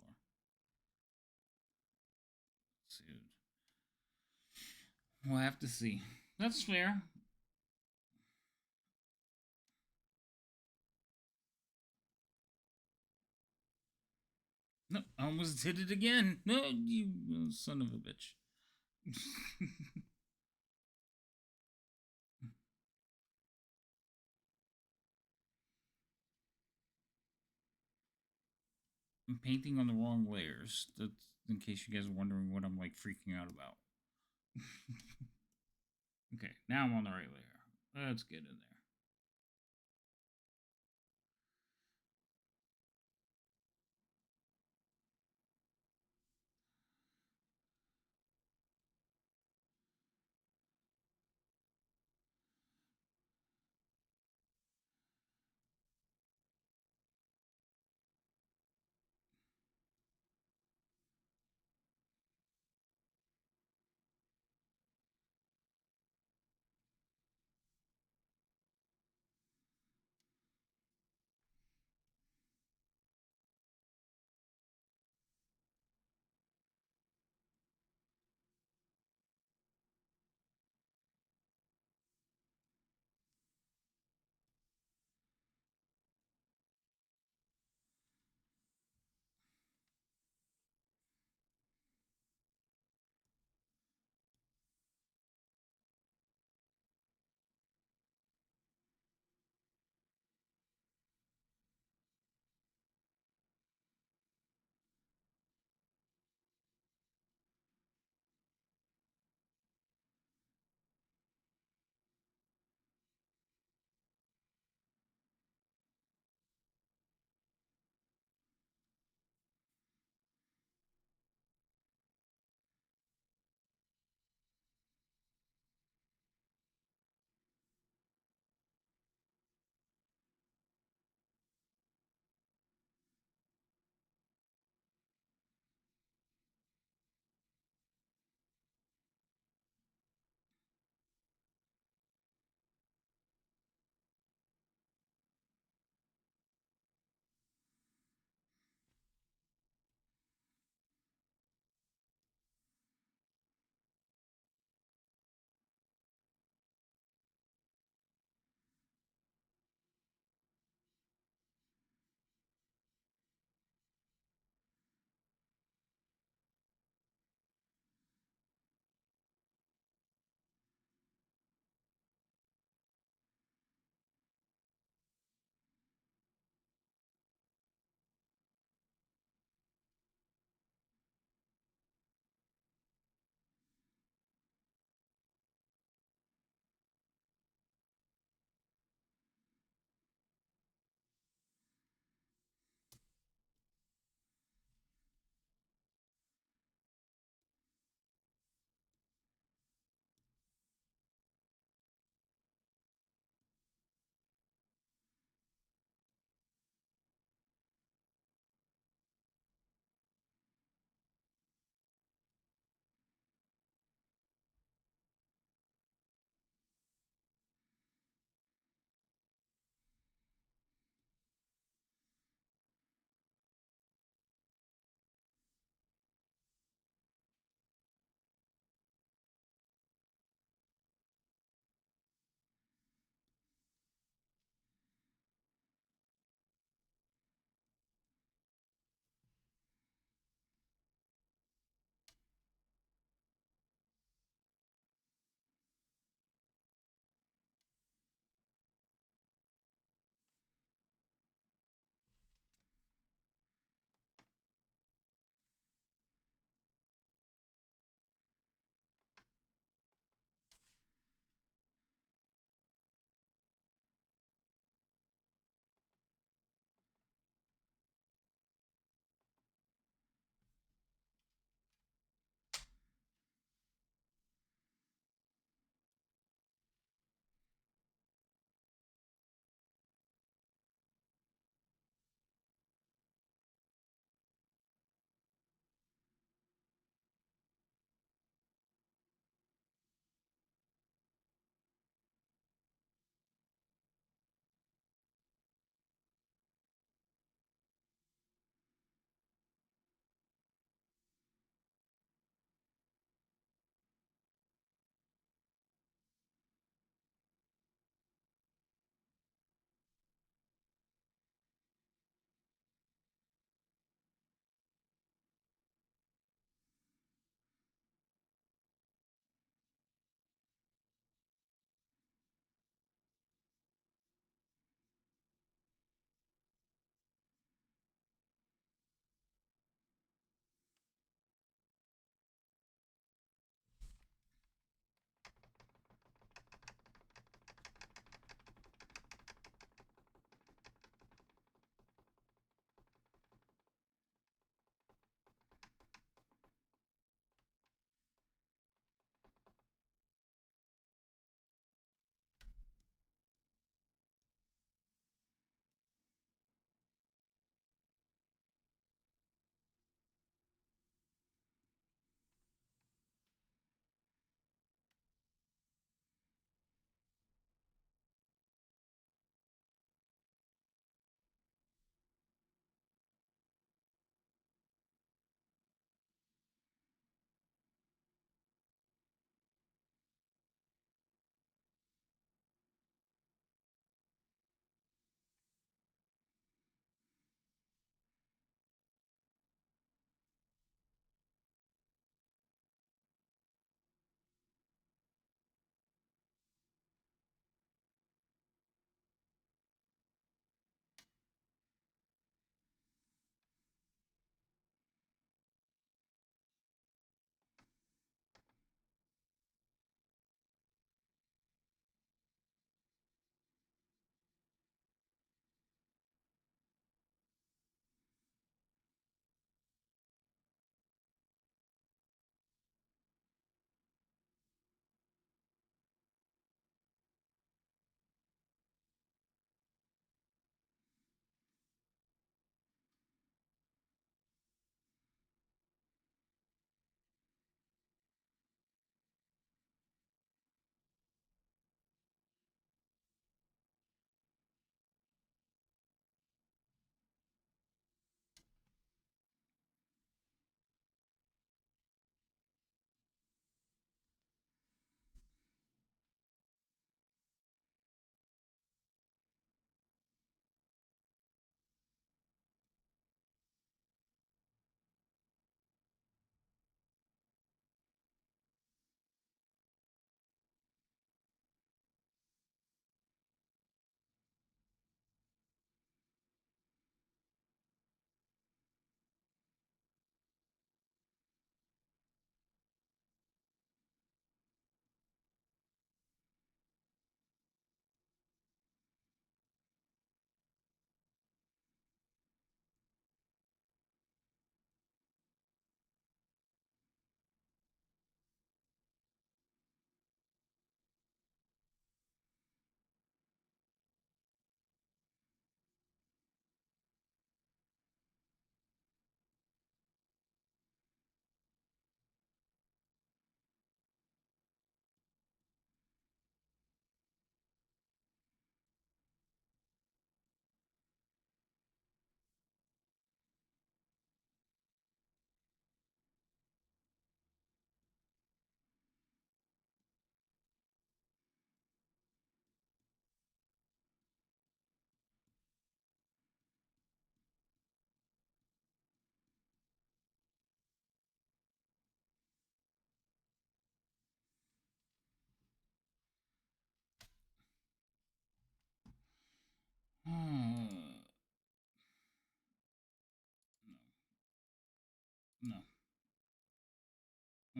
Let's see. We'll have to see. That's fair. No, I almost did it again. No, you son of a bitch. I'm painting on the wrong layers. That's in case you guys are wondering what I'm like freaking out about. Okay, now I'm on the right layer. Let's get in there.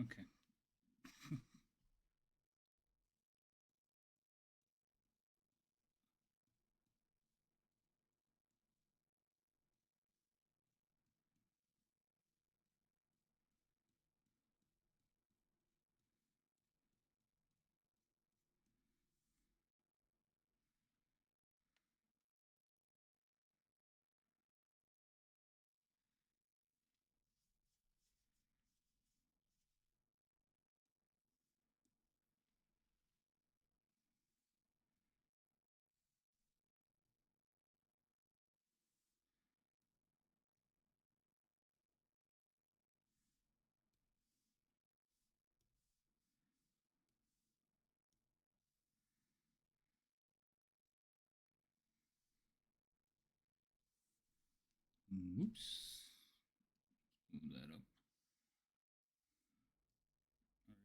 Okay. Oops. Move that up. There we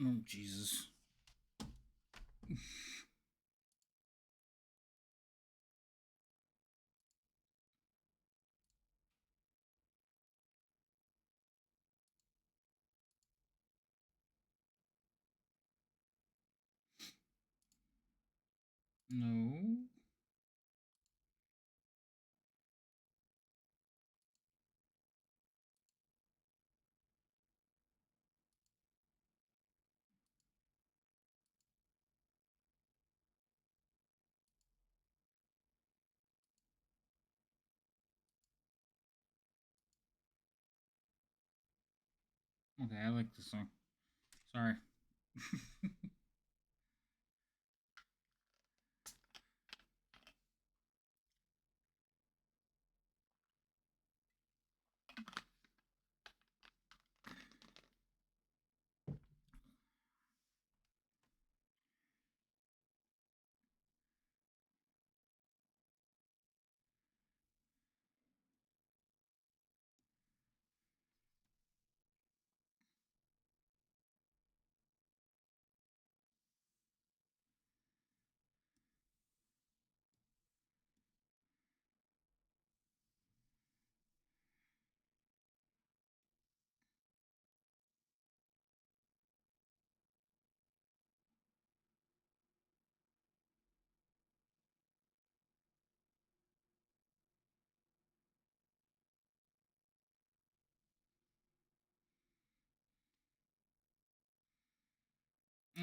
go. Oh, Jesus. No. Okay, I like this song. Sorry.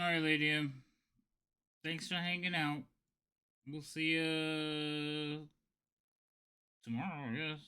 Alright, lady. Thanks for hanging out. We'll see you tomorrow, I guess.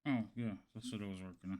Oh, yeah, that's what I was working on.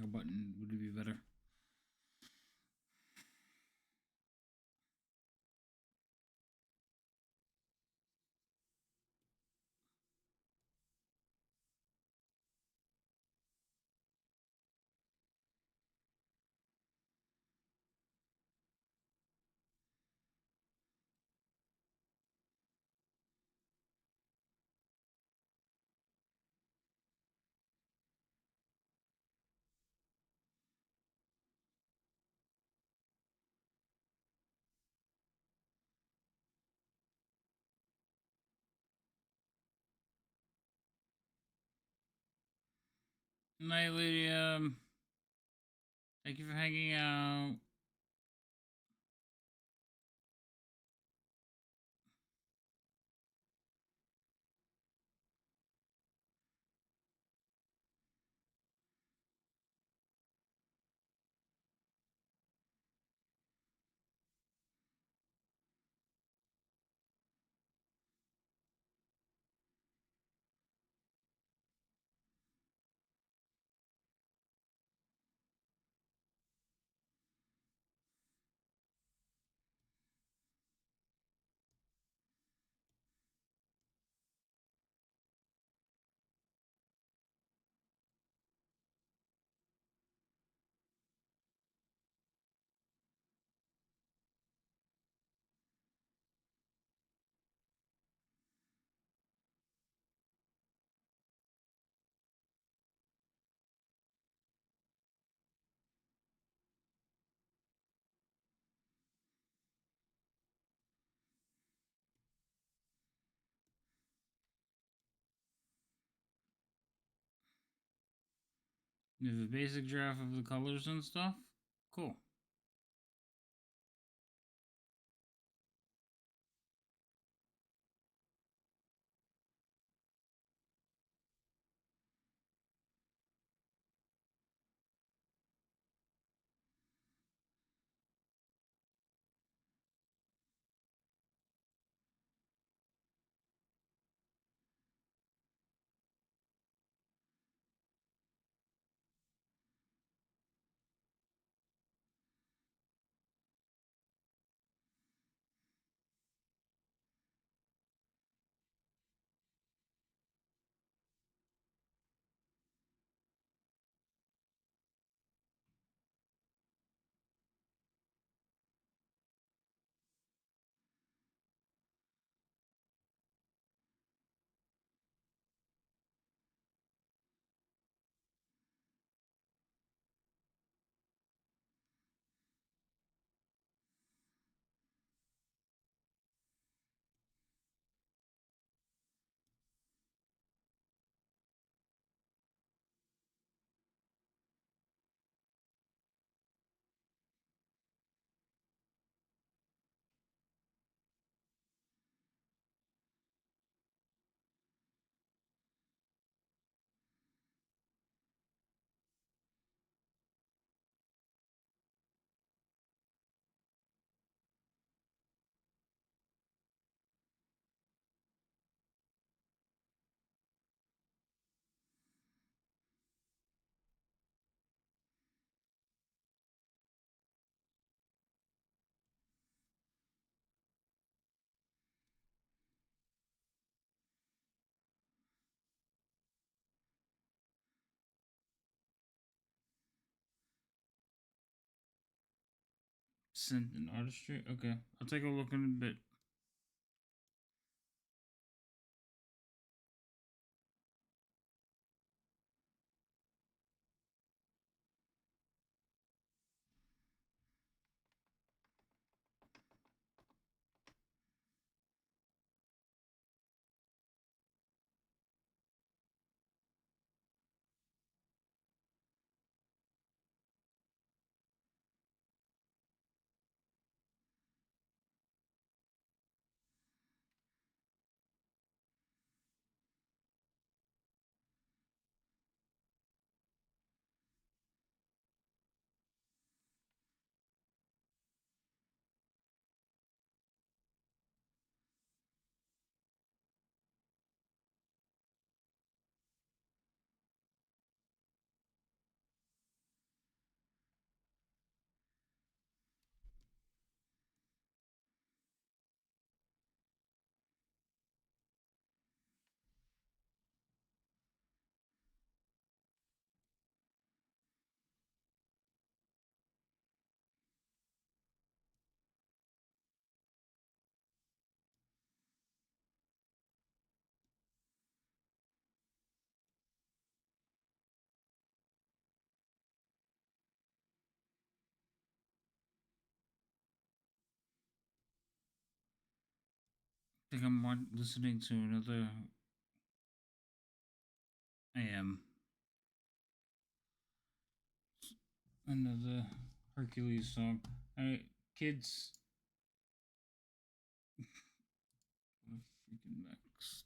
a button would be better. Night, lady. Thank you for hanging out. You have a basic draft of the colors and stuff. Cool. Scent and artistry. Okay, I'll take a look in a bit. think I'm listening to another. I am. Another Hercules song. Kids. What a freaking Max.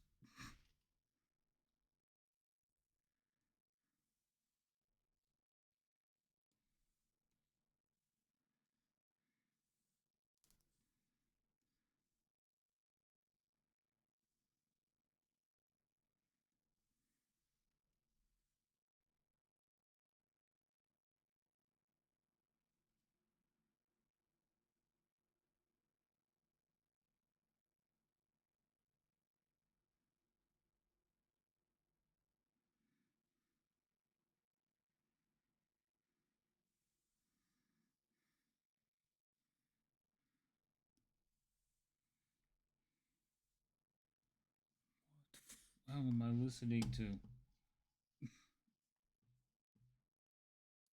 What am I listening to?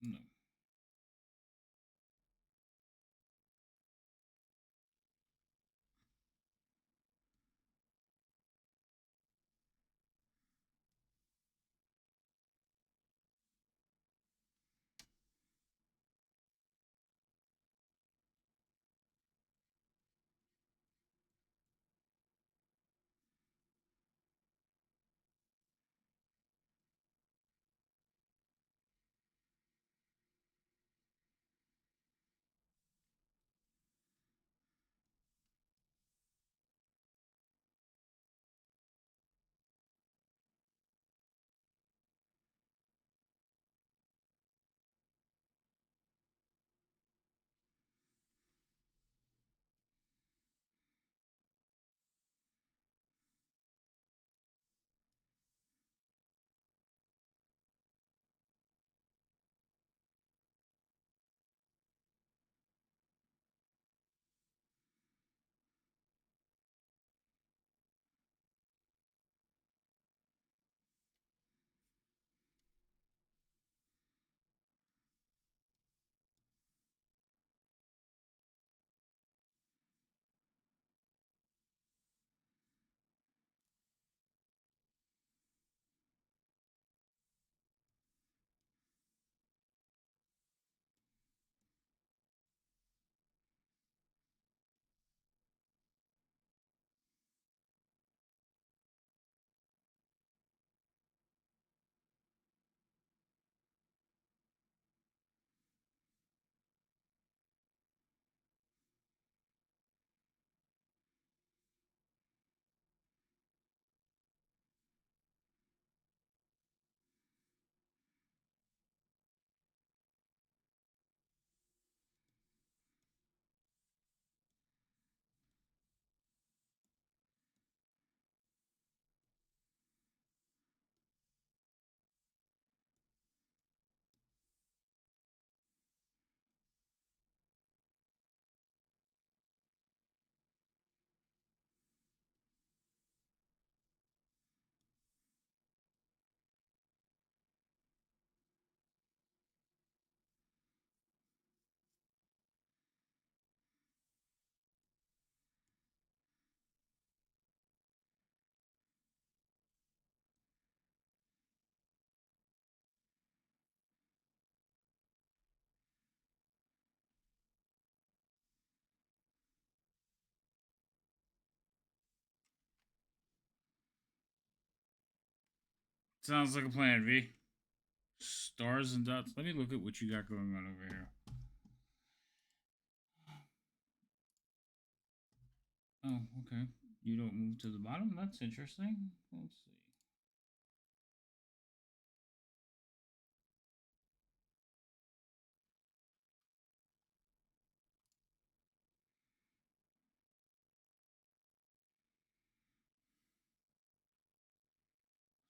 No. Sounds like a plan, V. Stars and dots. Let me look at what you got going on over here. Oh, okay. You don't move to the bottom? That's interesting. Let's see.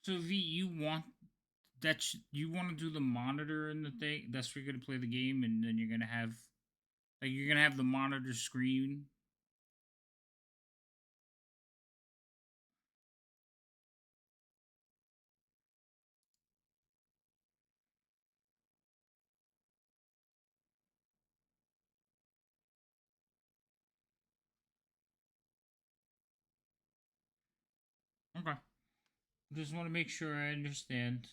So V, you want you want to do the monitor and the thing? That's where you're gonna play the game, and then you're gonna have the monitor screen. Okay. Just want to make sure I understand.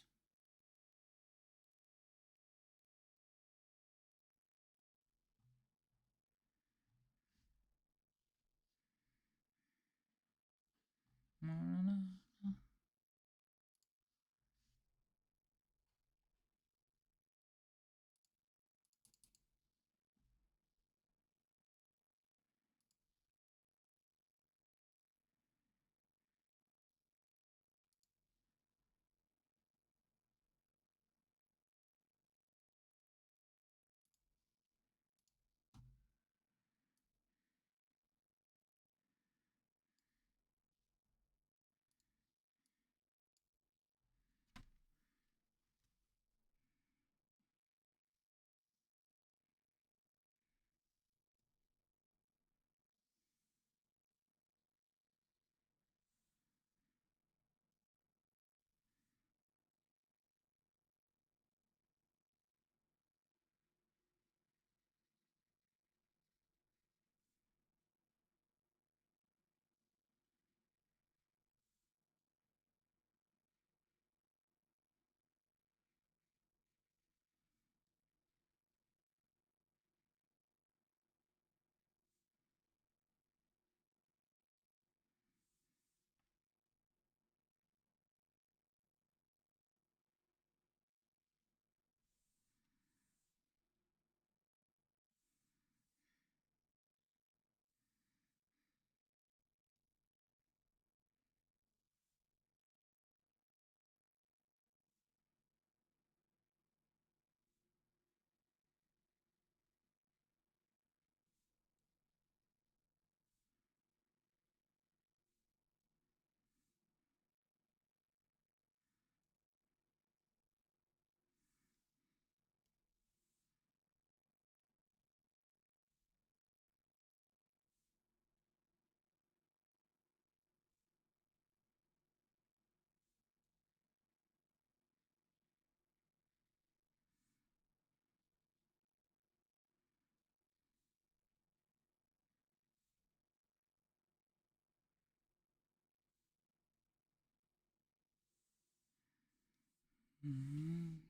Mm-hmm.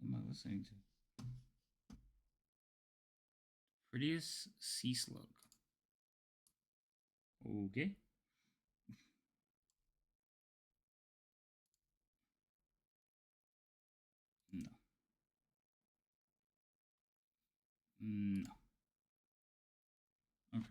What am I listening to? Prettiest sea slug. Okay. No. No. Okay.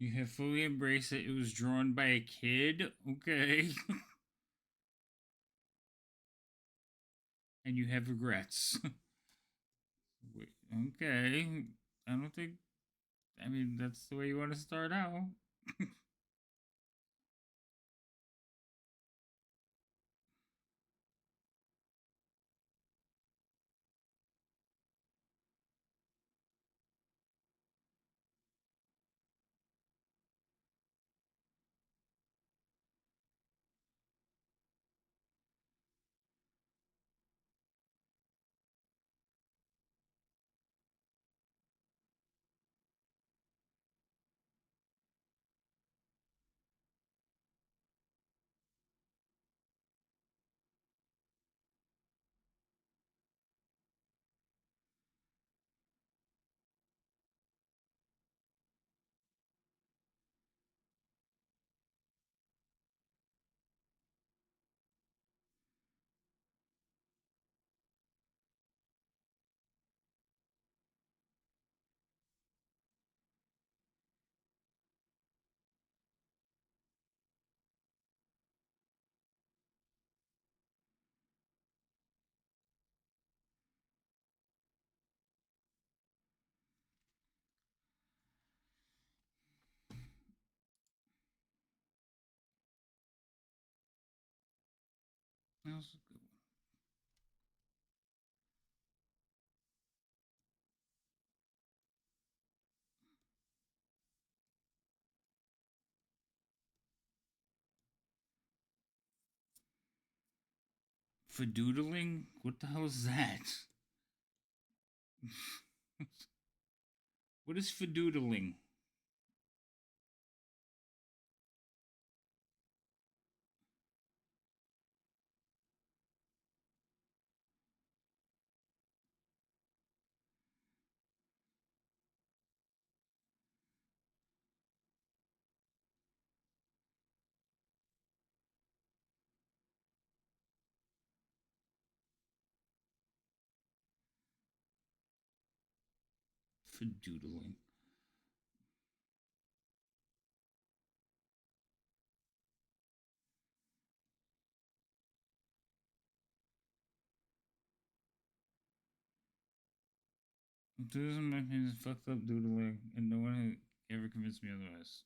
You have fully embraced it. It was drawn by a kid. Okay. And you have regrets. Wait, okay. I don't think. I mean, that's the way you want to start out. That was a good one. Fadoodling? What the hell is that? What is fadoodling? Fadoodling. Doodling, my opinion, is fucked up doodling, and no one has ever convinced me otherwise.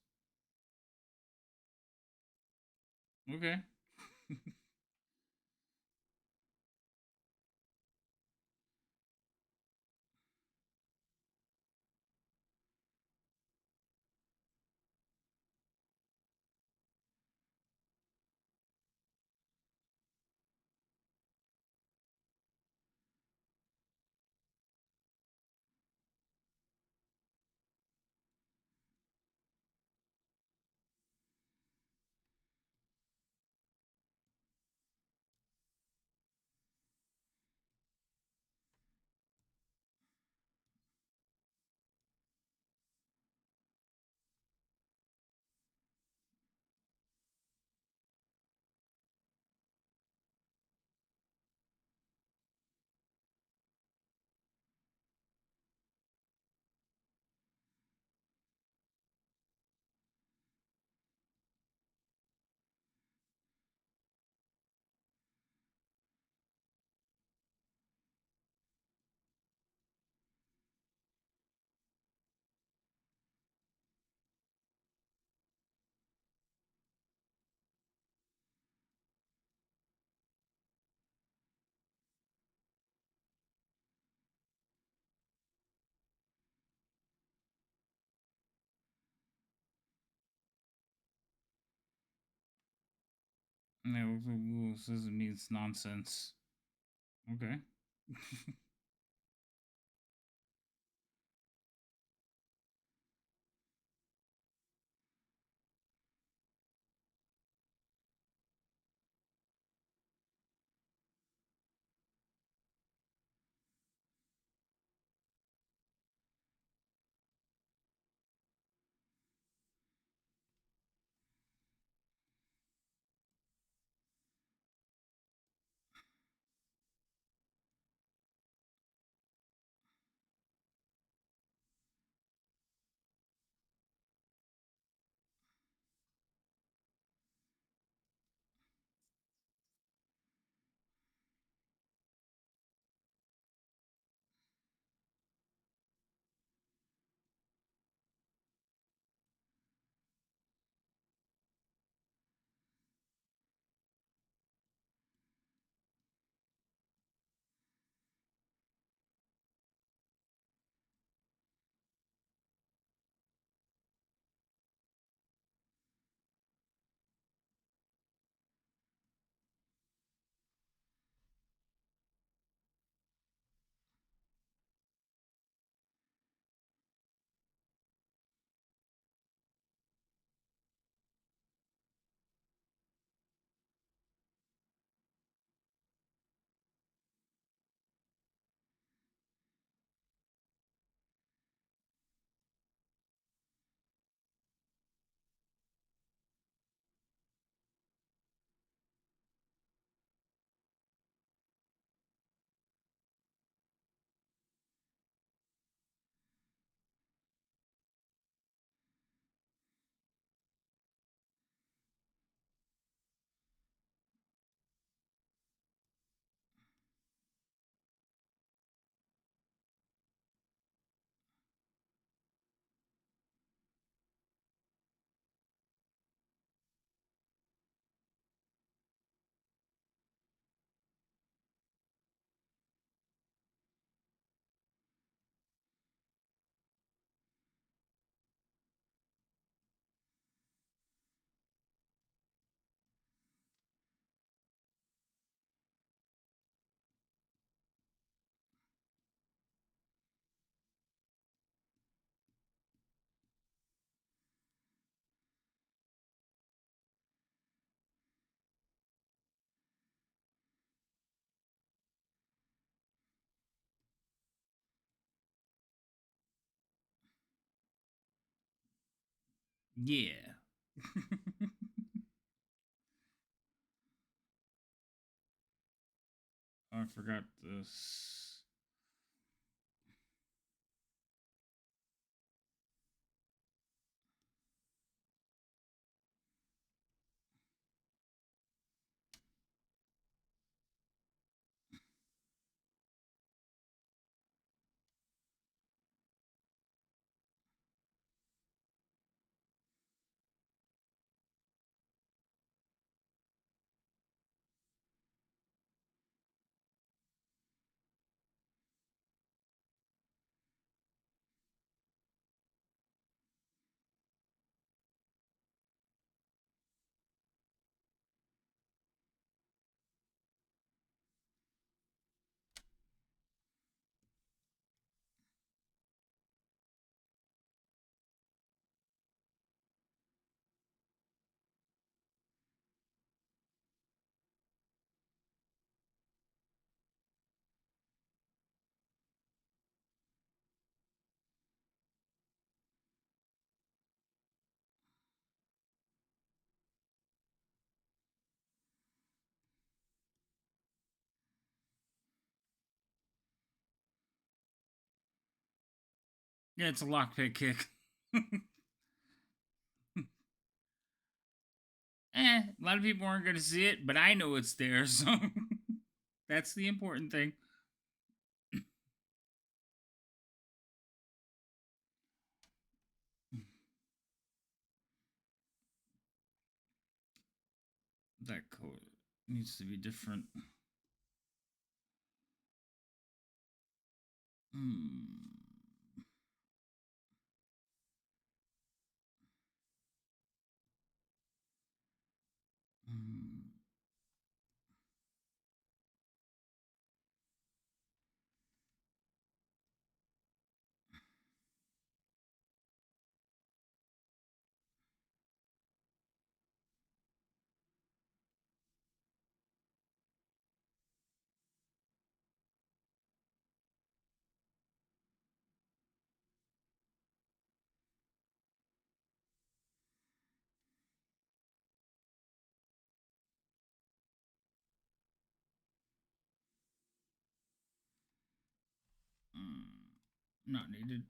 Okay. No, Google says it means nonsense. Okay. Yeah. I forgot this. Yeah, it's a lockpick kick. A lot of people aren't going to see it, but I know it's there, so that's the important thing. That code needs to be different. Hmm. Hmm. Not needed.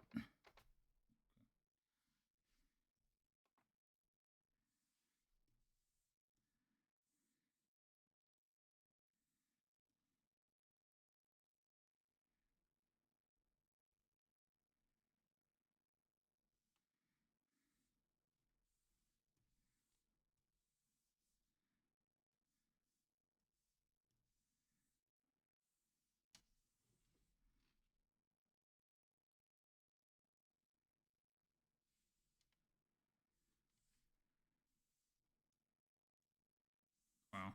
Wow.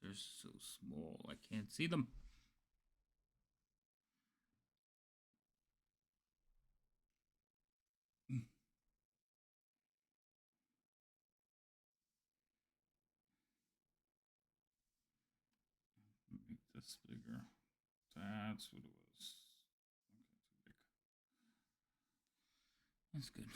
They're so small. I can't see them. Make this bigger. That's what it was. Okay, too big. That's good.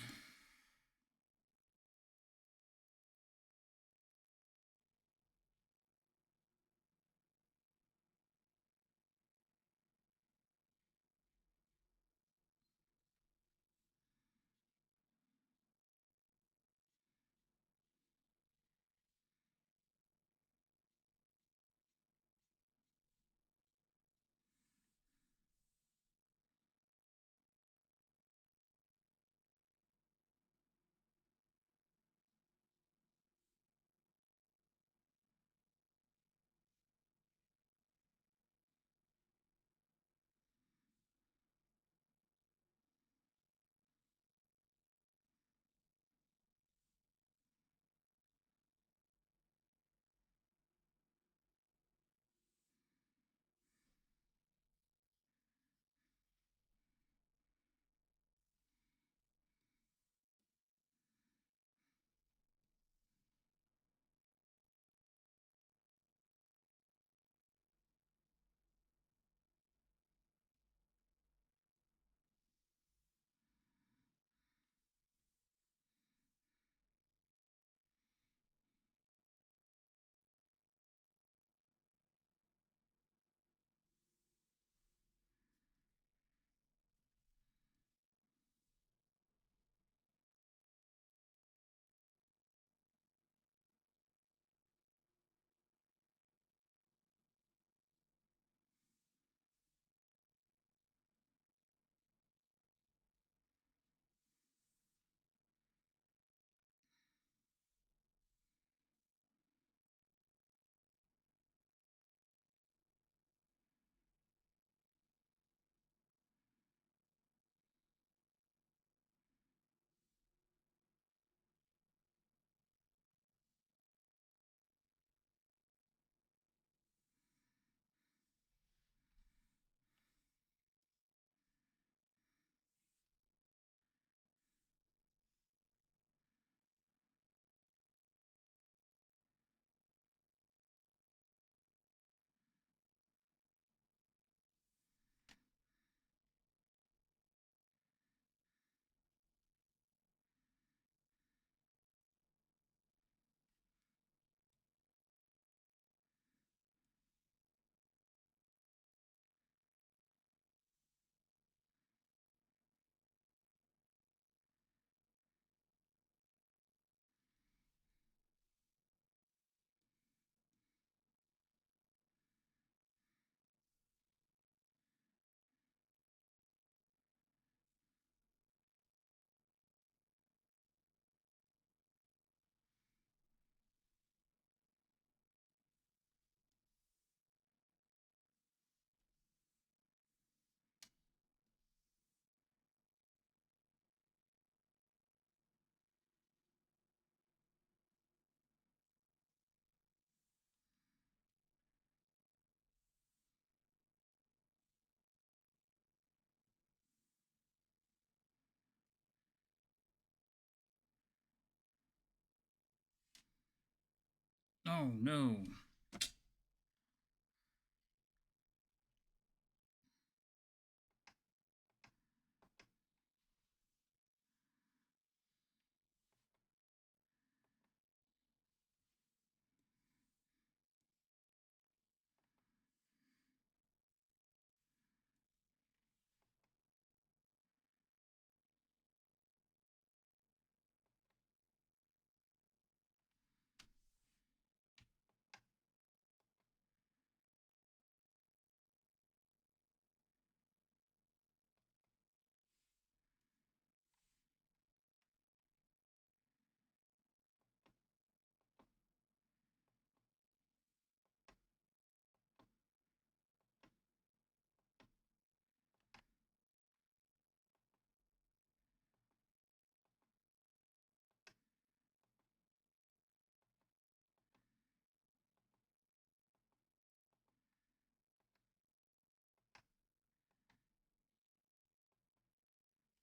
Oh no.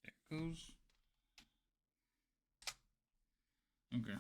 There goes. Okay.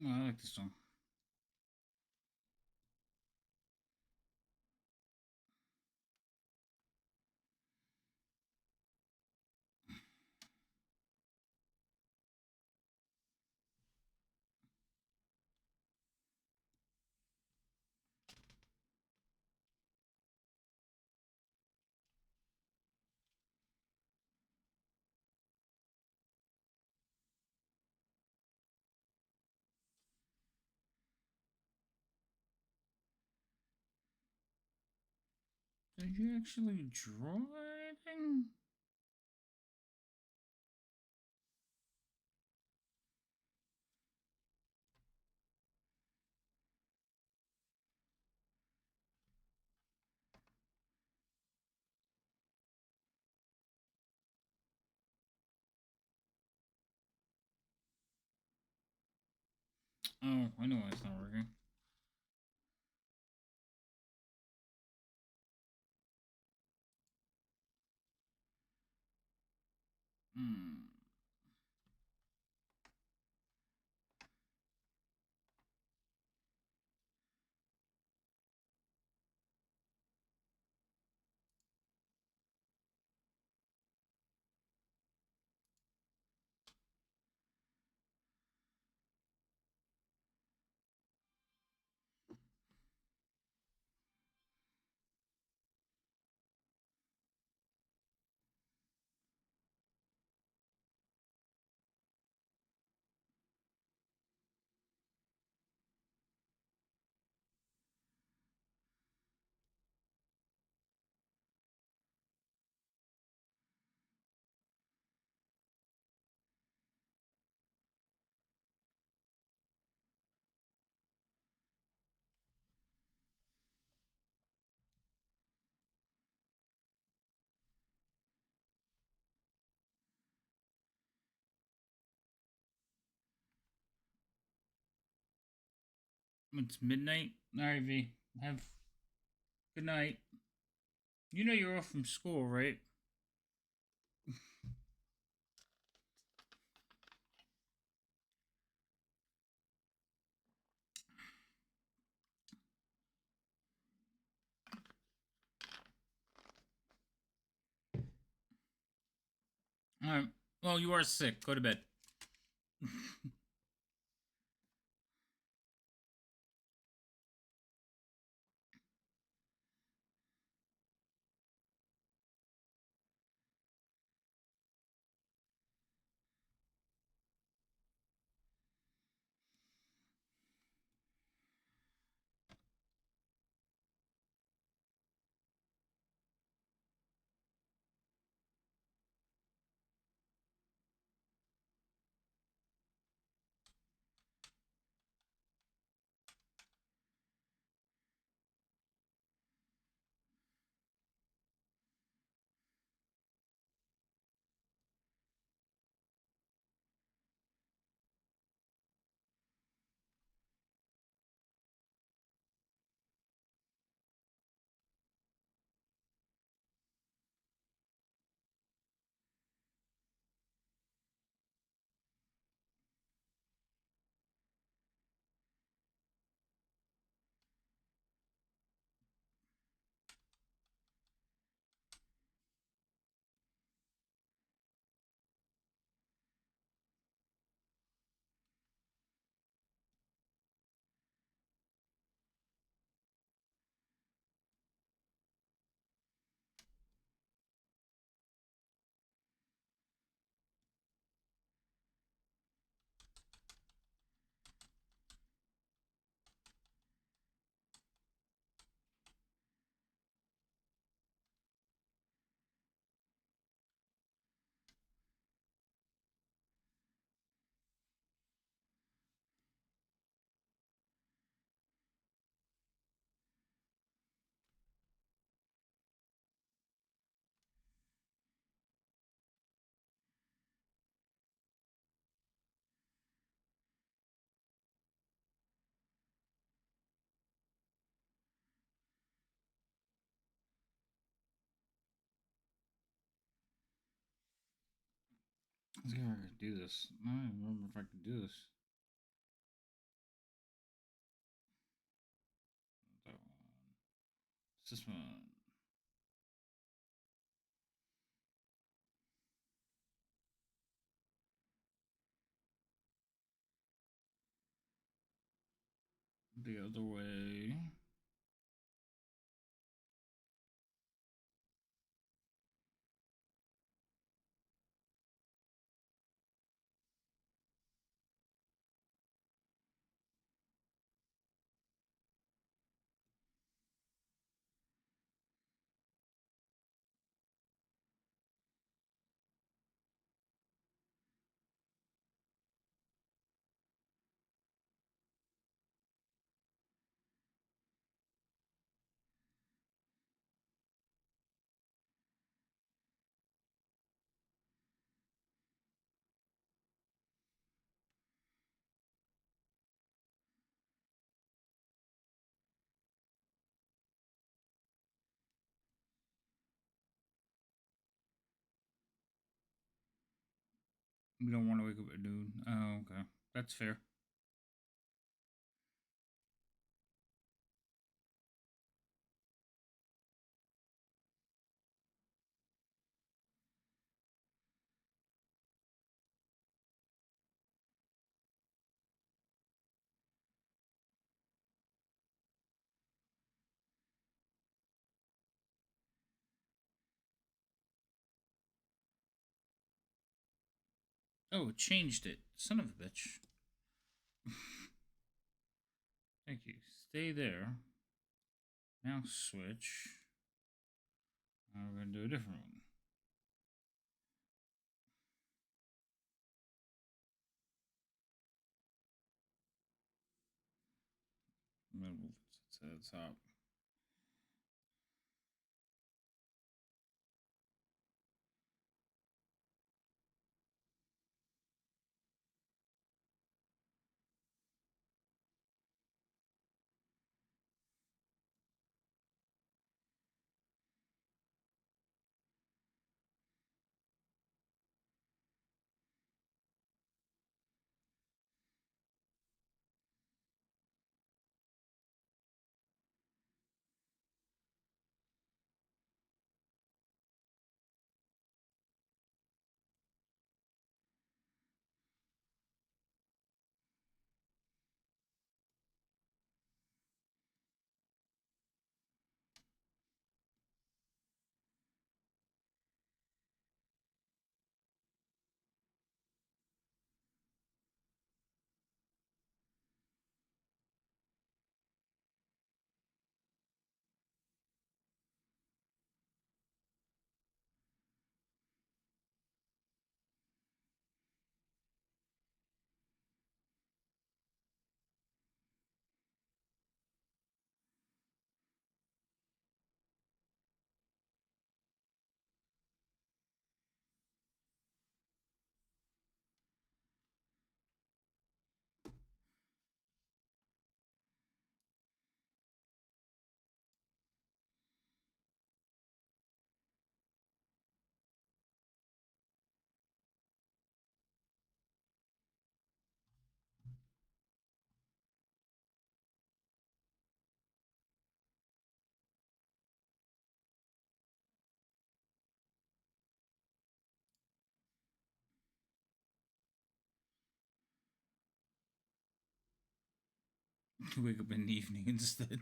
Oh, I like this song. Did you actually draw anything? Oh, I know why it's not working. Hmm. It's midnight. Alright, V. Have good night. You know you're off from school, right? Alright. Well, you are sick. Go to bed. Let's see if I can do this. I don't remember if I can do this. This one. The other way. We don't want to wake up at noon. Oh, okay. That's fair. Oh, it changed it. Son of a bitch. Thank you. Stay there. Mouse switch. Now we're going to do a different one. I'm going to move it to the top. Wake up in the evening instead.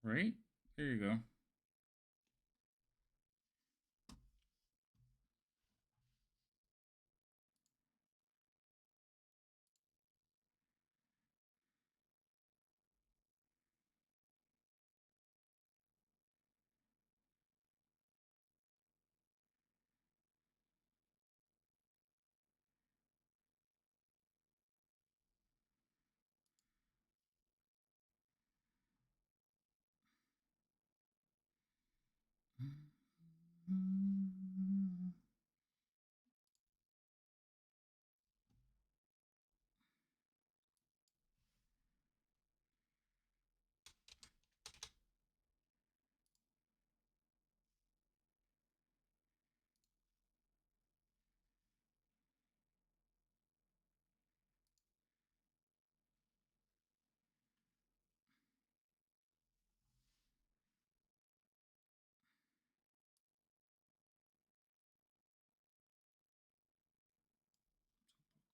Right? There you go.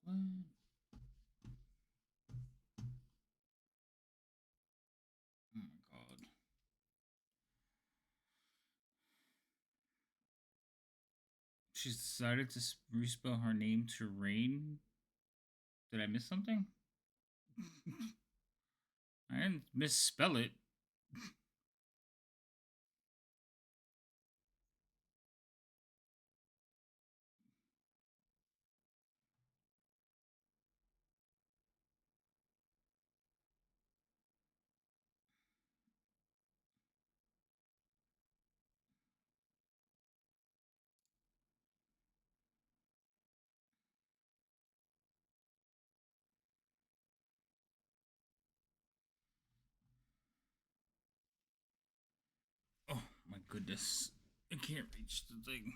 What? Oh my god. She's decided to respell her name to Raign. Did I miss something? I didn't misspell it. Oh my goodness. I can't reach the thing.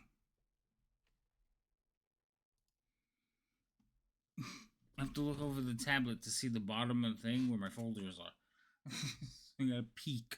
I have to look over the tablet to see the bottom of the thing where my folders are. I gotta peek.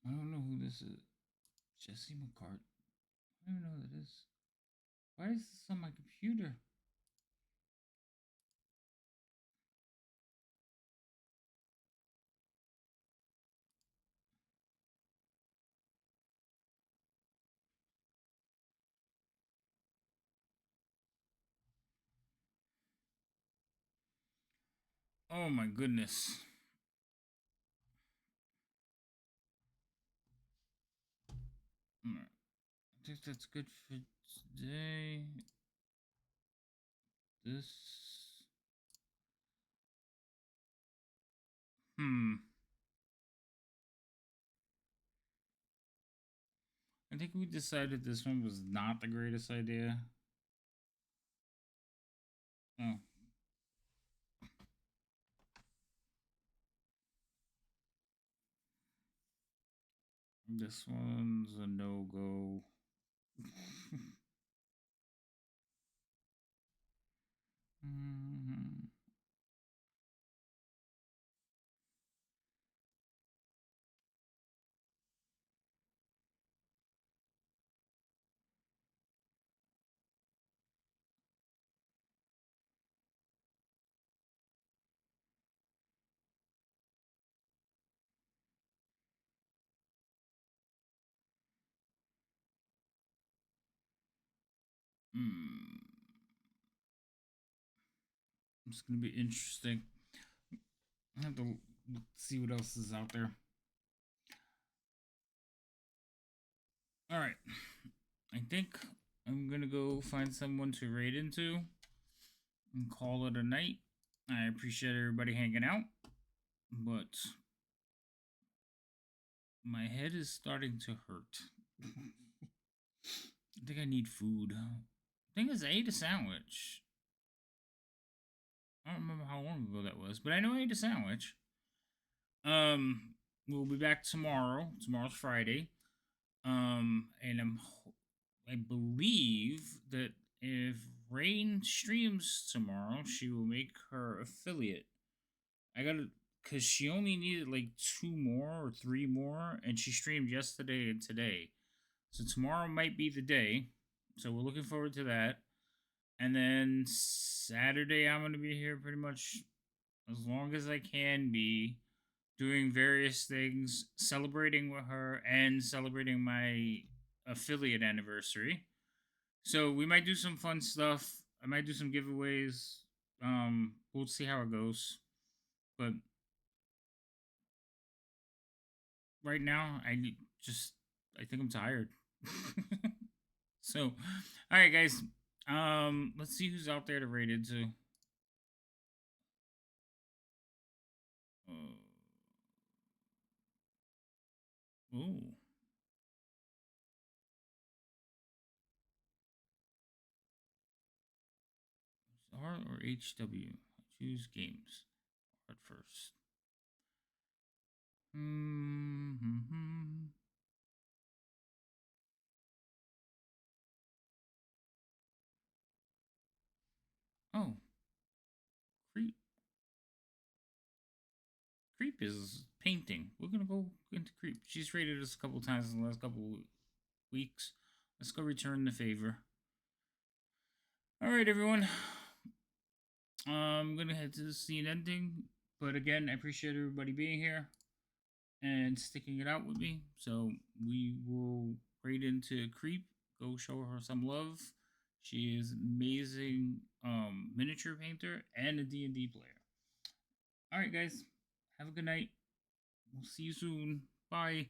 I don't know who this is. Jesse McCart. I don't know who that is. Why is this on my computer? Oh my goodness. Alright. I think that's good for today. This. I think we decided this one was not the greatest idea. Oh. This one's a no-go. It's gonna be interesting. I have to see what else is out there. All right, I think I'm gonna go find someone to raid into and call it a night. I appreciate everybody hanging out, but my head is starting to hurt. I think I need food. The thing is, I ate a sandwich. I don't remember how long ago that was, but I know I ate a sandwich. We'll be back tomorrow. Tomorrow's Friday. And I believe that if Raign streams tomorrow, she will make her affiliate. I gotta, cause she only needed like 2 more or 3 more, and she streamed yesterday and today. So tomorrow might be the day. So we're looking forward to that. And then Saturday, I'm gonna be here pretty much as long as I can be, doing various things, celebrating with her and celebrating my affiliate anniversary. So we might do some fun stuff. I might do some giveaways. We'll see how it goes. But right now, I need just I think I'm tired. So, all right, guys. Let's see who's out there to raid into. Ooh. R or HW? Choose games. At first. Oh. Creep. Creep is painting. We're gonna go into Creep. She's rated us a couple times in the last couple weeks. Let's go return the favor. Alright, everyone. I'm gonna head to the scene ending. But again, I appreciate everybody being here and sticking it out with me. So we will raid into Creep. Go show her some love. She is an amazing miniature painter and a D&D player. All right, guys. Have a good night. We'll see you soon. Bye.